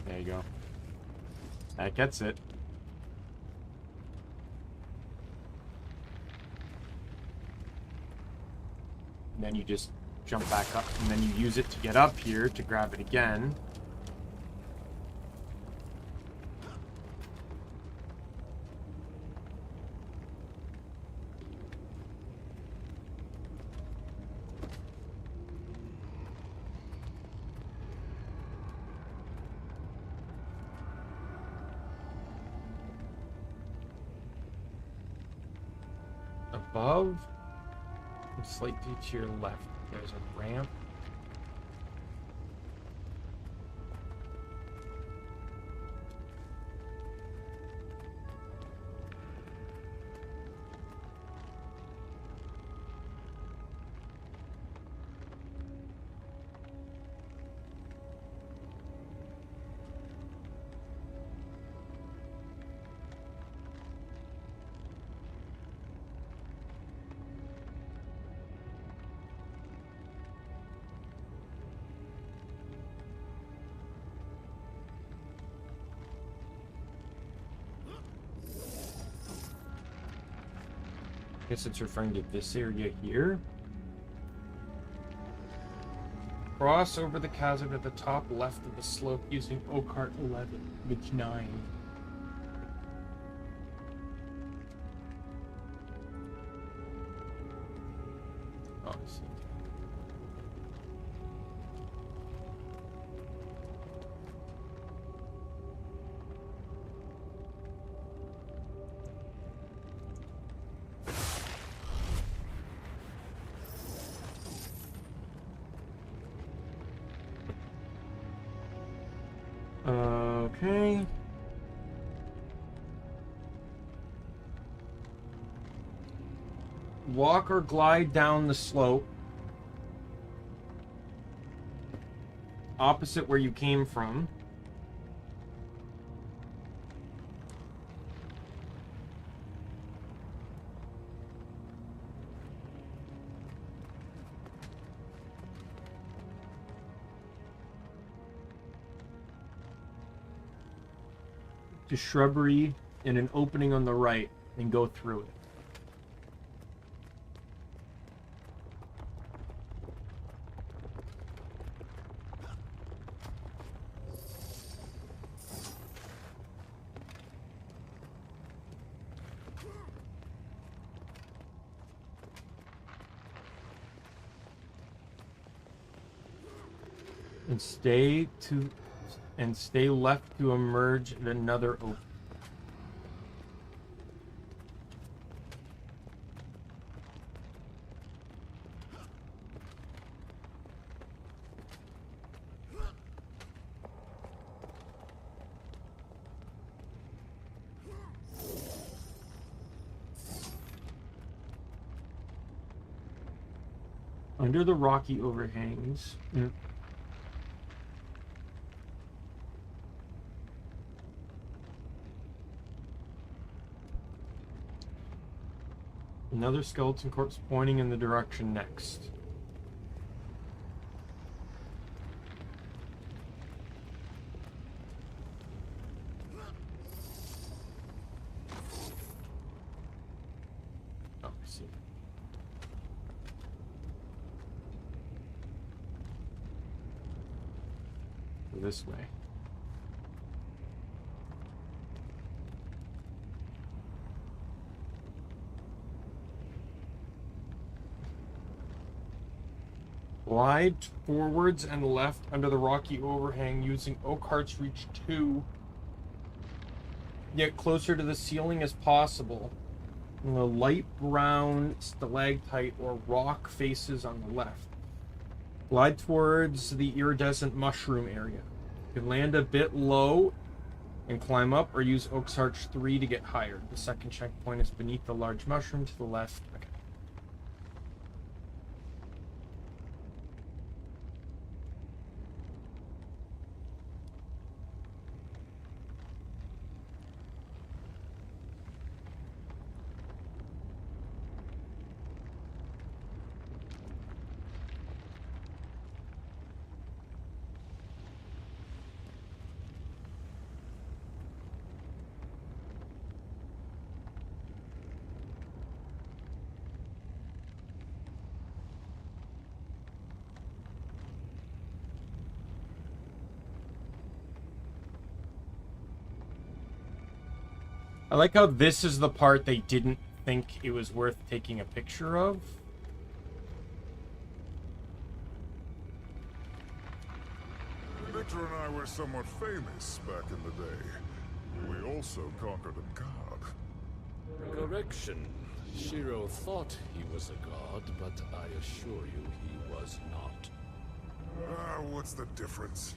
There you go. That gets it. And then you just jump back up, and then you use it to get up here to grab it again. Above, and slightly to your left, there's a ramp. I guess it's referring to this area here. Cross over the chasm at the top left of the slope using Oakart 11, which 9. Oh, I see. Okay. Walk or glide down the slope opposite where you came from. To shrubbery in an opening on the right and go through it. And stay left to emerge at another opening. Under the rocky overhangs. Another skeleton corpse pointing in the direction next. Oh, I see. This way. Glide forwards and left under the rocky overhang using Oakhart's Reach 2. Get closer to the ceiling as possible. And the light brown stalactite or rock faces on the left. Glide towards the iridescent mushroom area. You can land a bit low and climb up, or use Oak's Arch 3 to get higher. The second checkpoint is beneath the large mushroom to the left. Okay. I like how this is the part they didn't think it was worth taking a picture of. Victor and I were somewhat famous back in the day. We also conquered a god. Correction. Shiro thought he was a god, but I assure you he was not. What's the difference?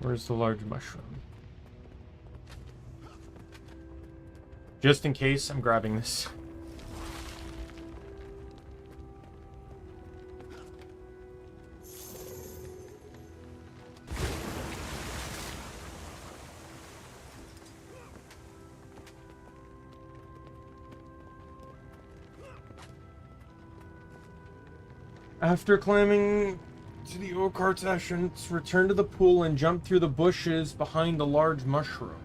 Where's the large mushroom? Just in case, I'm grabbing this. After climbing to the Ocart's entrance, return to the pool and jump through the bushes behind the large mushroom.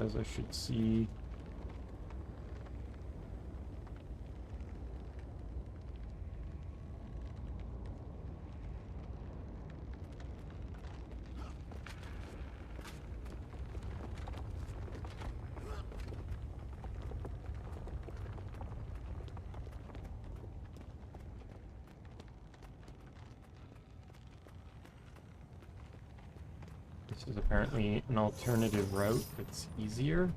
As I should see. This is apparently an alternative route that's easier.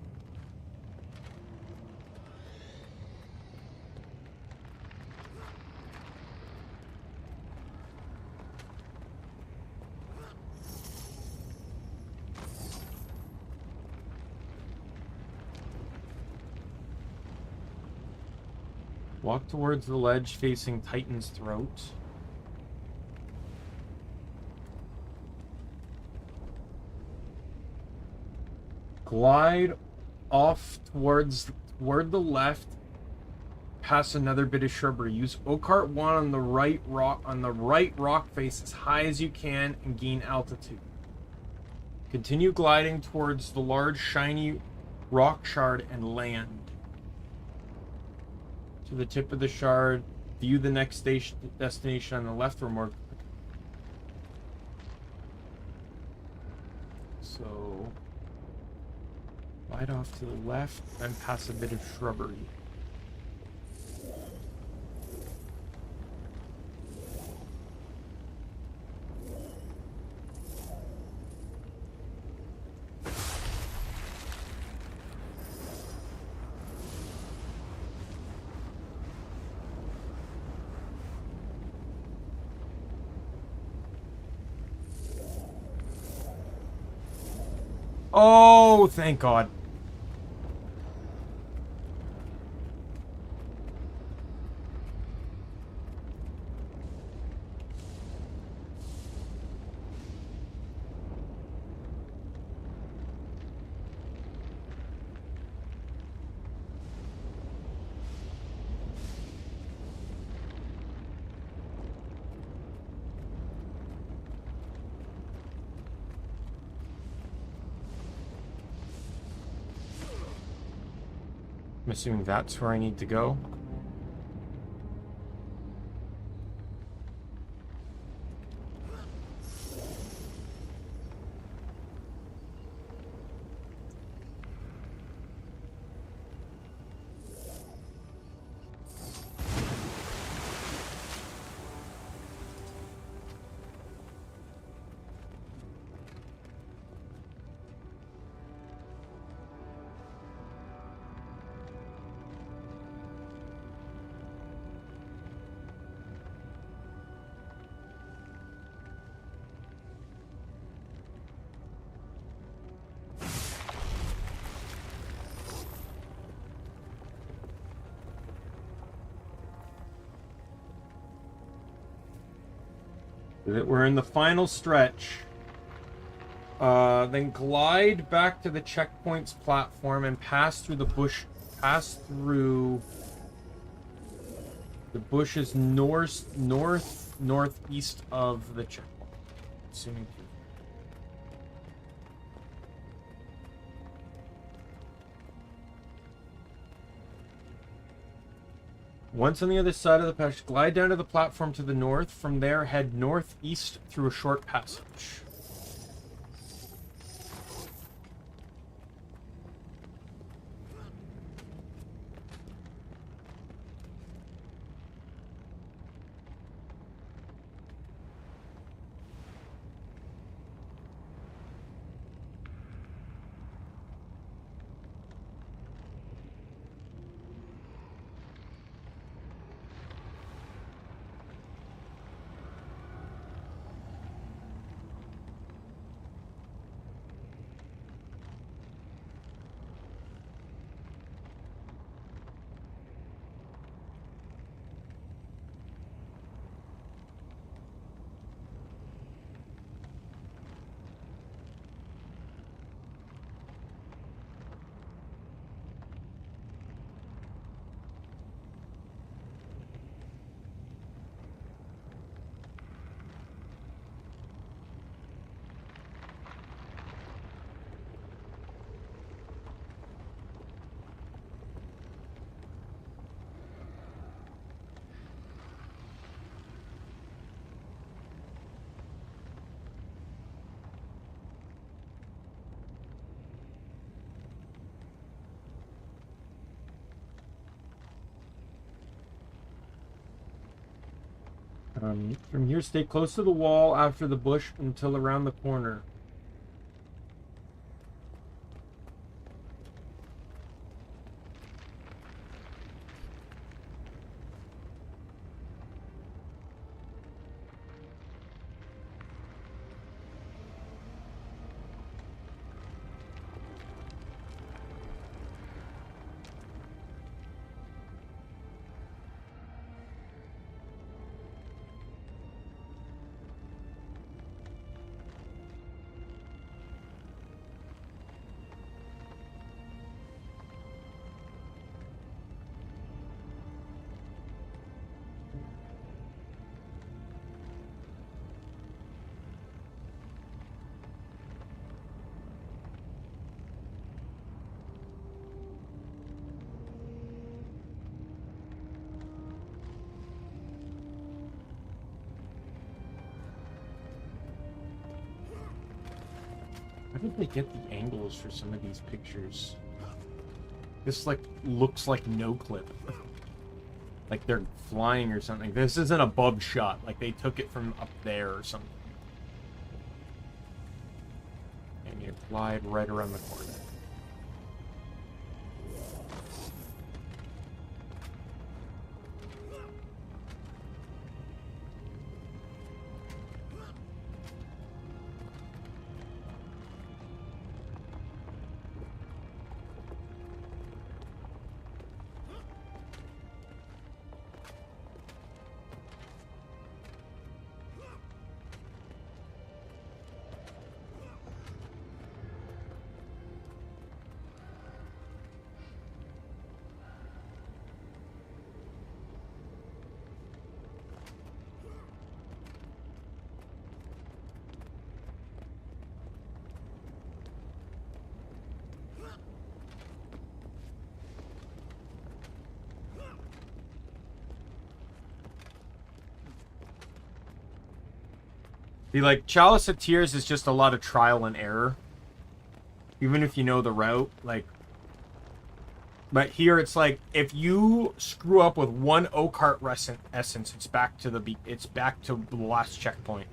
Walk towards the ledge facing Titan's throat. Glide off toward the left, past another bit of shrubbery. Use Ocart 1 on the right rock face as high as you can and gain altitude. Continue gliding towards the large shiny rock shard and land. To the tip of the shard, view the next destination on the left or more. So right off to the left and past a bit of shrubbery. Oh, thank God. assuming that's where I need to go. We're in the final stretch. Then glide back to the checkpoints platform and pass through the bush. Pass through the bushes northeast of the checkpoint. Assuming. Once on the other side of the passage, glide down to the platform to the north. From there, head northeast through a short passage. From here, stay close to the wall after the bush until around the corner. How did they get the angles for some of these pictures? This looks like no clip. Like they're flying or something. This isn't a bub shot. Like they took it from up there or something. And you glide right around the corner. See, like, Chalice of Tears is just a lot of trial and error. Even if you know the route, like... But here it's like, if you screw up with one Occart essence, it's back to the last checkpoint.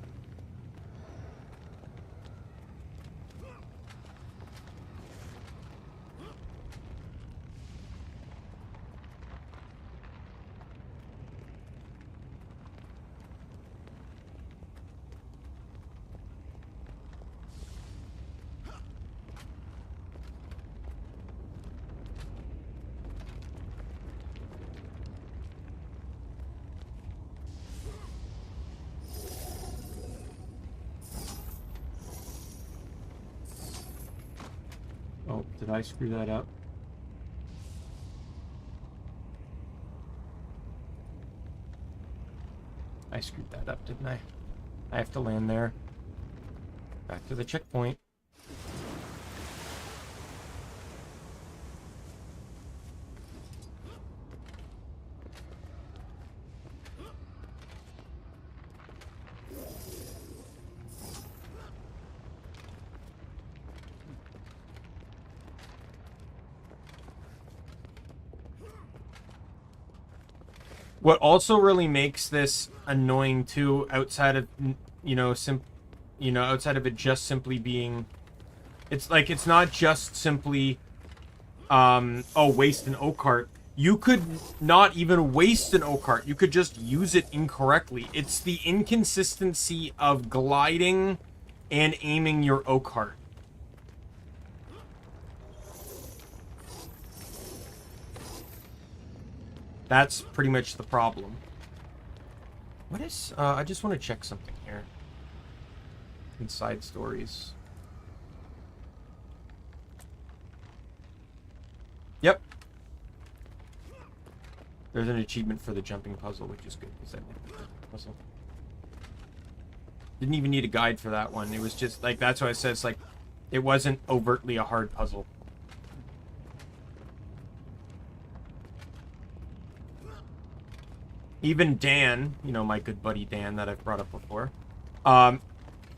Oh, did I screw that up? I screwed that up, didn't I? I have to land there. Back to the checkpoint. What also really makes this annoying too, outside of outside of it just simply being, it's like it's not just simply, waste an Occart. You could not even waste an Occart. You could just use it incorrectly. It's the inconsistency of gliding and aiming your Occart. That's pretty much the problem. What is... I just want to check something here. Inside stories. Yep. There's an achievement for the jumping puzzle, which is good. Because that puzzle. Didn't even need a guide for that one. It was just, like, that's why I said it's like... It wasn't overtly a hard puzzle. Even Dan, you know, my good buddy Dan that I've brought up before,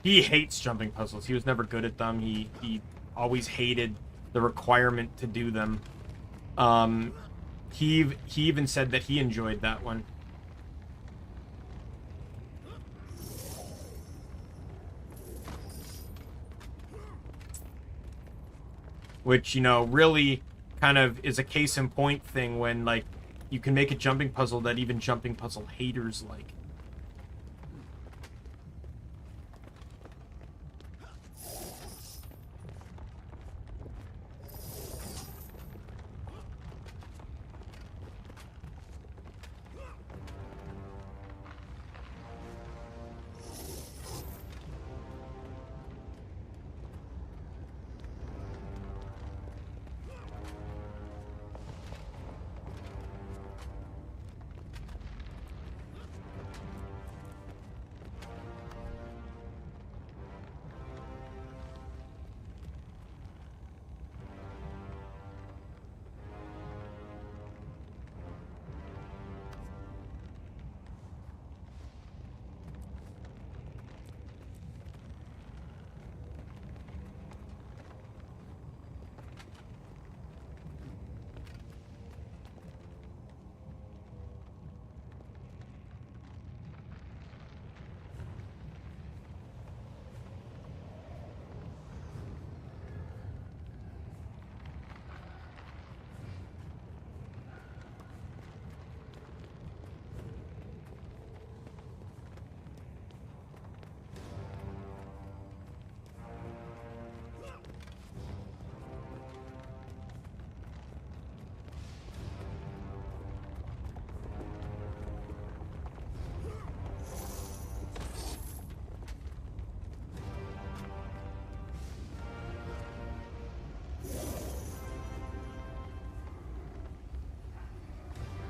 he hates jumping puzzles. He was never good at them. He always hated the requirement to do them. He even said that he enjoyed that one. Which, you know, really kind of is a case in point thing when, like, you can make a jumping puzzle that even jumping puzzle haters like.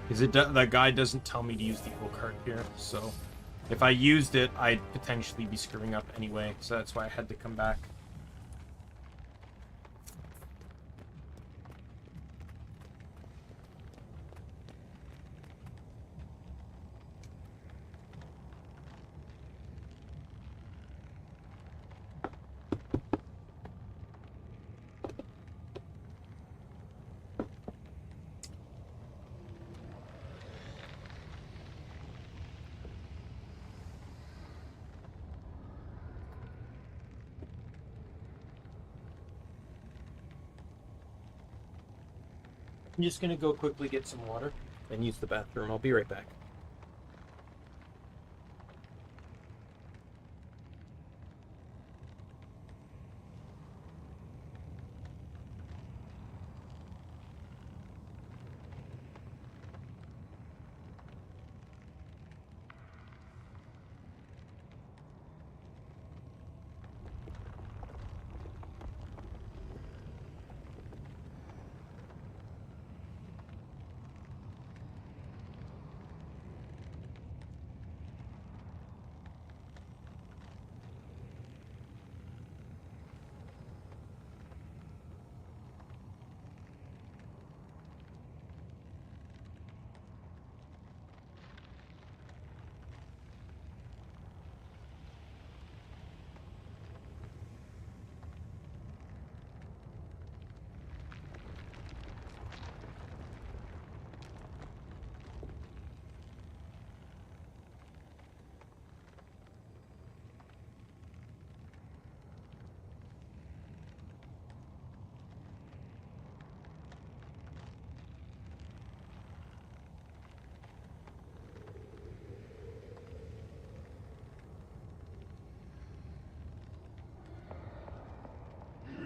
Because that guy doesn't tell me to use the Occart here, so if I used it, I'd potentially be screwing up anyway, so that's why I had to come back. I'm just gonna go quickly get some water and use the bathroom. I'll be right back.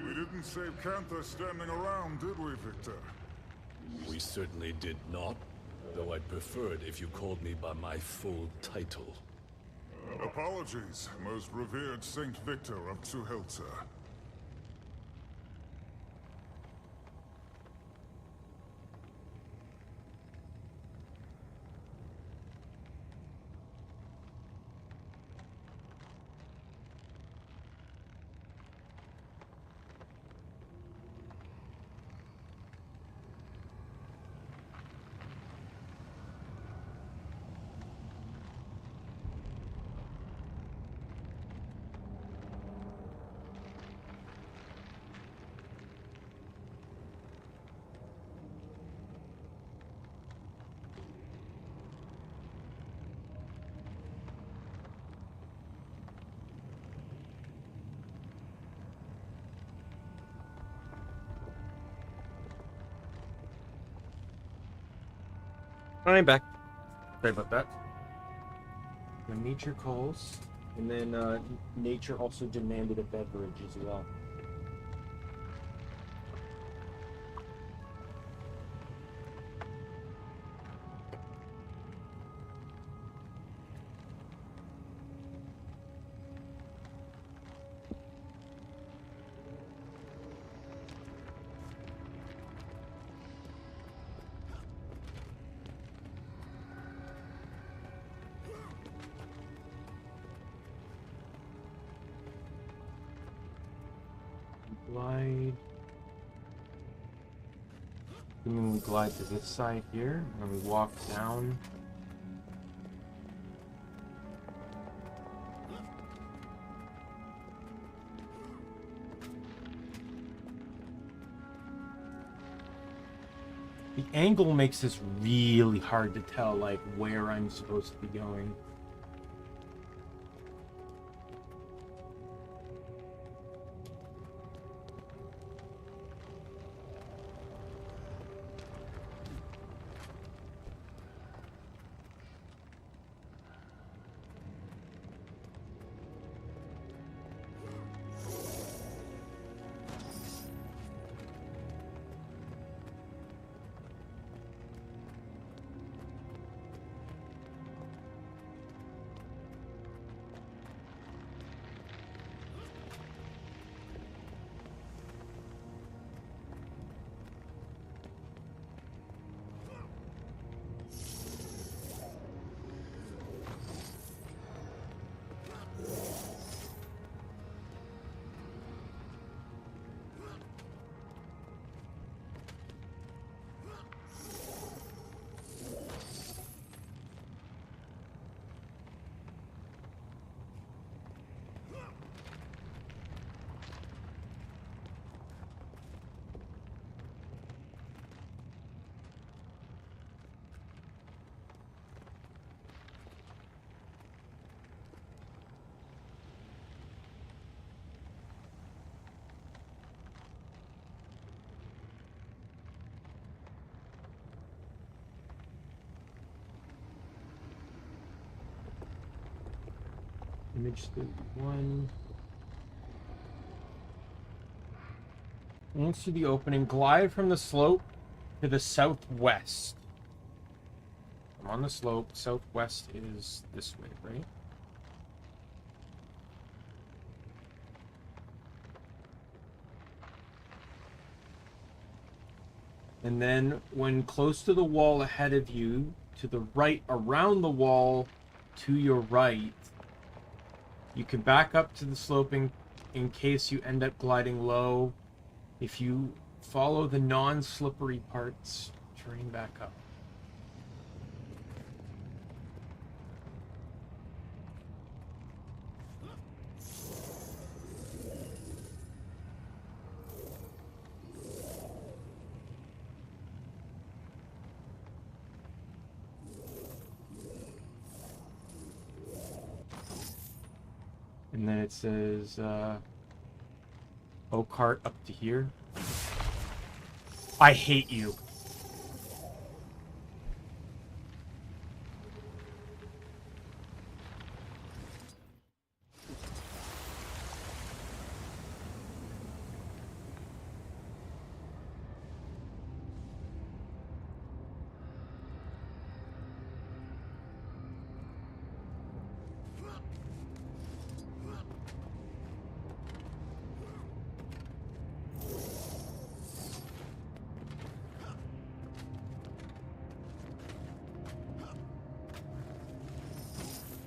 We didn't save Cantha standing around, did we, Victor? We certainly did not, though I'd prefer it if you called me by my full title. Apologies, most revered Saint Victor of Zuhilta. I'm back. Sorry about that. When nature calls, and then nature also demanded a beverage as well. Glide. And then we glide to this side here, and we walk down. The angle makes this really hard to tell, like, where I'm supposed to be going. Image 31. Once to the opening, glide from the slope to the southwest. I'm on the slope. Southwest is this way, right? And then when close to the wall ahead of you, to the right, around the wall to your right, you can back up to the sloping in case you end up gliding low. If you follow the non-slippery parts, terrain back up. And then it says, Oakart up to here. I hate you.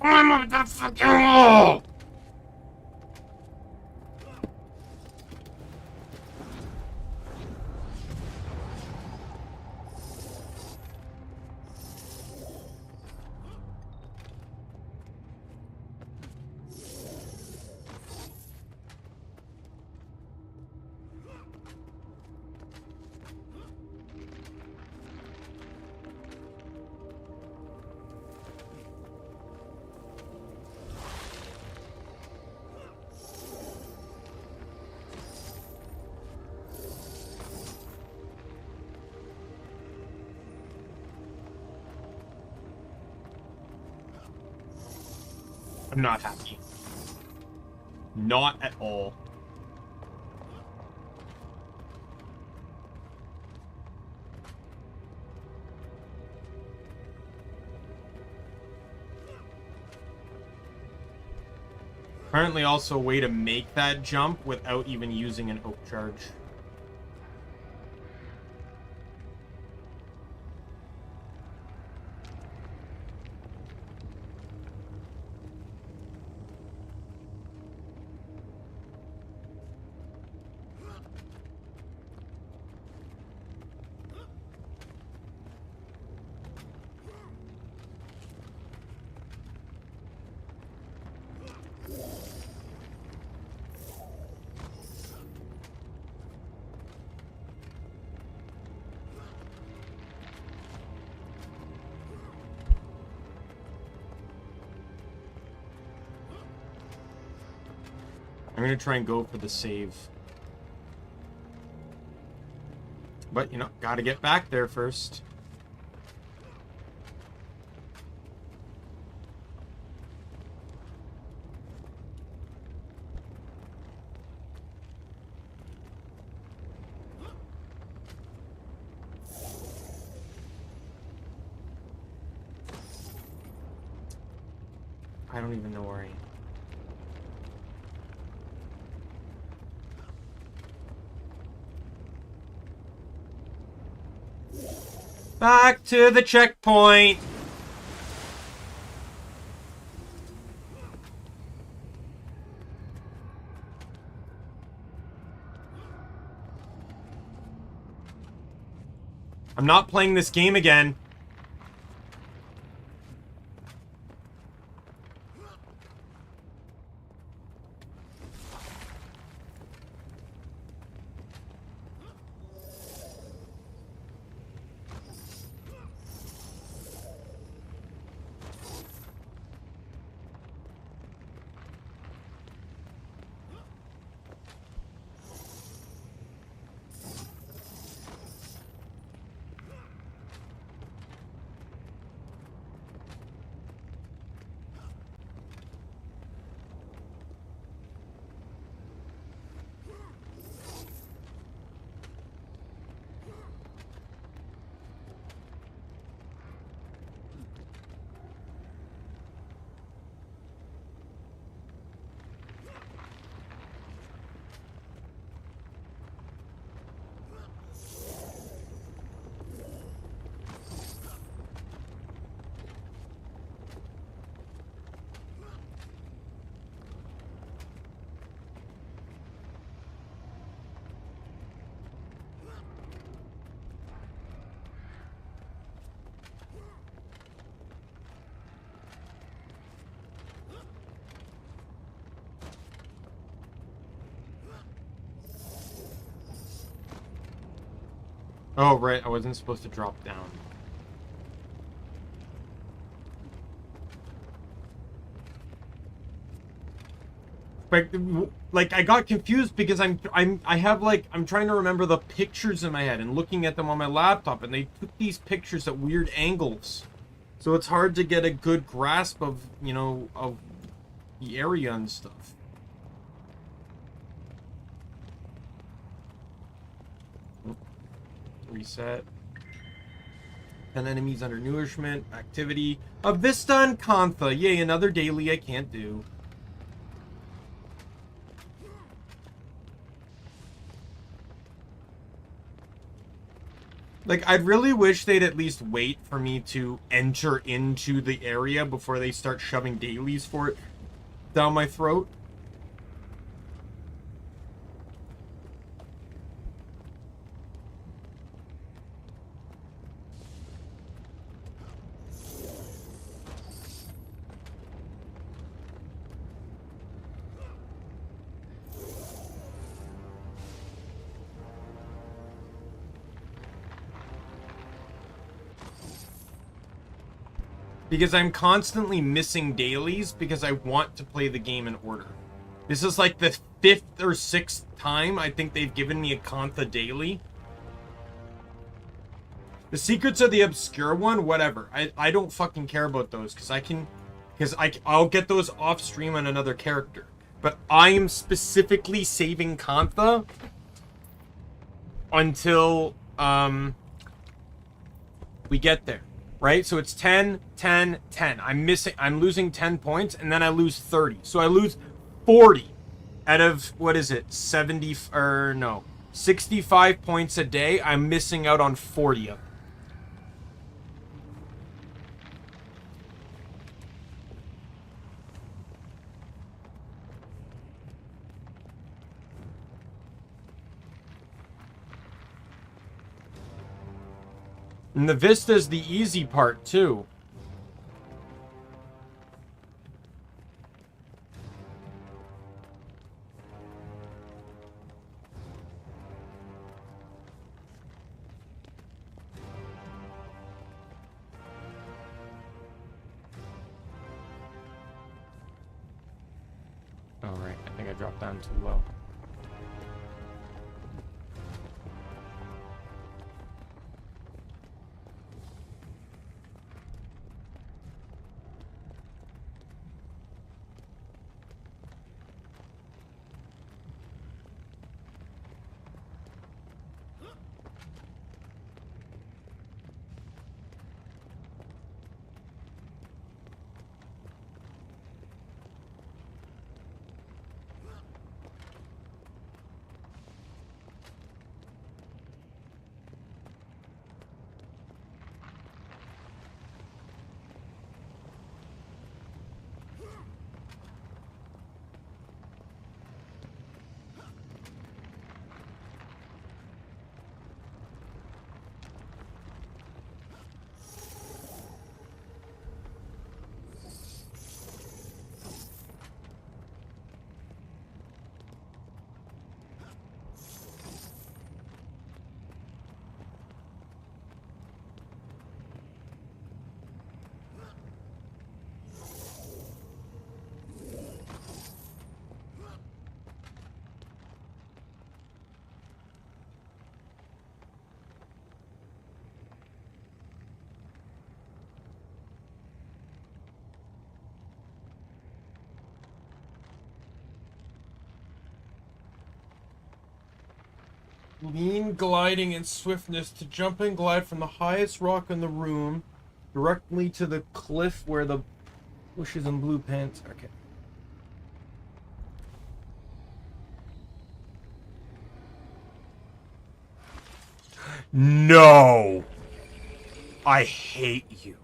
I'm the fucking wall! I'm not happy. Not at all. Apparently also a way to make that jump without even using an oak charge. I'm gonna try and go for the save. But, you know, gotta get back there first. I don't even know where I am. Back to the checkpoint! I'm not playing this game again. Oh, right. I wasn't supposed to drop down. But, like, I got confused because I'm trying to remember the pictures in my head and looking at them on my laptop, and they took these pictures at weird angles. So it's hard to get a good grasp of, you know, of the area and stuff. Reset. 10 enemies under nourishment. Activity. Vista and Kantha. Yay, another daily I can't do. Like, I'd really wish they'd at least wait for me to enter into the area before they start shoving dailies for it down my throat. Because I'm constantly missing dailies because I want to play the game in order. This is like the 5th or 6th time I think they've given me a Kantha daily. The Secrets of the Obscure one, whatever. I don't fucking care about those because I'll get those off stream on another character. But I am specifically saving Kantha until we get there. Right? So it's 10, 10, 10. I'm losing 10 points, and then I lose 30. So I lose 40 out of, what is it, 65 points a day. I'm missing out on 40 of them. And the Vista's the easy part, too. Oh, right. I think I dropped down too low. Lean, gliding, and swiftness to jump and glide from the highest rock in the room directly to the cliff where the bushes and blue pants. Okay. No! I hate you.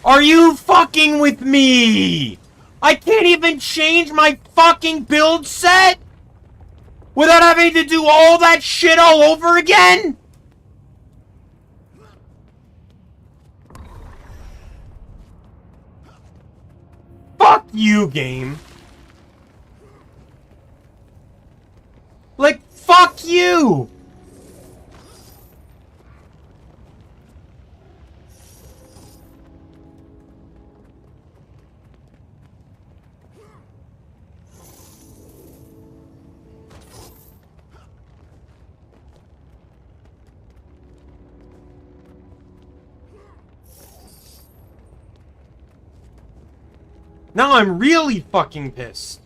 Are you fucking with me? I can't even change my fucking build set without having to do all that shit all over again? Fuck you, game. Like, fuck you! Now I'm really fucking pissed.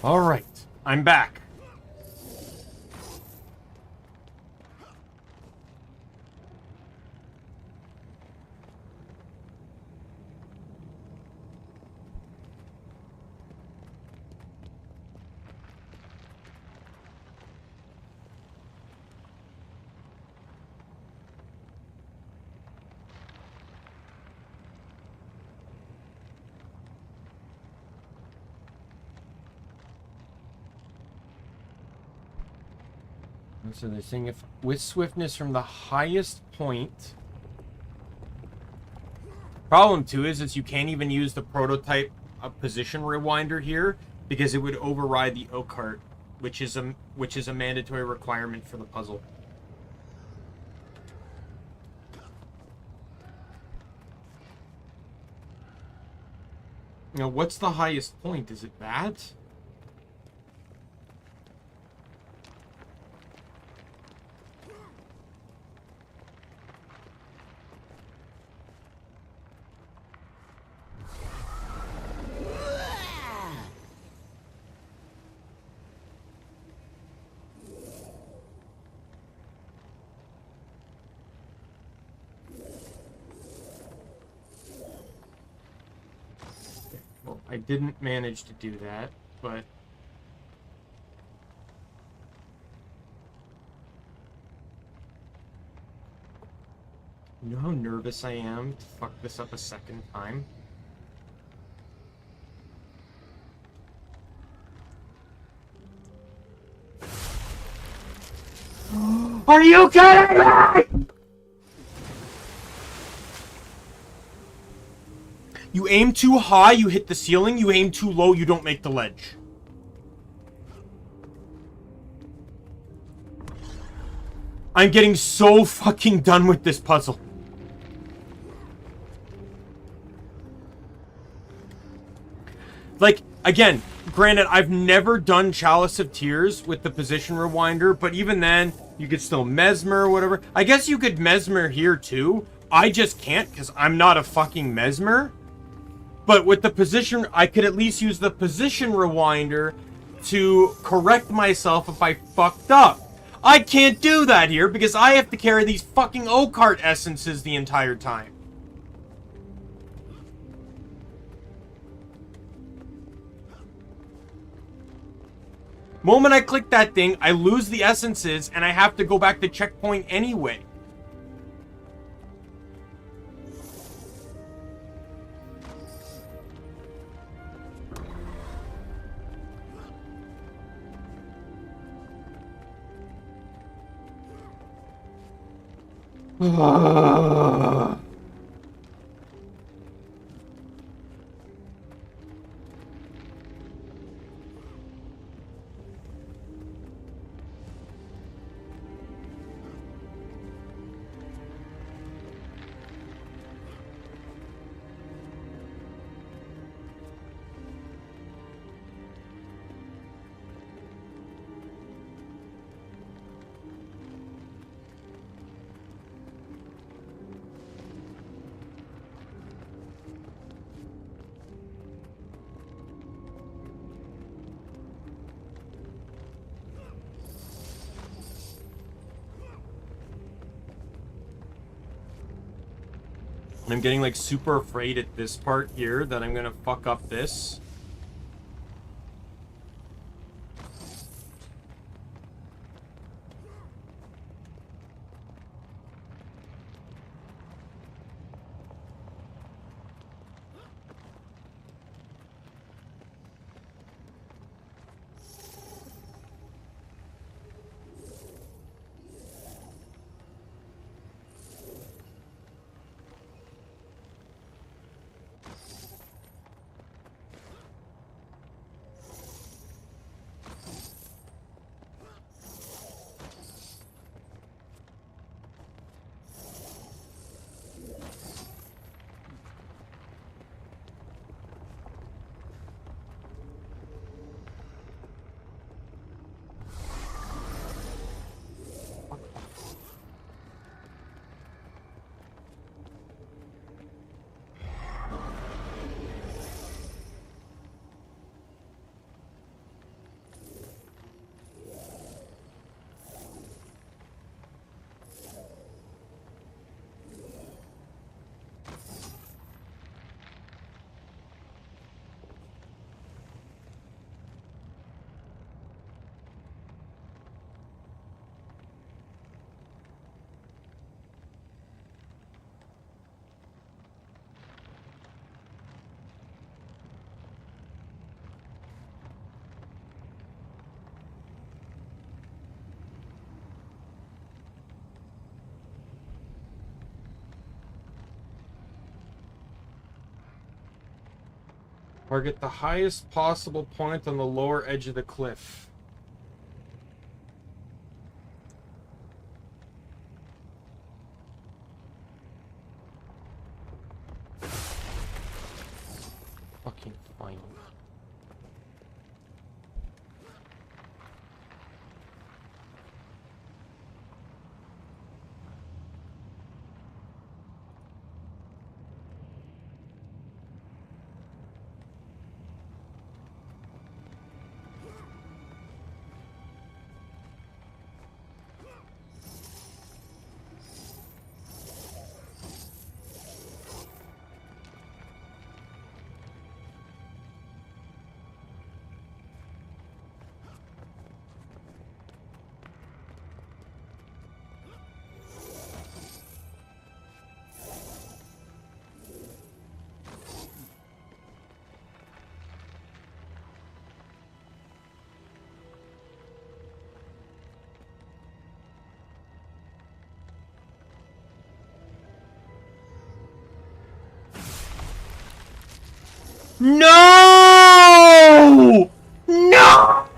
Alright, I'm back. So they're saying if with swiftness from the highest point. Problem too is you can't even use the prototype position rewinder here because it would override the O-cart, which is a mandatory requirement for the puzzle. Now, what's the highest point? Is it that? I didn't manage to do that, but... You know how nervous I am to fuck this up a second time? Are you kidding me? You aim too high, you hit the ceiling. You aim too low, you don't make the ledge. I'm getting so fucking done with this puzzle. Like, again, granted, I've never done Chalice of Tears with the position rewinder, but even then, you could still Mesmer or whatever. I guess you could Mesmer here too. I just can't because I'm not a fucking Mesmer. But with the position, I could at least use the position rewinder to correct myself if I fucked up. I can't do that here because I have to carry these fucking O-cart essences the entire time. Moment I click that thing, I lose the essences, and I have to go back to checkpoint anyway. And I'm getting like super afraid at this part here that I'm gonna fuck up this. Target the highest possible point on the lower edge of the cliff. Fucking fine. No! No!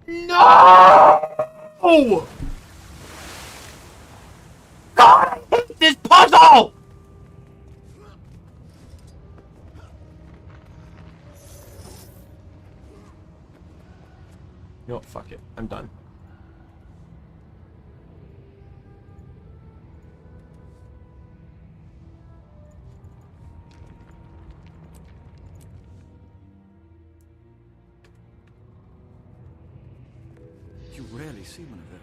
No! God, I hate this puzzle! No, fuck it. I'm done. You rarely see one of those.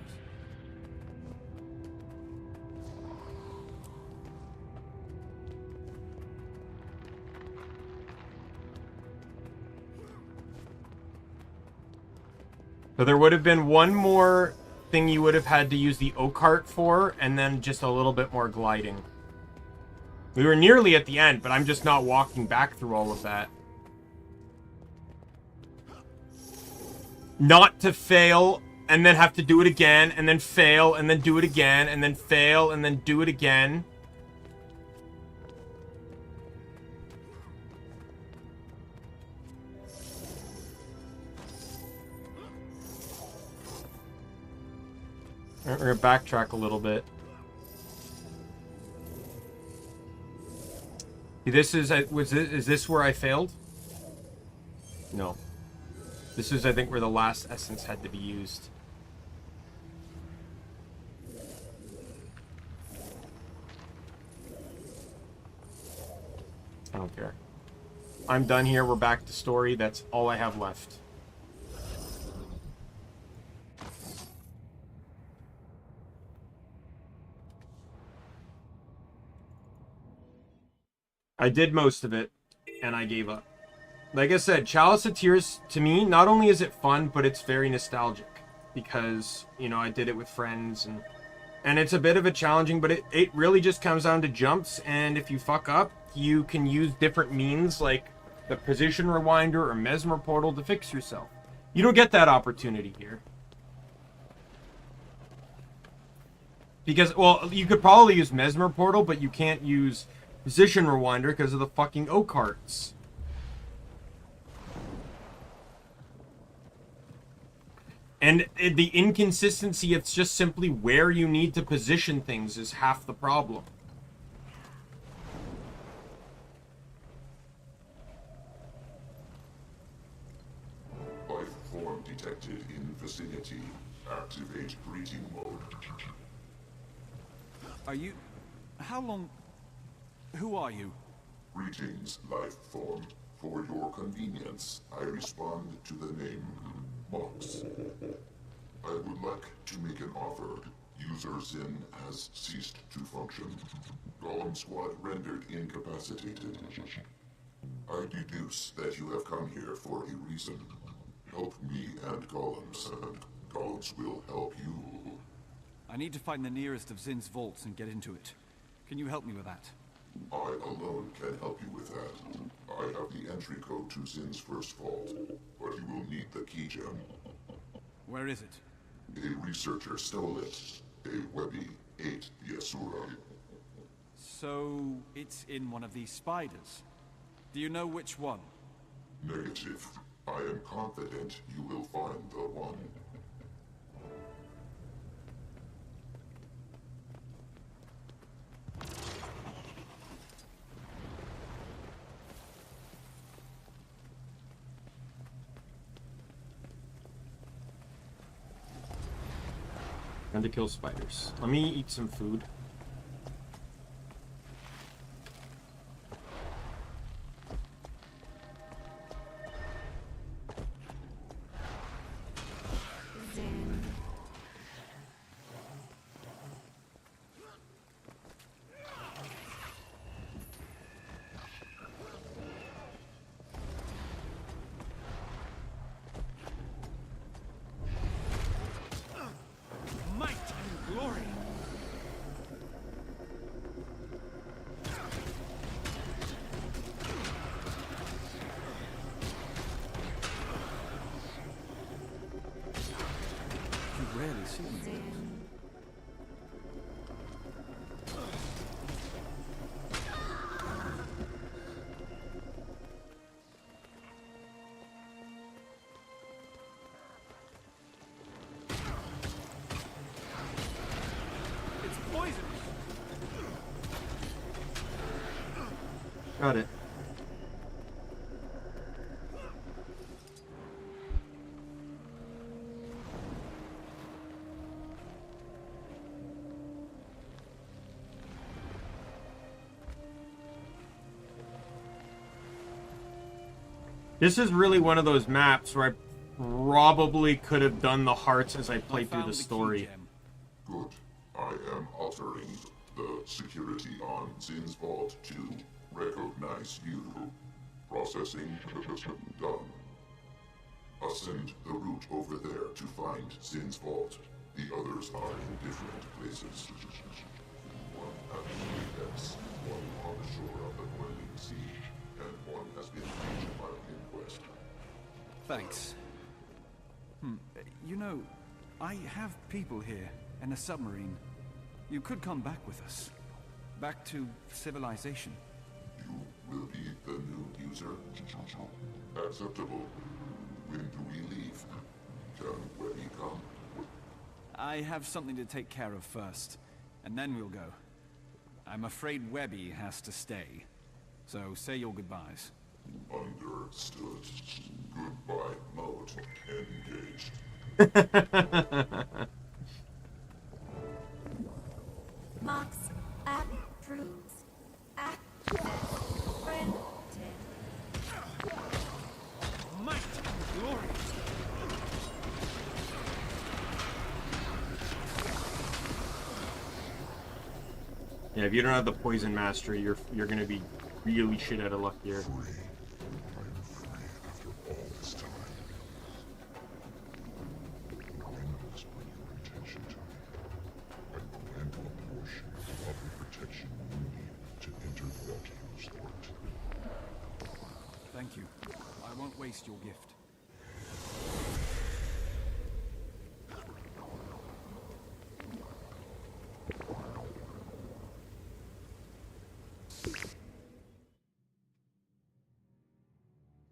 So there would have been one more thing you would have had to use the O-cart for, and then just a little bit more gliding. We were nearly at the end, but I'm just not walking back through all of that. Not to fail, and then have to do it again, and then fail, and then do it again, and then fail, and then do it again. We're gonna backtrack a little bit. This is, is this where I failed? No. This is, I think, where the last essence had to be used. I don't care. I'm done here. We're back to story. That's all I have left. I did most of it, and I gave up. Like I said, Chalice of Tears, to me, not only is it fun, but it's very nostalgic. Because, you know, I did it with friends, and it's a bit of a challenging, but it really just comes down to jumps, and if you fuck up, you can use different means, like the position rewinder or mesmer portal to fix yourself. You don't get that opportunity here. Because, well, you could probably use mesmer portal, but you can't use position rewinder because of the fucking O-carts. And the inconsistency, it's just simply where you need to position things is half the problem. Life form detected in vicinity. Activate breeding mode. Are you... how long... who are you? Greetings, life form. For your convenience, I respond to the name Mox. I would like to make an offer. User Zin has ceased to function. Golem squad rendered incapacitated. I deduce that you have come here for a reason. Help me and Golems, and Golems will help you. I need to find the nearest of Zin's vaults and get into it. Can you help me with that? I alone can help you with that. I have the entry code to Zin's first vault, but you will need the key gem. Where is it? A researcher stole it. A Webby ate the Asura. So, it's in one of these spiders. Do you know which one? Negative. I am confident you will find the one. And to kill spiders. Let me eat some food. Got it. This is really one of those maps where probably could have done the hearts as I played through the story. Good. I am altering the security on Zin's vault to recognize you. Processing done. Ascend the route over there to find Zin's vault. The others are in different places. One at the depths, one on the shore of the boiling sea, and one has been reached by inquest. Thanks. You know, I have people here and a submarine. You could come back with us. Back to civilization. You will be the new user? Acceptable. When do we leave? Can Webby come? I have something to take care of first, and then we'll go. I'm afraid Webby has to stay. So say your goodbyes. Understood. Goodbye mode engaged. Mox, approves. Granted. Might and glory. Yeah, if you don't have the poison mastery, you're gonna be really shit out of luck here. Thank you. I won't waste your gift.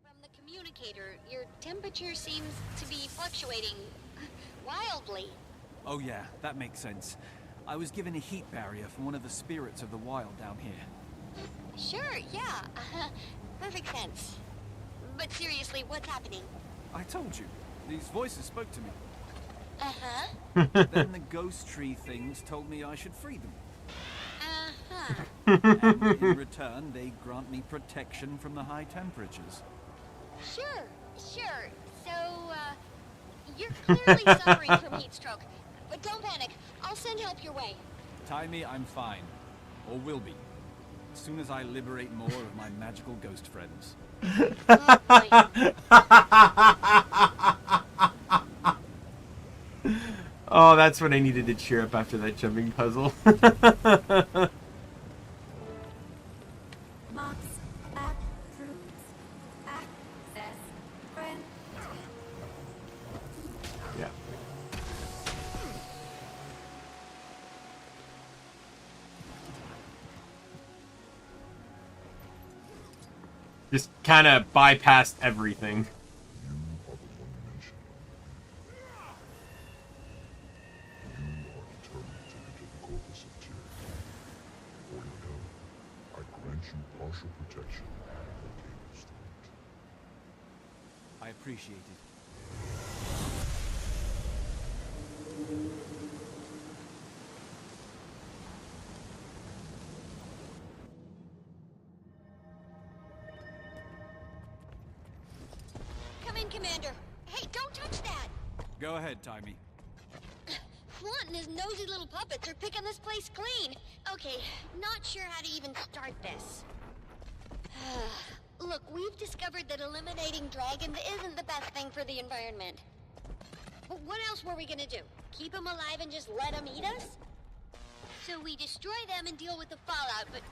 From the communicator, your temperature seems to be fluctuating wildly. Oh yeah, that makes sense. I was given a heat barrier from one of the spirits of the wild down here. Sure, yeah. Perfect sense. But seriously, what's happening? I told you. These voices spoke to me. Uh-huh. Then the ghost tree things told me I should free them. Uh-huh. And in return, they grant me protection from the high temperatures. Sure. So, you're clearly suffering from heat stroke. But don't panic. I'll send help your way. Taimi, I'm fine. Or will be. As soon as I liberate more of my magical ghost friends. Oh, that's what I needed to cheer up after that jumping puzzle. Mox, approves. Access granted. Yeah. Just kind of bypassed everything. Partial protection. I appreciate it. Come in, Commander. Hey, don't touch that! Go ahead, Taimi. Flaunt and his nosy little puppets are picking this place clean. Okay, not sure how to even start this. Look, we've discovered that eliminating dragons isn't the best thing for the environment. But what else were we gonna do? Keep them alive and just let them eat us? So we destroy them and deal with the fallout, but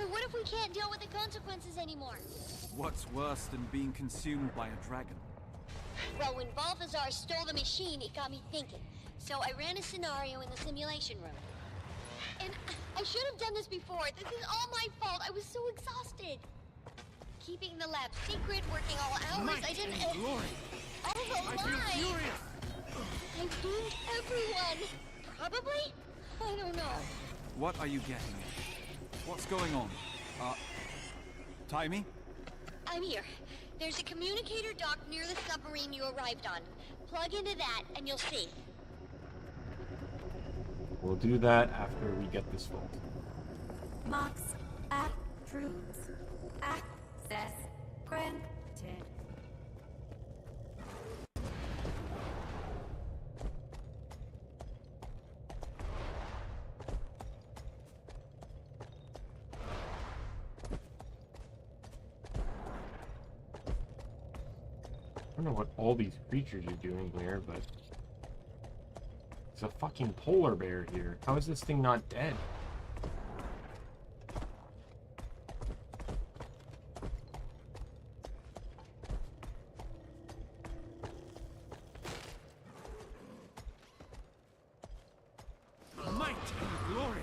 what if we can't deal with the consequences anymore? What's worse than being consumed by a dragon? Well, when Balthazar stole the machine, it got me thinking. So I ran a scenario in the simulation room. And I should have done this before. This is all my fault. I was so exhausted. Keeping the lab secret, working all hours. I didn't... glory. All the I feel lies. furious. I doomed everyone. Probably? I don't know. What are you getting at? What's going on? Taimi? I'm here. There's a communicator dock near the submarine you arrived on. Plug into that and you'll see. We'll do that after we get this vault. Mox, approves. Access granted. I don't know what all these creatures are doing here, but... It's a fucking polar bear here. How is this thing not dead? Might and glory.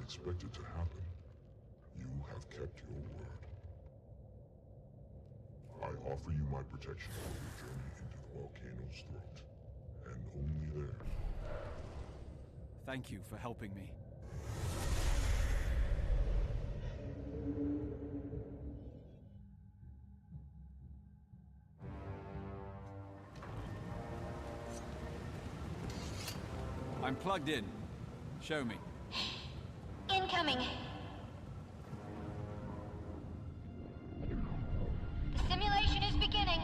Expect it to happen. You have kept your word. I offer you my protection on your journey into the volcano's throat, and only there. Thank you for helping me. I'm plugged in. Show me. Incoming. The simulation is beginning.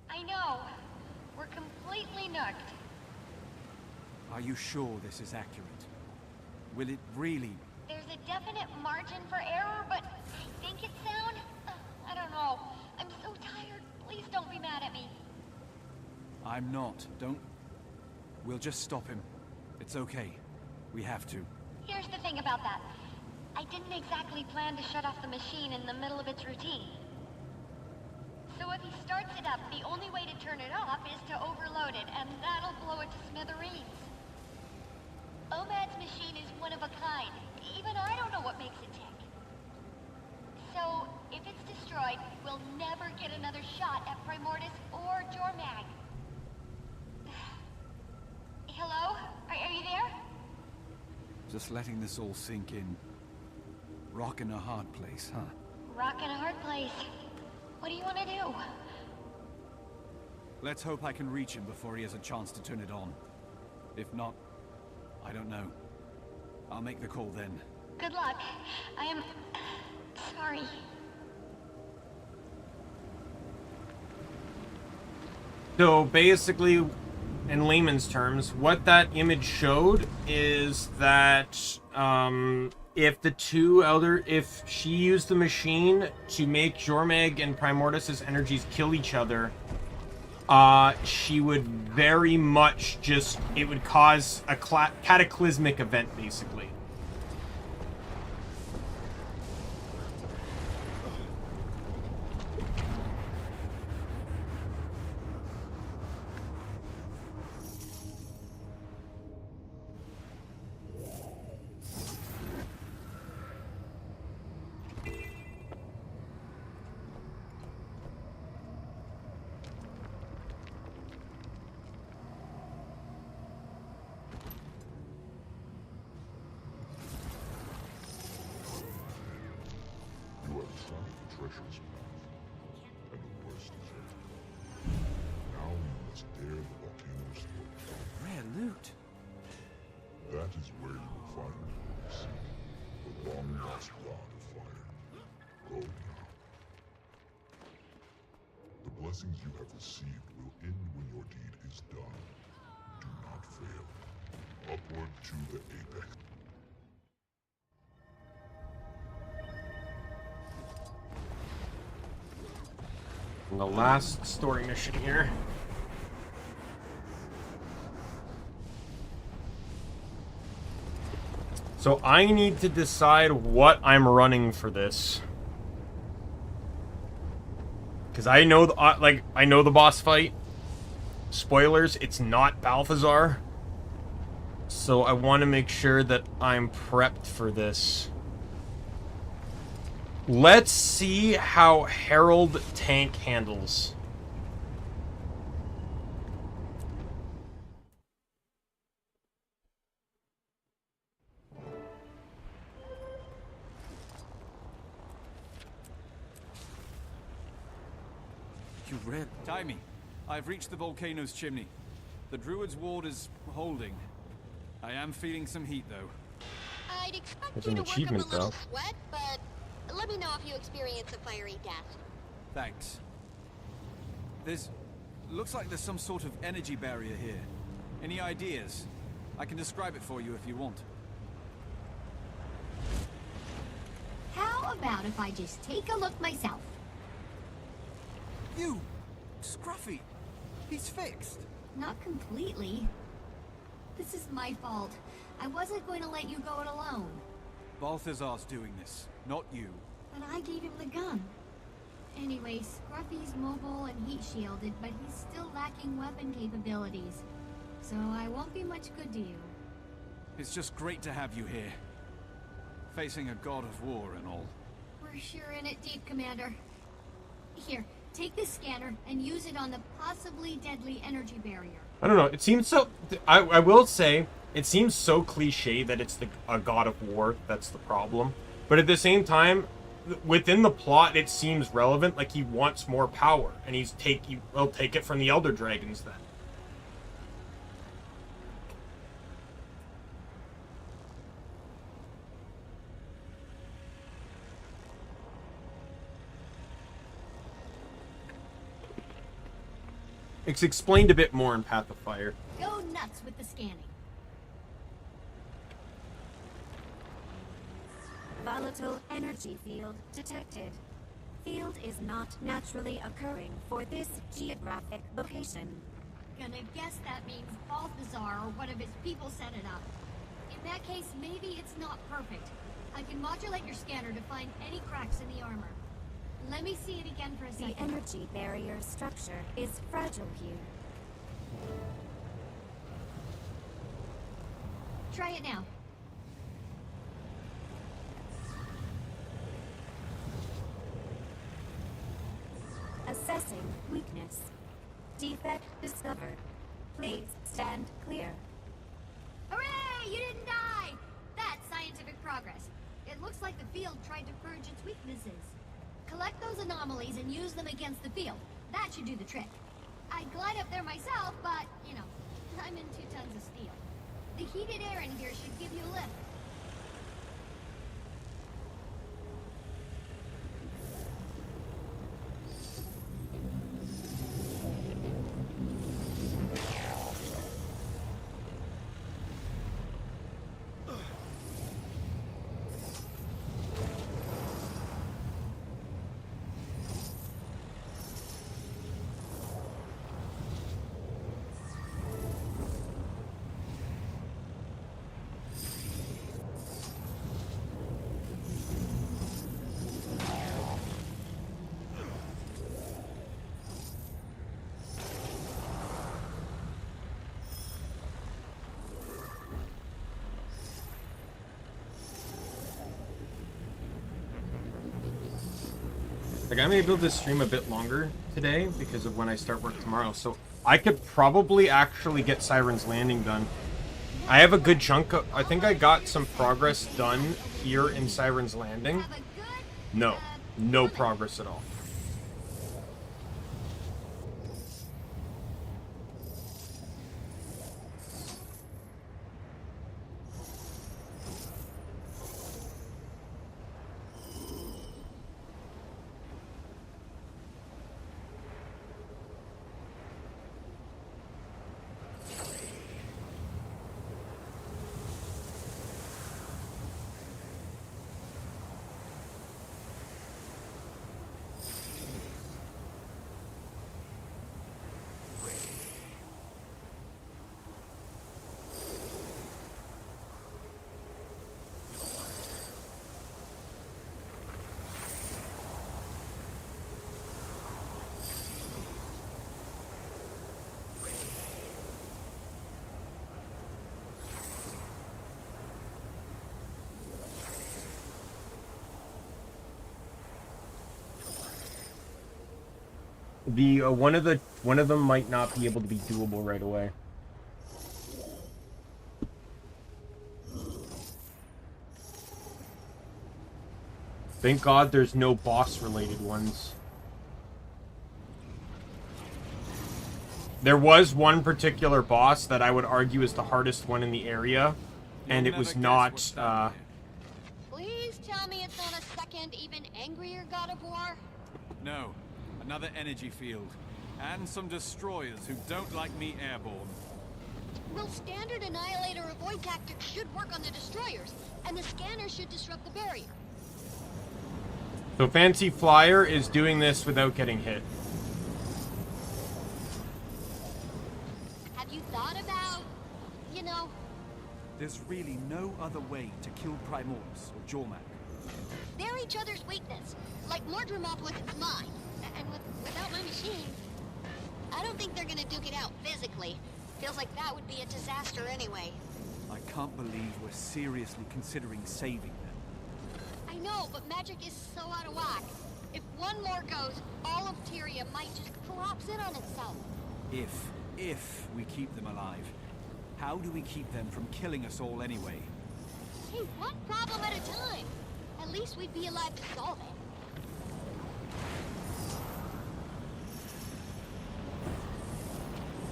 I know. We're completely nucked. Are you sure this is accurate? Will it really? There's a definite margin for error, but I think it's sound. I don't know. I'm so tired. Please don't be mad at me. I'm not. Don't... We'll just stop him. It's okay. We have to. Here's the thing about that. I didn't exactly plan to shut off the machine in the middle of its routine. So if he starts it up, the only way to turn it off is to overload it, and that'll blow it to smithereens. OMAD's machine is one of a kind. Even I don't know what makes it tick. So, if it's destroyed, we'll never get another shot at Primordus or Jormag. Hello? Are you there? Just letting this all sink in. Rock in a hard place, huh? Rock in a hard place. What do you want to do? Let's hope I can reach him before he has a chance to turn it on. If not, I don't know. I'll make the call then. Good luck. I am... sorry. So basically, in layman's terms, what that image showed is that if she used the machine to make Jormag and Primordus's energies kill each other, she would very much just, it would cause a cataclysmic event, basically. treacherous path, and the worst is yet to come. Now you must dare the volcano's throat. Rare loot. That is where you will find the long-lost god of fire. Go now. The blessings you have received will end when your deed is done. Do not fail. Upward to the apex. And the last story mission here. So I need to decide what I'm running for this. Because I know, I know the boss fight. Spoilers, it's not Balthazar. So I want to make sure that I'm prepped for this. Let's see how Herald tank handles. You ran. Daimien, I've reached the volcano's chimney. The Druid's ward is holding. I am feeling some heat, though. I'd expect There's you an to work up achievement, a little though. sweat, but let me know if you experience a fiery death. Thanks. Looks like there's some sort of energy barrier here. Any ideas? I can describe it for you if you want. How about if I just take a look myself? You! Scruffy! He's fixed! Not completely. This is my fault. I wasn't going to let you go it alone. Balthazar's doing this, not you. But I gave him the gun. Anyway, Scruffy's mobile and heat shielded, but he's still lacking weapon capabilities. So I won't be much good to you. It's just great to have you here. Facing a god of war and all. We're sure in it deep, Commander. Here, take this scanner and use it on the possibly deadly energy barrier. I don't know. It seems so... I will say, it seems so cliche that it's a god of war that's the problem. But at the same time, within the plot, it seems relevant. Like, he wants more power. And he'll take it from the Elder Dragons then. It's explained a bit more in Path of Fire. Go nuts with the scanning. Volatile energy field detected. Field is not naturally occurring for this geographic location. Gonna guess that means Balthazar or one of his people set it up. In that case, maybe it's not perfect. I can modulate your scanner to find any cracks in the armor. Let me see it again for a second. The energy barrier structure is fragile here. Try it now. Assessing weakness. Defect discovered. Please stand clear. Hooray! You didn't die! That's scientific progress. It looks like the field tried to purge its weaknesses. Collect those anomalies and use them against the field. That should do the trick. I'd glide up there myself, but, you know, I'm in 2 tons of steel. The heated air in here should give you a lift. Like, I may build this stream a bit longer today because of when I start work tomorrow, so I could probably actually get Siren's Landing done. I have a good chunk of... I think I got some progress done here in Siren's Landing. No. No progress at all. The one of them might not be able to be doable right away. Thank God there's no boss-related ones. There was one particular boss that I would argue is the hardest one in the area, and it was not, Please tell me it's not a second, even angrier God of War? No, another energy field. And some destroyers who don't like me airborne. Well, standard annihilator avoid tactics should work on the destroyers, and the scanner should disrupt the barrier. So Fancy Flyer is doing this without getting hit. Have you thought about, you know... There's really no other way to kill Primoris or Jormak. They're each other's weakness, like Mordremopolis is mine. And without my machine, I don't think they're gonna duke it out physically. Feels like that would be a disaster anyway. I can't believe we're seriously considering saving them. I know, but magic is so out of whack. If one more goes, all of Tyria might just collapse in on itself. If we keep them alive, how do we keep them from killing us all anyway? Hey, one problem at a time. At least we'd be alive to solve it.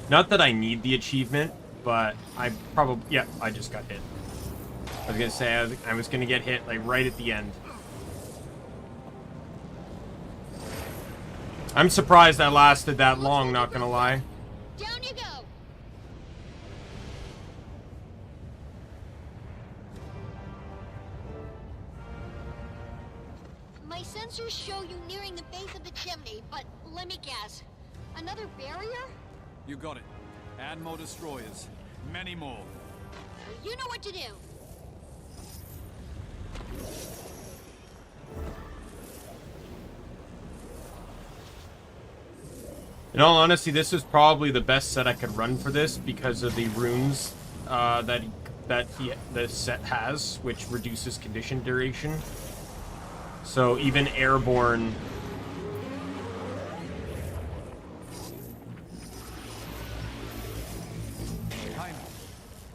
Not that I need the achievement, but I probably... Yeah, I just got hit. I was gonna say, I was gonna get hit, like, right at the end. I'm surprised that lasted that long, not gonna lie. Down you go! My sensors show you nearing the base of the chimney, but let me guess. Another barrier? You got it. And more destroyers. Many more. You know what to do. In all honesty, this is probably the best set I could run for this because of the runes that the set has, which reduces condition duration. So even airborne.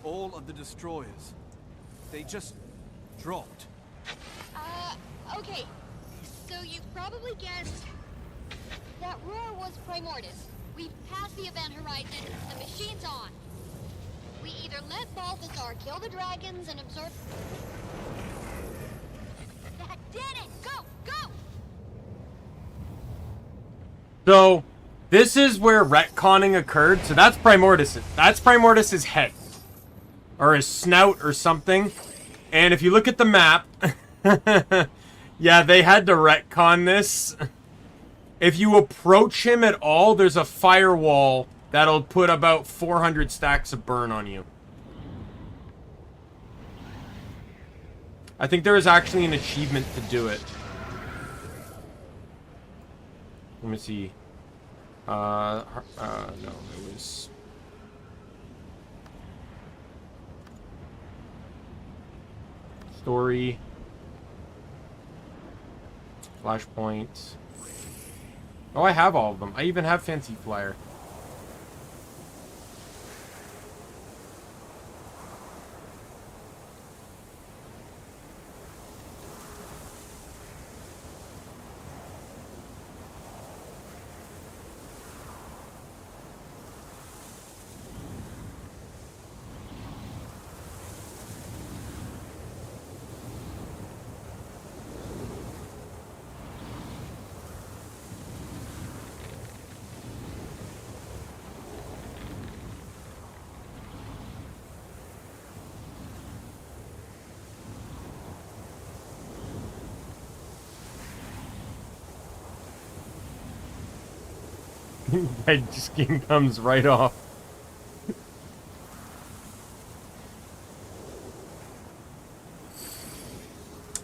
All of the destroyers. They just dropped. Okay. So you've probably guessed that roar was Primordius. We've passed the event horizon. The machine's on. We either let Balthazar kill the dragons and absorb... That did it! Go! Go! So this is where retconning occurred. So that's Primordius. That's Primordius's head. Or his snout or something. And if you look at the map... yeah, they had to retcon this. If you approach him at all, there's a firewall that'll put about 400 stacks of burn on you. I think there is actually an achievement to do it. Let me see. No, it was... Story. Flashpoint. Oh, I have all of them. I even have Fancy Flyer. Red skin comes right off.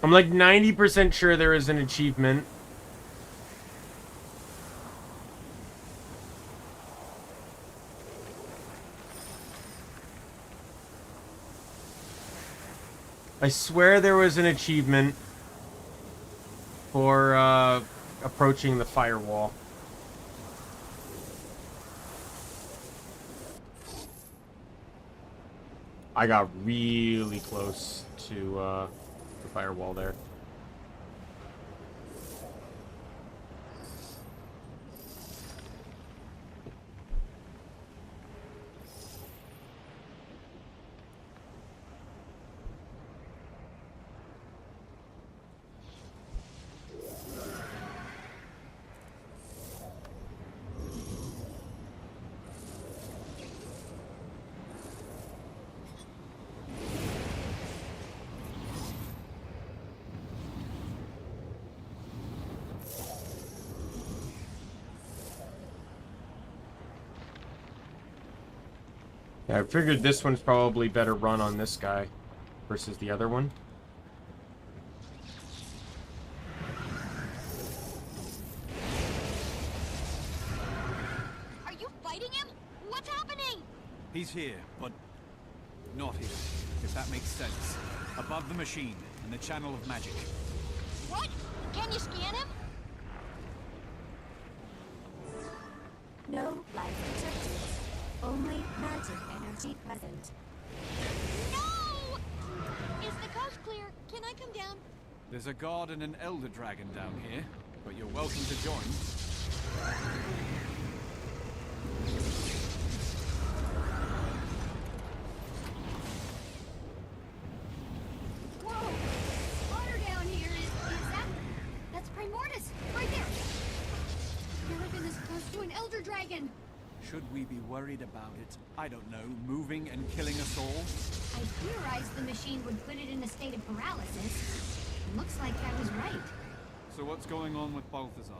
I'm like 90% sure there is an achievement. I swear there was an achievement for approaching the firewall. I got really close to the firewall there. Yeah, I figured this one's probably better run on this guy versus the other one. Are you fighting him? What's happening? He's here, but not here, if that makes sense. Above the machine, in the channel of magic. What? Can you scan him? No life detected. Only magic energy present. No! Is the coast clear? Can I come down? There's a guard and an elder dragon down here, but you're welcome to join. Whoa! Water down here is that? That's Primordus, right there. I've never been this close to an elder dragon. Should we be worried about it, I don't know, moving and killing us all? I theorized the machine would put it in a state of paralysis. Looks like I was right. So what's going on with Balthazar?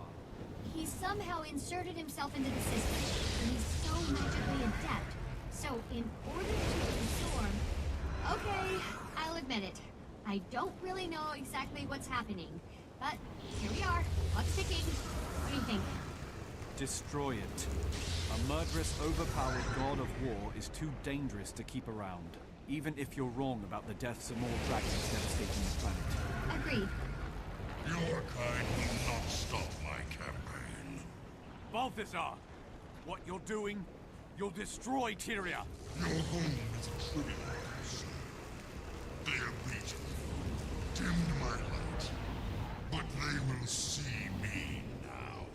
He somehow inserted himself into the system, and he's so magically adept. So in order to absorb... Okay, I'll admit it. I don't really know exactly what's happening. But here we are, clock's ticking. What do you think? Destroy it. A murderous, overpowered god of war is too dangerous to keep around. Even if you're wrong about the deaths of more dragons devastating the planet. Agreed. Your kind will not stop my campaign. Balthazar! What you're doing, you'll destroy Tyria! Your home is a trivial place. Their region dimmed my light, but they will see me now.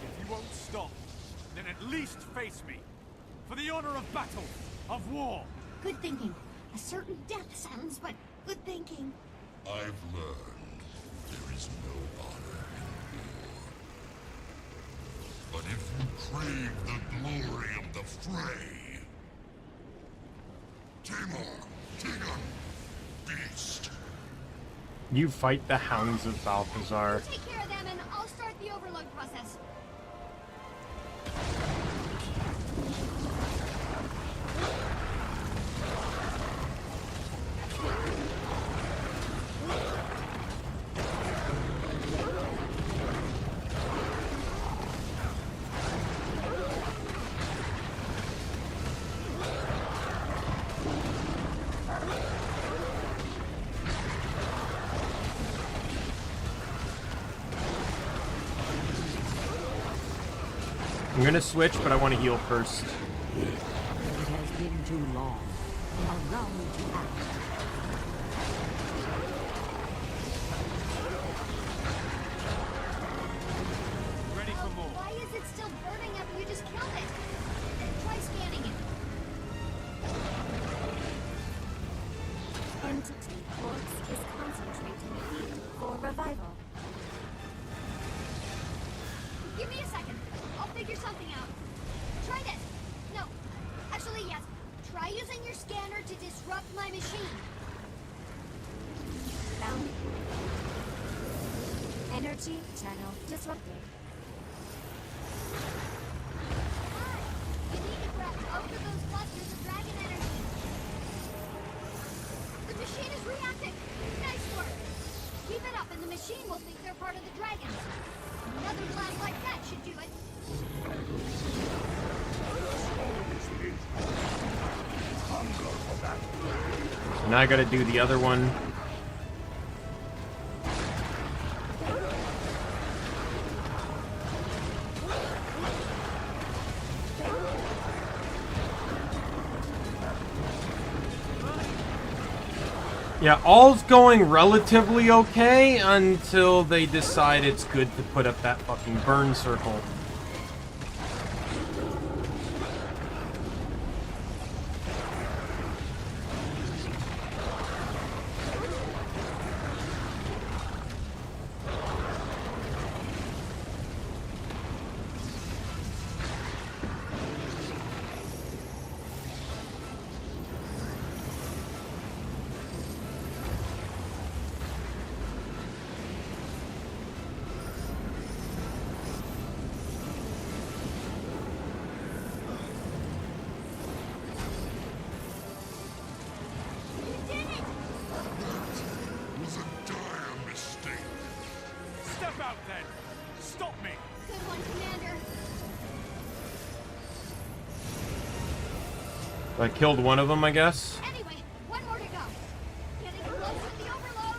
If you won't stop, then at least face me. For the honor of battle, of war! Good thinking. A certain death sounds, but good thinking. I've learned there is no honor in war. But if you crave the glory of the fray... Tamar, Tegan, Beast. You fight the hounds of Balthazar. Take care of them and I'll start the overload process. I'm gonna switch, but I want to heal first. It has been too long. Allow me to act. Ready for more. Why is it still burning after you just killed it? Try scanning it. Entity corpse is concentrating heat for revival. Give me a second. I'll figure something out. Try this. No. Actually, yes. Try using your scanner to disrupt my machine. Found. Energy channel disrupted. You need to grab both of those clusters of dragon energy. The machine is reacting. Nice work. Keep it up and the machine will think they're part of the dragons. Another blast like that should do it. Now I gotta do the other one. Yeah, all's going relatively okay until they decide it's good to put up that fucking burn circle. Was a dire mistake. Step out then! Stop me! Good one, Commander. I killed one of them, I guess. Anyway, one more to go. Getting close with the overload.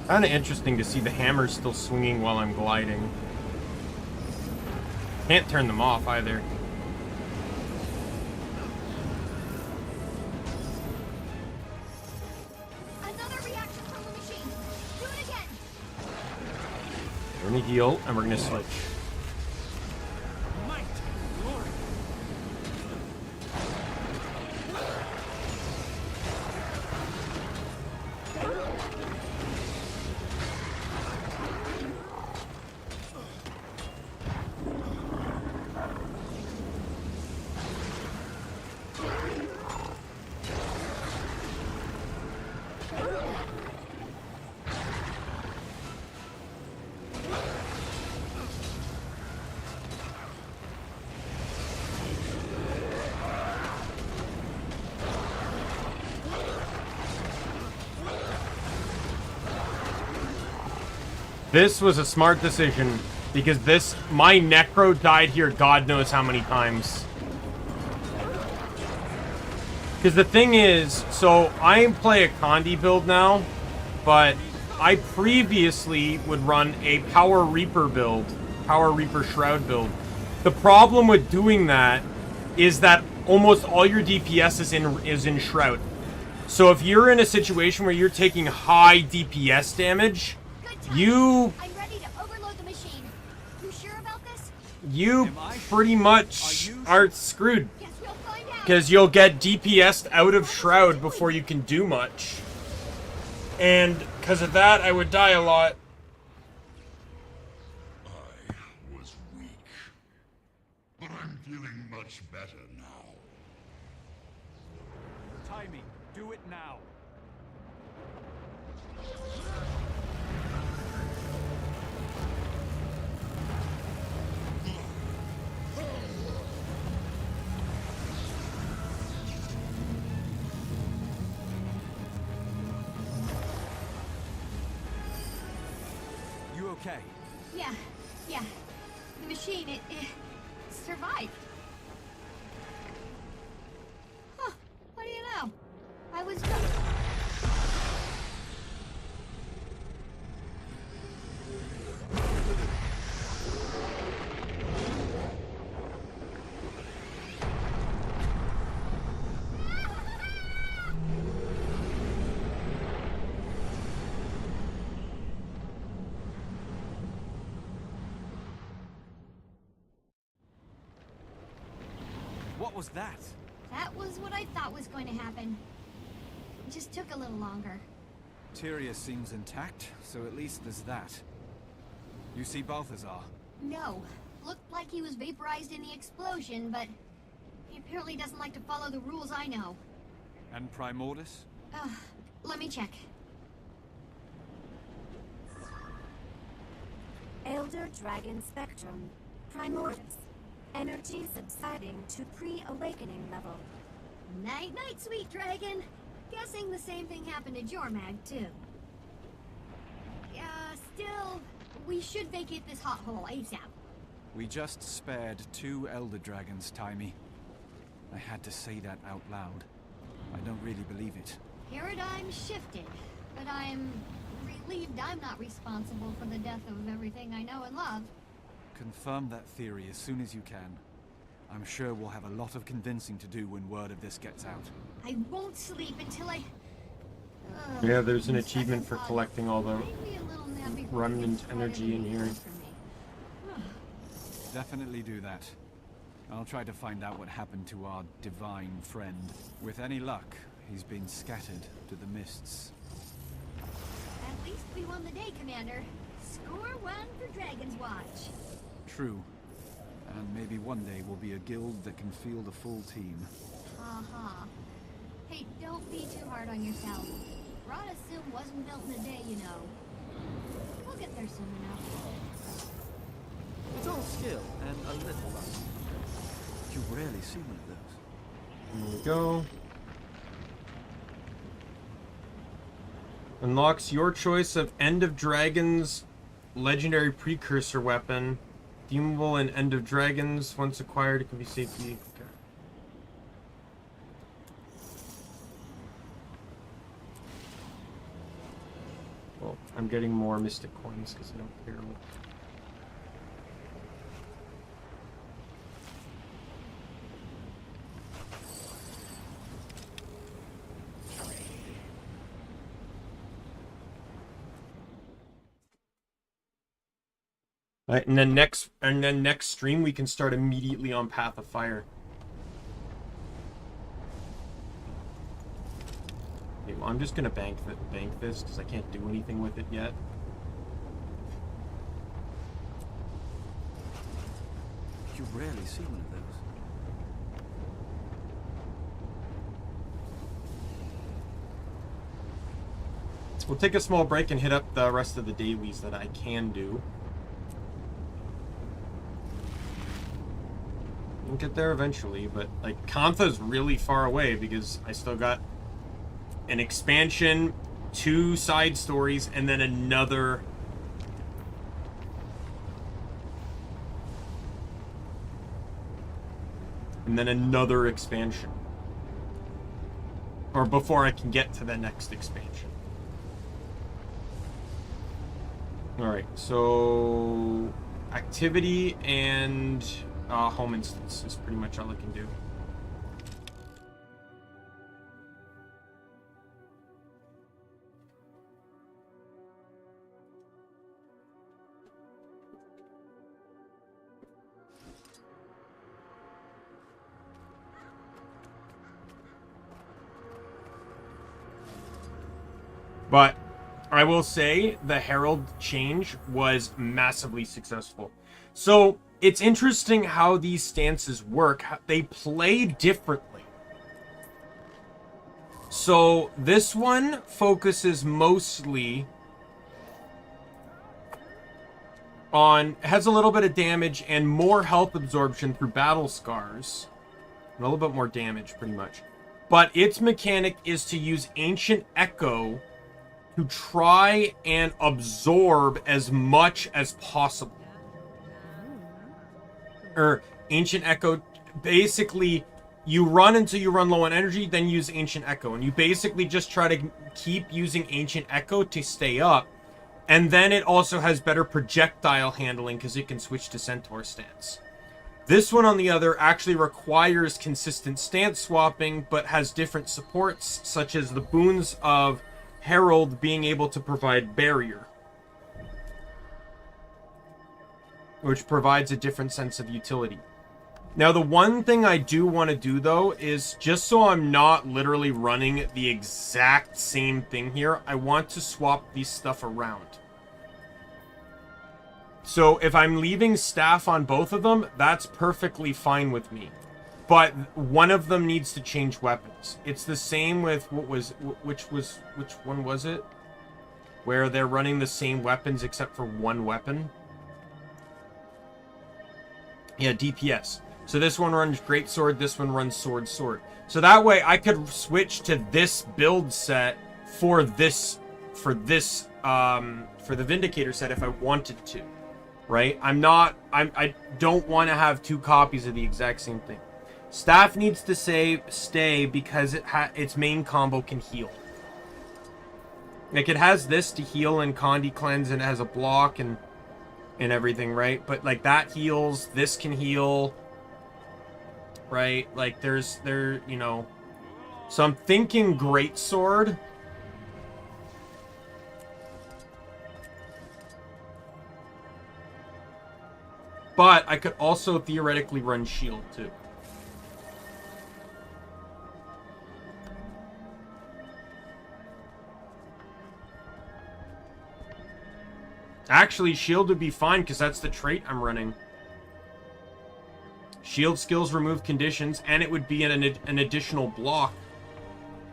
Kind of interesting to see the hammers still swinging while I'm gliding. Can't turn them off either. Another reaction from the machine. Do it again. We're gonna heal and we're gonna switch. This was a smart decision, because my Necro died here God knows how many times. Because the thing is, so I play a Condi build now, but I previously would run a Power Reaper build, Power Reaper Shroud build. The problem with doing that is that almost all your DPS is in Shroud. So if you're in a situation where you're taking high DPS damage, you ready to overload the machine. You sure about this? You pretty much are screwed. Because you'll get DPS'd out of Shroud before you can do much. And because of that, I would die a lot. I was weak, but I'm feeling much better now. Timing. Do it now. You okay? Yeah. The machine, it survived. Huh. What do you know? I was... What was that? That was what I thought was going to happen. It just took a little longer. Tyria seems intact, so at least there's that. You see Balthazar? No. Looked like he was vaporized in the explosion, but he apparently doesn't like to follow the rules I know. And Primordus? Let me check. Elder Dragon Spectrum. Primordus. Energy subsiding to pre-awakening level. Night, night, sweet dragon. Guessing the same thing happened to Jormag, too. Still, we should vacate this hot hole ASAP. We just spared 2 Elder Dragons, Taimi. I had to say that out loud. I don't really believe it. Paradigm shifted, but I'm relieved I'm not responsible for the death of everything I know and love. Confirm that theory as soon as you can. I'm sure we'll have a lot of convincing to do when word of this gets out. I won't sleep until I... Yeah, there's an achievement for collecting all the remnant energy in here. Definitely do that. I'll try to find out what happened to our divine friend. With any luck, he's been scattered to the mists. At least we won the day, Commander. Score 1 for Dragon's Watch. True. And maybe one day we'll be a guild that can field a full team. Hey, don't be too hard on yourself. Rada Sim wasn't built in a day, you know. We'll get there soon enough. It's all skill and a little luck. You rarely see one of those. There we go. Unlocks your choice of End of Dragons legendary precursor weapon. Deemable in End of Dragons. Once acquired, it can be safely... Okay. Well, I'm getting more Mystic Coins because I don't care what... Right, and then next stream we can start immediately on Path of Fire. Okay, well, I'm just gonna bank this because I can't do anything with it yet. You rarely see one of those. We'll take a small break and hit up the rest of the dailies that I can do. We'll get there eventually, but like Kantha's really far away because I still got an expansion, 2 side stories, and then another expansion. Or before I can get to the next expansion. Alright, so activity and home instance is pretty much all I can do. But I will say the Herald change was massively successful. So it's interesting how these stances work. They play differently. So this one focuses mostly on, has a little bit of damage and more health absorption through battle scars. A little bit more damage, pretty much. But its mechanic is to use Ancient Echo to try and absorb as much as possible. Or Ancient Echo, basically, you run until you run low on energy, then use Ancient Echo. And you basically just try to keep using Ancient Echo to stay up. And then it also has better projectile handling because it can switch to Centaur stance. This one, on the other, actually requires consistent stance swapping, but has different supports, such as the boons of Herald being able to provide barrier, which provides a different sense of utility. Now, the one thing I do want to do, though, is just so I'm not literally running the exact same thing here, I want to swap these stuff around. So if I'm leaving staff on both of them, that's perfectly fine with me. But one of them needs to change weapons. It's the same with which one was it? Where they're running the same weapons except for one weapon. Yeah, DPS. So this one runs greatsword, this one runs sword. So that way I could switch to this build set for the Vindicator set if I wanted to, right? I don't want to have 2 copies of the exact same thing. Staff needs to stay because its main combo can heal. Like, it has this to heal and Condi cleanse, and it has a block and everything, right? But like, that heals, this can heal, right? Like, you know. So I'm thinking greatsword. But I could also theoretically run shield too. Actually, shield would be fine because that's the trait I'm running. Shield skills remove conditions, and it would be an additional block.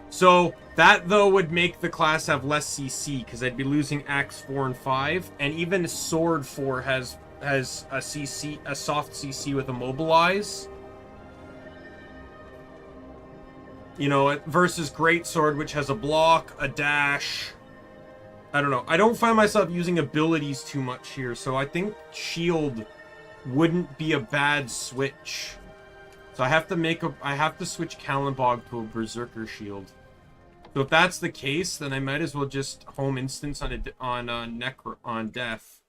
So that, though, would make the class have less CC because I'd be losing Axe 4 and 5, and even Sword 4 has a CC, a soft CC with Immobilize. You know, versus Greatsword, which has a block, a dash. I don't know. I don't find myself using abilities too much here, so I think shield wouldn't be a bad switch. So I have to switch Kallenbog to a Berserker shield. So if that's the case, then I might as well just home instance on Death.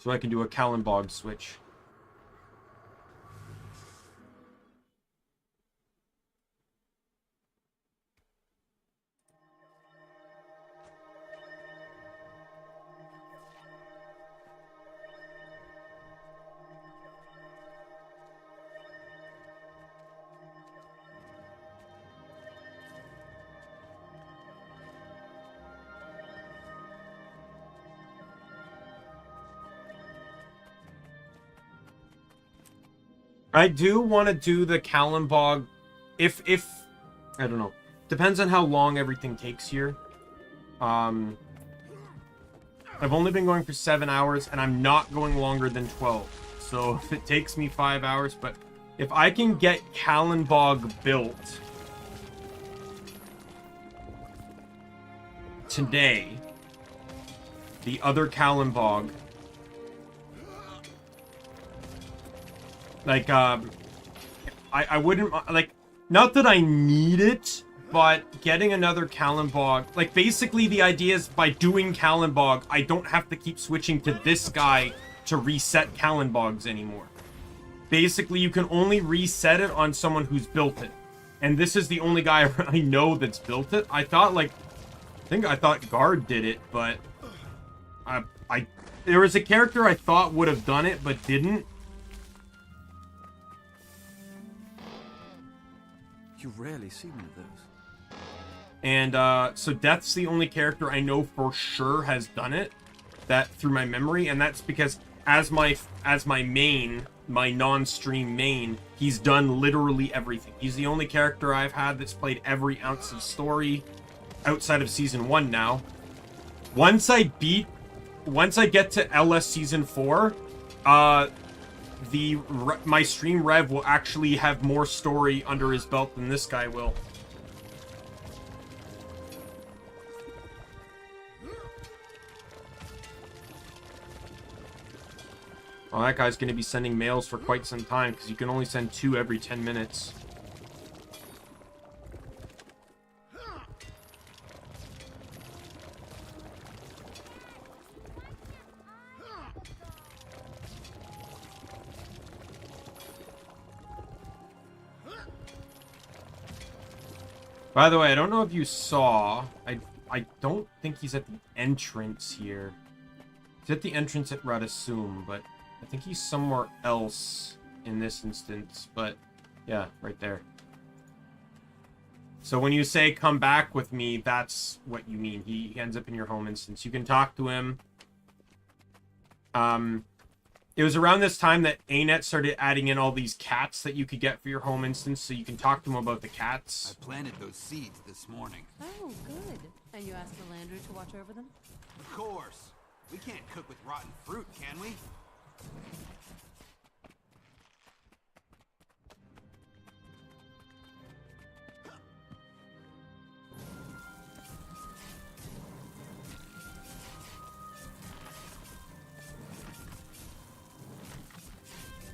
So I can do a Kallenbog switch. I do want to do the Kallenbog if I don't know. Depends on how long everything takes here. I've only been going for 7 hours and I'm not going longer than 12. So if it takes me 5 hours, but if I can get Kallenbog built today, the other Kallenbog, like, I wouldn't, like, not that I need it, but getting another Kallenbog, like, basically the idea is by doing Kallenbog, I don't have to keep switching to this guy to reset Kallenbogs anymore. Basically, you can only reset it on someone who's built it. And this is the only guy I know that's built it. I thought, like, I thought Guard did it, but there was a character I thought would have done it, but didn't. You rarely see one of those. And so Death's the only character I know for sure has done it, that through my memory, and that's because as my main, my non-stream main, he's done literally everything. He's the only character I've had that's played every ounce of story outside of Season 1 now. Once I get to LS Season 4, my stream rev will actually have more story under his belt than this guy will. Well, that guy's going to be sending mails for quite some time, because you can only send 2 every 10 minutes. By the way, I don't know if you saw, I don't think he's at the entrance here. He's at the entrance at Radasum, but I think he's somewhere else in this instance. But yeah, right there. So when you say come back with me, that's what you mean. He ends up in your home instance. You can talk to him. It was around this time that ArenaNet started adding in all these cats that you could get for your home instance, so you can talk to them about the cats. I planted those seeds this morning. Oh, good. And you asked the Landry to watch over them? Of course. We can't cook with rotten fruit, can we?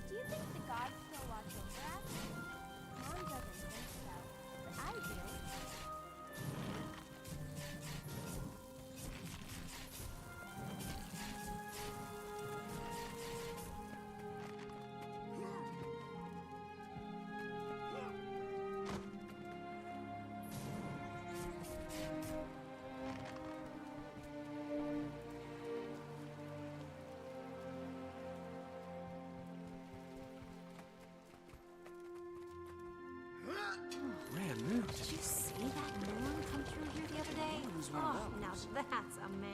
Do you think the gods still watch over us? Mom doesn't think so, but I do. Did you see that moon come through here the other day? Oh, now that's a man.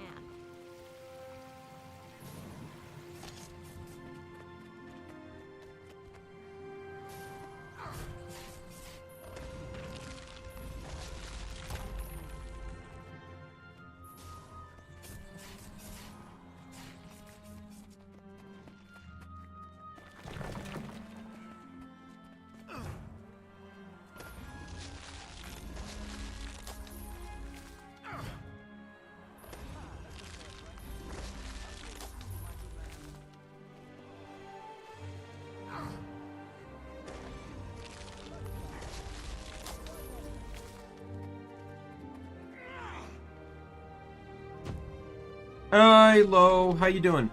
Hi, Lo. How you doing?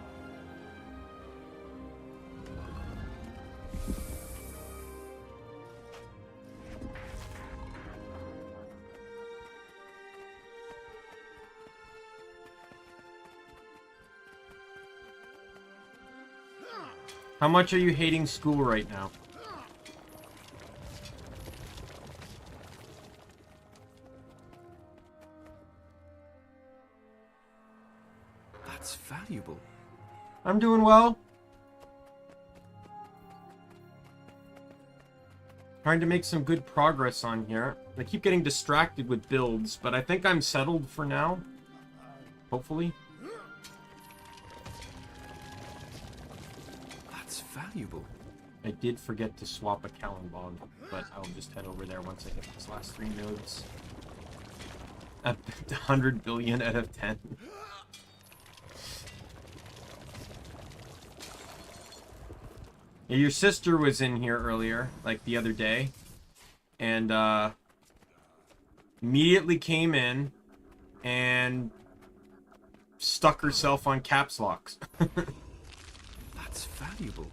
How much are you hating school right now? That's valuable. I'm doing well. Trying to make some good progress on here. I keep getting distracted with builds, but I think I'm settled for now. Hopefully. That's valuable. I did forget to swap a Kalimban, but I'll just head over there once I hit these last 3 nodes. At 100 billion out of 10. Yeah, your sister was in here earlier, like the other day, and immediately came in and stuck herself on caps locks. That's valuable.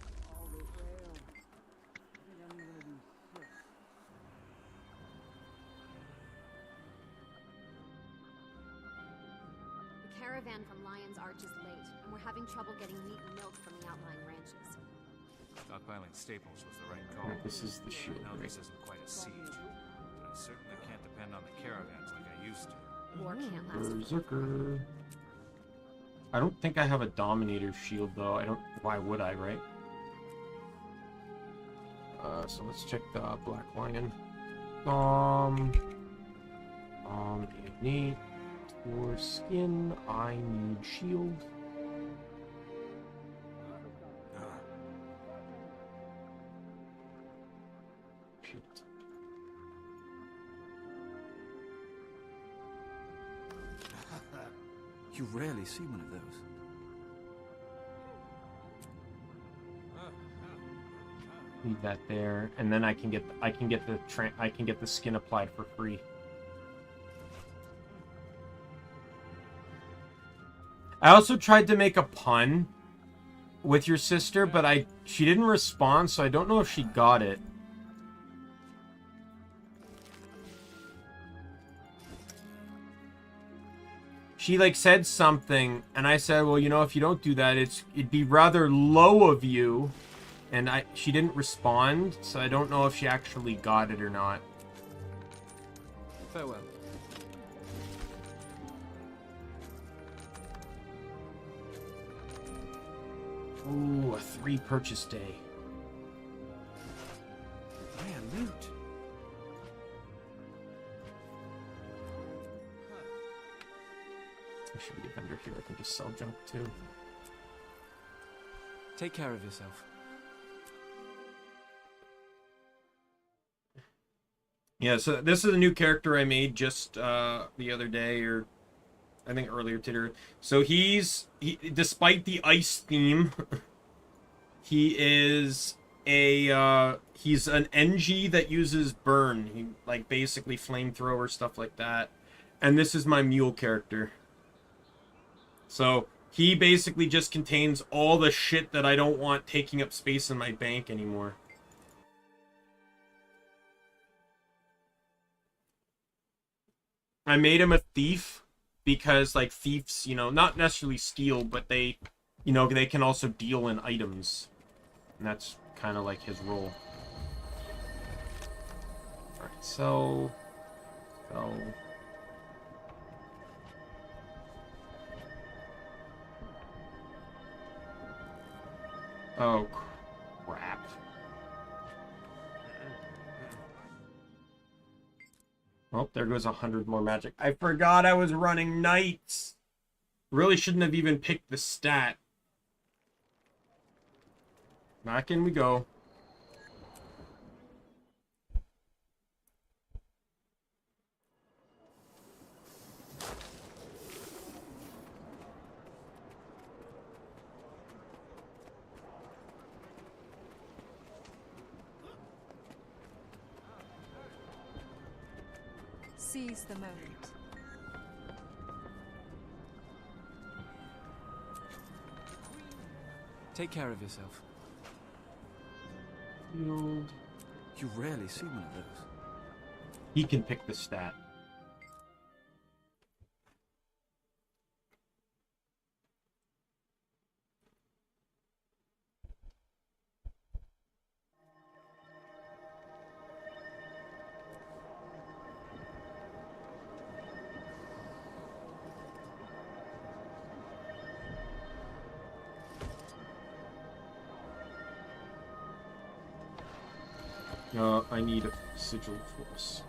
The caravan from Lion's Arch is late, and we're having trouble getting meat and milk from the outlying ranches. Stockpiling staples was the right call. This is the shield. I know this isn't quite a siege, but I certainly can't depend on the caravans like I used to. War can't last. Berserker. I don't think I have a Dominator shield, though. I don't... Why would I, right? So let's check the Black Lion. Need for skin. I need shield. Shit. You rarely see one of those. Leave that there, and then I can get the skin applied for free. I also tried to make a pun with your sister, but she didn't respond, so I don't know if she got it. She like said something, and I said, well, you know, if you don't do that, it'd be rather low of you. And she didn't respond, so I don't know if she actually got it or not. Farewell. Ooh, a 3 purchase day. Man, loot. There should be a vendor here. I can just sell junk too. Take care of yourself. Yeah, so this is a new character I made just the other day, or I think earlier today. So despite the ice theme, he's an NG that uses burn. He like basically flamethrower stuff like that. And this is my mule character. So he basically just contains all the shit that I don't want taking up space in my bank anymore. I made him a thief because, like, thieves, not necessarily steal, but they, they can also deal in items. And that's kind of like his role. Alright, so... Oh, crap. Oh, there goes 100 more magic. I forgot I was running knights. Really shouldn't have even picked the stat. Back in we go. Seize the moment. Take care of yourself. Field. You rarely see one of those. He can pick the stat. I need a sigil force.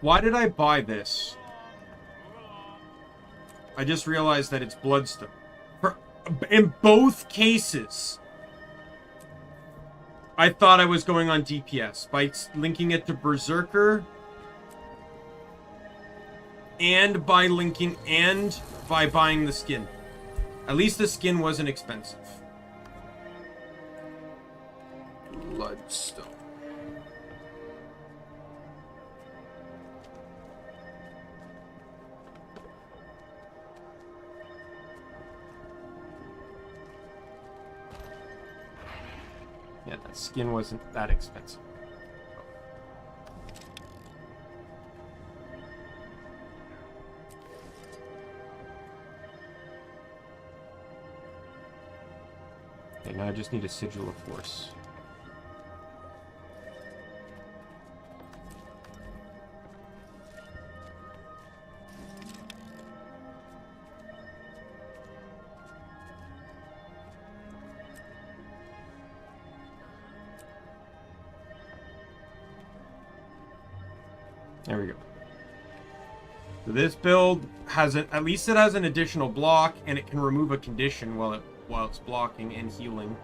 Why did I buy this? I just realized that it's bloodstone. In both cases, I thought I was going on DPS by linking it to Berserker and by buying the skin. At least the skin wasn't expensive. Bloodstone. Yeah, that skin wasn't that expensive. Okay, now I just need a sigil of force. There we go. So this build has at least it has an additional block, and it can remove a condition while it's blocking and healing.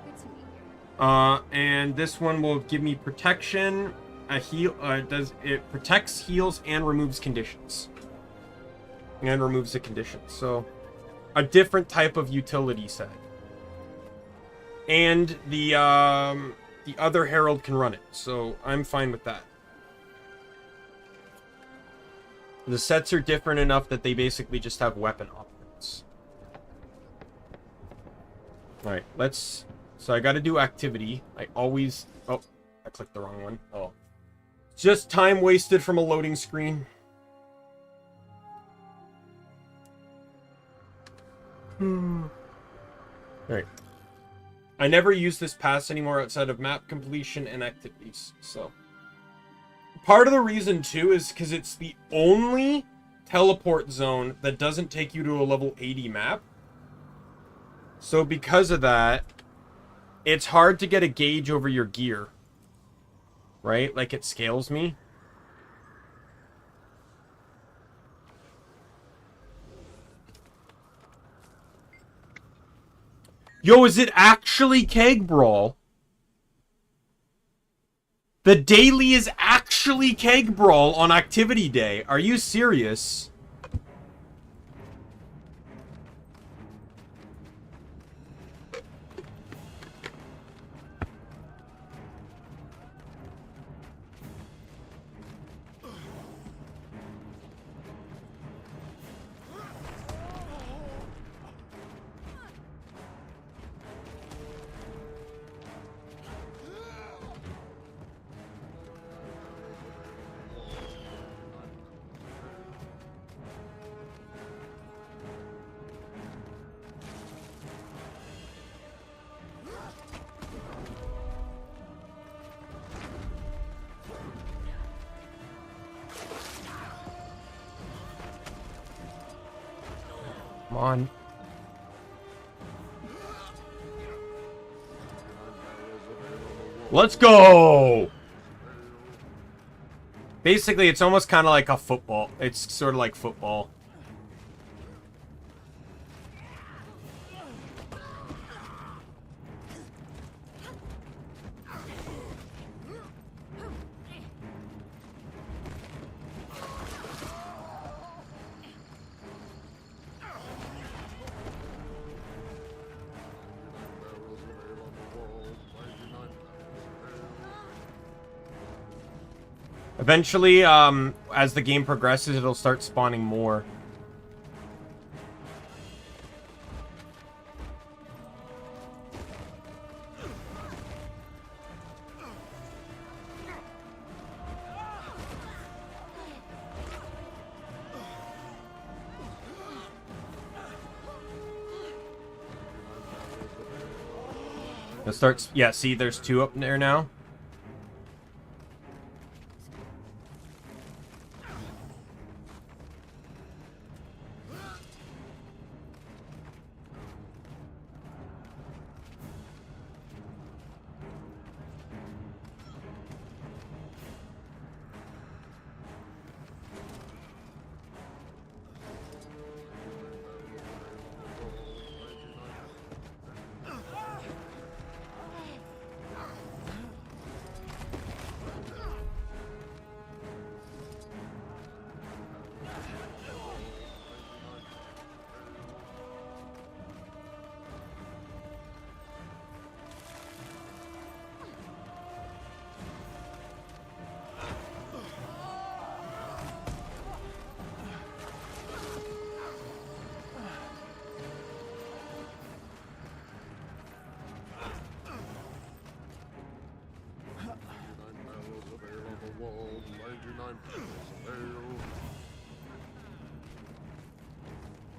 And this one will give me protection. It protects, heals, and removes conditions. And removes the conditions. So a different type of utility set. And the other herald can run it, so I'm fine with that. The sets are different enough that they basically just have weapon options. Alright, let's... So I gotta do activity. Oh, I clicked the wrong one. Oh. Just time wasted from a loading screen. Alright. I never use this pass anymore outside of map completion and activities, so... Part of the reason, too, is because it's the only teleport zone that doesn't take you to a level 80 map. So because of that, it's hard to get a gauge over your gear. Right? Like, it scales me. Yo, is it actually Keg Brawl? The daily is actually Keg Brawl on Activity Day. Are you serious? Come on. Let's go! Basically, it's almost kind of like a football. It's sort of like football. Eventually, as the game progresses, it'll start spawning more. It starts, yeah, see, there's 2 up there now.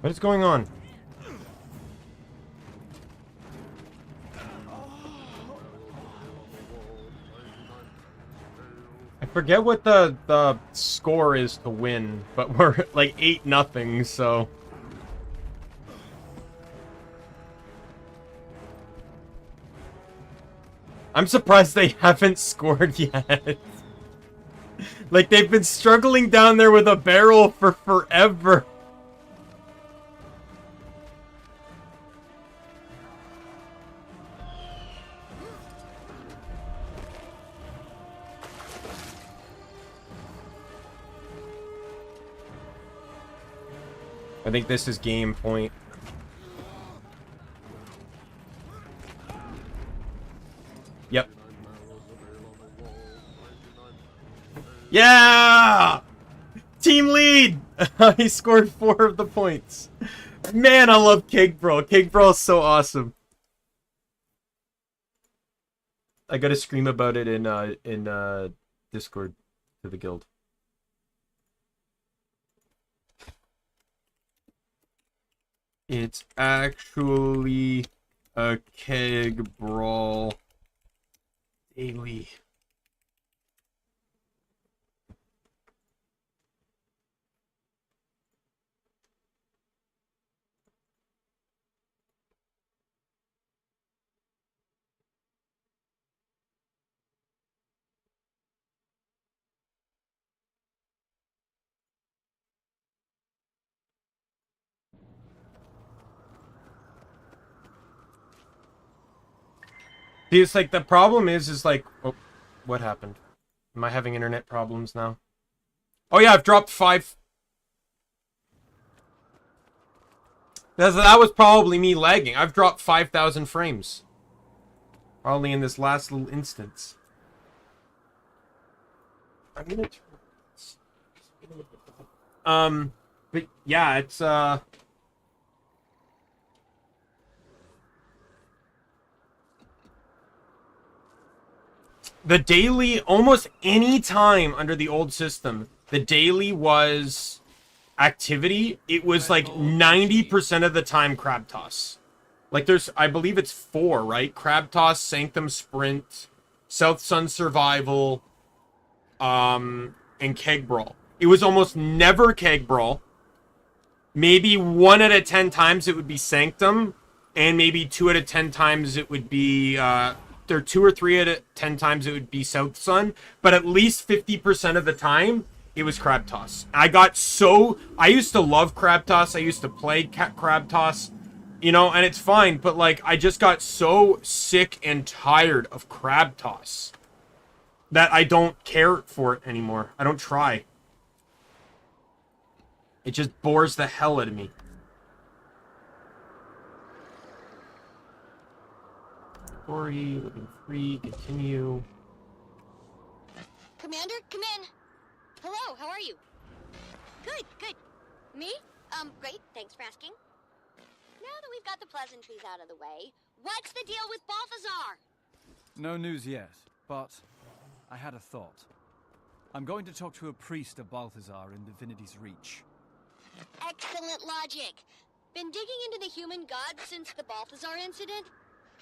What is going on? I forget what the score is to win, but we're like 8-0, so I'm surprised they haven't scored yet. Like, they've been struggling down there with a barrel for forever. I think this is game point. Yep. Yeah! Team lead! He scored 4 of the points. Man, I love Cake Bro. Cake Bro is so awesome. I gotta scream about it in Discord to the guild. It's actually a Keg Brawl daily. It's like the problem is like, oh, what happened? Am I having internet problems now? Oh yeah, I've dropped 5. That was probably me lagging. I've dropped 5,000 frames. Probably in this last little instance. I'm gonna turn. But yeah, it's the daily, almost any time under the old system, the daily was activity. It was like 90% of the time crab toss. Like there's, I believe it's 4, right? Crab toss, Sanctum Sprint, South Sun Survival, and Keg Brawl. It was almost never Keg Brawl. Maybe 1 out of 10 times it would be Sanctum, and maybe 2 out of 10 times it would be, or 2 or 3 out of 10 times it would be South Sun, but at least 50% of the time, it was Crab Toss. I used to love Crab Toss, I used to play Crab Toss, you know, and it's fine, but like, I just got so sick and tired of Crab Toss that I don't care for it anymore. I don't try. It just bores the hell out of me. Story, living free, continue. Commander, come in. Hello, how are you? Good, good. Me? Great, thanks for asking. Now that we've got the pleasantries out of the way, what's the deal with Balthazar? No news yet, but I had a thought. I'm going to talk to a priest of Balthazar in Divinity's Reach. Excellent logic. Been digging into the human gods since the Balthazar incident?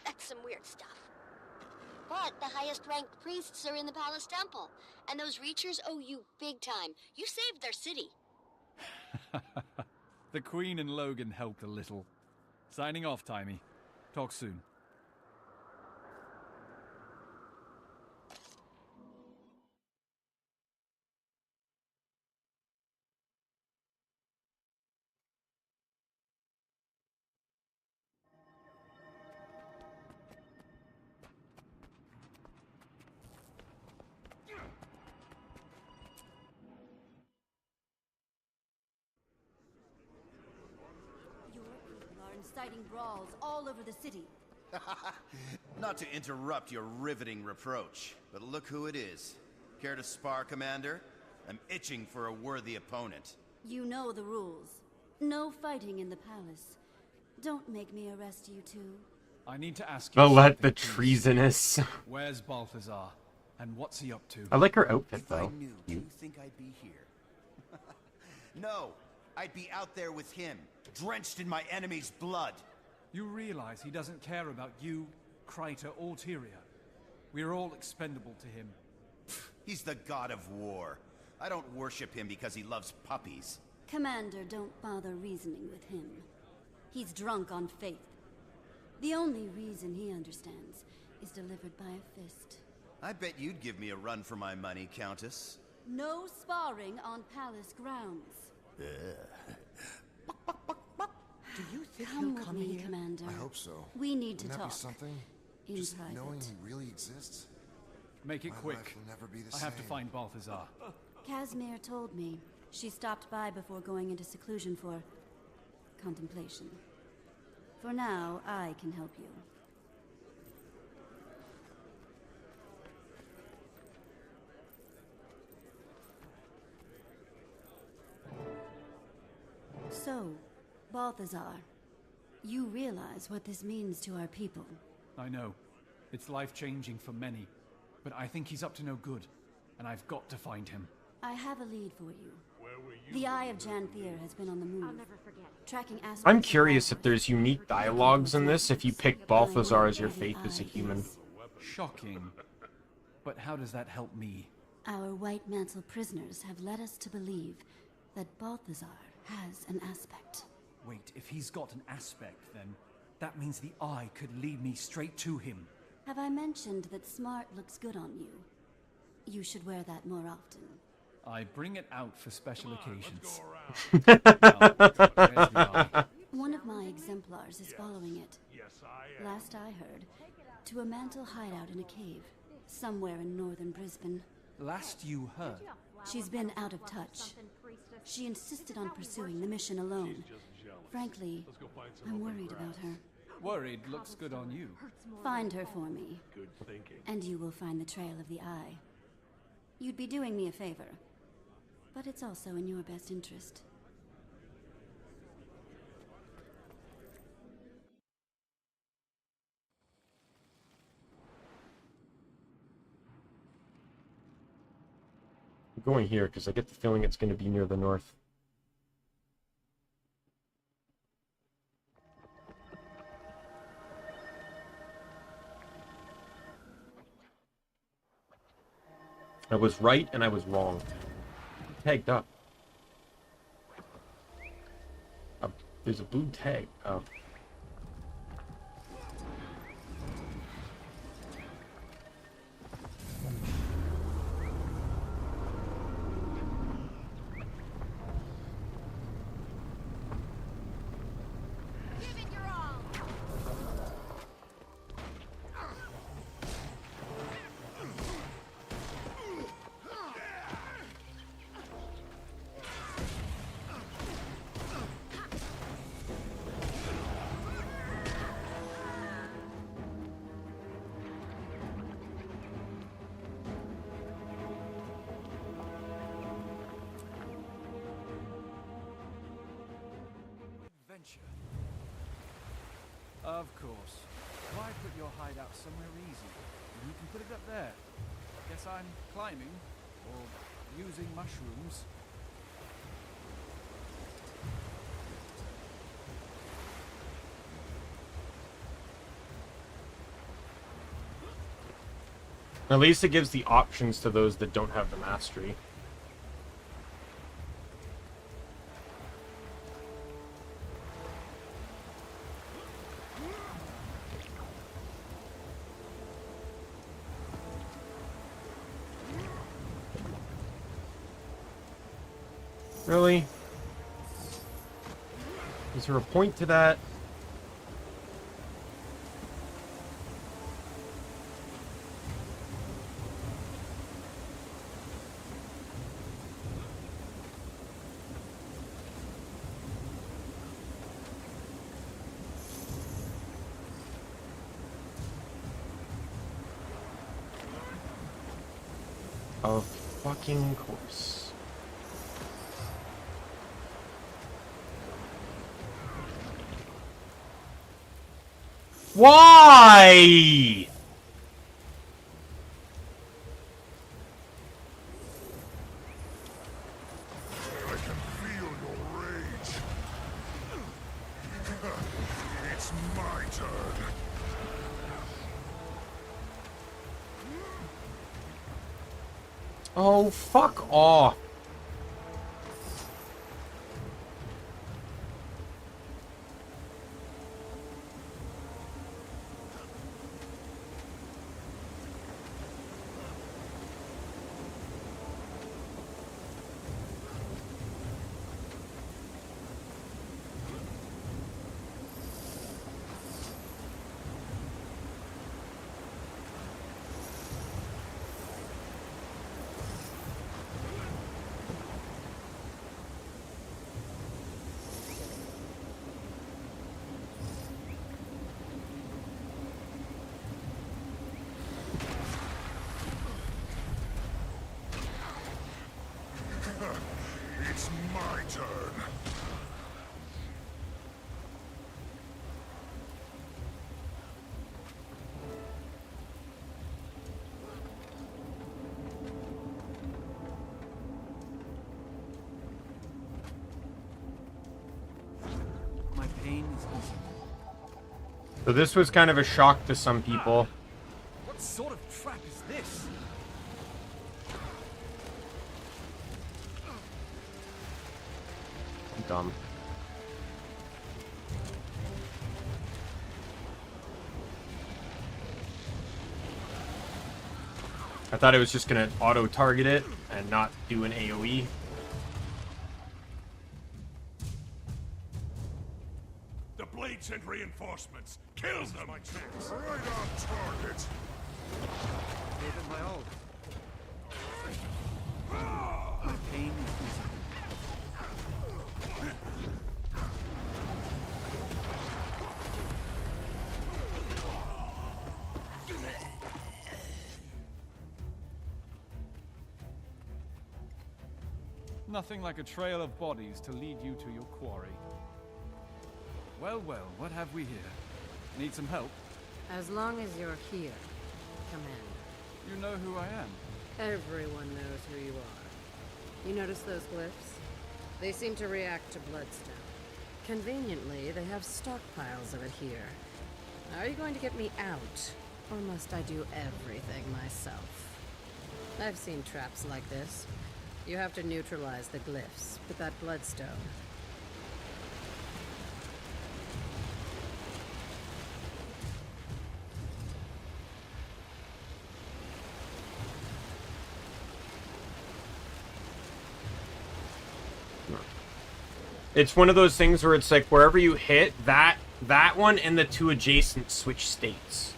That's some weird stuff. But the highest-ranked priests are in the Palace Temple, and those Reachers owe you big time. You saved their city. The Queen and Logan helped a little. Signing off, Timey. Talk soon. Inciting brawls all over the city. Not to interrupt your riveting reproach, but look who it is. Care to spar, Commander? I'm itching for a worthy opponent. You know the rules. No fighting in the palace. Don't make me arrest you two. I need to ask you. But let the treasonous. Where's Balthazar? And what's he up to? I like her outfit If I though. knew, do you think I'd be here? No, I'd be out there with him, drenched in my enemy's blood. You realize he doesn't care about you, Kryta, or Tyria. We're all expendable to him. He's the god of war. I don't worship him because he loves puppies. Commander, don't bother reasoning with him. He's drunk on faith. The only reason he understands is delivered by a fist. I bet you'd give me a run for my money, Countess. No sparring on palace grounds. Do you think Come he'll with come me, here? Commander. I hope so. We need to Wouldn't talk. that be something? In Just private. knowing he really exists. Make it My quick. life will never be the I have to same. find Balthazar. Casimir told me she stopped by before going into seclusion for contemplation. For now, I can help you. So, Balthazar, you realize what this means to our people. I know. It's life-changing for many. But I think he's up to no good. And I've got to find him. I have a lead for you. The Eye of Janthier has been on the move. I'll never forget. Tracking aspects I'm curious if there's unique dialogues in this if you pick Balthazar as your faith as a human. Shocking. But how does that help me? Our White Mantle prisoners have led us to believe that Balthazar has an aspect. Wait, if he's got an aspect, then that means the Eye could lead me straight to him. Have I mentioned that smart looks good on you? You should wear that more often. I bring it out for special occasions. One of my exemplars is following it. Last I heard, to a Mantle hideout in a cave, somewhere in northern Brisbane. Last you heard. She's been out of touch. She insisted on pursuing the mission alone. Frankly, I'm worried about her. Worried looks good on you. Find her for me. Good thinking. And you will find the trail of the eye. You'd be doing me a favor, but it's also in your best interest. I'm going here because I get the feeling it's going to be near the north. I was right and I was wrong. Tagged up. There's a blue tag. Oh. Of course. Why put your hideout somewhere easy? You can put it up there. Guess I'm climbing, or using mushrooms. At least it gives the options to those that don't have the mastery. Really? Is there a point to that? Of fucking course. Why? I can feel your rage. It's my turn. Oh, fuck off. It's my turn. My pain is easy. So this was kind of a shock to some people. What sort of trap is this? Dumb. I thought it was just gonna auto-target it and not do an AoE. The blade sent reinforcements. Kill them! Right on target! Gave it my all. My pain is easy. Nothing like a trail of bodies to lead you to your quarry. Well, well, what have we here? Need some help? As long as you're here, Commander. You know who I am. Everyone knows who you are. You notice those glyphs? They seem to react to bloodstone. Conveniently, they have stockpiles of it here. Are you going to get me out, or must I do everything myself? I've seen traps like this. You have to neutralize the glyphs with that bloodstone. It's one of those things where it's like wherever you hit, that one and the two adjacent switch states.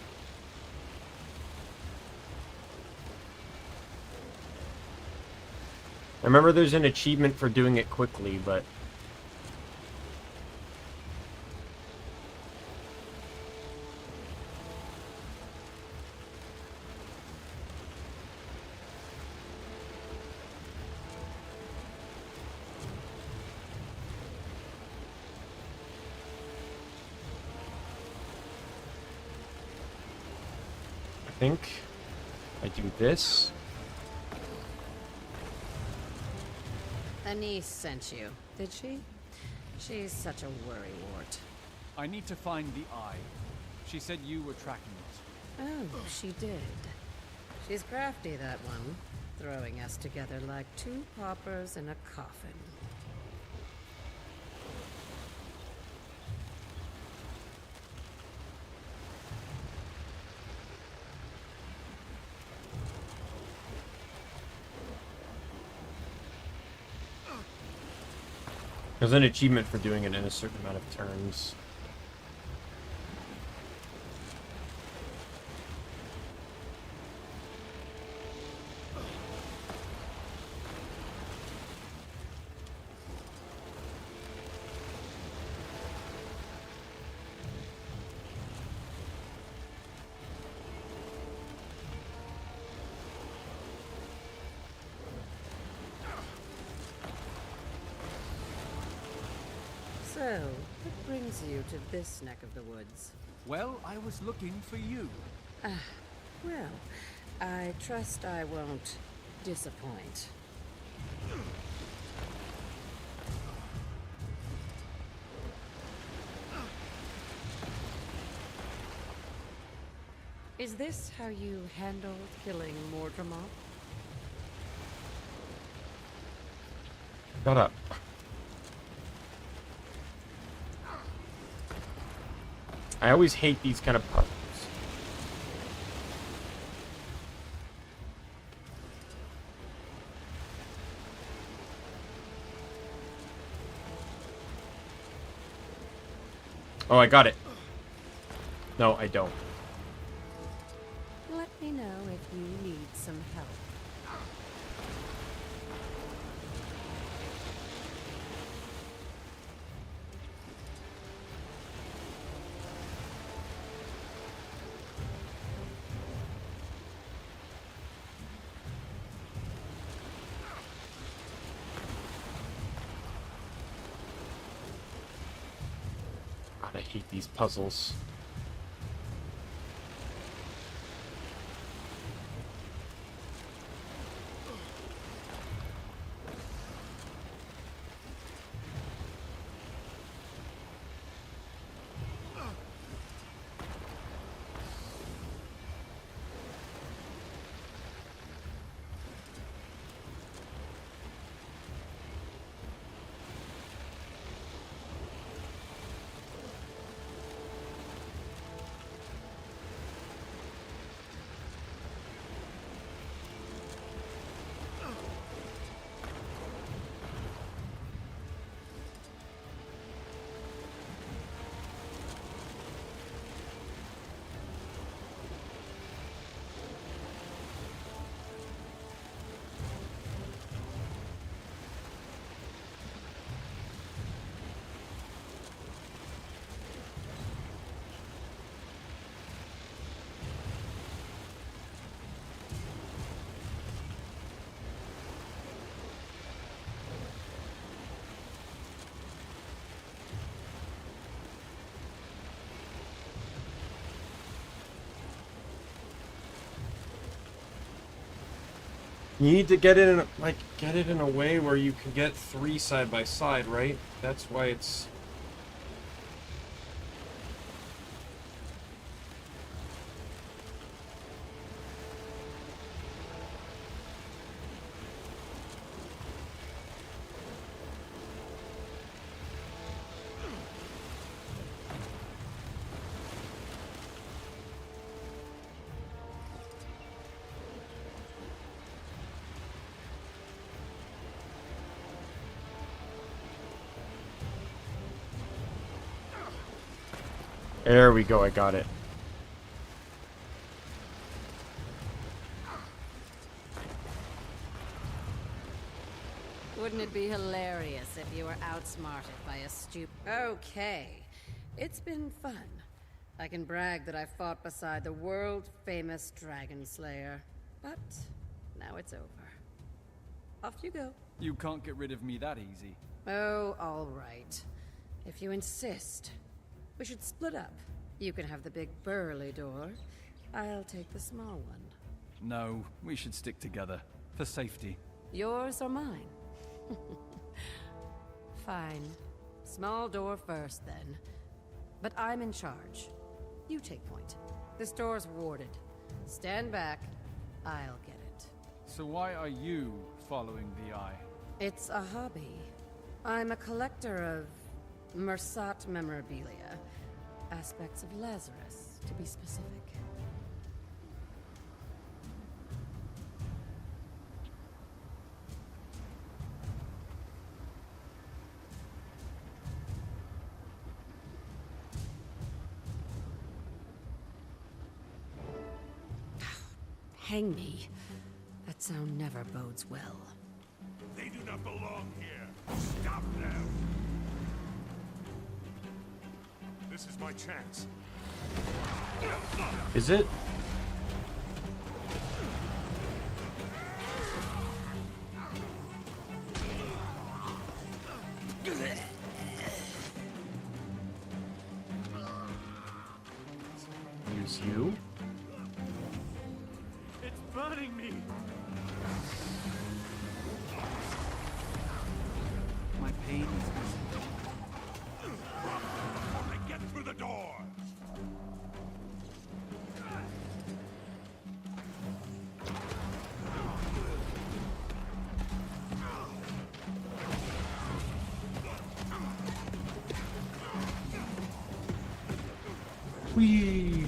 I remember there's an achievement for doing it quickly, but... I think I do this. Anise sent you, did she? She's such a worrywart. I need to find the eye. She said you were tracking it. Oh, she did. She's crafty, that one. Throwing us together like two paupers in a coffin. There's an achievement for doing it in a certain amount of turns. So, what brings you to this neck of the woods? Well, I was looking for you. Well, I trust I won't disappoint. Is this how you handled killing Mordremoth? Shut up. I always hate these kind of puzzles. Oh, I got it. No, I don't. Let me know if you need some help. God, I hate these puzzles. You need to get it in get it in a way where you can get 3 side by side, right? That's why it's. There we go, I got it. Wouldn't it be hilarious if you were outsmarted by a Okay, it's been fun. I can brag that I fought beside the world-famous Dragon Slayer. But now it's over. Off you go. You can't get rid of me that easy. Oh, all right. If you insist. We should split up. You can have the big burly door. I'll take the small one. No, we should stick together. For safety. Yours or mine? Fine. Small door first, then. But I'm in charge. You take point. This door's warded. Stand back. I'll get it. So why are you following the eye? It's a hobby. I'm a collector of Mersat memorabilia. Aspects of Lazarus, to be specific. Hang me. That sound never bodes well. They do not belong here. Stop them! This is my chance. Is it? Use you? It's burning me. My pain is Get through the door! Whee!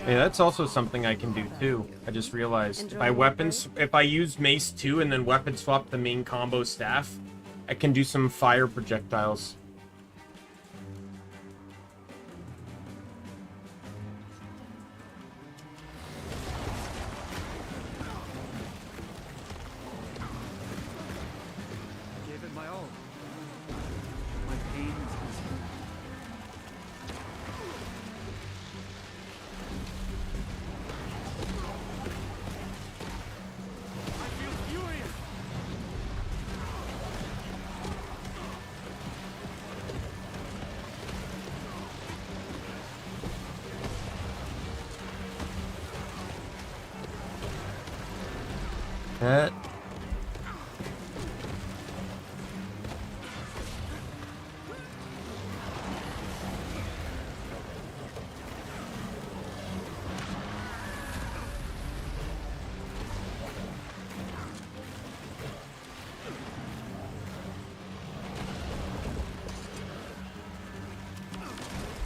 Hey, that's also something I can do too. I just realized if I use Mace 2 and then weapon swap the main combo staff, I can do some fire projectiles. Gave it my all. My pain is That.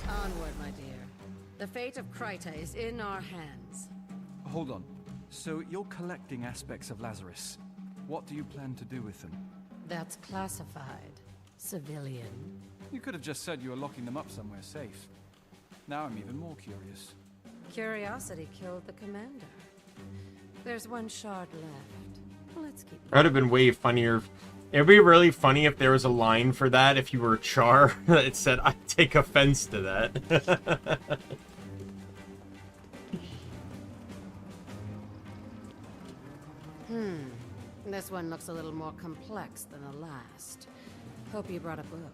Onward, my dear. The fate of Kryta is in our hands. Hold on. So you're collecting aspects of Lazarus. What do you plan to do with them? That's classified. Civilian. You could have just said you were locking them up somewhere safe. Now I'm even more curious. Curiosity killed the commander. There's one shard left. Let's keep That would have been way funnier. It'd be really funny if there was a line for that if you were Char that said, I take offense to that. This one looks a little more complex than the last. Hope you brought a book.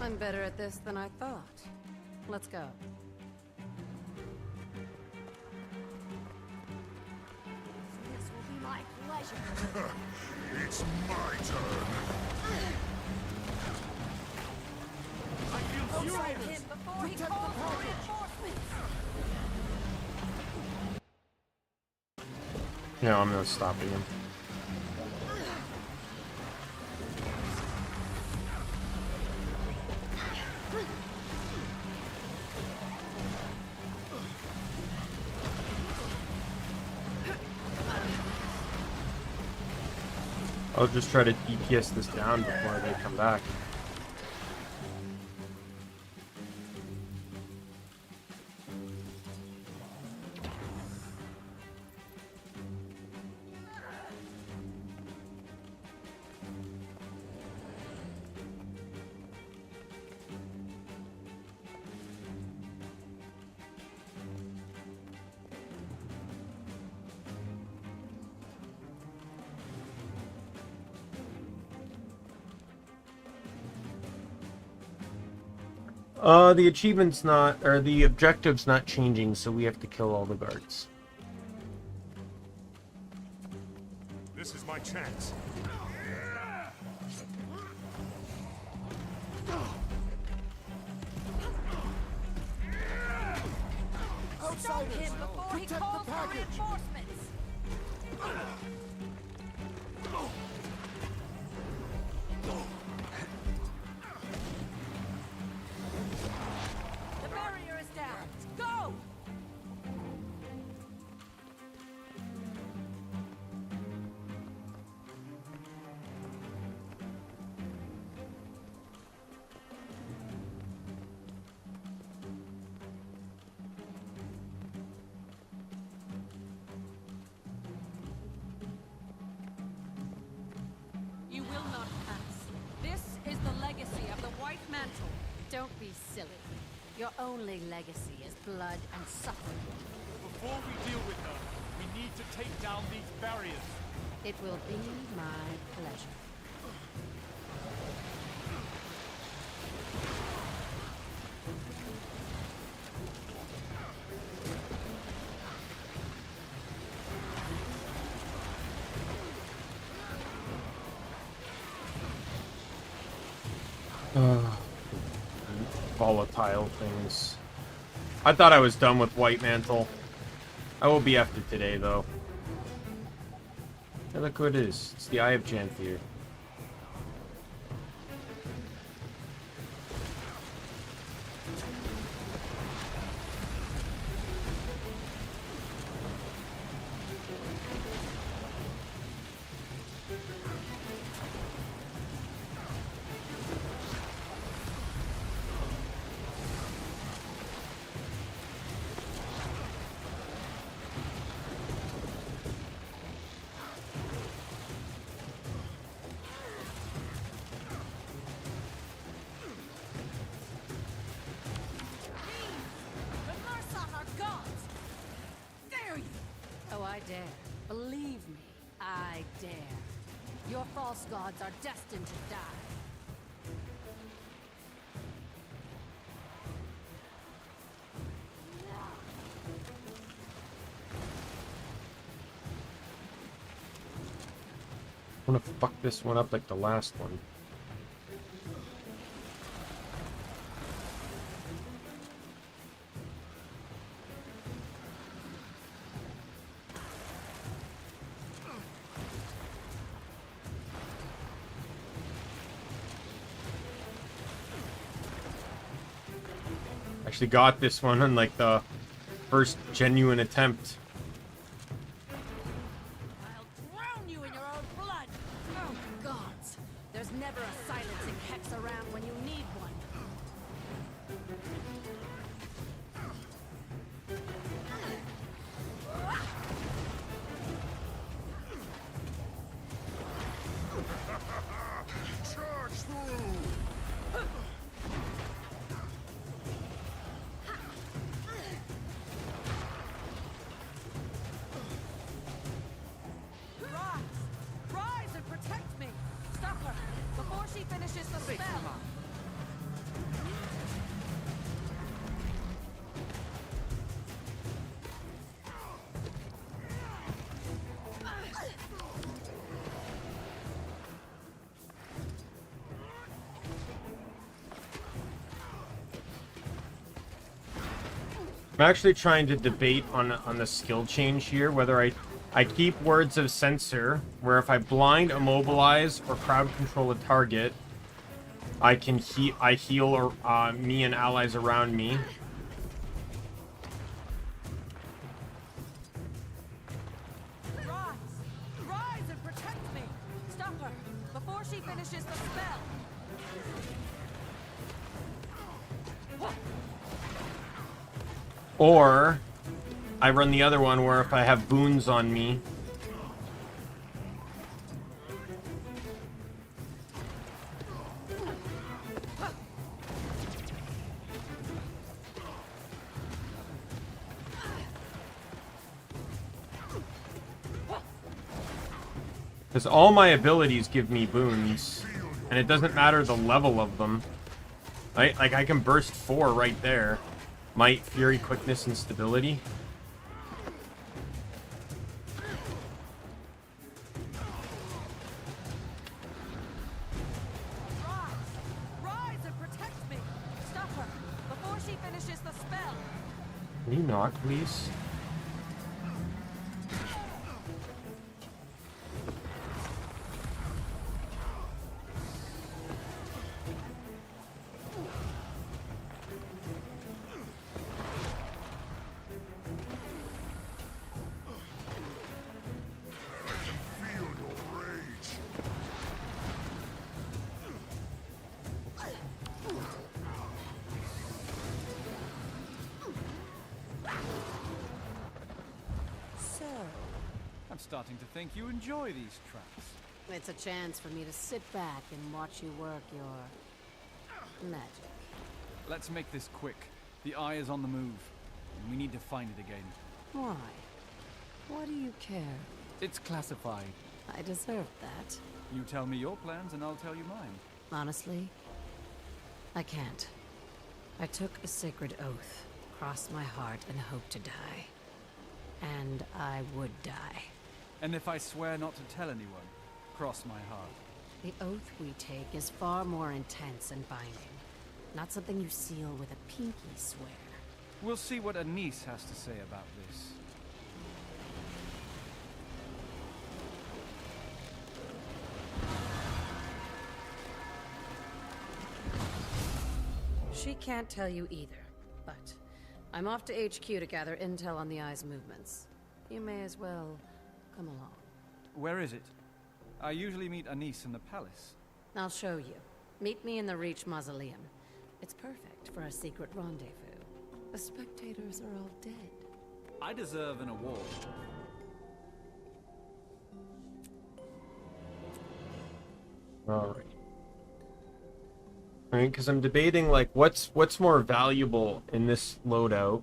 I'm better at this than I thought. Let's go. This will be my pleasure. It's my turn. I feel Outside furious. him before he calls for reinforcements. No, I'm not stopping him. I'll just try to DPS this down before they come back. The achievement's not, or the objective's not changing, so we have to kill all the guards. This is my chance. Outside him before he calls for reinforcements. The barrier is down. Go! You will not pass. This is the legacy of the White Mantle. Don't be silly. Your only legacy is blood and suffering. Before we deal with her, we need to take down these barriers. It will be my pleasure. Volatile things. I thought I was done with White Mantle. I will be after today, though. Hey, look who it is. It's the Eye of Janthier. I dare. Believe me, I dare. Your false gods are destined to die. I wanna fuck this one up like the last one. Actually got this one on like the first genuine attempt. I'll drown you in your own blood! Oh, gods! There's never a silencing hex around when you need one. Charge through! I'm actually trying to debate on the skill change here, whether I keep Words of Censor, where if I blind, immobilize, or crowd control a target, I heal me and allies around me. Rise and protect me! Stop her before she finishes the spell! Or I run the other one where if I have boons on me, because all my abilities give me boons, and it doesn't matter the level of them. Right? Like I can burst 4 right there. Might, Fury, Quickness, and Stability. Rise and protect me! Stop her before she finishes the spell! Can you not, please? I'm starting to think you enjoy these tracks. It's a chance for me to sit back and watch you work your magic. Let's make this quick. The eye is on the move, and we need to find it again. Why? What do you care? It's classified. I deserve that. You tell me your plans, and I'll tell you mine. Honestly, I can't. I took a sacred oath, crossed my heart, and hoped to die. And I would die. And if I swear not to tell anyone, cross my heart. The oath we take is far more intense and binding. Not something you seal with a pinky swear. We'll see what Anise has to say about this. She can't tell you either, but I'm off to HQ to gather intel on the Eye's movements. You may as well come along. Where is it? I usually meet Anise in the palace. I'll show you. Meet me in the Reach Mausoleum. It's perfect for a secret rendezvous. The spectators are all dead. I deserve an award. Alright. I mean, because I'm debating, like, what's more valuable in this loadout?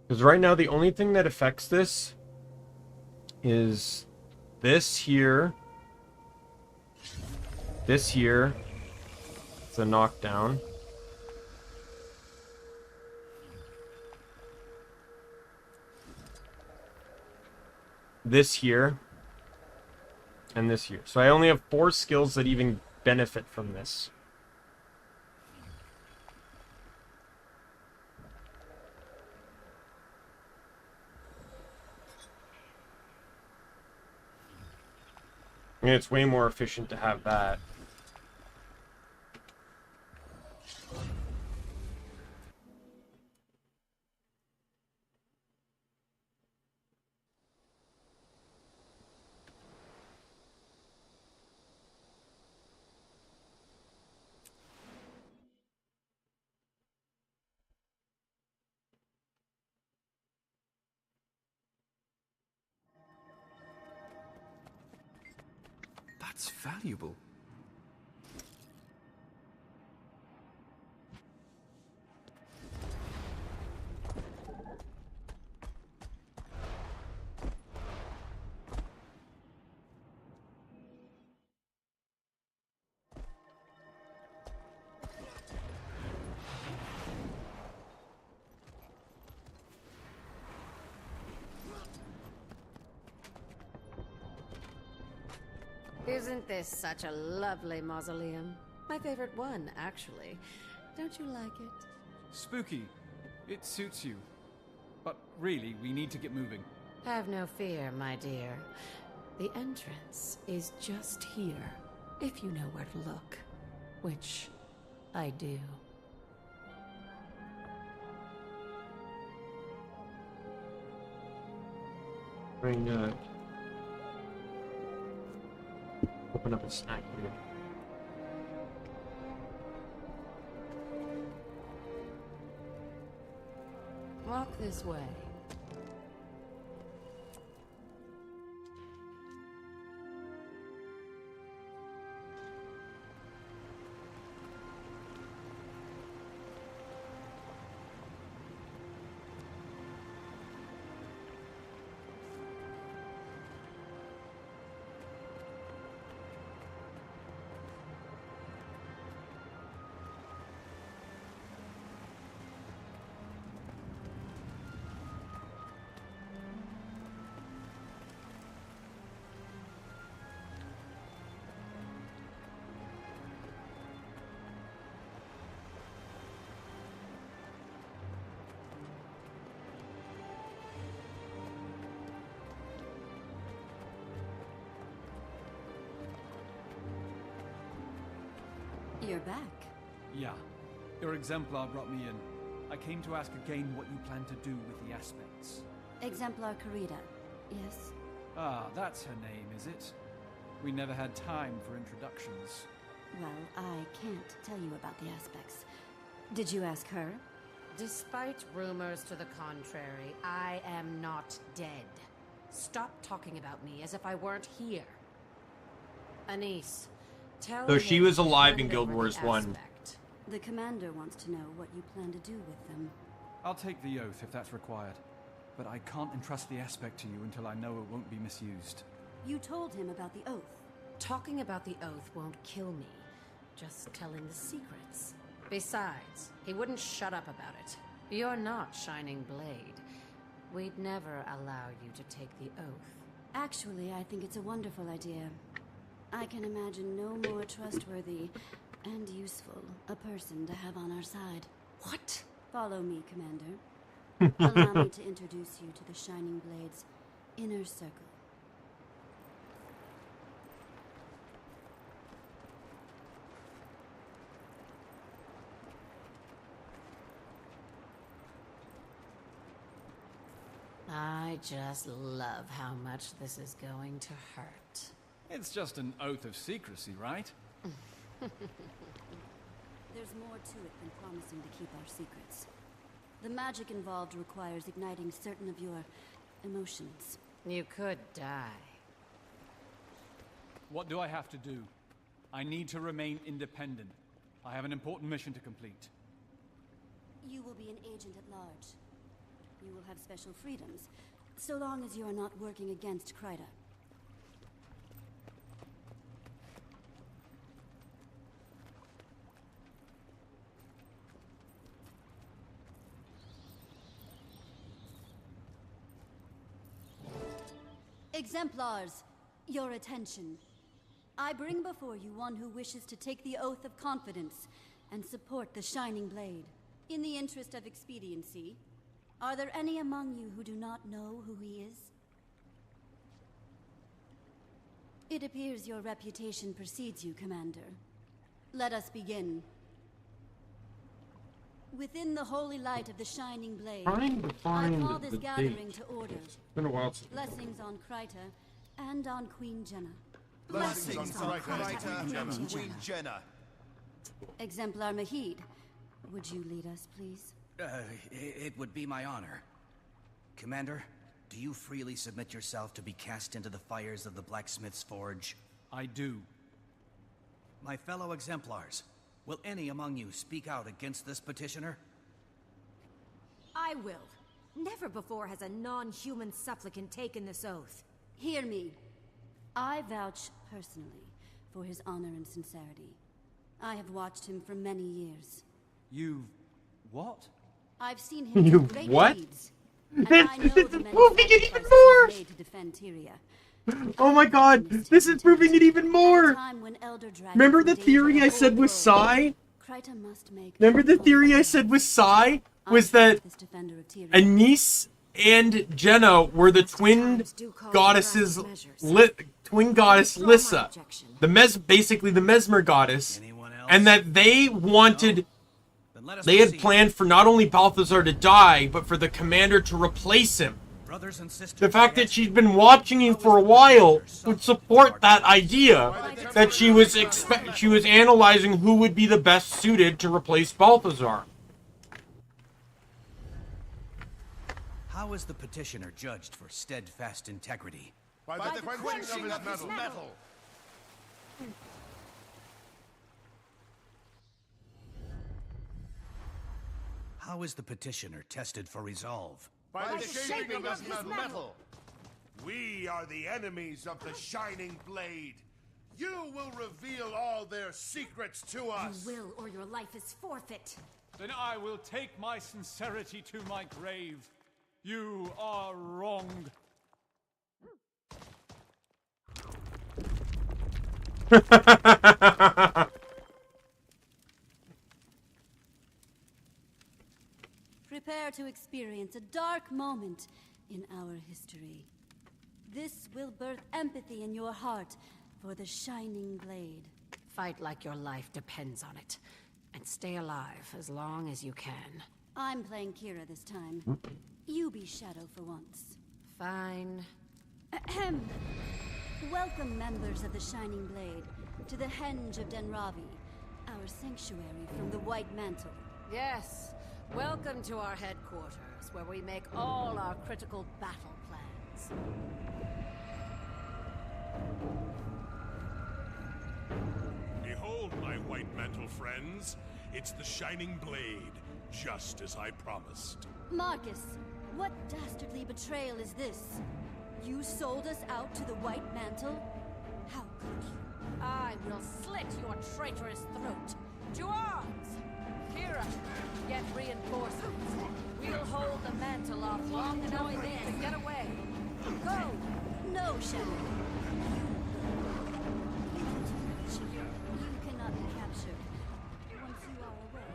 Because right now the only thing that affects this is this here. This here. It's a knockdown. This here. And this here. So I only have 4 skills that even benefit from this. I mean, it's way more efficient to have that. That's valuable. Isn't this such a lovely mausoleum? My favorite one, actually. Don't you like it? Spooky. It suits you. But really, we need to get moving. Have no fear, my dear. The entrance is just here, if you know where to look. Which I do. Bring, open up a snack here. Walk this way. You're back. Yeah. Your exemplar brought me in. I came to ask again what you plan to do with the aspects. Exemplar Karita. Yes? Ah, that's her name, is it? We never had time for introductions. Well, I can't tell you about the aspects. Did you ask her? Despite rumors to the contrary, I am not dead. Stop talking about me as if I weren't here. Anise, tell So she him was to alive hand in Guild over Wars the 1. aspect. The commander wants to know what you plan to do with them. I'll take the oath if that's required. But I can't entrust the aspect to you until I know it won't be misused. You told him about the oath. Talking about the oath won't kill me. Just telling the secrets. Besides, he wouldn't shut up about it. You're not Shining Blade. We'd never allow you to take the oath. Actually, I think it's a wonderful idea. I can imagine no more trustworthy and useful a person to have on our side. What? Follow me, Commander. Allow me to introduce you to the Shining Blade's inner circle. I just love how much this is going to hurt. It's just an oath of secrecy, right? There's more to it than promising to keep our secrets. The magic involved requires igniting certain of your emotions. You could die. What do I have to do? I need to remain independent. I have an important mission to complete. You will be an agent at large. You will have special freedoms, so long as you are not working against Kryta. Exemplars, your attention. I bring before you one who wishes to take the oath of confidence and support the Shining Blade. In the interest of expediency, are there any among you who do not know who he is? It appears your reputation precedes you, Commander. Let us begin. Within the holy light of the Shining Blade, Trying to find I call this the gathering date. to order. It's been a while since. Blessings on Kryta and on Queen Jenna. Blessings on Kryta Kryta and and Queen Jenna. Exemplar Mahid, would you lead us, please? It would be my honor. Commander, do you freely submit yourself to be cast into the fires of the Blacksmith's Forge? I do. My fellow exemplars, will any among you speak out against this petitioner? I will. Never before has a non-human supplicant taken this oath. Hear me. I vouch personally for his honor and sincerity. I have watched him for many years. You... what? I've seen him You do great what? deeds, and I know the many Moving it even sacrifices more. he's made to defend Tyria. Oh my god, this is proving it even more! Remember the theory I said was Sai? Remember the theory I said was Sai? Was that Anise and Jenna were the twin goddesses, twin goddess Lissa. Basically the Mesmer goddess. And that they wanted... They had planned for not only Balthazar to die, but for the commander to replace him. The fact that she'd been watching him for a while would support that idea that she was analyzing who would be the best suited to replace Balthazar. How is the petitioner judged for steadfast integrity? By the quenching of his metal. How is the petitioner tested for resolve? By the shaping of his metal. We are the enemies of the Shining Blade. You will reveal all their secrets to us. You will, or your life is forfeit. Then I will take my sincerity to my grave. You are wrong. Prepare to experience a dark moment in our history. This will birth empathy in your heart for the Shining Blade. Fight like your life depends on it. And stay alive as long as you can. I'm playing Kira this time. You be Shadow for once. Fine. Ahem. Welcome, members of the Shining Blade, to the Henge of Denravi, our sanctuary from the White Mantle. Yes. Welcome to our headquarters, where we make all our critical battle plans. Behold, my White Mantle friends. It's the Shining Blade, just as I promised. Marcus, what dastardly betrayal is this? You sold us out to the White Mantle? How could you? I will slit your traitorous throat. To arms! Kira, get reinforcements. We'll hold the mantle off long enough for you to get away. Go! No, Shadow. You cannot be captured. Once you are away...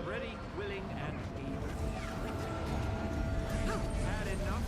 Ready, willing, and able. Had enough?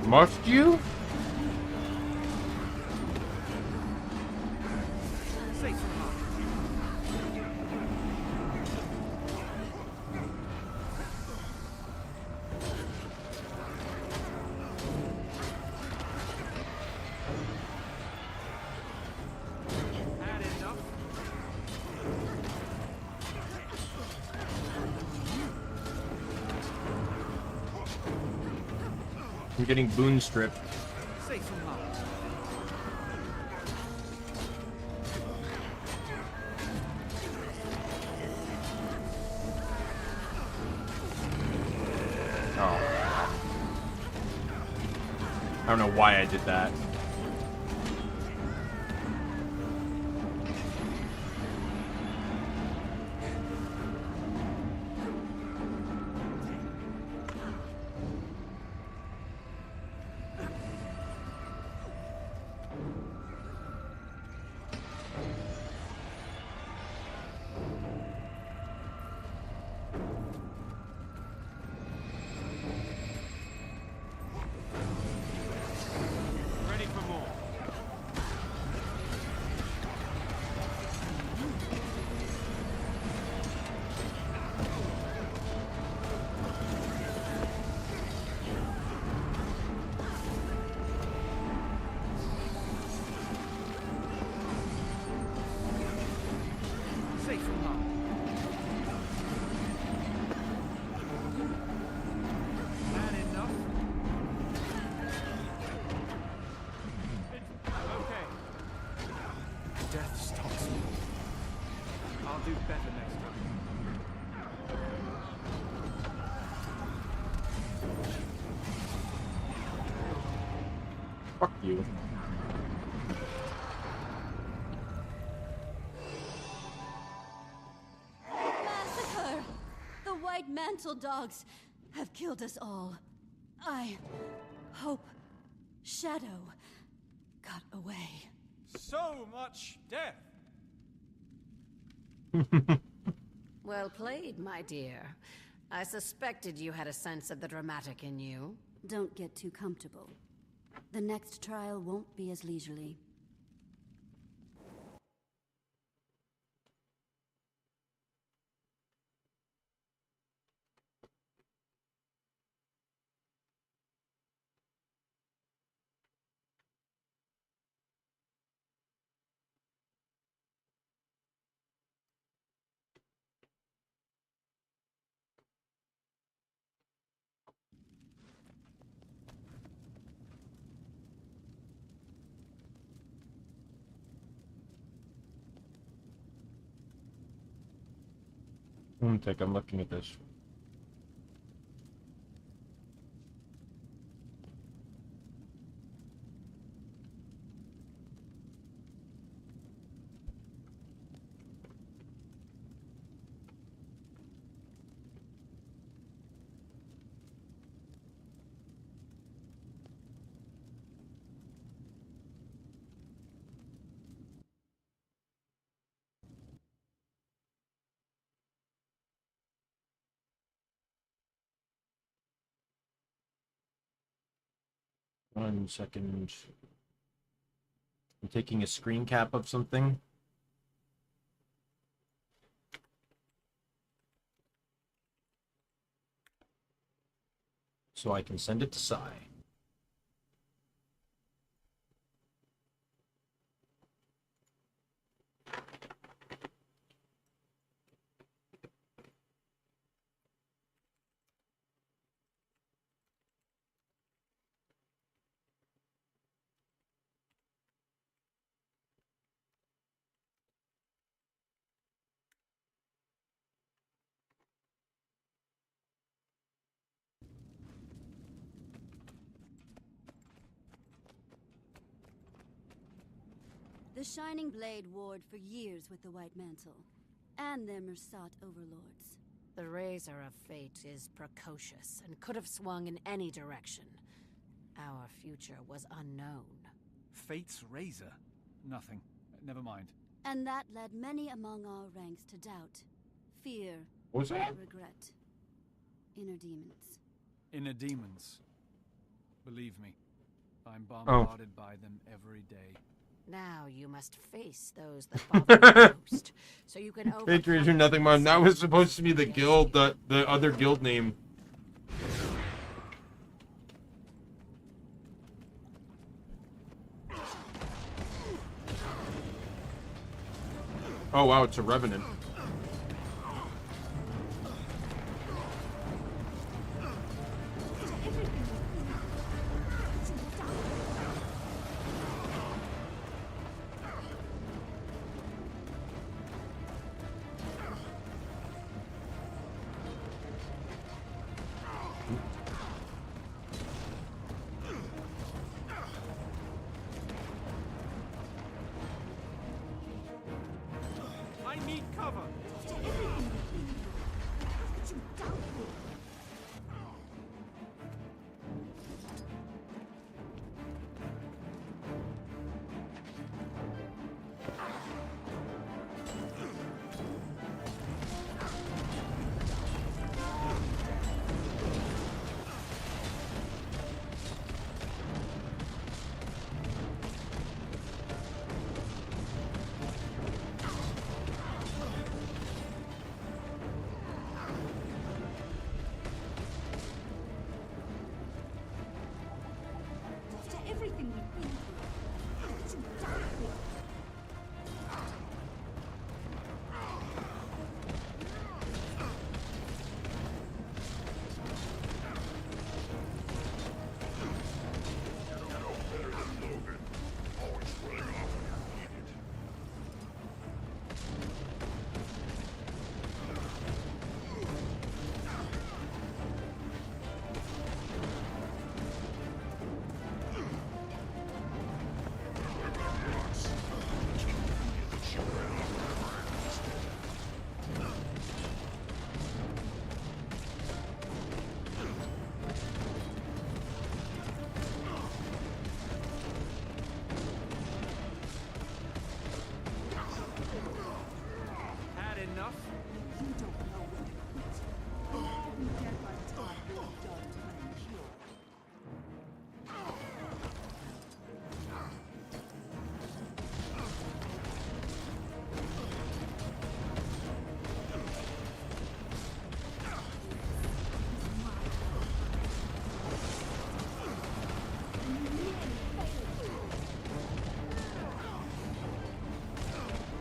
Must you? I'm getting boon stripped. Say some heart. Oh. I don't know why I did that. Fuck you. Massacre! The White Mantle dogs have killed us all. I hope Shadow got away. So much death! Well played, my dear. I suspected you had a sense of the dramatic in you. Don't get too comfortable. The next trial won't be as leisurely. One sec, I'm looking at this. One second. I'm taking a screen cap of something. So I can send it to Sai. The Shining Blade warred for years with the White Mantle, and their Mersat overlords. The razor of fate is precocious and could have swung in any direction. Our future was unknown. Fate's razor? Nothing. Never mind. And that led many among our ranks to doubt, fear, What was that? regret. Inner demons. Inner demons. Believe me, I'm bombarded by them every day. Now you must face those that bother you most, so you can Patriots are nothing, Mom. That was supposed to be the guild, the other guild name. Oh wow, it's a revenant. I need cover!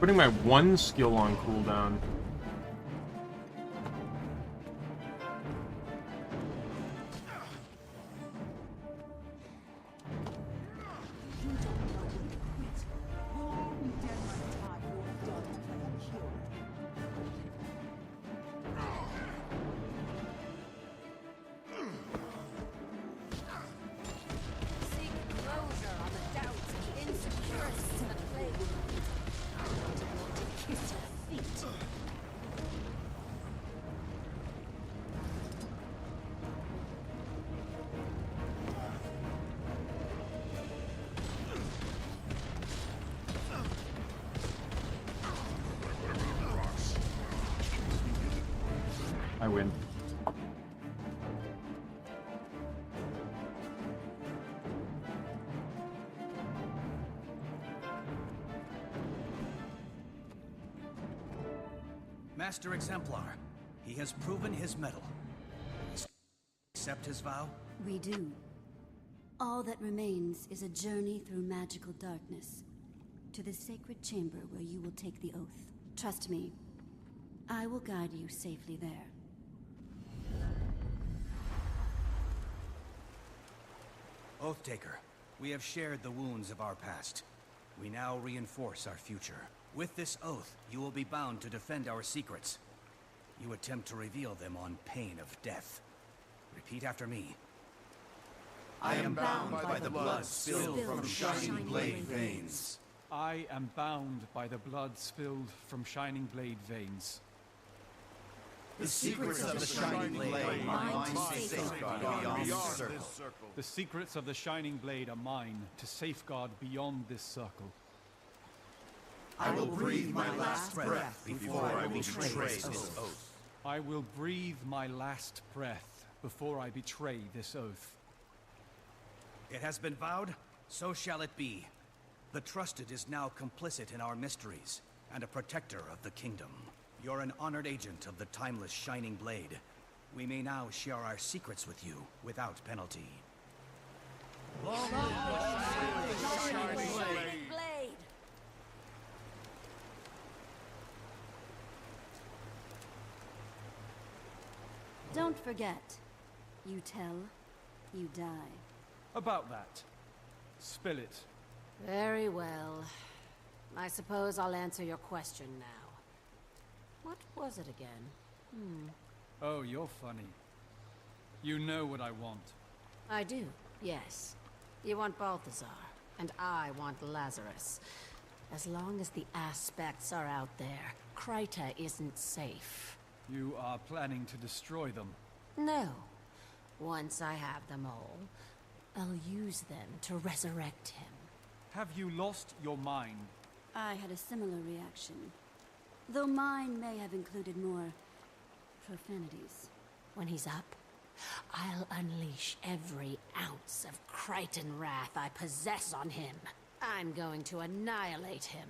Putting my one skill on cooldown. I win. Master Exemplar, he has proven his mettle. Accept his vow? We do. All that remains is a journey through magical darkness to the sacred chamber where you will take the oath. Trust me, I will guide you safely there. Oath-taker, we have shared the wounds of our past. We now reinforce our future. With this oath, you will be bound to defend our secrets. You attempt to reveal them on pain of death. Repeat after me. I am bound by the blood spilled from Shining Blade veins. I am bound by the blood spilled from Shining Blade veins. The secrets of the Shining Blade are mine to safeguard beyond this circle. The secrets of the Shining Blade are mine to safeguard beyond this circle. I will breathe my last breath before I will betray this oath. I will breathe my last breath before I betray this oath. It has been vowed, so shall it be. The Trusted is now complicit in our mysteries, and a protector of the kingdom. You're an honored agent of the timeless Shining Blade. We may now share our secrets with you without penalty. Long live the Shining Blade! Don't forget, you tell, you die. About that. Spill it. Very well. I suppose I'll answer your question now. What was it again? Oh, you're funny. You know what I want. I do, yes. You want Balthazar, and I want Lazarus. As long as the aspects are out there, Kryta isn't safe. You are planning to destroy them? No. Once I have them all, I'll use them to resurrect him. Have you lost your mind? I had a similar reaction. Though mine may have included more profanities. When he's up, I'll unleash every ounce of Krytan wrath I possess on him. I'm going to annihilate him,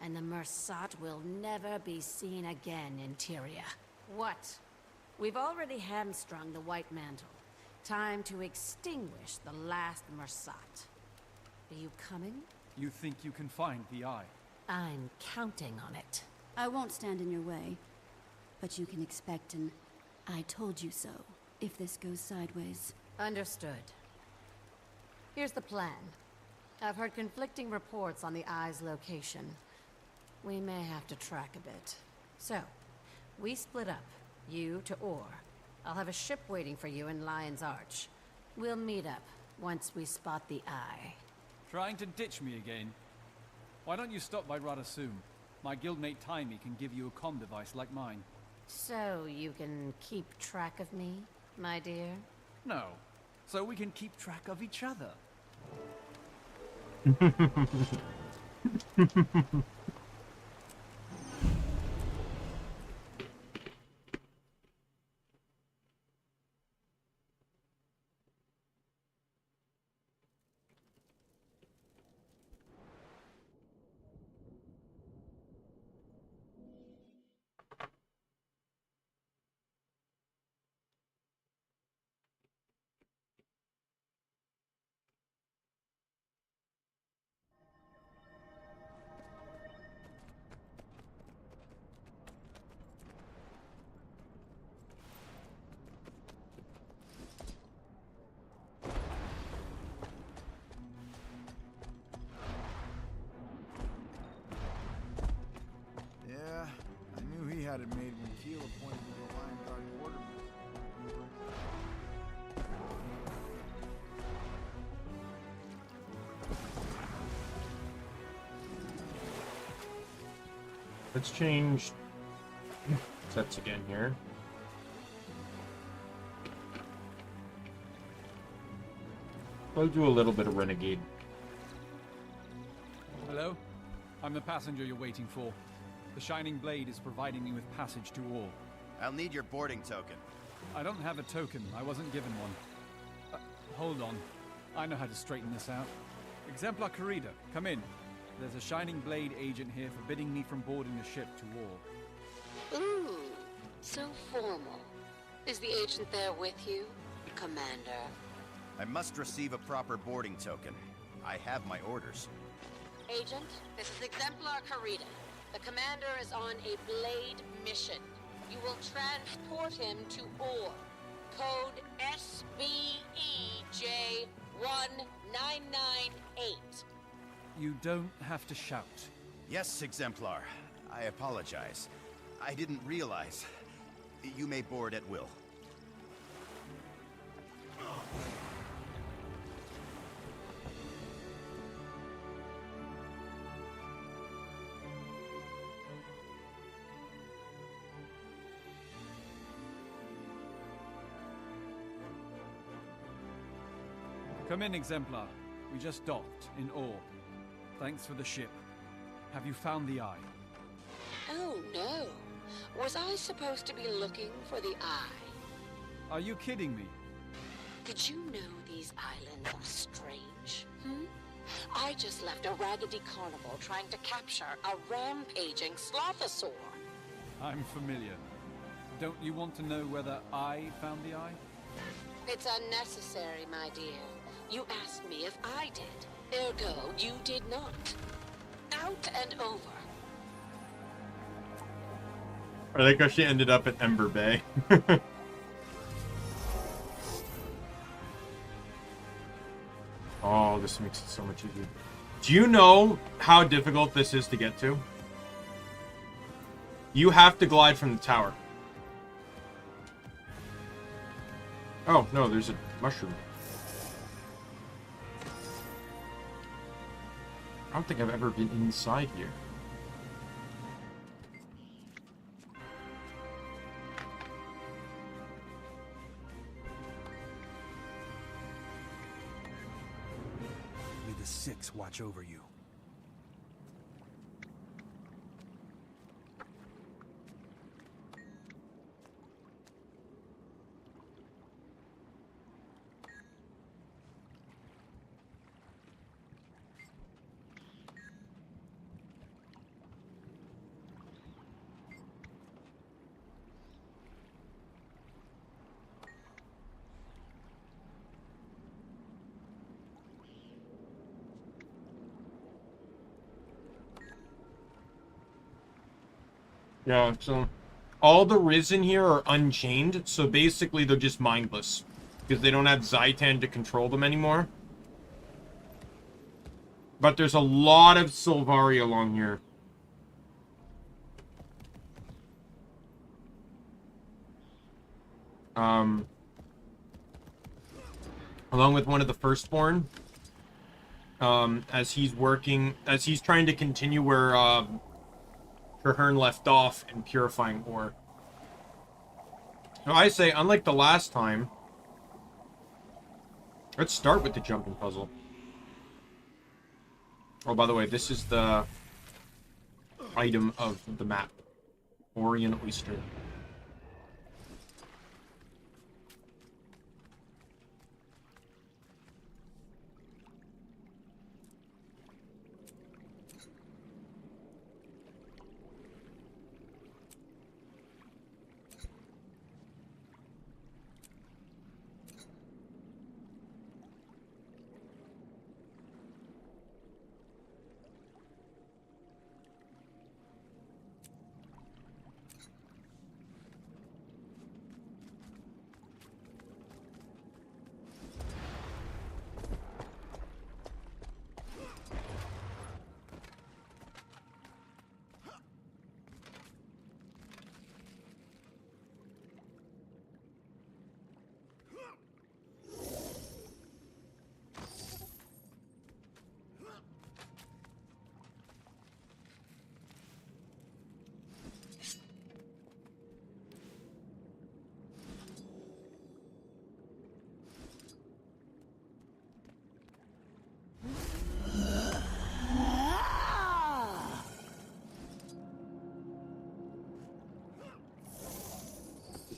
and the Mersat will never be seen again in Tyria. What? We've already hamstrung the White Mantle. Time to extinguish the last Mersat. Are you coming? You think you can find the eye? I'm counting on it. I won't stand in your way, but you can expect an "I told you so" if this goes sideways. Understood. Here's the plan. I've heard conflicting reports on the eye's location. We may have to track a bit. So, we split up, you to Or. I'll have a ship waiting for you in Lion's Arch. We'll meet up once we spot the eye. Trying to ditch me again? Why don't you stop by Radasum? My guildmate Daimien can give you a comm device like mine. So you can keep track of me, my dear? No. So we can keep track of each other. Let's change sets again here. We'll do a little bit of Renegade. Hello? I'm the passenger you're waiting for. The Shining Blade is providing me with passage to Ore. I'll need your boarding token. I don't have a token. I wasn't given one. Hold on. I know how to straighten this out. Exemplar Corrida, come in. There's a Shining Blade agent here forbidding me from boarding the ship to Ore. Ooh, so formal. Is the agent there with you, Commander? I must receive a proper boarding token. I have my orders. Agent, this is Exemplar Corrida. The commander is on a Blade mission. You will transport him to Ore. Code SBEJ1998. You don't have to shout. Yes, Exemplar. I apologize. I didn't realize. You may board at will. Come in, Exemplar. We just docked in Ore. Thanks for the ship. Have you found the Eye? Oh no. Was I supposed to be looking for the Eye? Are you kidding me? Did you know these islands are strange? I just left a raggedy carnival trying to capture a rampaging slothosaur. I'm familiar. Don't you want to know whether I found the Eye? It's unnecessary, my dear. You asked me if I did. Ergo, you did not. Out and over. I like how she ended up at Ember Bay. Oh, this makes it so much easier. Do you know how difficult this is to get to? You have to glide from the tower. Oh, no, there's a mushroom. I don't think I've ever been inside here. May the Six watch over you. Yeah, so all the Risen here are unchained, so basically they're just mindless. Because they don't have Zaitan to control them anymore. But there's a lot of Sylvari along here. Along with one of the Firstborn. As he's trying to continue where, Traherne left off in purifying ore. So I say, unlike the last time, let's start with the jumping puzzle. Oh, by the way, this is the item of the map. Orient Oyster.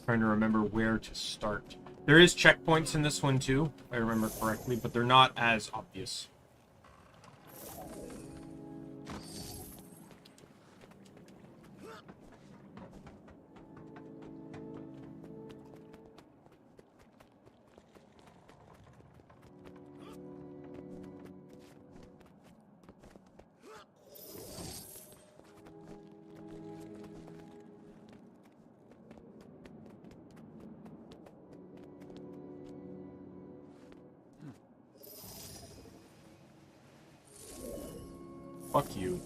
Trying to remember where to start. There is checkpoints in this one too, if I remember correctly, but they're not as obvious. Fuck you.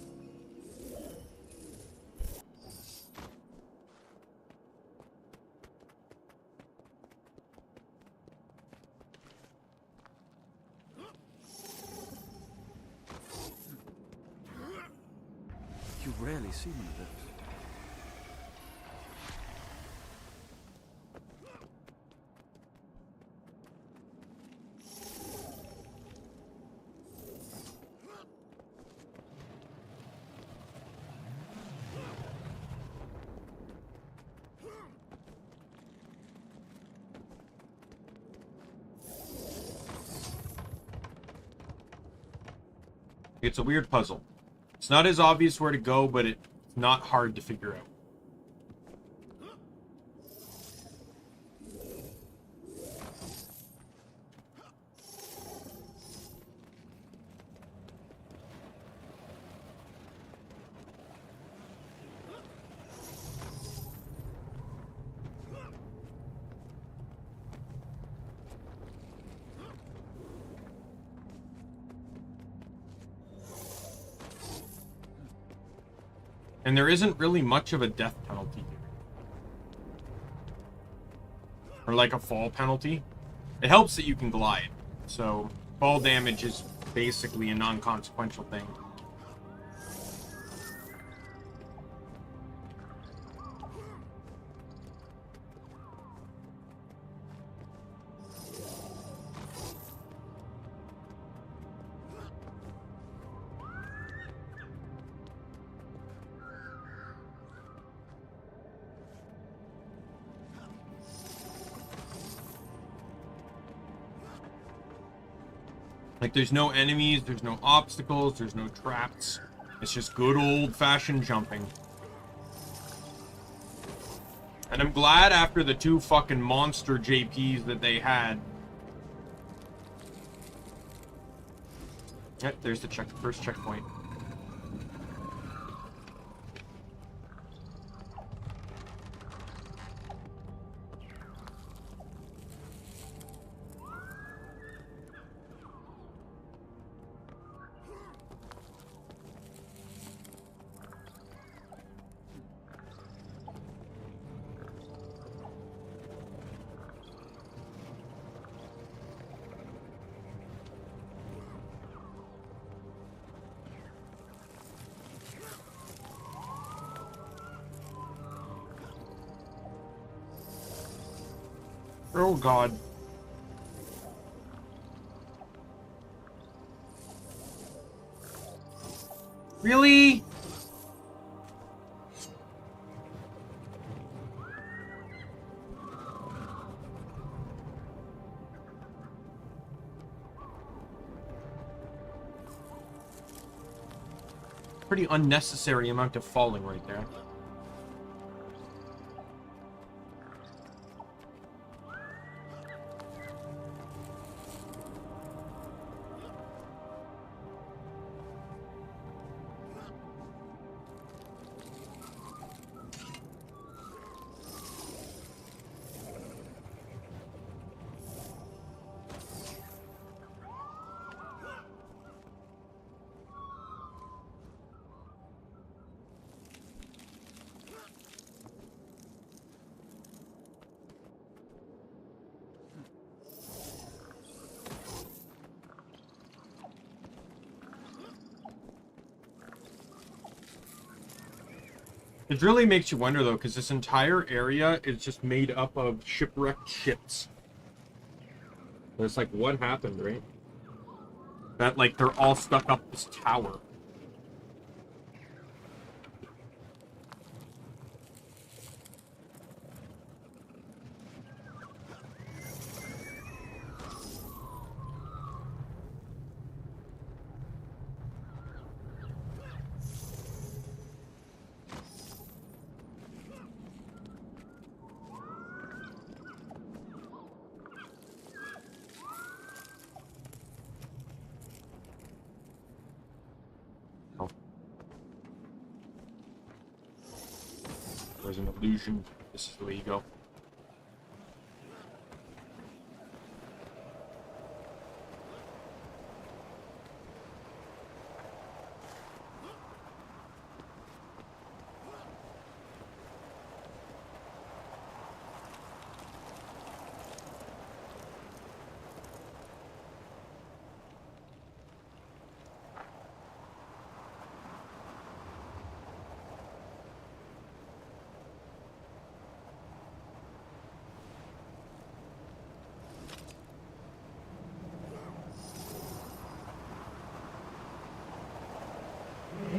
You rarely see one of those. It's a weird puzzle. It's not as obvious where to go, but it's not hard to figure out. And there isn't really much of a death penalty here. Or like a fall penalty. It helps that you can glide. So fall damage is basically a non-consequential thing. Like, there's no enemies, there's no obstacles, there's no traps. It's just good old-fashioned jumping. And I'm glad after the 2 fucking monster JPs that they had. Yep, there's the first checkpoint. Oh god. Really? Pretty unnecessary amount of falling right there. It really makes you wonder, though, because this entire area is just made up of shipwrecked ships. So it's like, what happened, right? That, like, they're all stuck up this tower. There's an illusion. This is the way you go.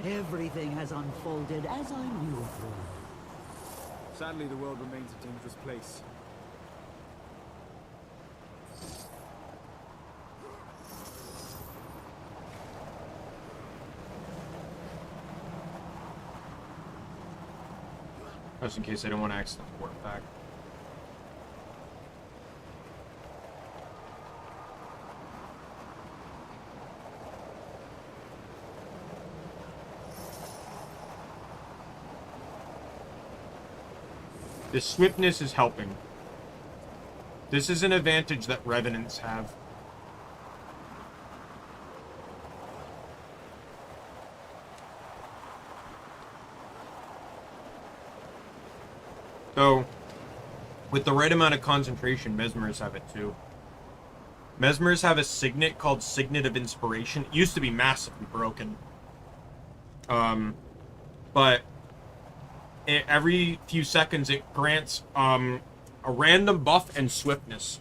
Everything has unfolded as I knew it would. Sadly, the world remains a dangerous place. Just in case I don't want to accidentally warp back. The swiftness is helping. This is an advantage that Revenants have. So, with the right amount of concentration, Mesmers have it too. Mesmers have a signet called Signet of Inspiration. It used to be massively broken. But every few seconds it grants a random buff and swiftness.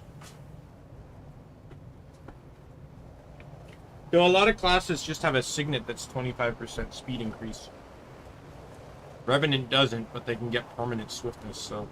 So a lot of classes just have a signet that's 25% speed increase. Revenant doesn't, but they can get permanent swiftness, so...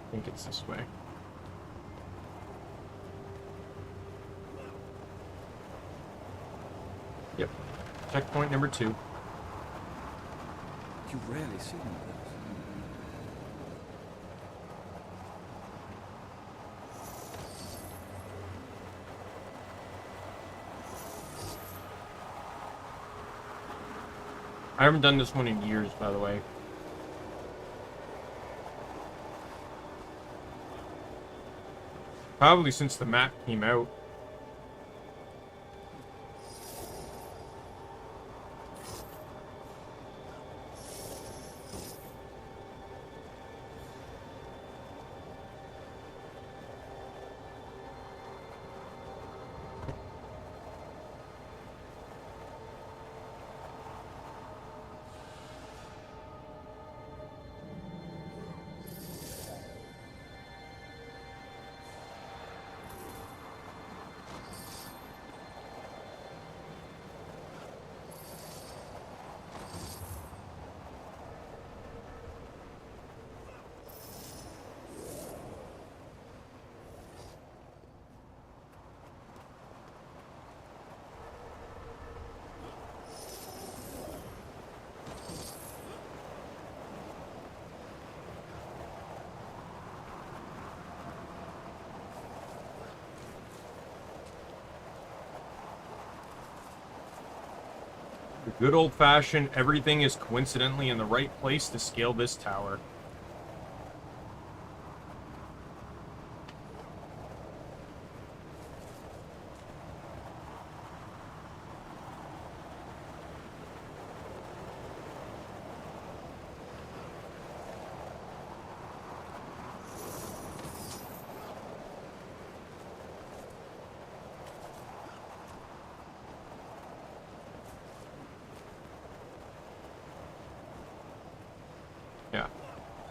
I think it's this way. Yep. Checkpoint number 2. You rarely see one of those. I haven't done this one in years, by the way. Probably since the map came out. The good old-fashioned, everything is coincidentally in the right place to scale this tower.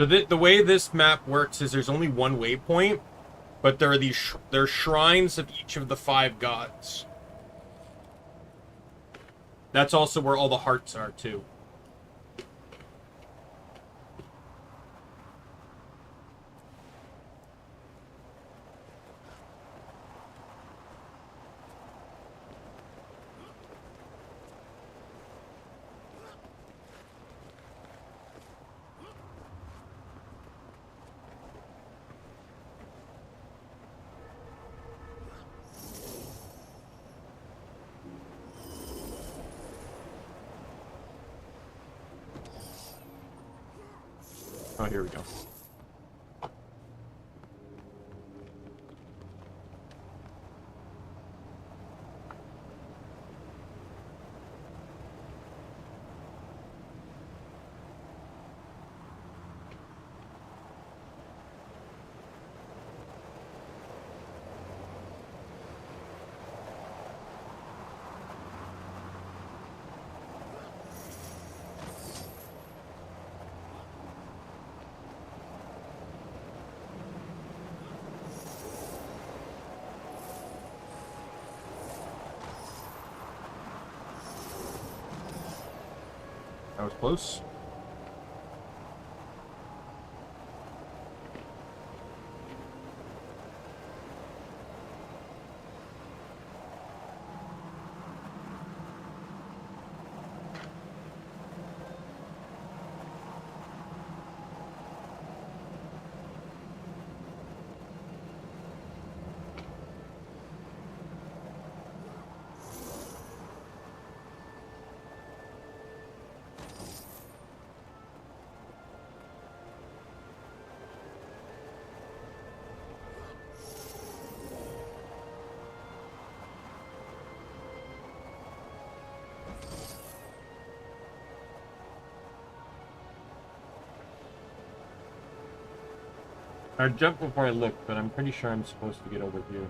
So the way this map works is there's only one waypoint, but there are these there are shrines of each of the 5 gods. That's also where all the hearts are too. Oh, here we go. That was close. I jumped before I looked, but I'm pretty sure I'm supposed to get over here.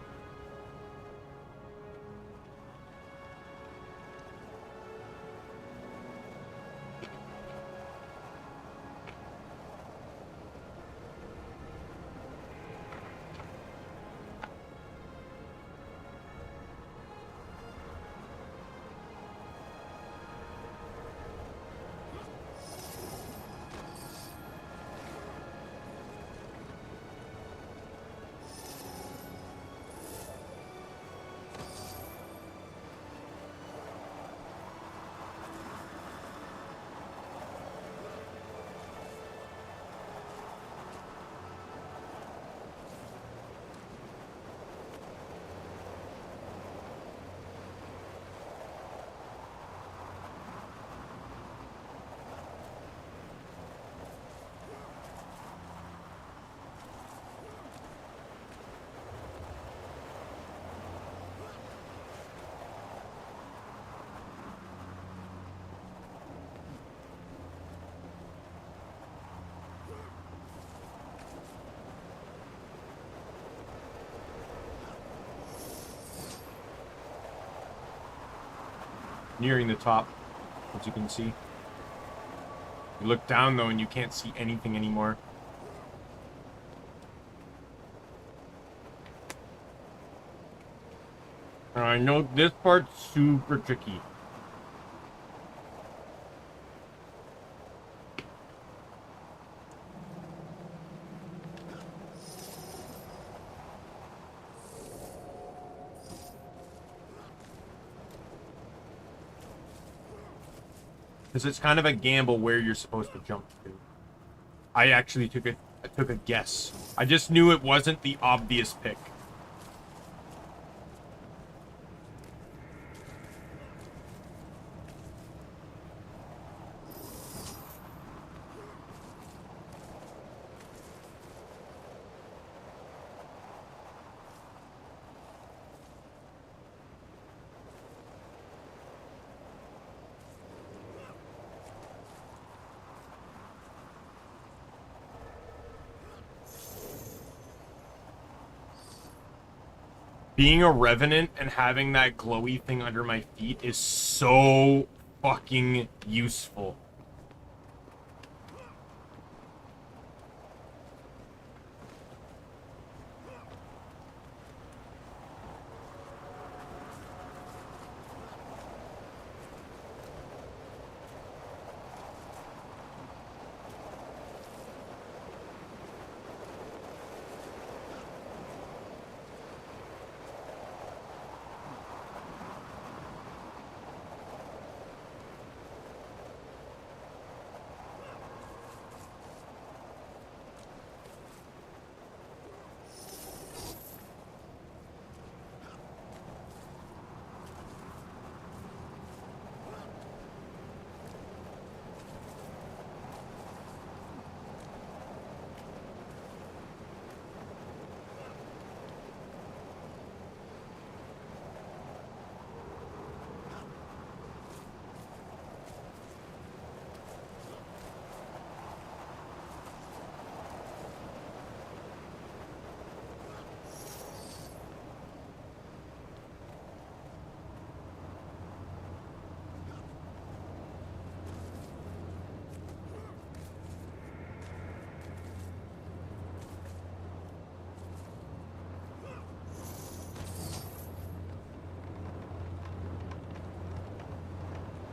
Nearing the top, as you can see. You look down though and you can't see anything anymore. I know this part's super tricky. Because it's kind of a gamble where you're supposed to jump to. I actually took a guess. I just knew it wasn't the obvious pick. Being a revenant and having that glowy thing under my feet is so fucking useful.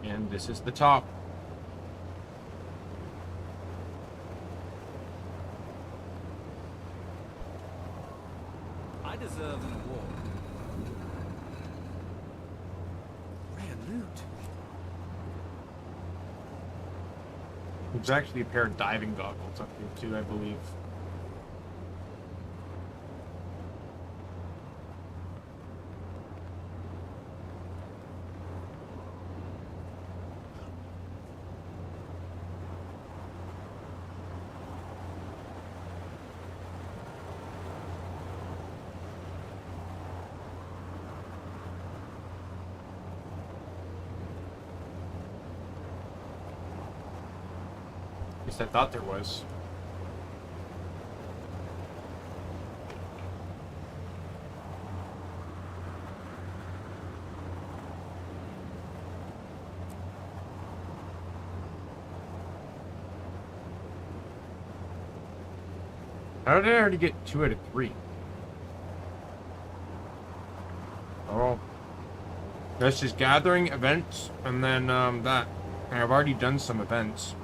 And this is the top. I deserve an award. Rare loot. There's actually a pair of diving goggles up here too, I believe. At least I thought there was. How did I already get 2 out of 3? Oh. That's just gathering, events, and then that. And I've already done some events.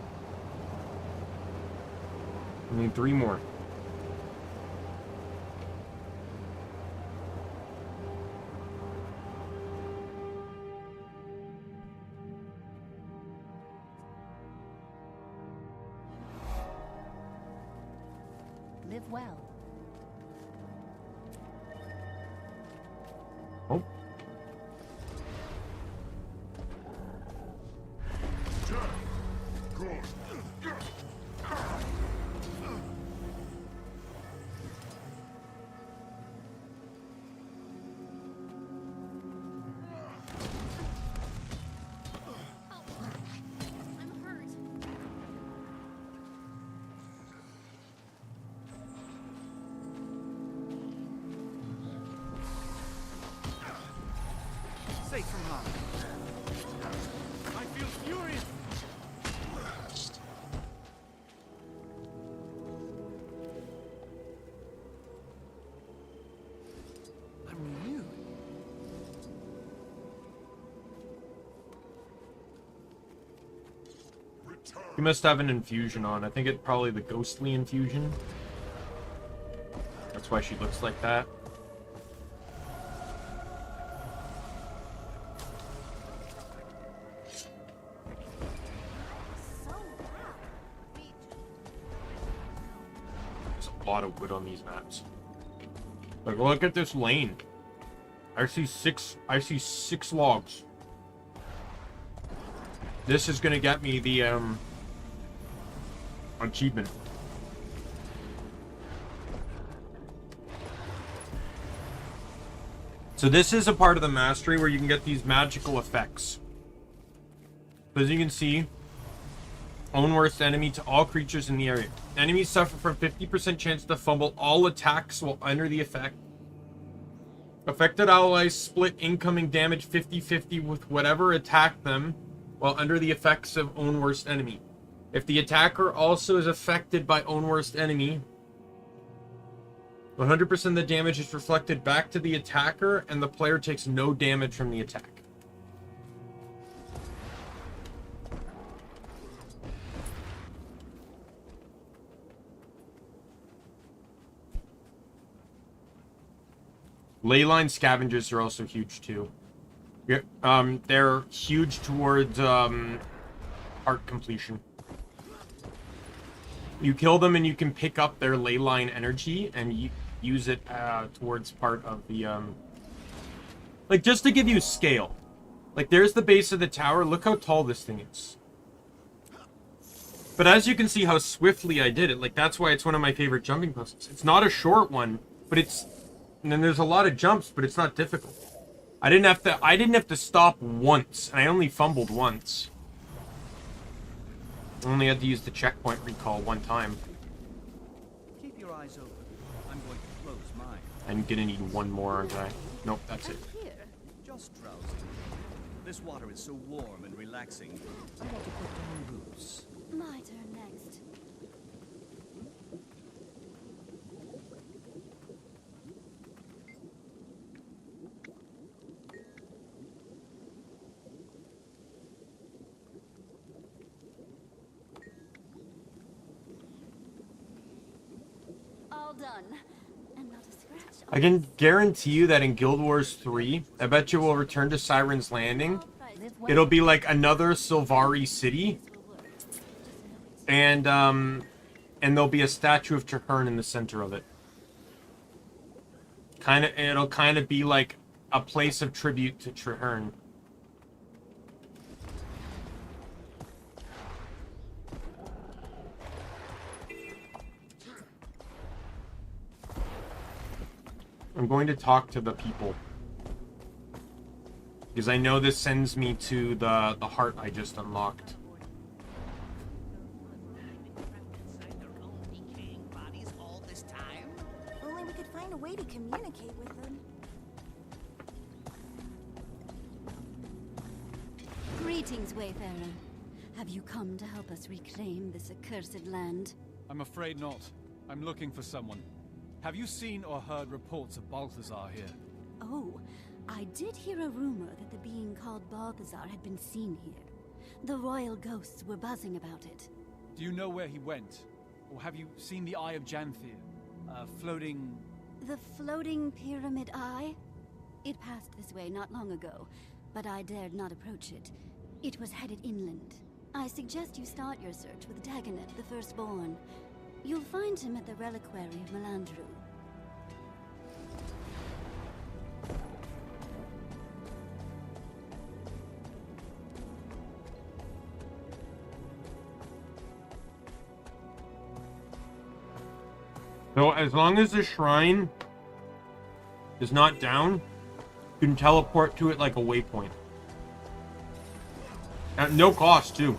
I need 3 more. Live well. Oh. Safe from harm. I feel furious. I'm renewed. You must have an infusion on. I think it's probably the ghostly infusion. That's why she looks like that. There's a lot of wood on these maps. Like, look at this lane. I see six logs. This is gonna get me the achievement. So this is a part of the mastery where you can get these magical effects. As you can see, own worst enemy to all creatures in the area. Enemies suffer from 50% chance to fumble all attacks while under the effect. Affected allies split incoming damage 50-50 with whatever attacked them while under the effects of own worst enemy. If the attacker also is affected by own worst enemy, 100% of the damage is reflected back to the attacker and the player takes no damage from the attack. Leyline scavengers are also huge too. They're huge towards art completion. You kill them and you can pick up their leyline energy and use it towards part of the like, just to give you scale. Like, there's the base of the tower. Look how tall this thing is. But as you can see how swiftly I did it, like, that's why it's one of my favorite jumping puzzles. It's not a short one, but it's, and then there's a lot of jumps, but it's not difficult. I didn't have to stop once, and I only fumbled once. I only had to use the checkpoint recall one time. Keep your eyes open. I'm going to close mine. I'm gonna need one more, aren't I? Nope, that's it. Here, just drowsing. This water is so warm and relaxing. I want to put down roots. My turn next. all done. And not a scratch. I can guarantee you that in Guild Wars 3, I bet you will return to Siren's Landing. It'll be like another Sylvari city. And there'll be a statue of Traherne in the center of it. It'll kind of be like a place of tribute to Traherne. I'm going to talk to the people. Because I know this sends me to the heart I just unlocked. Only we could find a way to communicate with them. Greetings, Wayfarer. Have you come to help us reclaim this accursed land? I'm afraid not. I'm looking for someone. Have you seen or heard reports of Balthazar here? Oh, I did hear a rumor that the being called Balthazar had been seen here. The royal ghosts were buzzing about it. Do you know where he went? Or have you seen the Eye of Janthir? Floating... The floating pyramid eye? It passed this way not long ago, but I dared not approach it. It was headed inland. I suggest you start your search with Daimien, the Firstborn. You'll find him at the reliquary of Melandru. So as long as the shrine is not down, you can teleport to it like a waypoint. At no cost, too.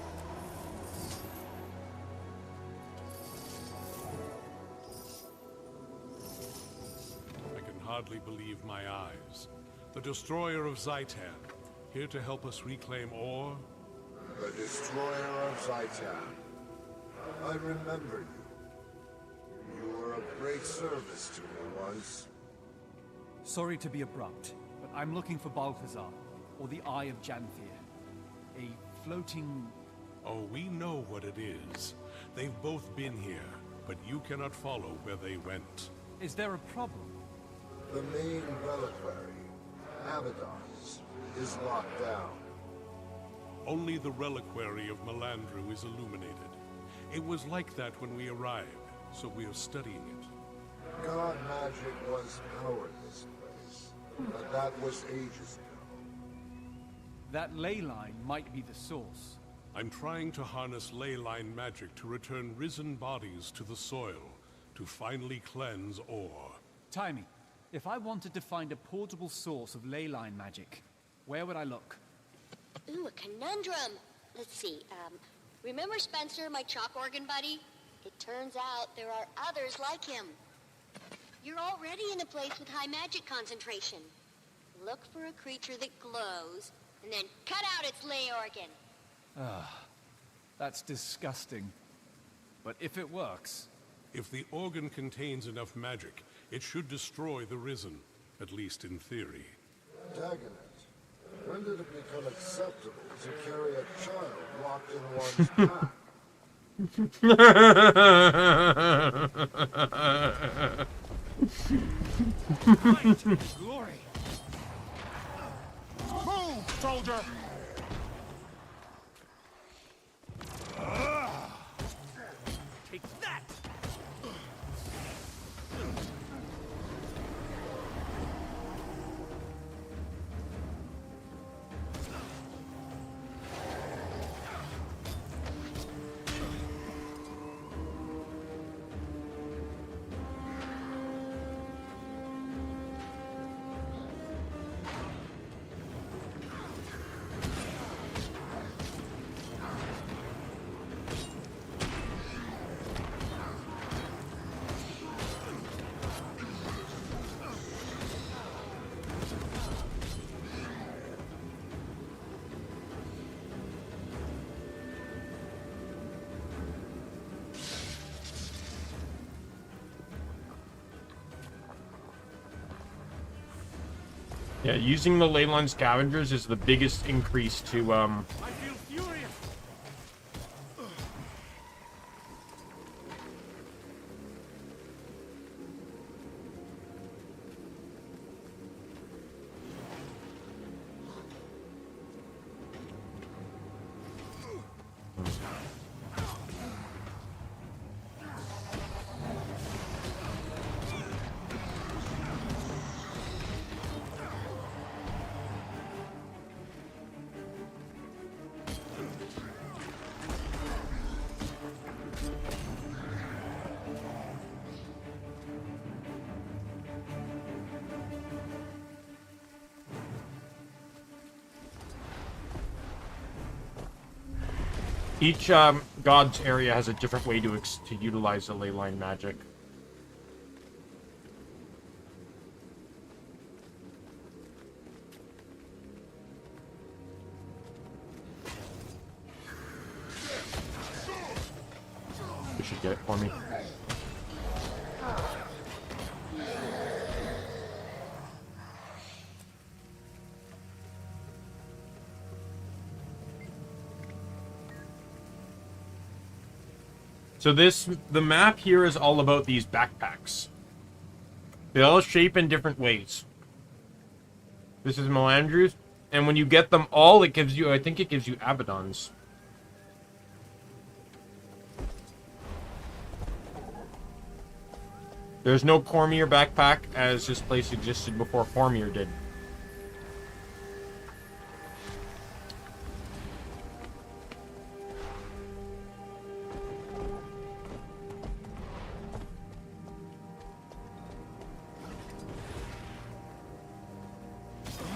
I can hardly believe my eyes. The destroyer of Zaitan, here to help us reclaim ore? The destroyer of Zaitan. I remember you. You were of great service to me once. Sorry to be abrupt, but I'm looking for Balthazar, or the Eye of Janthir. A floating... Oh, we know what it is. They've both been here, but you cannot follow where they went. Is there a problem? The main reliquary, Abaddon's, is locked down. Only the reliquary of Melandru is illuminated. It was like that when we arrived, so we are studying it. God magic once powered this place, but that was ages ago. That ley line might be the source. I'm trying to harness ley line magic to return risen bodies to the soil, to finally cleanse ore. Timmy, if I wanted to find a portable source of ley line magic, where would I look? Ooh, a conundrum. Let's see, remember Spencer, my chalk organ buddy? It turns out there are others like him. You're already in a place with high magic concentration. Look for a creature that glows, and then cut out its ley organ. Ah, that's disgusting. But if it works... If the organ contains enough magic, it should destroy the Risen, at least in theory. Dagonet, when did it become acceptable to carry a child locked in one's pack? Glory! Move, soldier! Take that! Yeah, using the Leyline Scavengers is the biggest increase to, I feel furious! Each god's area has a different way to utilize the ley line magic. You should get it for me. So the map here is all about these backpacks. They all shape in different ways. This is Melandru's, and when you get them all, it gives you, I think it gives you Abaddons. There's no Cormier backpack, as this place existed before Cormier did.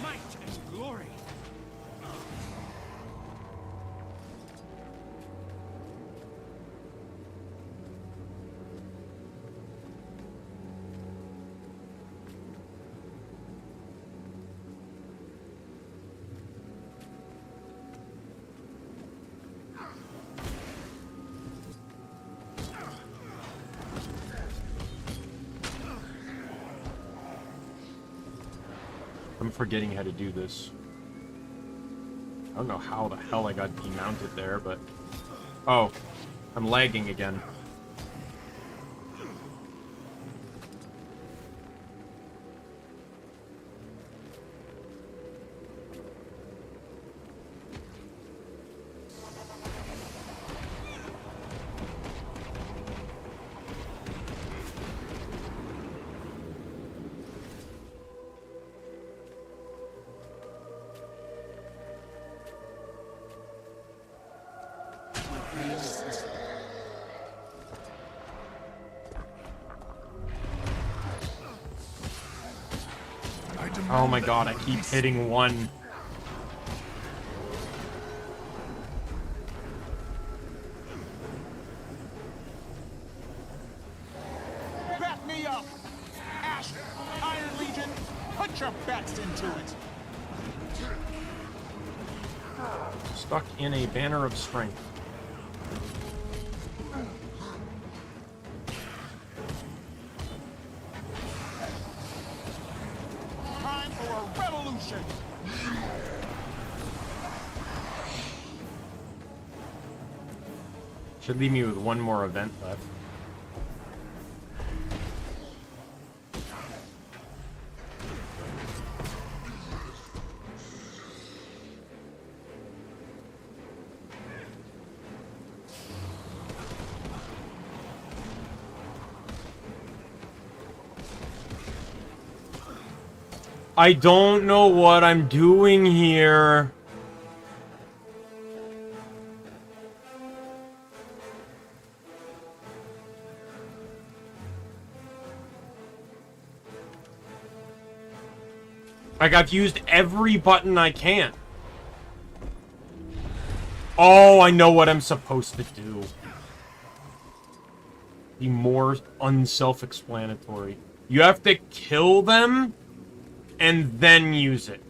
Might and glory. I'm forgetting how to do this. I don't know how the hell I got demounted there, but... Oh, I'm lagging again. Oh my god, I keep hitting one. Back me up! Ash, Iron Legion, put your bets into it! Stuck in a banner of strength. Time for a revolution! Should leave me with one more event left. I don't know what I'm doing here. Like, I've used every button I can. Oh, I know what I'm supposed to do. Be more unself-explanatory. You have to kill them and then use it.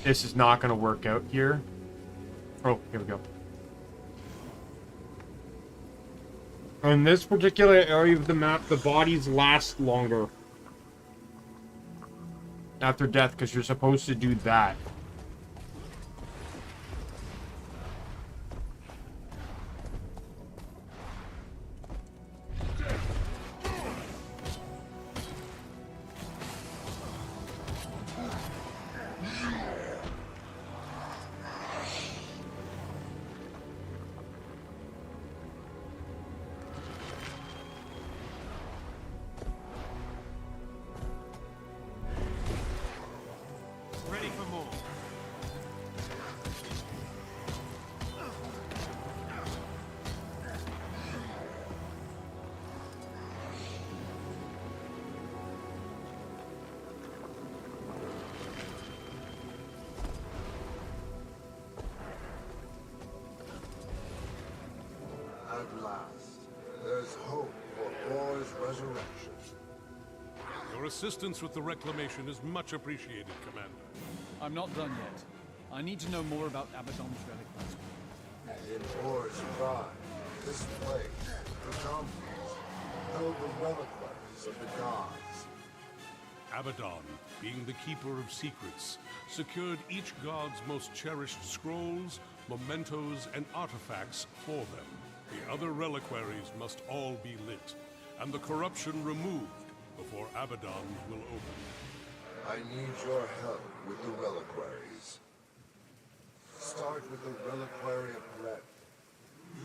This is not gonna work out here. Oh, here we go. In this particular area of the map, the bodies last longer after death, because you're supposed to do that. assistance with the reclamation is much appreciated, Commander. I'm not done yet. I need to know more about Abaddon's reliquaries. In War's pride, this place, the Omnis, held the reliquaries of the gods. Abaddon, being the keeper of secrets, secured each god's most cherished scrolls, mementos, and artifacts for them. The other reliquaries must all be lit, and the corruption removed before Abaddon will open. I need your help with the reliquaries. Start with the reliquary of breath.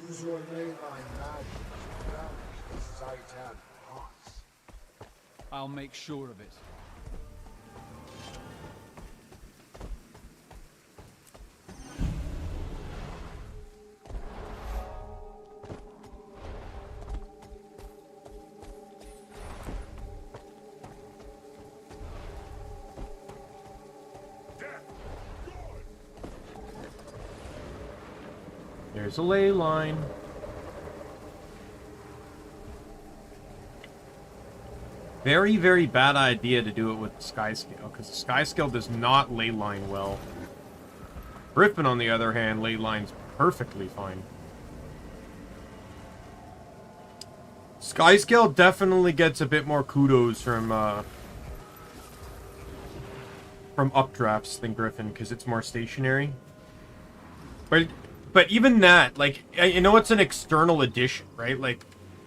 Use your leyline magic to banish the Zaitan haunts. I'll make sure of it. There's a ley line. Very, very bad idea to do it with Sky Scale, because Sky Scale does not ley line well. Griffin, on the other hand, ley lines perfectly fine. Sky Scale definitely gets a bit more kudos from updrafts than Griffin, because it's more stationary. But even that, like, you know, it's an external addition, right? Like,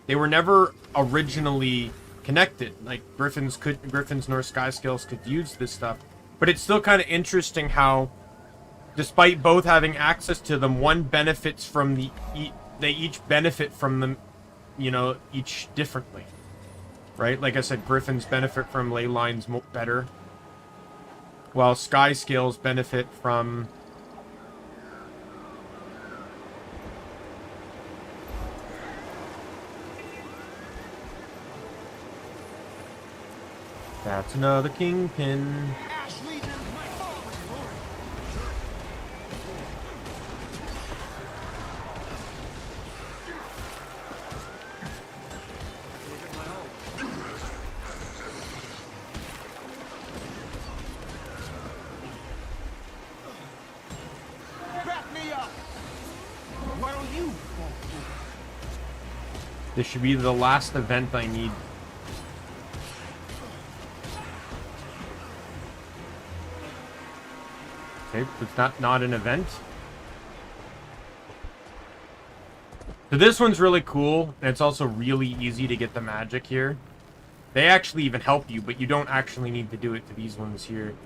they were never originally connected. Like, Griffins nor Sky Scales could use this stuff. But it's still kind of interesting how, despite both having access to them, one benefits from they each benefit from them, you know, each differently. Right? Like I said, Griffins benefit from ley lines better, while Sky Scales benefit from... That's another kingpin. Back me up! What'll you? This should be the last event I need. Okay, it's not an event. So this one's really cool, and it's also really easy to get the magic here. They actually even help you, but you don't actually need to do it to these ones here.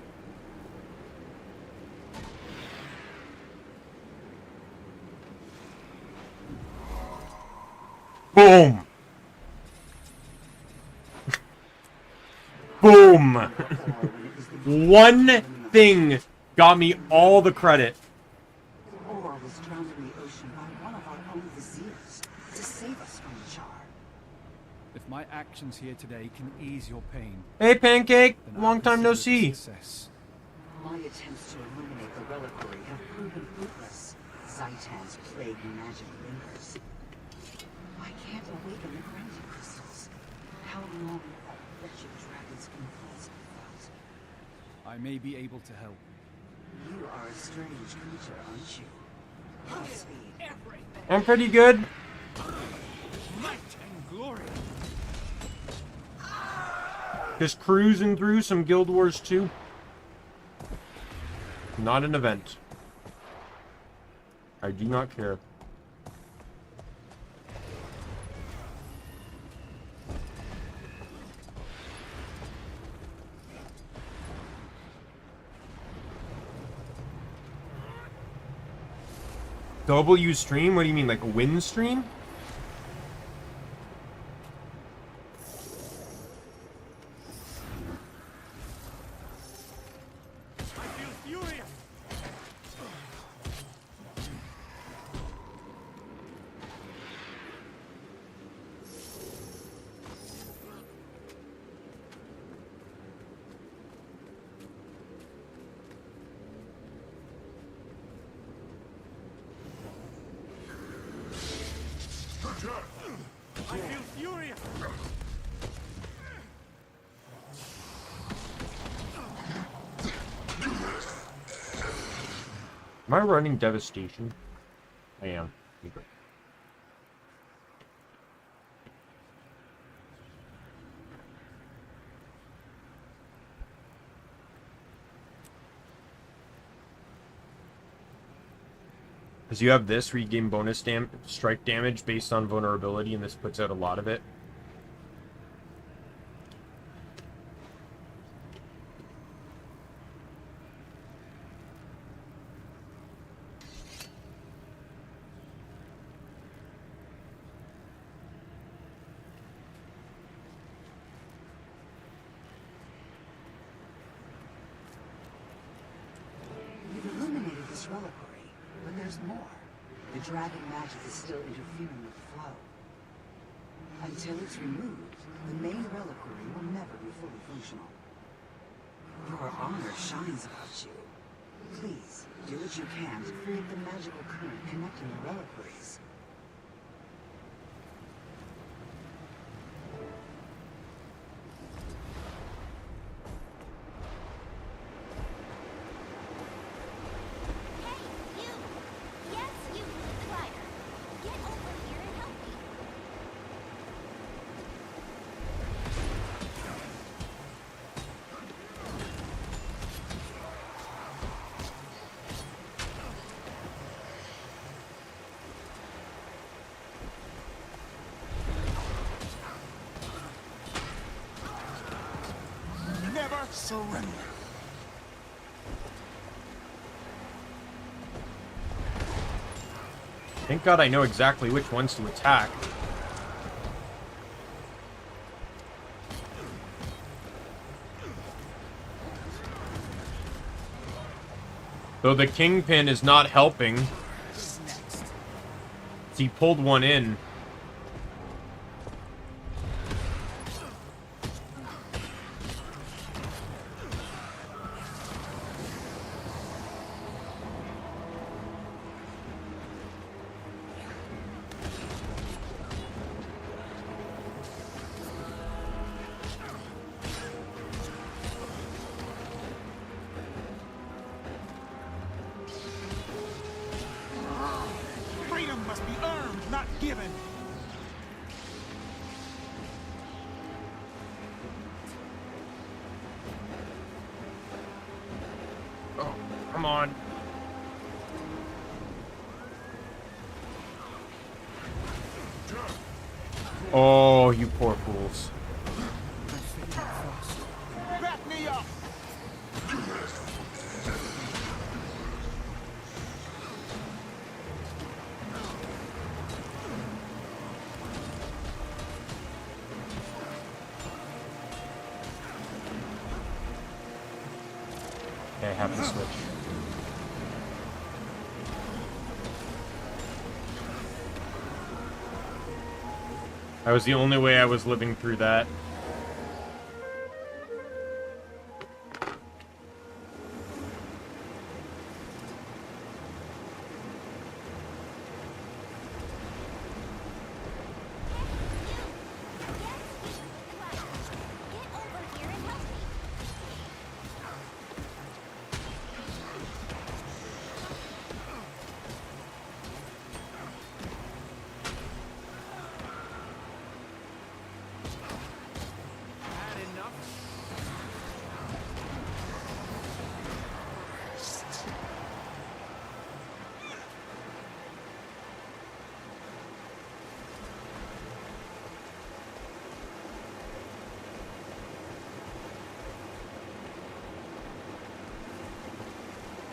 Boom! Boom! One thing got me all the credit. Ore was drowned in the ocean by one of our own viziers to save us from the jar. If my actions here today can ease your pain... Hey, Pancake! then Long I'll time no consider it a see. success. My attempts to illuminate the reliquary have proven fruitless. Zaitan's plague magic lingers. I can't awaken the grounding crystals. How long will that wretched dragon's influence be felt? I may be able to help. You are a strange creature, aren't you? Godspeed. I'm pretty good. Light and glory. Just cruising through some Guild Wars 2. Not an event. I do not care. W stream? What do you mean, like a win stream? I feel furious. Am I running devastation? I am. Because you have this where you gain bonus strike damage based on vulnerability, and this puts out a lot of it. You've illuminated this reliquary, but there's more. The dragon magic is still interfering with the flow. Until it's removed, the main reliquary will never be fully functional. Your honor shines about you. Please, do what you can to free up the magical current connecting the reliquaries. Never surrender. Thank God I know exactly which ones to attack. Though the Kingpin is not helping. He pulled one in. Freedom must be earned, not given. Oh, come on. Oh, you poor fools. Back me up. Okay, I have to switch. That was the only way I was living through that.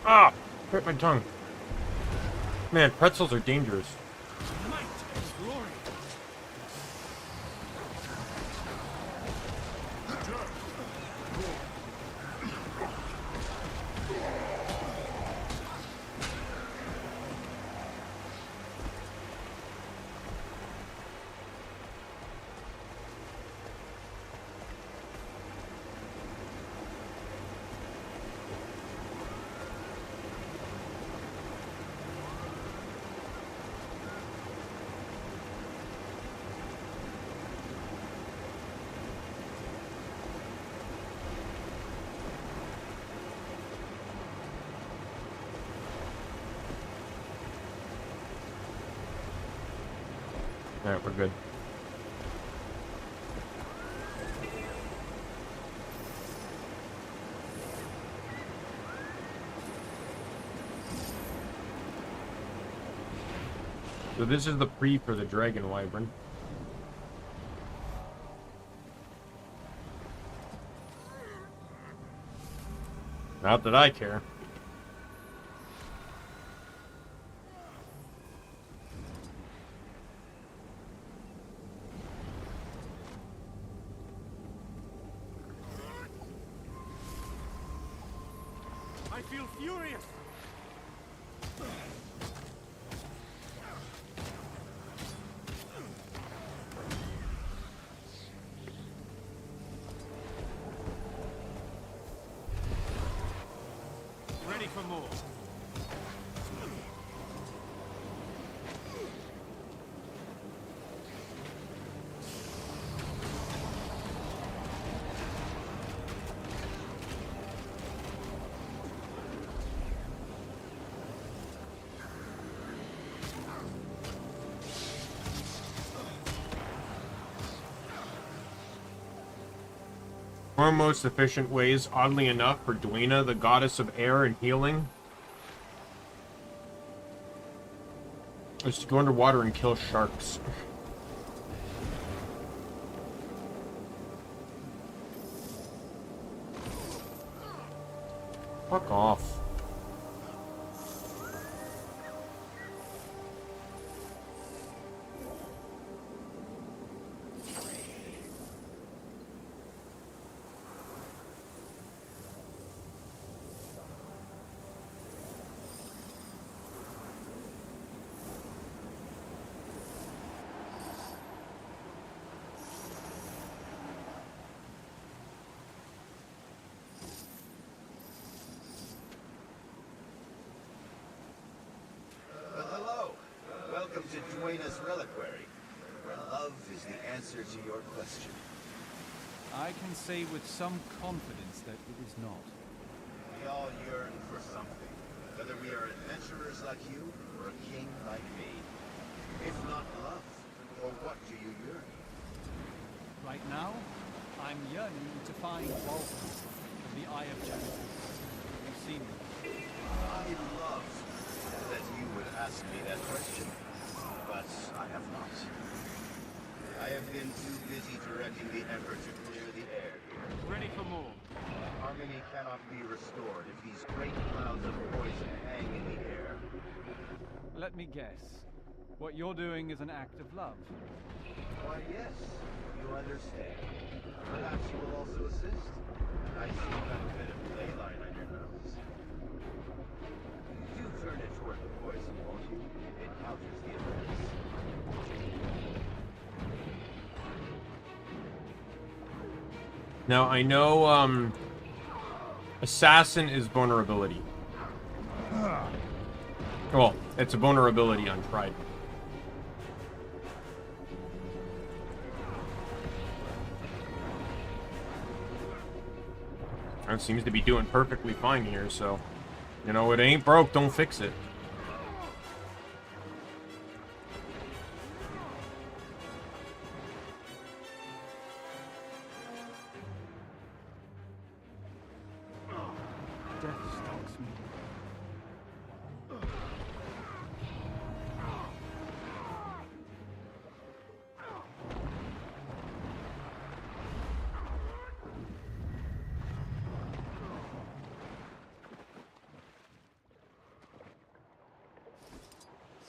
Ah! Hurt my tongue. Man, pretzels are dangerous. Alright, we're good. So this is the pre for the Dragon Wyvern. Not that I care. I feel furious. Ready for more. One of the most efficient ways, oddly enough, for Duina, the goddess of air and healing, is to go underwater and kill sharks. Fuck off. Hello. Welcome to Duena's Reliquary, where love is the answer to your question. I can say with some confidence that it is not. We all yearn for something, whether we are adventurers like you or a king like me. If not love, for what do you yearn? Right now, I'm yearning to find Walter of the Eye of Genesis. You see me? I love that you would ask me that question, but I have not. I have been too busy directing the effort to clear the air here. Ready for more. Harmony cannot be restored if these great clouds of poison hang in the air. Let me guess. What you're doing is an act of love. Why, yes, you understand. Perhaps you will also assist. I see you have a bit of clay line on your nose. You turn it toward the poison, won't you? It counters the effects. Now, I know, Assassin is vulnerability. Well, it's a vulnerability on Trident. It seems to be doing perfectly fine here, so... You know, it ain't broke, don't fix it. Death stalks me.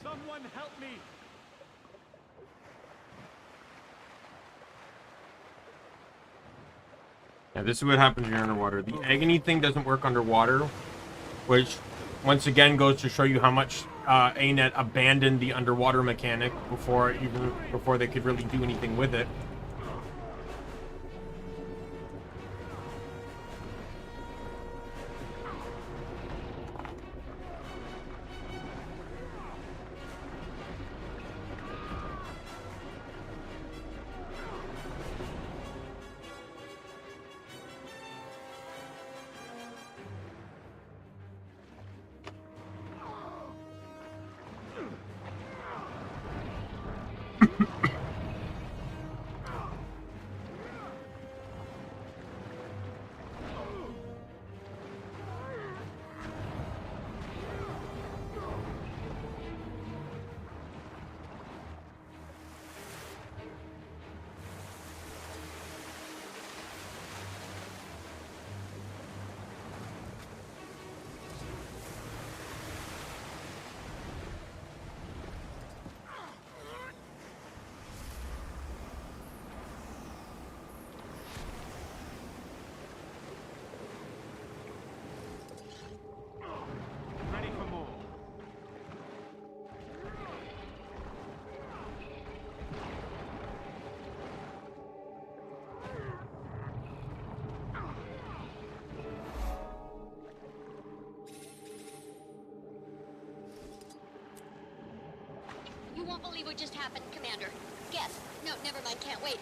Someone help me! Yeah, this is what happens when you're underwater. The agony thing doesn't work underwater, which once again goes to show you how much ArenaNet abandoned the underwater mechanic before they could really do anything with it. Ready for more. You won't believe what just happened, Commander. Guess. No, never mind, can't wait.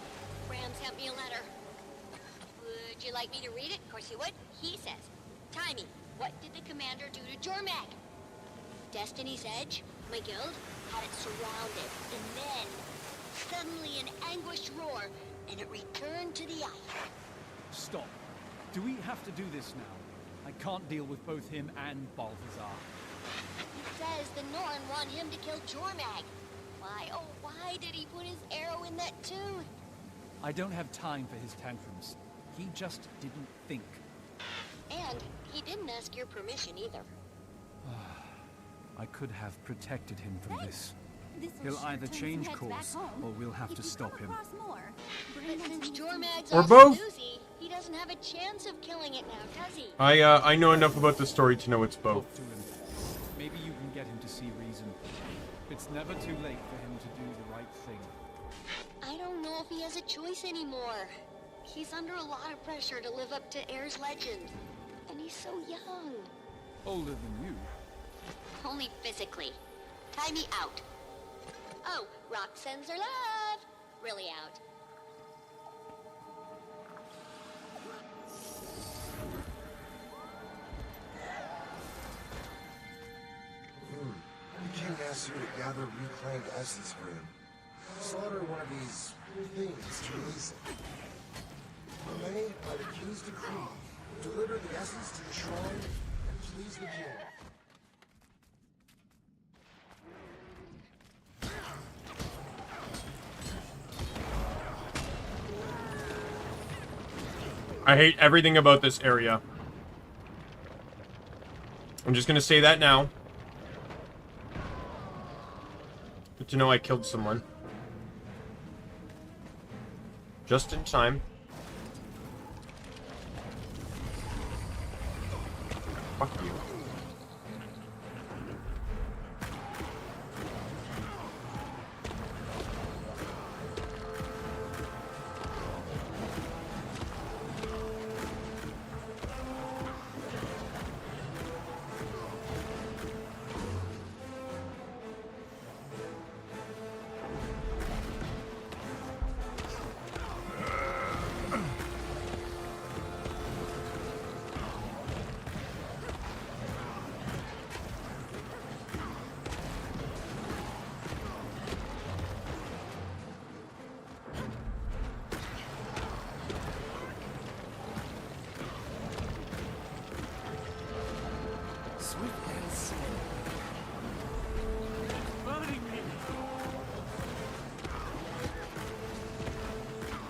Bram sent me a letter. Would you like me to read it? Of course you would. He says, Timey, what did the Commander do to Jormag? Destiny's Edge, my guild, had it surrounded. And then, suddenly an anguished roar, and it returned to the ice. Stop. Do we have to do this now? I can't deal with both him and Balthazar. He says the Norn want him to kill Jormag. Why, oh, why did he put his arrow in that tooth? I don't have time for his tantrums. He just didn't think. And he didn't ask your permission either. I could have protected him from this. This will He'll sure either turn change some heads back course, home. or we'll have If to you stop come him. across more, But since Jormag's Or all both. snoozy, he doesn't have a chance of killing it now, does he? I know enough about the story to know it's both. Talk to him. Maybe you can get him to see reason. It's never too late for him to do the right thing. I don't know if he has a choice anymore. He's under a lot of pressure to live up to Air's legend. And he's so young. Older than you. Only physically. Tie me out. Oh, Rock sends her love. Really out. The king asks you to gather reclaimed essence for him. Slaughter one of these things to release it. May, by the king's decree, deliver the essence to the shrine and please the king. I hate everything about this area. I'm just gonna say that now. Good to know I killed someone. Just in time. Fuck you.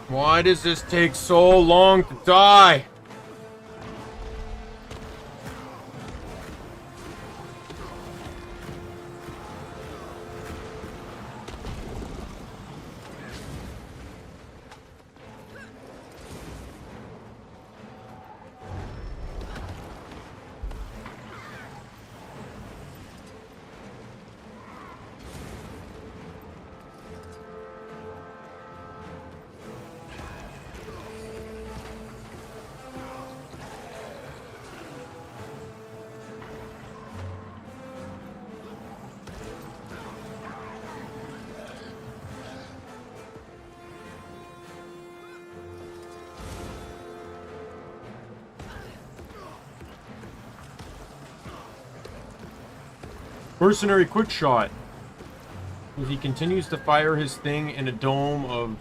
Why does this take so long to die? Mercenary quick shot. As he continues to fire his thing in a dome of...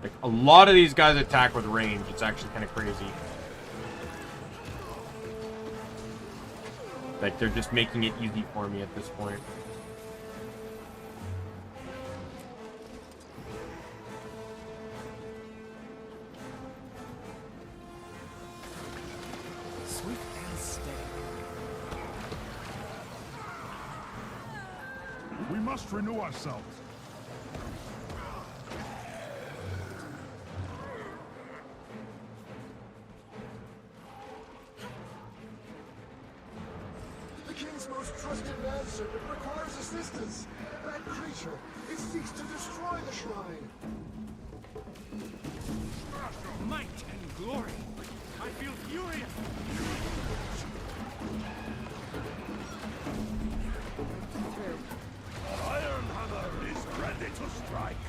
Like, a lot of these guys attack with range. It's actually kind of crazy. Like, they're just making it easy for me at this point. Sweet and steady. We must renew ourselves. The king's most trusted manservant requires assistance. That creature, it seeks to destroy the shrine. Might and glory. I feel furious. Iron Hammer is ready to strike.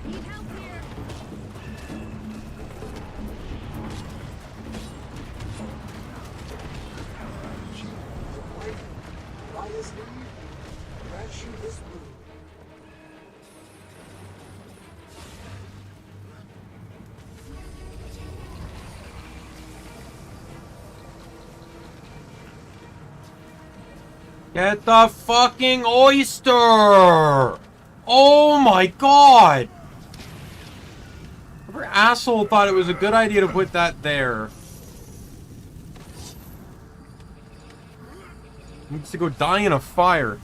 Need help here. By his leave, grant you this boon. Get the fucking oyster! Oh my god! Whoever asshole thought it was a good idea to put that there. Needs to go die in a fire.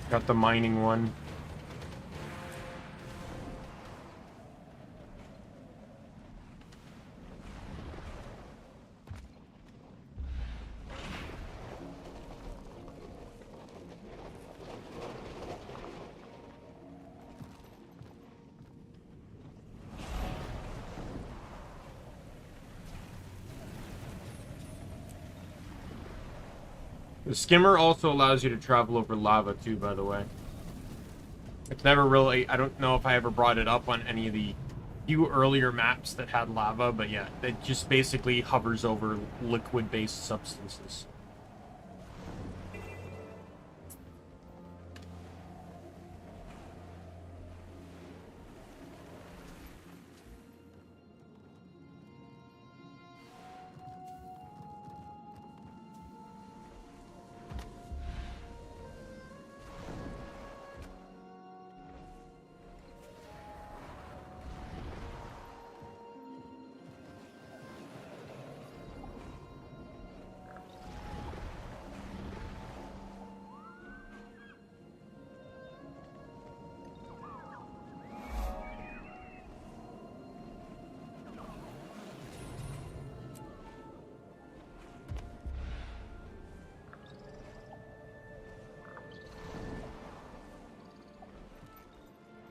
Got the mining one. The skimmer also allows you to travel over lava too, by the way. It's never really... I don't know if I ever brought it up on any of the few earlier maps that had lava, but yeah, it just basically hovers over liquid-based substances.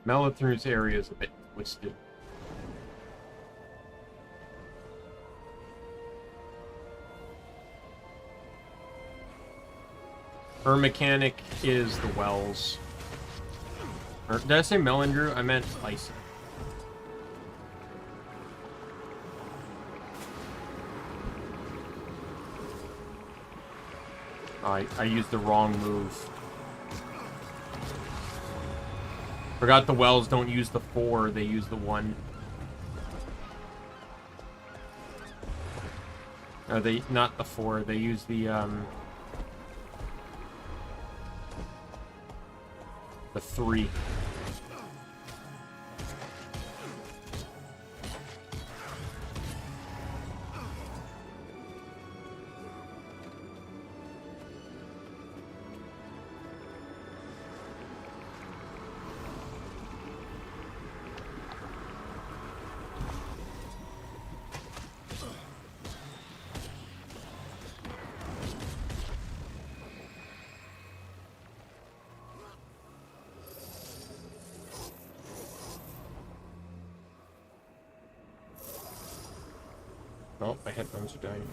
Melathru's area is a bit twisted. Her mechanic is the wells. Or, did I say Melindrew? I meant Ice. I used the wrong move. Forgot the wells don't use the 4, they use the 1. They not the 4, they use the 3. Oh, my headphones are dying.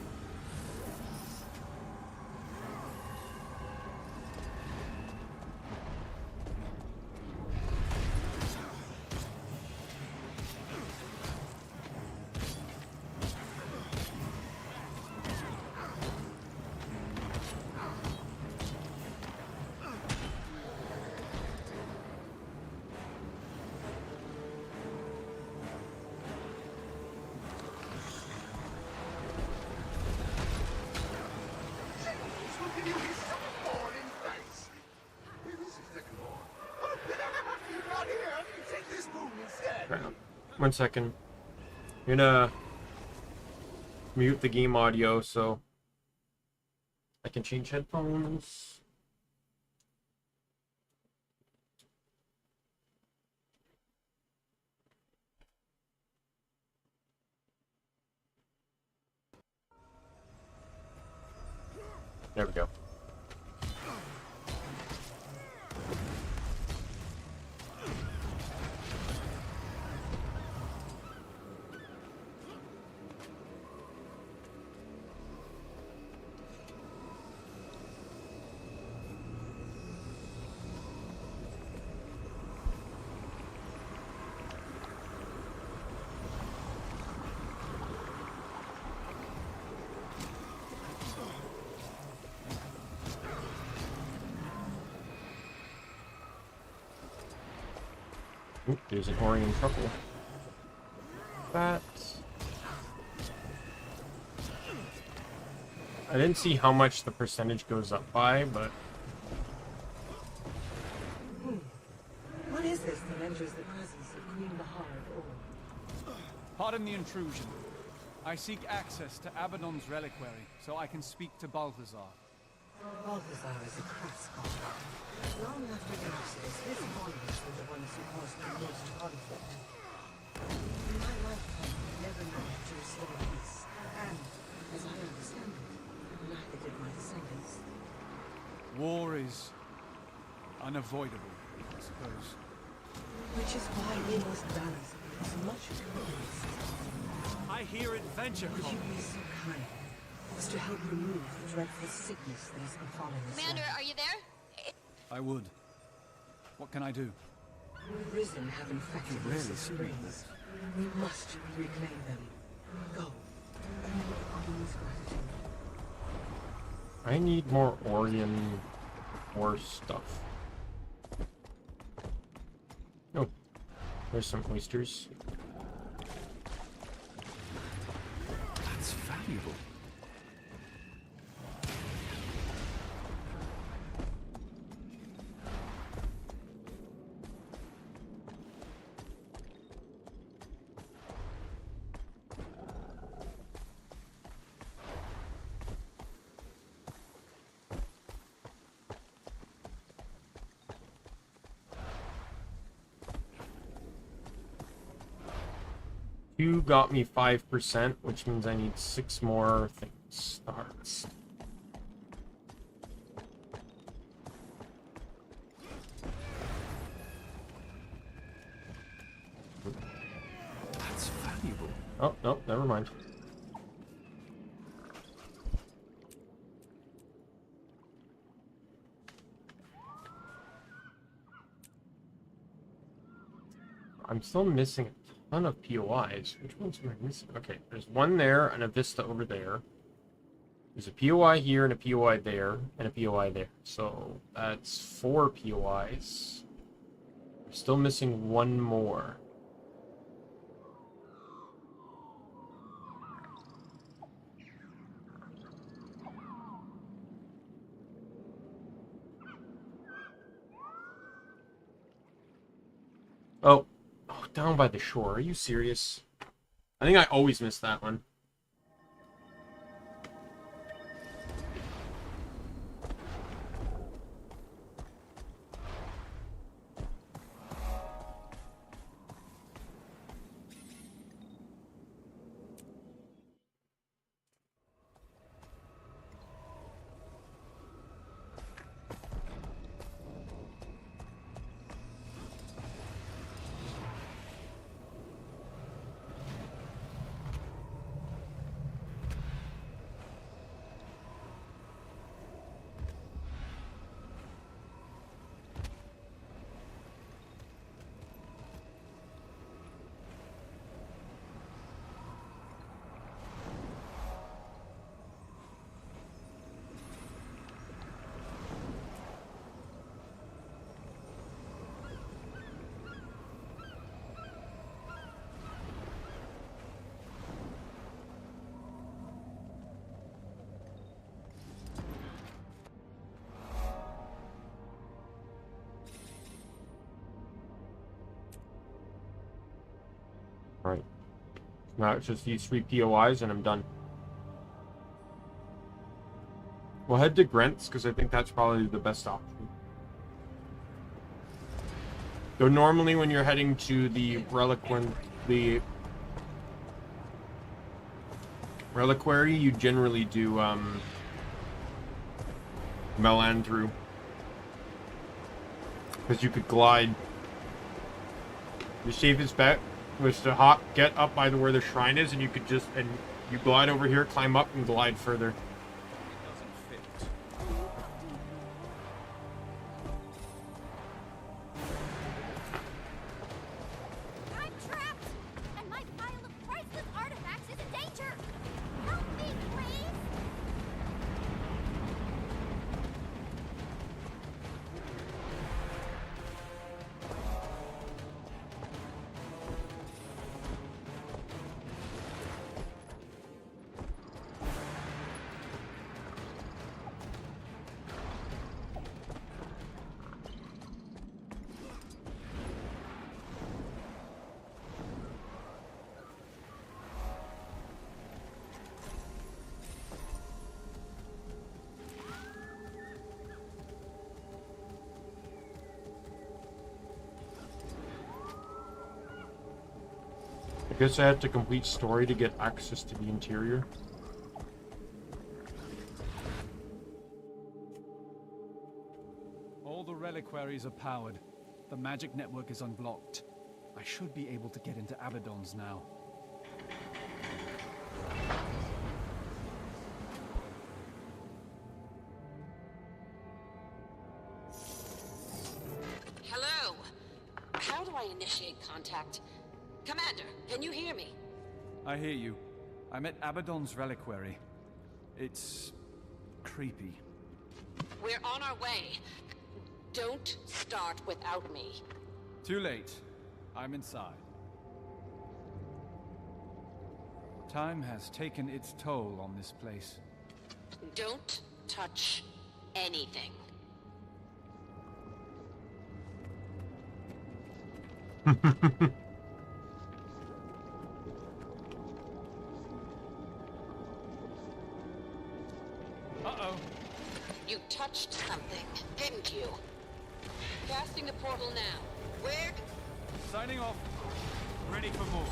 Right. 1 second. I'm gonna mute the game audio so I can change headphones. There we go. Oop, there's an Orion truffle. That. I didn't see how much the percentage goes up by, but What is this that enters the presence of Queen Bahar of Orr? Pardon the intrusion. I seek access to Abaddon's reliquary so I can speak to Balthazar. Balthazar is a crass god. Long after Nemesis, his warriors were the ones who caused the most conflict. In my lifetime, I never managed to restore peace. And, as I understand it, neither did my descendants. War is unavoidable, I suppose. Which is why we must balance as much as possible. I hear adventure. Would you be so kind as to help remove the dreadful sickness that has befallen us? Commander, are you there? I would. What can I do? Risen have infected the springs. We must reclaim them. Go. Queen's gratitude. I need more Orion war stuff. Oh, there's some oysters. That's valuable. You got me 5%, which means I need 6 more things to harvest. That's valuable. Oh, no, never mind. I'm still missing a ton of POIs. Which ones am I missing? Okay, there's one there and a Vista over there. There's a POI here and a POI there and a POI there. So that's 4 POIs. I'm still missing one more. Oh, down by the shore. Are you serious? I think I always miss that one. Now it's just these 3 POIs and I'm done. We'll head to Grent's because I think that's probably the best option. Though normally when you're heading to the Reliquary, you generally do Melandru. Because you could glide. Your safest bet was to get up by where the shrine is, and you could you glide over here, climb up, and glide further. I'm trapped, and my pile of priceless artifacts is in danger. Help me, please. I guess I had to complete story to get access to the interior. All the reliquaries are powered. The magic network is unblocked. I should be able to get into Abaddon's now. Hello? How do I initiate contact? Commander, can you hear me? I hear you. I'm at Abaddon's reliquary. It's creepy. We're on our way. Don't start without me. Too late. I'm inside. Time has taken its toll on this place. Don't touch anything. Uh-oh. You touched something, didn't you? Casting the portal now. Where? Signing off. Ready for more.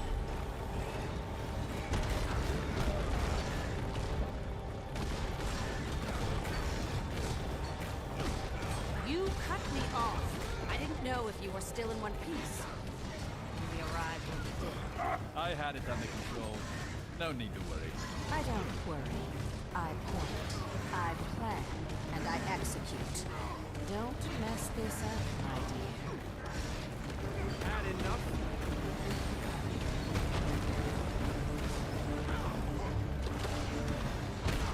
You cut me off. I didn't know if you were still in one piece. We arrived when we did. I had it under control. No need to worry. I don't worry. I point, I plan, and I execute. Don't mess this up, my dear. Had enough?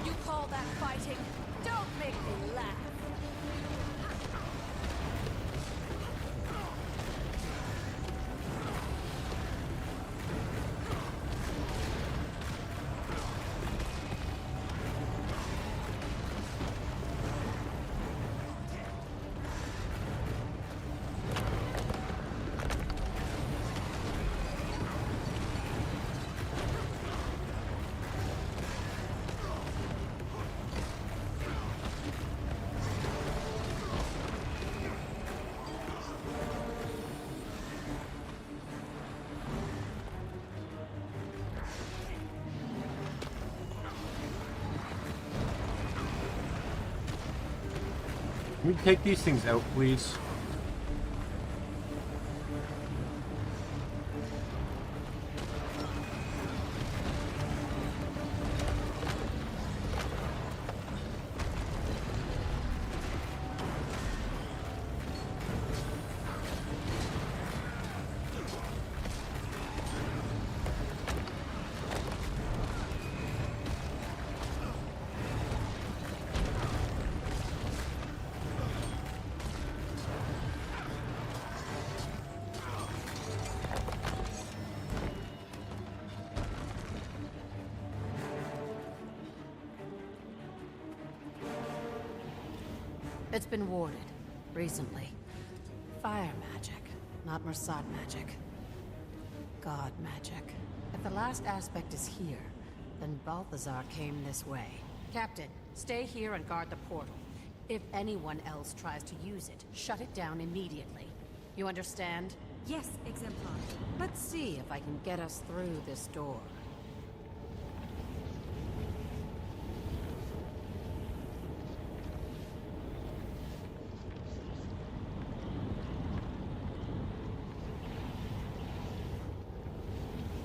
You call that fighting? Don't make me laugh. Can we take these things out, please? It's been warded, recently. Fire magic, not Mossad magic. God magic. If the last aspect is here, then Balthazar came this way. Captain, stay here and guard the portal. If anyone else tries to use it, shut it down immediately. You understand? Yes, Exemplar. Let's see if I can get us through this door.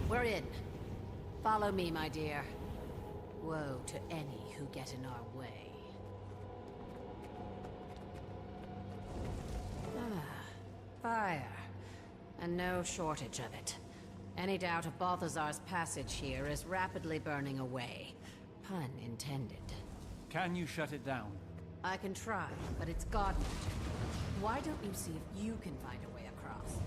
We're in. Follow me, my dear. Woe to any who get in our way. Fire. And no shortage of it. Any doubt of Balthazar's passage here is rapidly burning away. Pun intended. Can you shut it down? I can try, but it's god magic. Why don't you see if you can find a way across?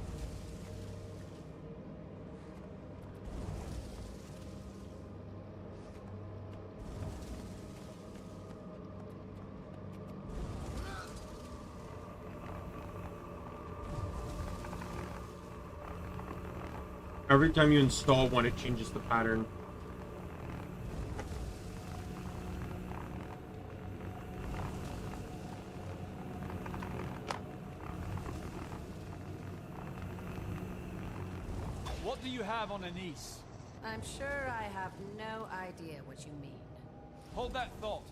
Every time you install one, it changes the pattern. What do you have on Anise? I'm sure I have no idea what you mean. Hold that thought.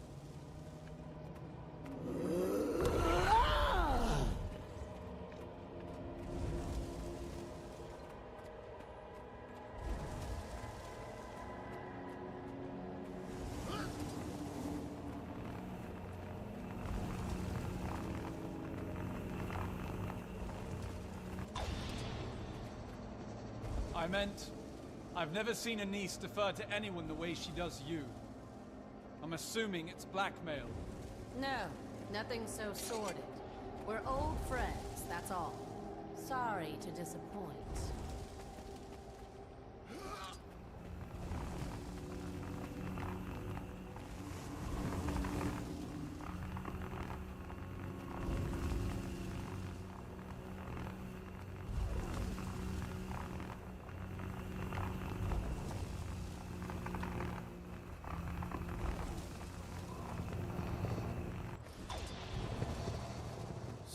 I meant, I've never seen Anise defer to anyone the way she does you. I'm assuming it's blackmail. No, nothing so sordid. We're old friends, that's all. Sorry to disappoint.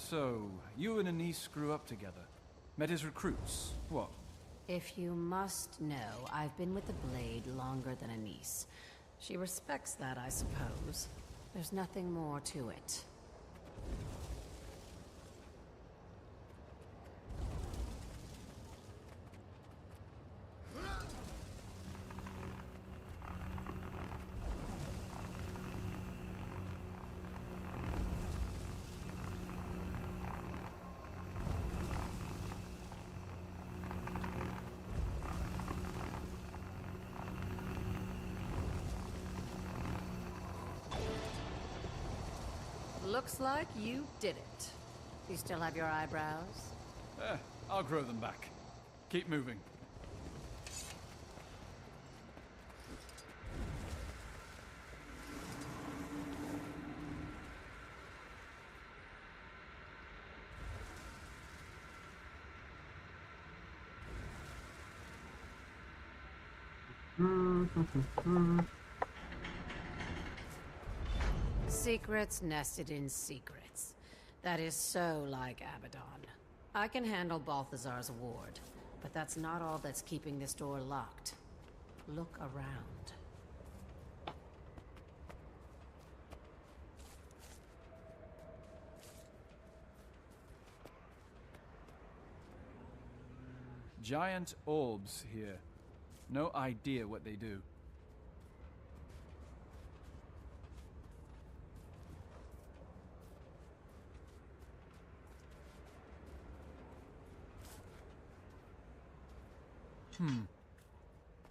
So, you and Anise grew up together. Met his recruits. What? If you must know, I've been with the Blade longer than Anise. She respects that, I suppose. There's nothing more to it. Looks like you did it. You still have your eyebrows? I'll grow them back. Keep moving. Secrets nested in secrets. That is so like Abaddon. I can handle Balthazar's ward, but that's not all that's keeping this door locked. Look around. Giant orbs here. No idea what they do.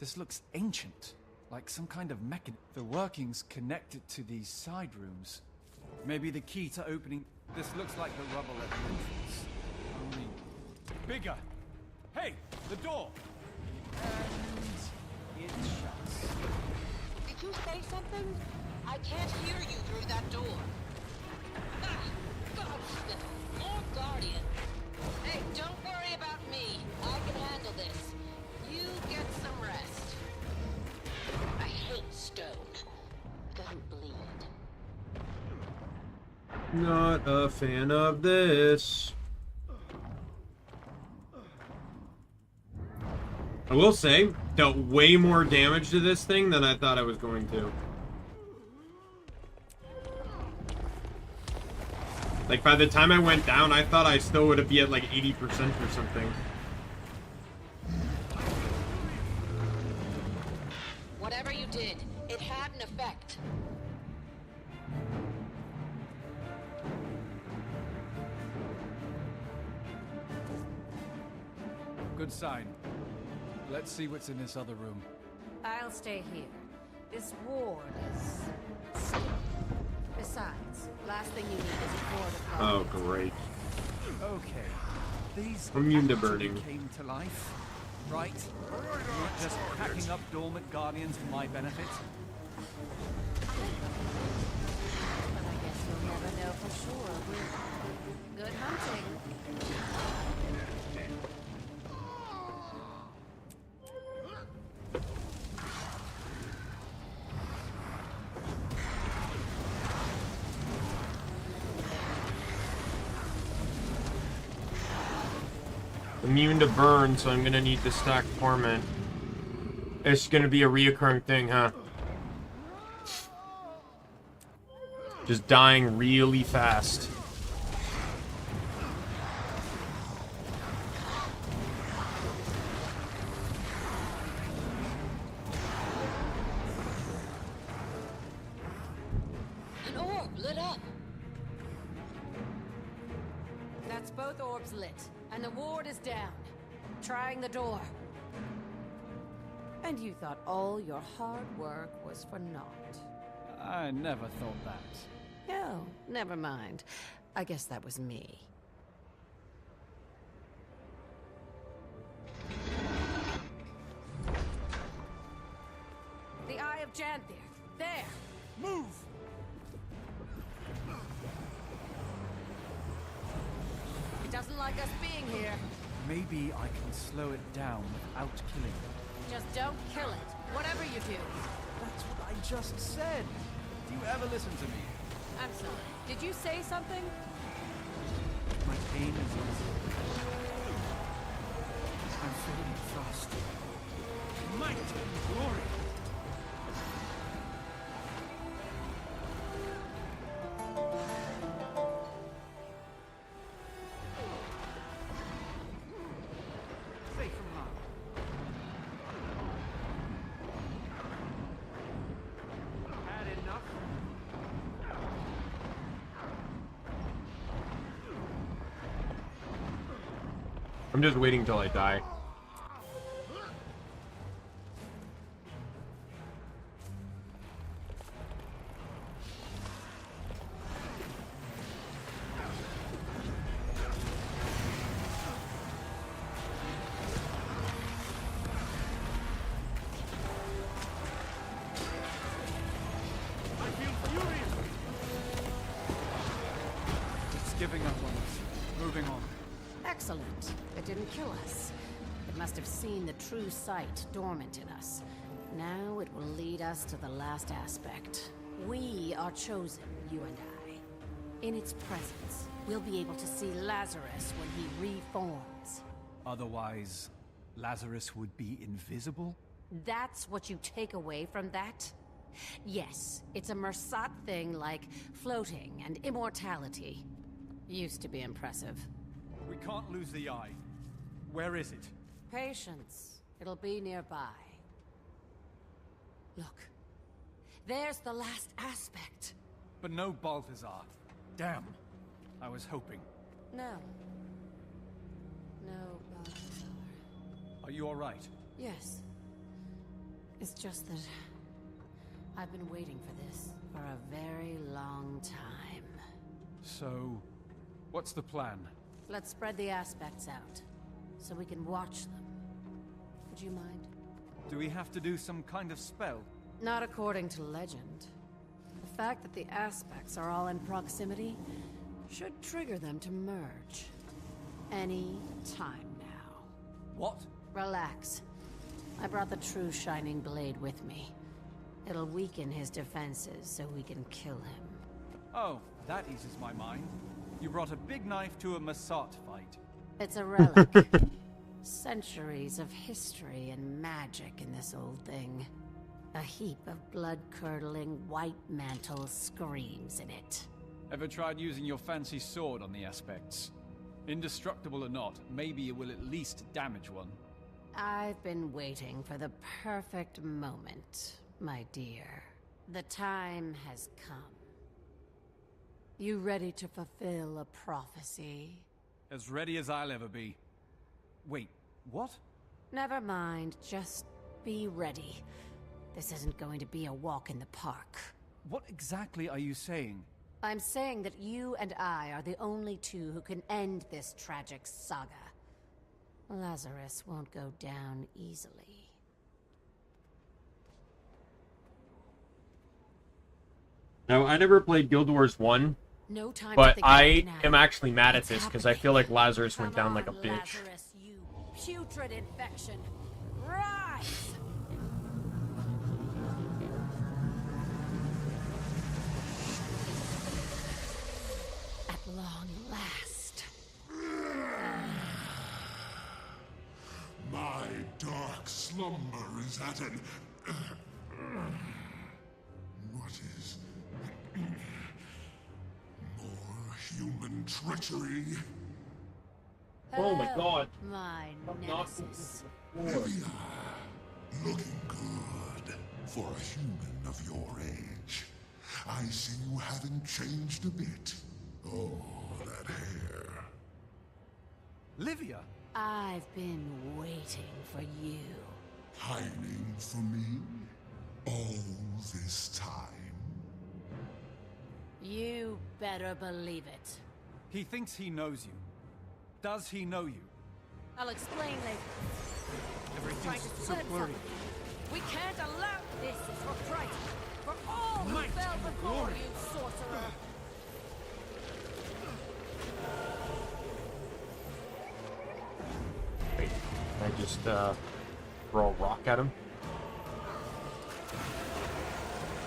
This looks ancient, like some kind of mechanism. The workings connected to these side rooms. Maybe the key to opening... This looks like the rubble at the entrance. Only bigger. Hey, the door! And it shuts. Did you say something? I can't hear you through that door. Ah, God, more Guardian. Hey, don't worry about me. I can handle this. You get some rest. Not a fan of this. I will say, dealt way more damage to this thing than I thought I was going to. Like, by the time I went down, I thought I still would be at like 80% or something. Whatever you did, it had an effect. Good sign. Let's see what's in this other room. I'll stay here. This ward is safe. Besides, last thing you need is a ward of Oh, great. Okay. These I'm immune to actually burning. came to life, right? You weren't just packing up dormant guardians for my benefit. But I guess you'll never know for sure, will you? Good hunting. Immune to burn, so I'm gonna need to stack torment. It's gonna be a reoccurring thing, huh? Just dying really fast. An orb lit up. That's both orbs lit, and the ward is down. Trying the door. And you thought all your hard work was for naught. I never thought that. Oh, never mind. I guess that was me. The Eye of Janthir. There! Move! It doesn't like us being here. Maybe I can slow it down without killing it. Just don't kill it, whatever you do. That's what I just said. Do you ever listen to me? I'm sorry. Did you say something? My pain is easy. I'm feeling frost. Might and glory. Safe from harm. Had enough? I'm just waiting till I die. I feel furious. It's giving up on us. Moving on. Excellent. It didn't kill us. It must have seen the true sight dormant in us. Now it will lead us to the last aspect. We are chosen, you and I. In its presence, we'll be able to see Lazarus when he reforms. Otherwise, Lazarus would be invisible? That's what you take away from that? Yes, it's a Mersat thing like floating and immortality. Used to be impressive. We can't lose the eye. Where is it? Patience. It'll be nearby. Look. There's the last aspect. But no Balthazar. Damn. I was hoping. No. No, Balthazar. Are you alright? Yes. It's just that I've been waiting for this for a very long time. So, what's the plan? Let's spread the aspects out, so we can watch them. Would you mind? Do we have to do some kind of spell? Not according to legend. The fact that the aspects are all in proximity should trigger them to merge. Any time now. What? Relax. I brought the true Shining Blade with me. It'll weaken his defenses so we can kill him. Oh, that eases my mind. You brought a big knife to a Massat fight. It's a relic. Centuries of history and magic in this old thing. A heap of blood-curdling White Mantle screams in it. Ever tried using your fancy sword on the aspects? Indestructible or not, maybe it will at least damage one. I've been waiting for the perfect moment, my dear. The time has come. You ready to fulfill a prophecy? As ready as I'll ever be. Wait, what? Never mind, just be ready. This isn't going to be a walk in the park. What exactly are you saying? I'm saying that you and I are the only two who can end this tragic saga. Lazarus won't go down easily. Now, I never played Guild Wars 1, No time but to think I about it am now. actually mad at It's this because I feel like Lazarus went Come down like a on, bitch. Lazarus, you putrid infection. Rise! At long last. My dark slumber is at an... What is... more human treachery? Oh my god. My nemesis. Livia, looking good for a human of your age. I see you haven't changed a bit. Oh, that hair. Livia? I've been waiting for you. Hiding from me all this time. You better believe it. He thinks he knows you. Does he know you? I'll explain later. Trying Everything's to so split himself blurry. with you. We can't allow this is for Christ. For all who Might fell and before glory. you, sorcerer. Wait, can I just throw a rock at him?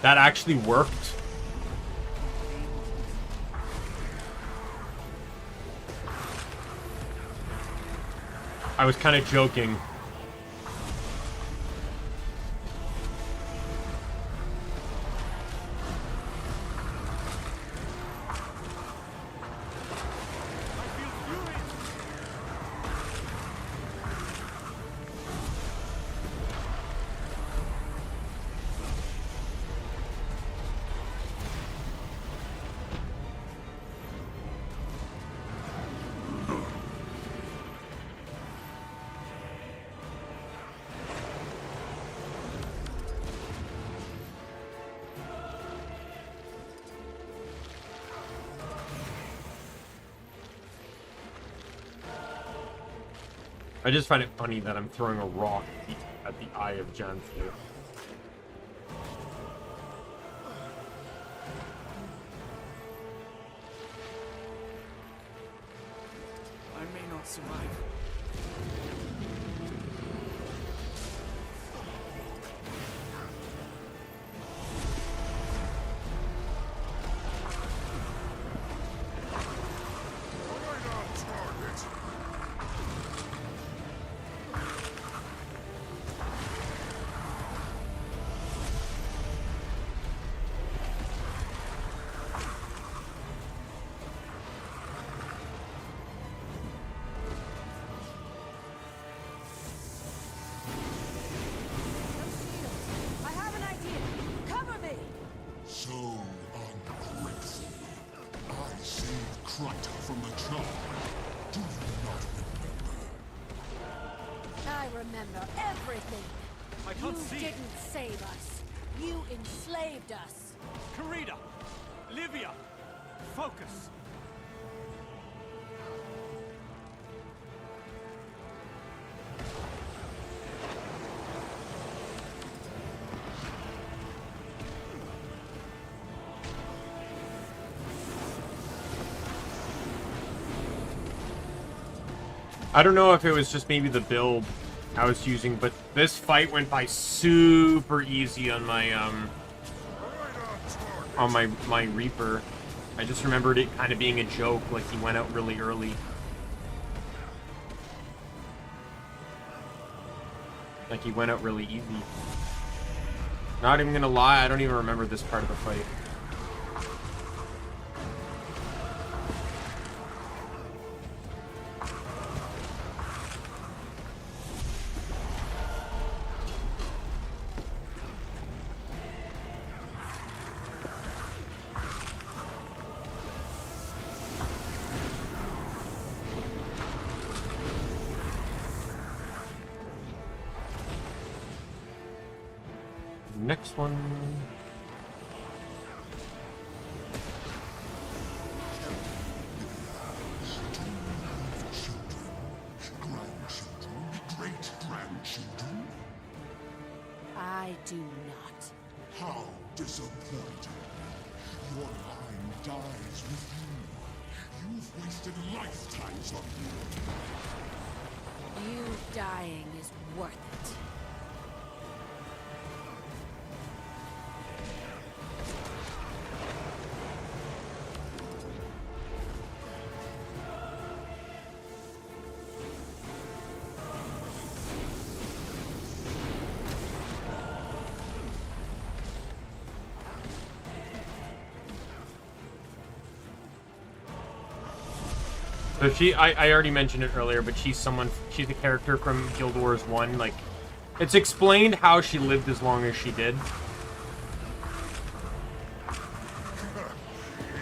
That actually worked. I was kind of joking. I just find it funny that I'm throwing a rock at the eye of Janthir. I may not survive. I have an idea. Cover me! So ungrateful. I saved Krita from the jar. Do you not remember? I remember everything. I can't you see. didn't save us. You enslaved us. Karina! Livia! Focus! I don't know if it was just maybe the build I was using, but this fight went by super easy on my my Reaper. I just remembered it kind of being a joke, like he went out really early. Like he went out really easy. Not even gonna lie, I don't even remember this part of the fight. Next one. Great-grandchildren? I do not. How disappointing. Your line dies with you. You've wasted lifetimes on me. You dying is worth it. So I already mentioned it earlier, but she's a character from Guild Wars 1. Like, it's explained how she lived as long as she did.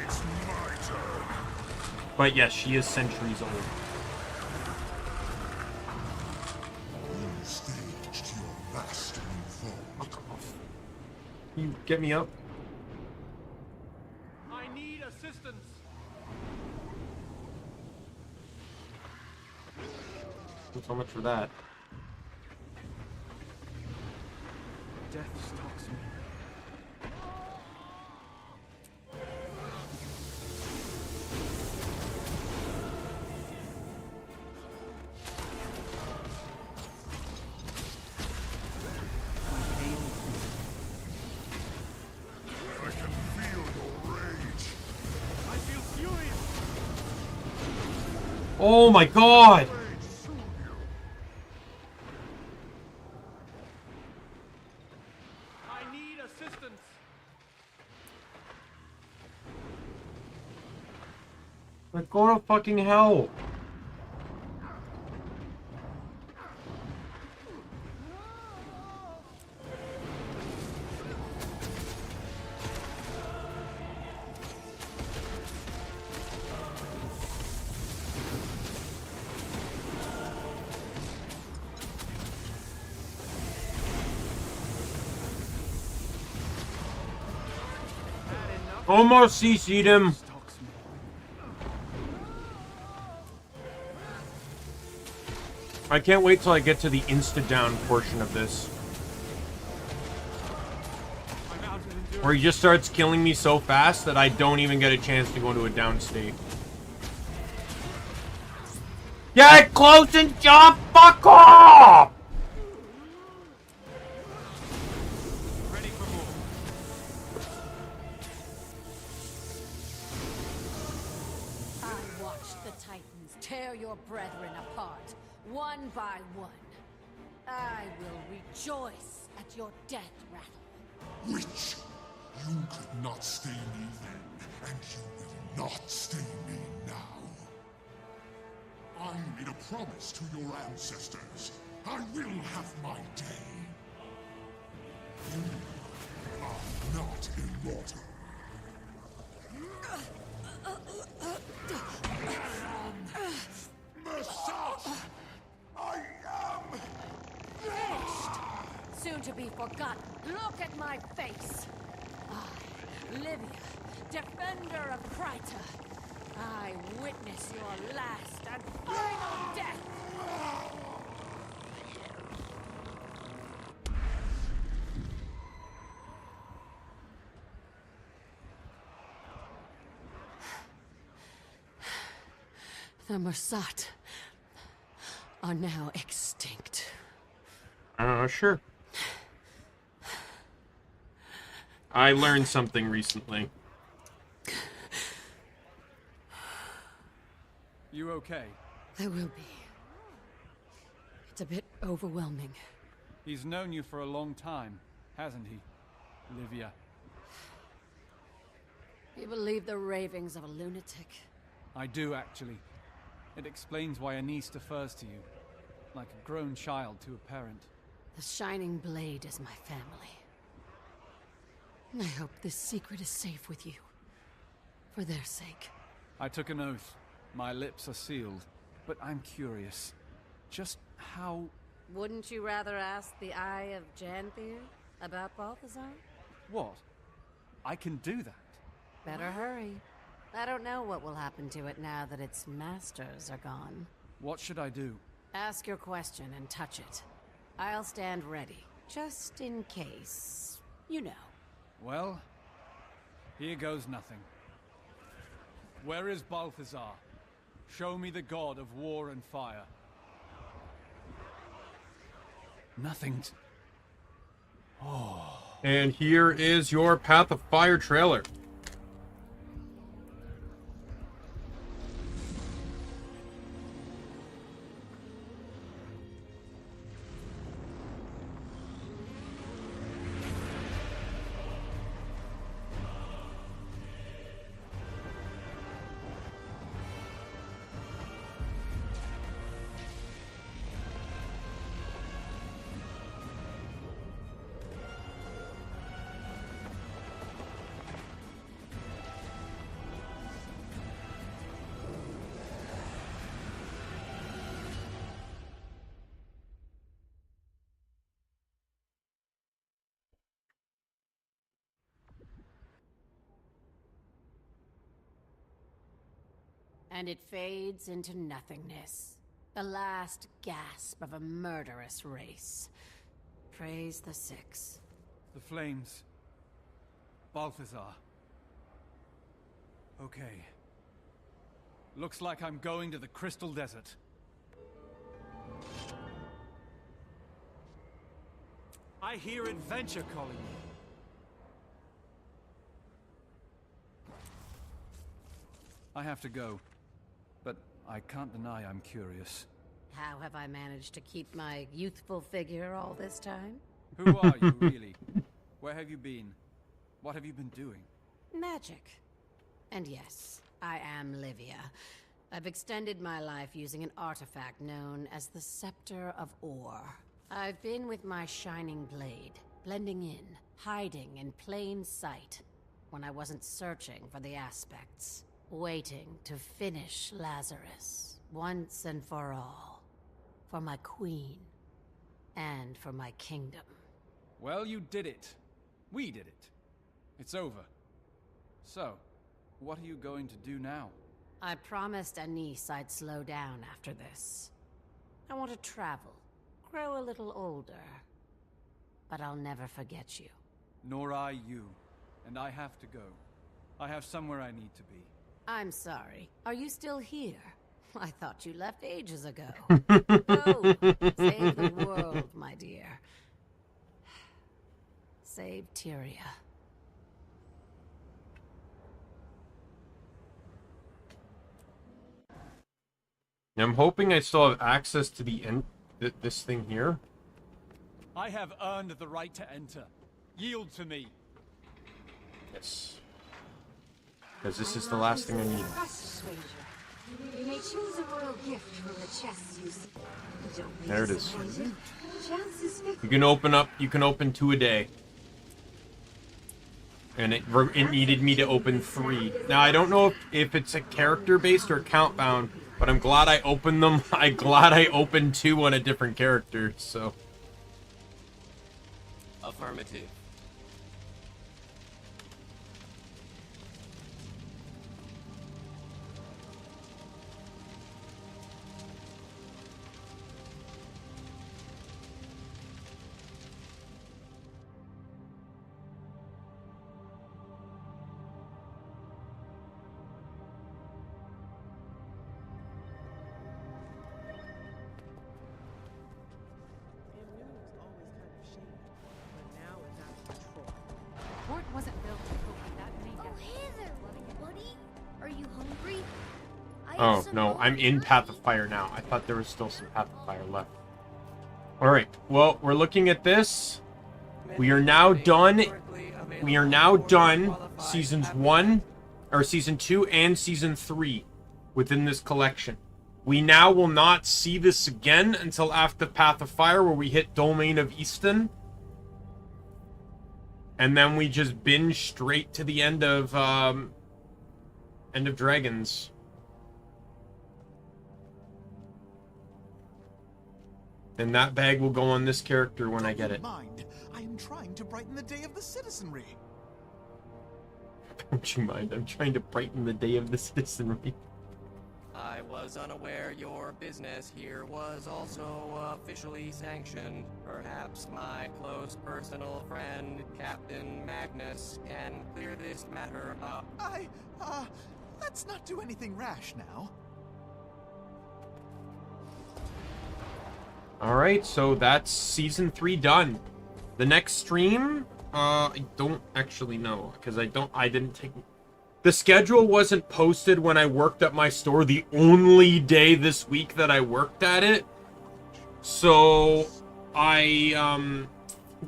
It's my turn. But yes, she is centuries old. You staged your last revolt. Fuck off. You get me up? I need assistance. So much for that. Death stalks me. I can feel your rage. I feel furious. Oh my god! I need assistance. Like, go to fucking hell. Almost CC'd him. I can't wait till I get to the insta-down portion of this. Where he just starts killing me so fast that I don't even get a chance to go into a down state. Get close and jump! Fuck off! I watched the Titans tear your brethren apart, one by one. I will rejoice at your death rattle. Witch, you could not stay me then, and you will not stay me now. I made a promise to your ancestors. I will have my day. You are not immortal. Message! I am Finished! Soon to be forgotten. Look at my face. I, Livia, defender of Kryta. I witness your last and final death. The Mersat are now extinct. Sure. I learned something recently. You okay? I will be. It's a bit overwhelming. He's known you for a long time, hasn't he, Livia? You believe the ravings of a lunatic? I do, actually. It explains why Anise defers to you, like a grown child to a parent. The Shining Blade is my family. I hope this secret is safe with you. For their sake. I took an oath. My lips are sealed. But I'm curious. Just how... Wouldn't you rather ask the Eye of Janthir about Balthazar? What? I can do that? Better hurry. I don't know what will happen to it now that its masters are gone. What should I do? Ask your question and touch it. I'll stand ready, just in case. You know. Well, here goes nothing. Where is Balthazar? Show me the god of war and fire. Nothing. Oh. And here is your Path of Fire trailer. And it fades into nothingness. The last gasp of a murderous race. Praise the Six. The flames. Balthazar. Okay. Looks like I'm going to the Crystal Desert. I hear adventure calling me. I have to go, but I can't deny I'm curious. How have I managed to keep my youthful figure all this time? Who are you, really? Where have you been? What have you been doing? Magic. And yes, I am Livia. I've extended my life using an artifact known as the Scepter of Ore. I've been with my shining blade, blending in, hiding in plain sight, when I wasn't searching for the aspects. Waiting to finish Lazarus, once and for all. For my queen. And for my kingdom. Well, you did it. We did it. It's over. So, what are you going to do now? I promised Anise I'd slow down after this. I want to travel, grow a little older. But I'll never forget you. Nor I you. And I have to go. I have somewhere I need to be. I'm sorry. Are you still here? I thought you left ages ago. Go! Save the world, my dear. Save Tyria. I'm hoping I still have access to the end. This thing here. I have earned the right to enter. Yield to me. Yes. Because this is the last thing I need. You may choose a royal gift from the chests you see. Don't be There it is. disappointed. Chances You can open 2 a day. And it needed me to open 3. Now I don't know if it's a character based or count bound, but I'm glad I opened them. I'm glad I opened 2 on a different character, so. Affirmative. Oh, no, I'm in Path of Fire now. I thought there was still some Path of Fire left. Alright, well, we're looking at this. We are now done. We are now done seasons 1, or season 2 and season 3 within this collection. We now will not see this again until after Path of Fire, where we hit Domain of Easton. And then we just binge straight to the end of Dragons. And that bag will go on this character when I get it. Mind, I am trying to brighten the day of the citizenry. Don't you mind? I'm trying to brighten the day of the citizenry. I was unaware your business here was also officially sanctioned. Perhaps my close personal friend, Captain Magnus, can clear this matter up. Let's not do anything rash now. Alright, so that's season 3 done. The next stream, I don't actually know, because I didn't take... The schedule wasn't posted when I worked at my store the only day this week that I worked at it. So, I,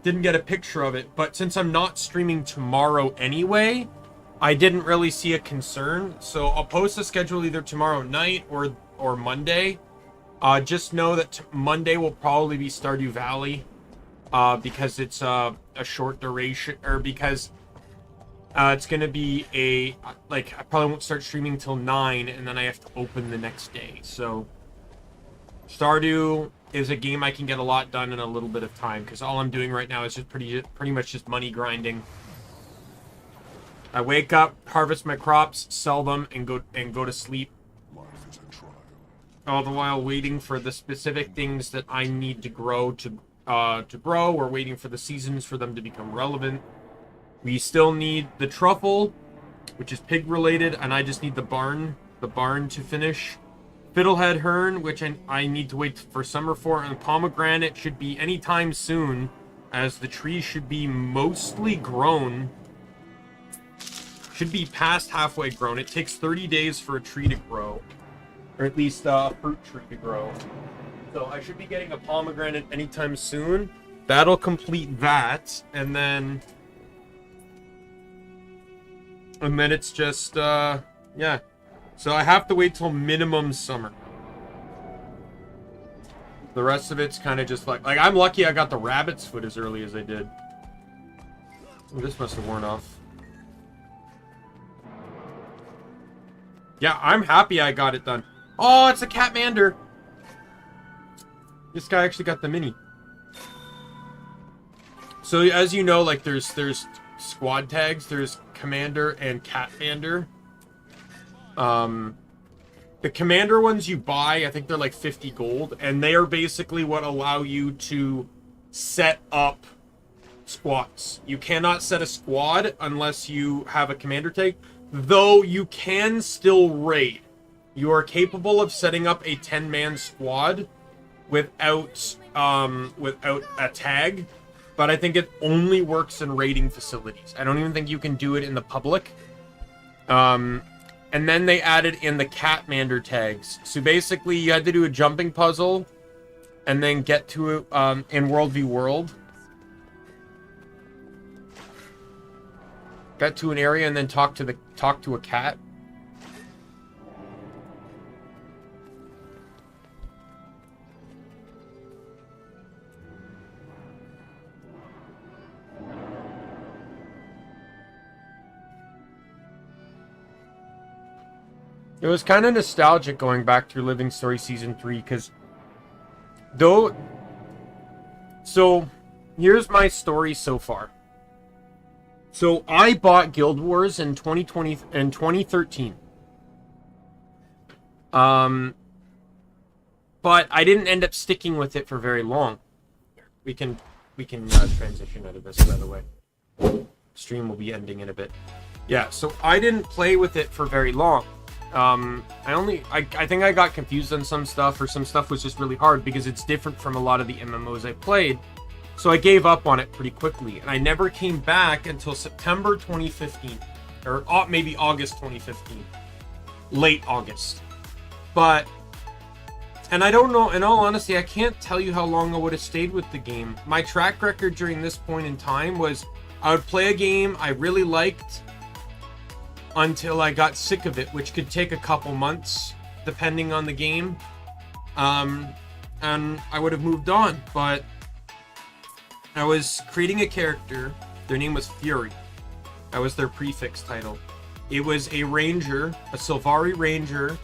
didn't get a picture of it. But since I'm not streaming tomorrow anyway, I didn't really see a concern. So, I'll post the schedule either tomorrow night or Monday. Just know that Monday will probably be Stardew Valley, because it's a short duration, or because it's gonna be I probably won't start streaming till 9, and then I have to open the next day. So Stardew is a game I can get a lot done in a little bit of time, because all I'm doing right now is just pretty much just money grinding. I wake up, harvest my crops, sell them, and go to sleep. All the while waiting for the specific things that I need to grow to grow, or waiting for the seasons for them to become relevant. We still need the truffle, which is pig related, and I just need the barn to finish. Fiddlehead Hern, which I need to wait for summer for, and pomegranate should be anytime soon, as the tree should be mostly grown. Should be past halfway grown. It takes 30 days for a tree to grow. Or at least a fruit tree to grow. So I should be getting a pomegranate anytime soon. That'll complete that. And then it's just, yeah. So I have to wait till minimum summer. The rest of it's kind of just like I'm lucky I got the rabbit's foot as early as I did. Oh, this must have worn off. Yeah, I'm happy I got it done. Oh, it's a Catmander. This guy actually got the mini. So as you know, like there's squad tags. There's Commander and Catmander. The Commander ones you buy, I think they're like 50 gold, and they are basically what allow you to set up squads. You cannot set a squad unless you have a Commander tag, though you can still raid. You are capable of setting up a 10-man squad without a tag, but I think it only works in raiding facilities. I don't even think you can do it in the public. And then they added in the Catmander tags. So basically, you had to do a jumping puzzle, and then get to it in World v World. Get to an area and then talk to a cat. It was kind of nostalgic going back through Living Story Season 3, because so here's my story so far. So I bought Guild Wars in 2013. But I didn't end up sticking with it for very long. We can transition out of this, by the way. Stream will be ending in a bit. Yeah, so I didn't play with it for very long. I think I got confused on some stuff, or some stuff was just really hard because it's different from a lot of the MMOs I played. So I gave up on it pretty quickly, and I never came back until September 2015, or maybe August 2015, late August. But, and I don't know, in all honesty, I can't tell you how long I would have stayed with the game. My track record during this point in time was I would play a game I really liked until I got sick of it, which could take a couple months, depending on the game. And I would have moved on, but I was creating a character. Their name was Fury. That was their prefix title. It was a ranger, a Sylvari ranger,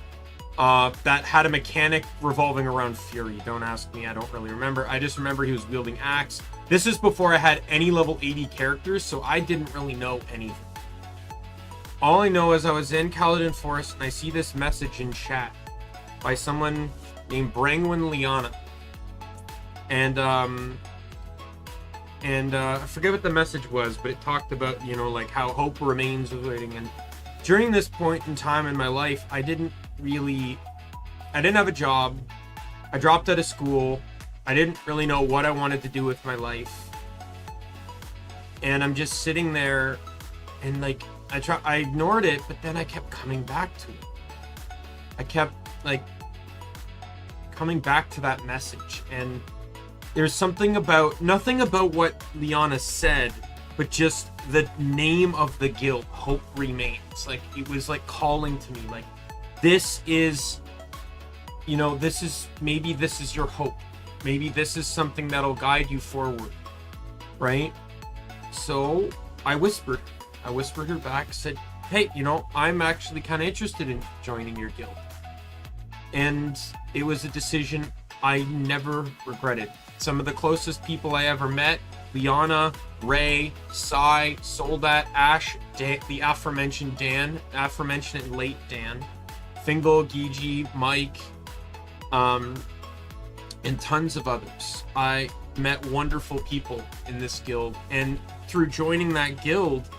that had a mechanic revolving around Fury. Don't ask me, I don't really remember. I just remember he was wielding axe. This is before I had any level 80 characters, so I didn't really know anything. All I know is I was in Caledon Forest and I see this message in chat by someone named Brangwyn Liana. And I forget what the message was, but it talked about, you know, like how hope remains waiting. And during this point in time in my life, I didn't have a job. I dropped out of school. I didn't really know what I wanted to do with my life. And I'm just sitting there and like, I ignored it, but then I kept coming back to it. I kept like coming back to that message, and there's something about, nothing about what Liana said, but just the name of the guild, Hope Remains. Like, it was like calling to me, like, this is, you know, maybe this is your hope. Maybe this is something that'll guide you forward, right? So I whispered her back, said, hey, you know, I'm actually kind of interested in joining your guild. And it was a decision I never regretted. Some of the closest people I ever met, Liana, Ray, Sai, Soldat, Ash, the aforementioned Dan, aforementioned and late Dan, Fingal, Gigi, Mike, and tons of others. I met wonderful people in this guild, and through joining that guild,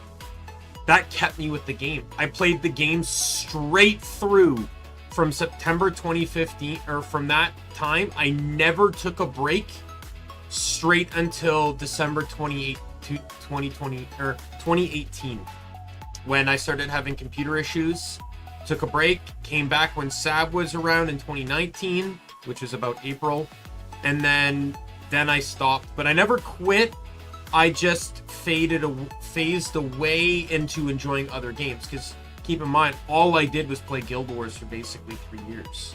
that kept me with the game. I played the game straight through from September 2015, or from that time. I never took a break straight until December 2018, when I started having computer issues. Took a break, came back when Sab was around in 2019, which was about April, and then I stopped. But I never quit. I just phased away into enjoying other games, because keep in mind, all I did was play Guild Wars for basically 3 years.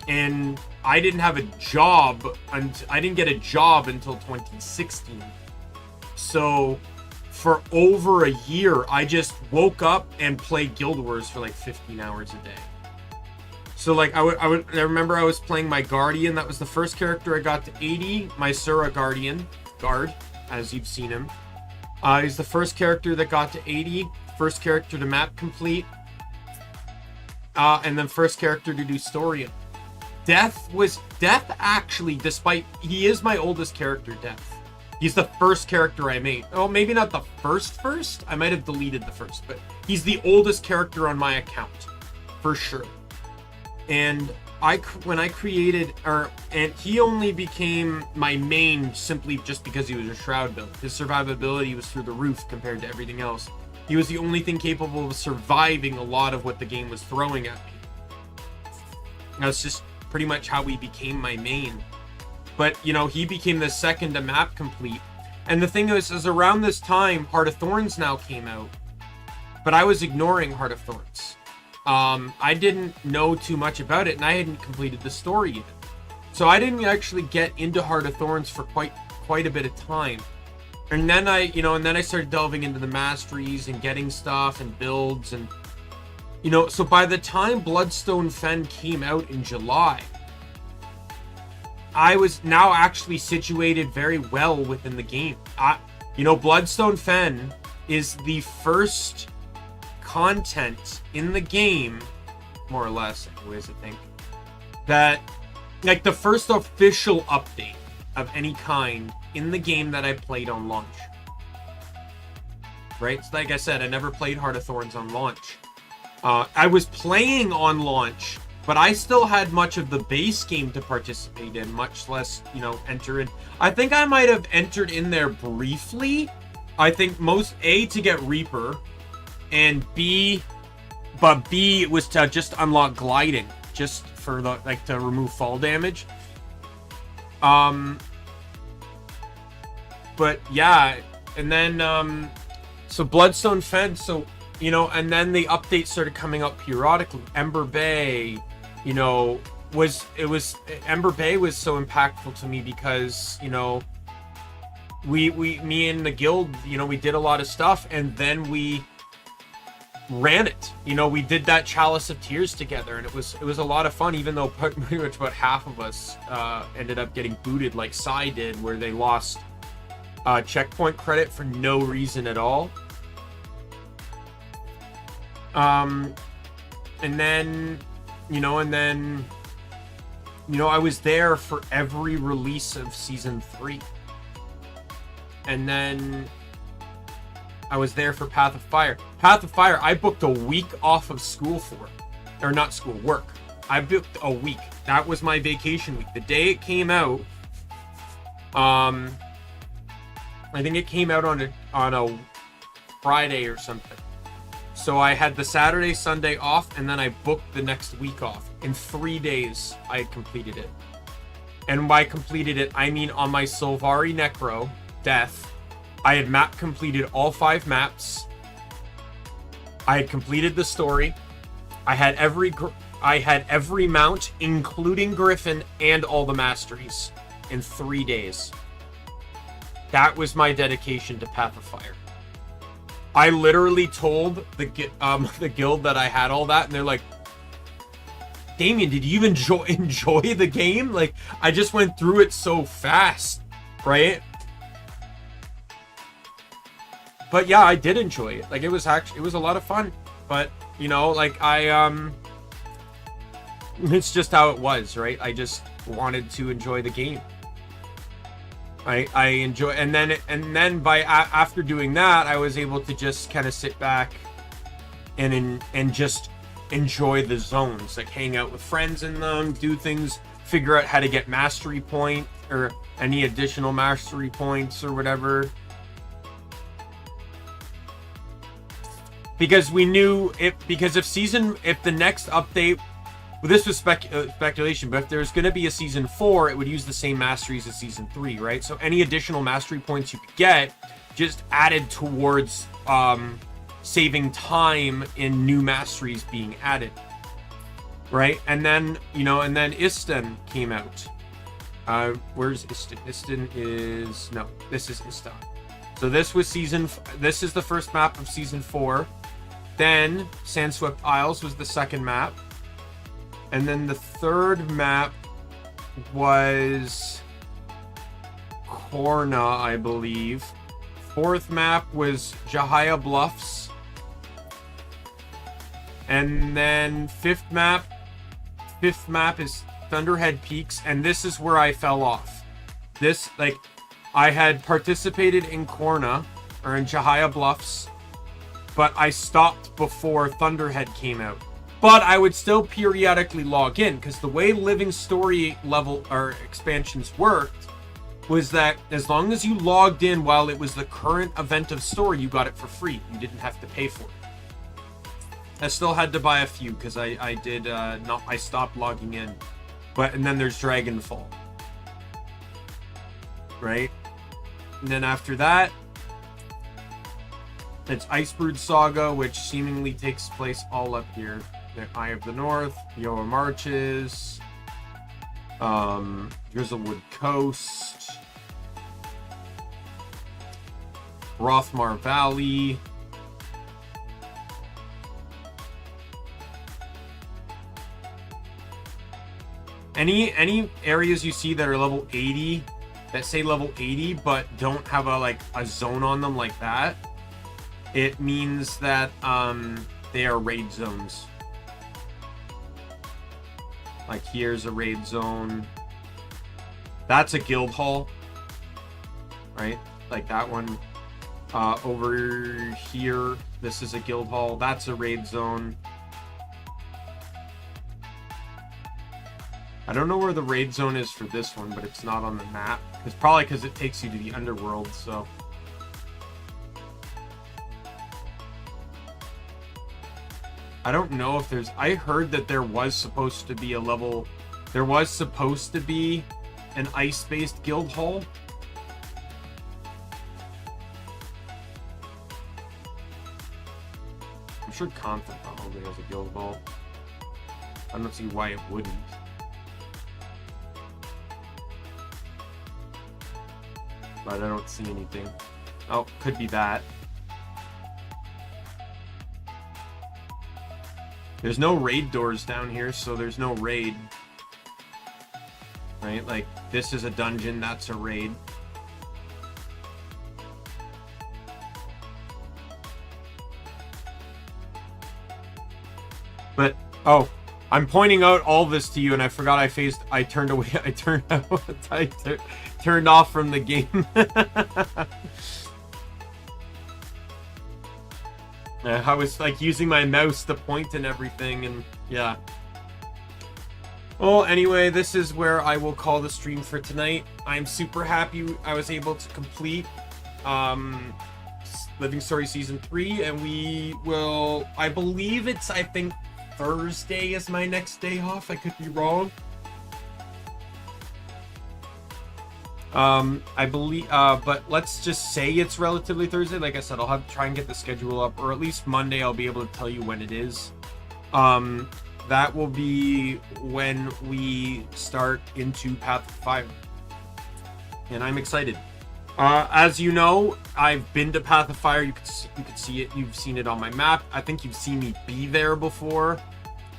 And I didn't have a job, I didn't get a job until 2016. So for over a year, I just woke up and played Guild Wars for like 15 hours a day. So like I remember I was playing my Guardian. That was the first character I got to 80. My Sura Guard, as you've seen him. He's the first character that got to 80. First character to map complete. And then first character to do story. Death actually, despite, he is my oldest character, Death. He's the first character I made. Oh, maybe not the first. I might have deleted the first, but he's the oldest character on my account, for sure. And when I created, and he only became my main simply just because he was a Shroud build. His survivability was through the roof compared to everything else. He was the only thing capable of surviving a lot of what the game was throwing at me. That's just pretty much how he became my main. But, you know, he became the second to map complete. And the thing is around this time, Heart of Thorns now came out. But I was ignoring Heart of Thorns. I didn't know too much about it, and I hadn't completed the story yet. So I didn't actually get into Heart of Thorns for quite a bit of time. And then I started delving into the masteries and getting stuff and builds, and you know, so by the time Bloodstone Fen came out in July, I was now actually situated very well within the game. Bloodstone Fen is the first content in the game, more or less, anyways, I think, that, like, the first official update of any kind in the game that I played on launch. Right? So like I said, I never played Heart of Thorns on launch. I was playing on launch, but I still had much of the base game to participate in, much less, you know, enter in. I think I might have entered in there briefly. I think A, to get Reaper, and B, but B was to just unlock gliding, just for the like to remove fall damage. But yeah, and then so Bloodstone Fed, so you know, and then the updates started coming up periodically. Ember Bay, you know, Ember Bay was so impactful to me because, you know, me and the guild, you know, we did a lot of stuff, and then we ran it. You know, we did that Chalice of Tears together, and it was a lot of fun, even though pretty much about half of us ended up getting booted like Psy did, where they lost checkpoint credit for no reason at all. And then I was there for every release of season 3. And then I was there for Path of Fire. Path of Fire, I booked a week off of school for. Or not school, work. I booked a week. That was my vacation week. The day it came out, I think it came out on a Friday or something. So I had the Saturday, Sunday off, and then I booked the next week off. In 3 days, I had completed it. And by completed it, I mean on my Sylvari Necro, Death, I had completed all 5 maps. I had completed the story. I had every mount, including Griffin, and all the masteries in 3 days. That was my dedication to Path of Fire. I literally told the guild that I had all that, and they're like, Daimien, did you even enjoy the game? Like, I just went through it so fast, right? But yeah, I did enjoy it. Like, it was a lot of fun. But, you know, like, it's just how it was, right? I just wanted to enjoy the game. I enjoy, and then after doing that, I was able to just kind of sit back and just enjoy the zones, like hang out with friends in them, do things, figure out how to get mastery point or any additional mastery points or whatever. Because we knew if the next update, well, this was speculation, but if there's going to be a season 4, it would use the same masteries as season 3, right? So any additional mastery points you could get just added towards saving time in new masteries being added, right? And then, you know, and then Istan came out. Where's Istan? Istan is, no, this is Istan. So this was this is the first map of season 4. Then Sandswept Isles was the second map. And then the third map was Korna, I believe. Fourth map was Jahia Bluffs. And then fifth map is Thunderhead Peaks, and this is where I fell off. This, like, I had participated in Korna, or in Jahia Bluffs, but I stopped before Thunderhead came out. But I would still periodically log in, because the way Living Story level or expansions worked was that as long as you logged in while it was the current event of story, you got it for free. You didn't have to pay for it. I still had to buy a few because I stopped logging in. And then there's Dragonfall, right? And then after that, it's Icebrood Saga, which seemingly takes place all up here. The Eye of the North, Yoa Marches, Drizzlewood Coast, Rothmar Valley, any areas you see that are level 80, that say level 80 but don't have a zone on them like that, it means that they are raid zones. Like, here's a raid zone. That's a guild hall, right? Like that one. Over here, this is a guild hall. That's a raid zone. I don't know where the raid zone is for this one, but it's not on the map. It's probably because it takes you to the underworld, so. I don't know if there's... I heard that there was supposed to be a level... There was supposed to be an ice-based guild hall. I'm sure Conflict probably has a guild hall. I don't see why it wouldn't. But I don't see anything. Oh, could be that. There's no raid doors down here, so there's no raid. Right? Like, this is a dungeon, that's a raid. But, oh, I'm pointing out all this to you, and I forgot I turned away, I turned off from the game. I was like using my mouse to point and everything, and yeah. Well, anyway, this is where I will call the stream for tonight. I'm super happy I was able to complete Living Story Season 3, and we will, I believe it's, I think, Thursday is my next day off. I could be wrong. I believe, but let's just say it's relatively Thursday. Like I said, I'll have to try and get the schedule up, or at least Monday I'll be able to tell you when it is. That will be when we start into Path of Fire. And I'm excited. As you know, I've been to Path of Fire. You could see it. You've seen it on my map. I think you've seen me be there before.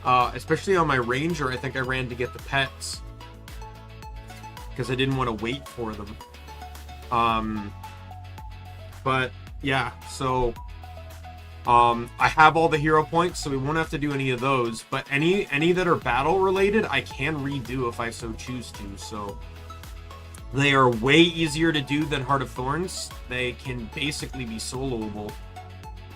Especially on my Ranger. I think I ran to get the pets, because I didn't want to wait for them. But yeah, so I have all the hero points, so we won't have to do any of those. But any that are battle related, I can redo if I so choose to. So they are way easier to do than Heart of Thorns. They can basically be soloable.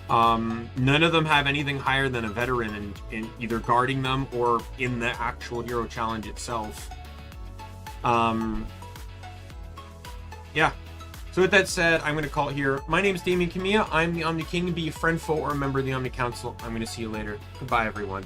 None of them have anything higher than a veteran in either guarding them or in the actual hero challenge itself. Yeah. So with that said, I'm going to call it here. My name is Daimien Kamiya. I'm the Omni King. Be a friend, foe, or a member of the Omni Council. I'm going to see you later. Goodbye, everyone.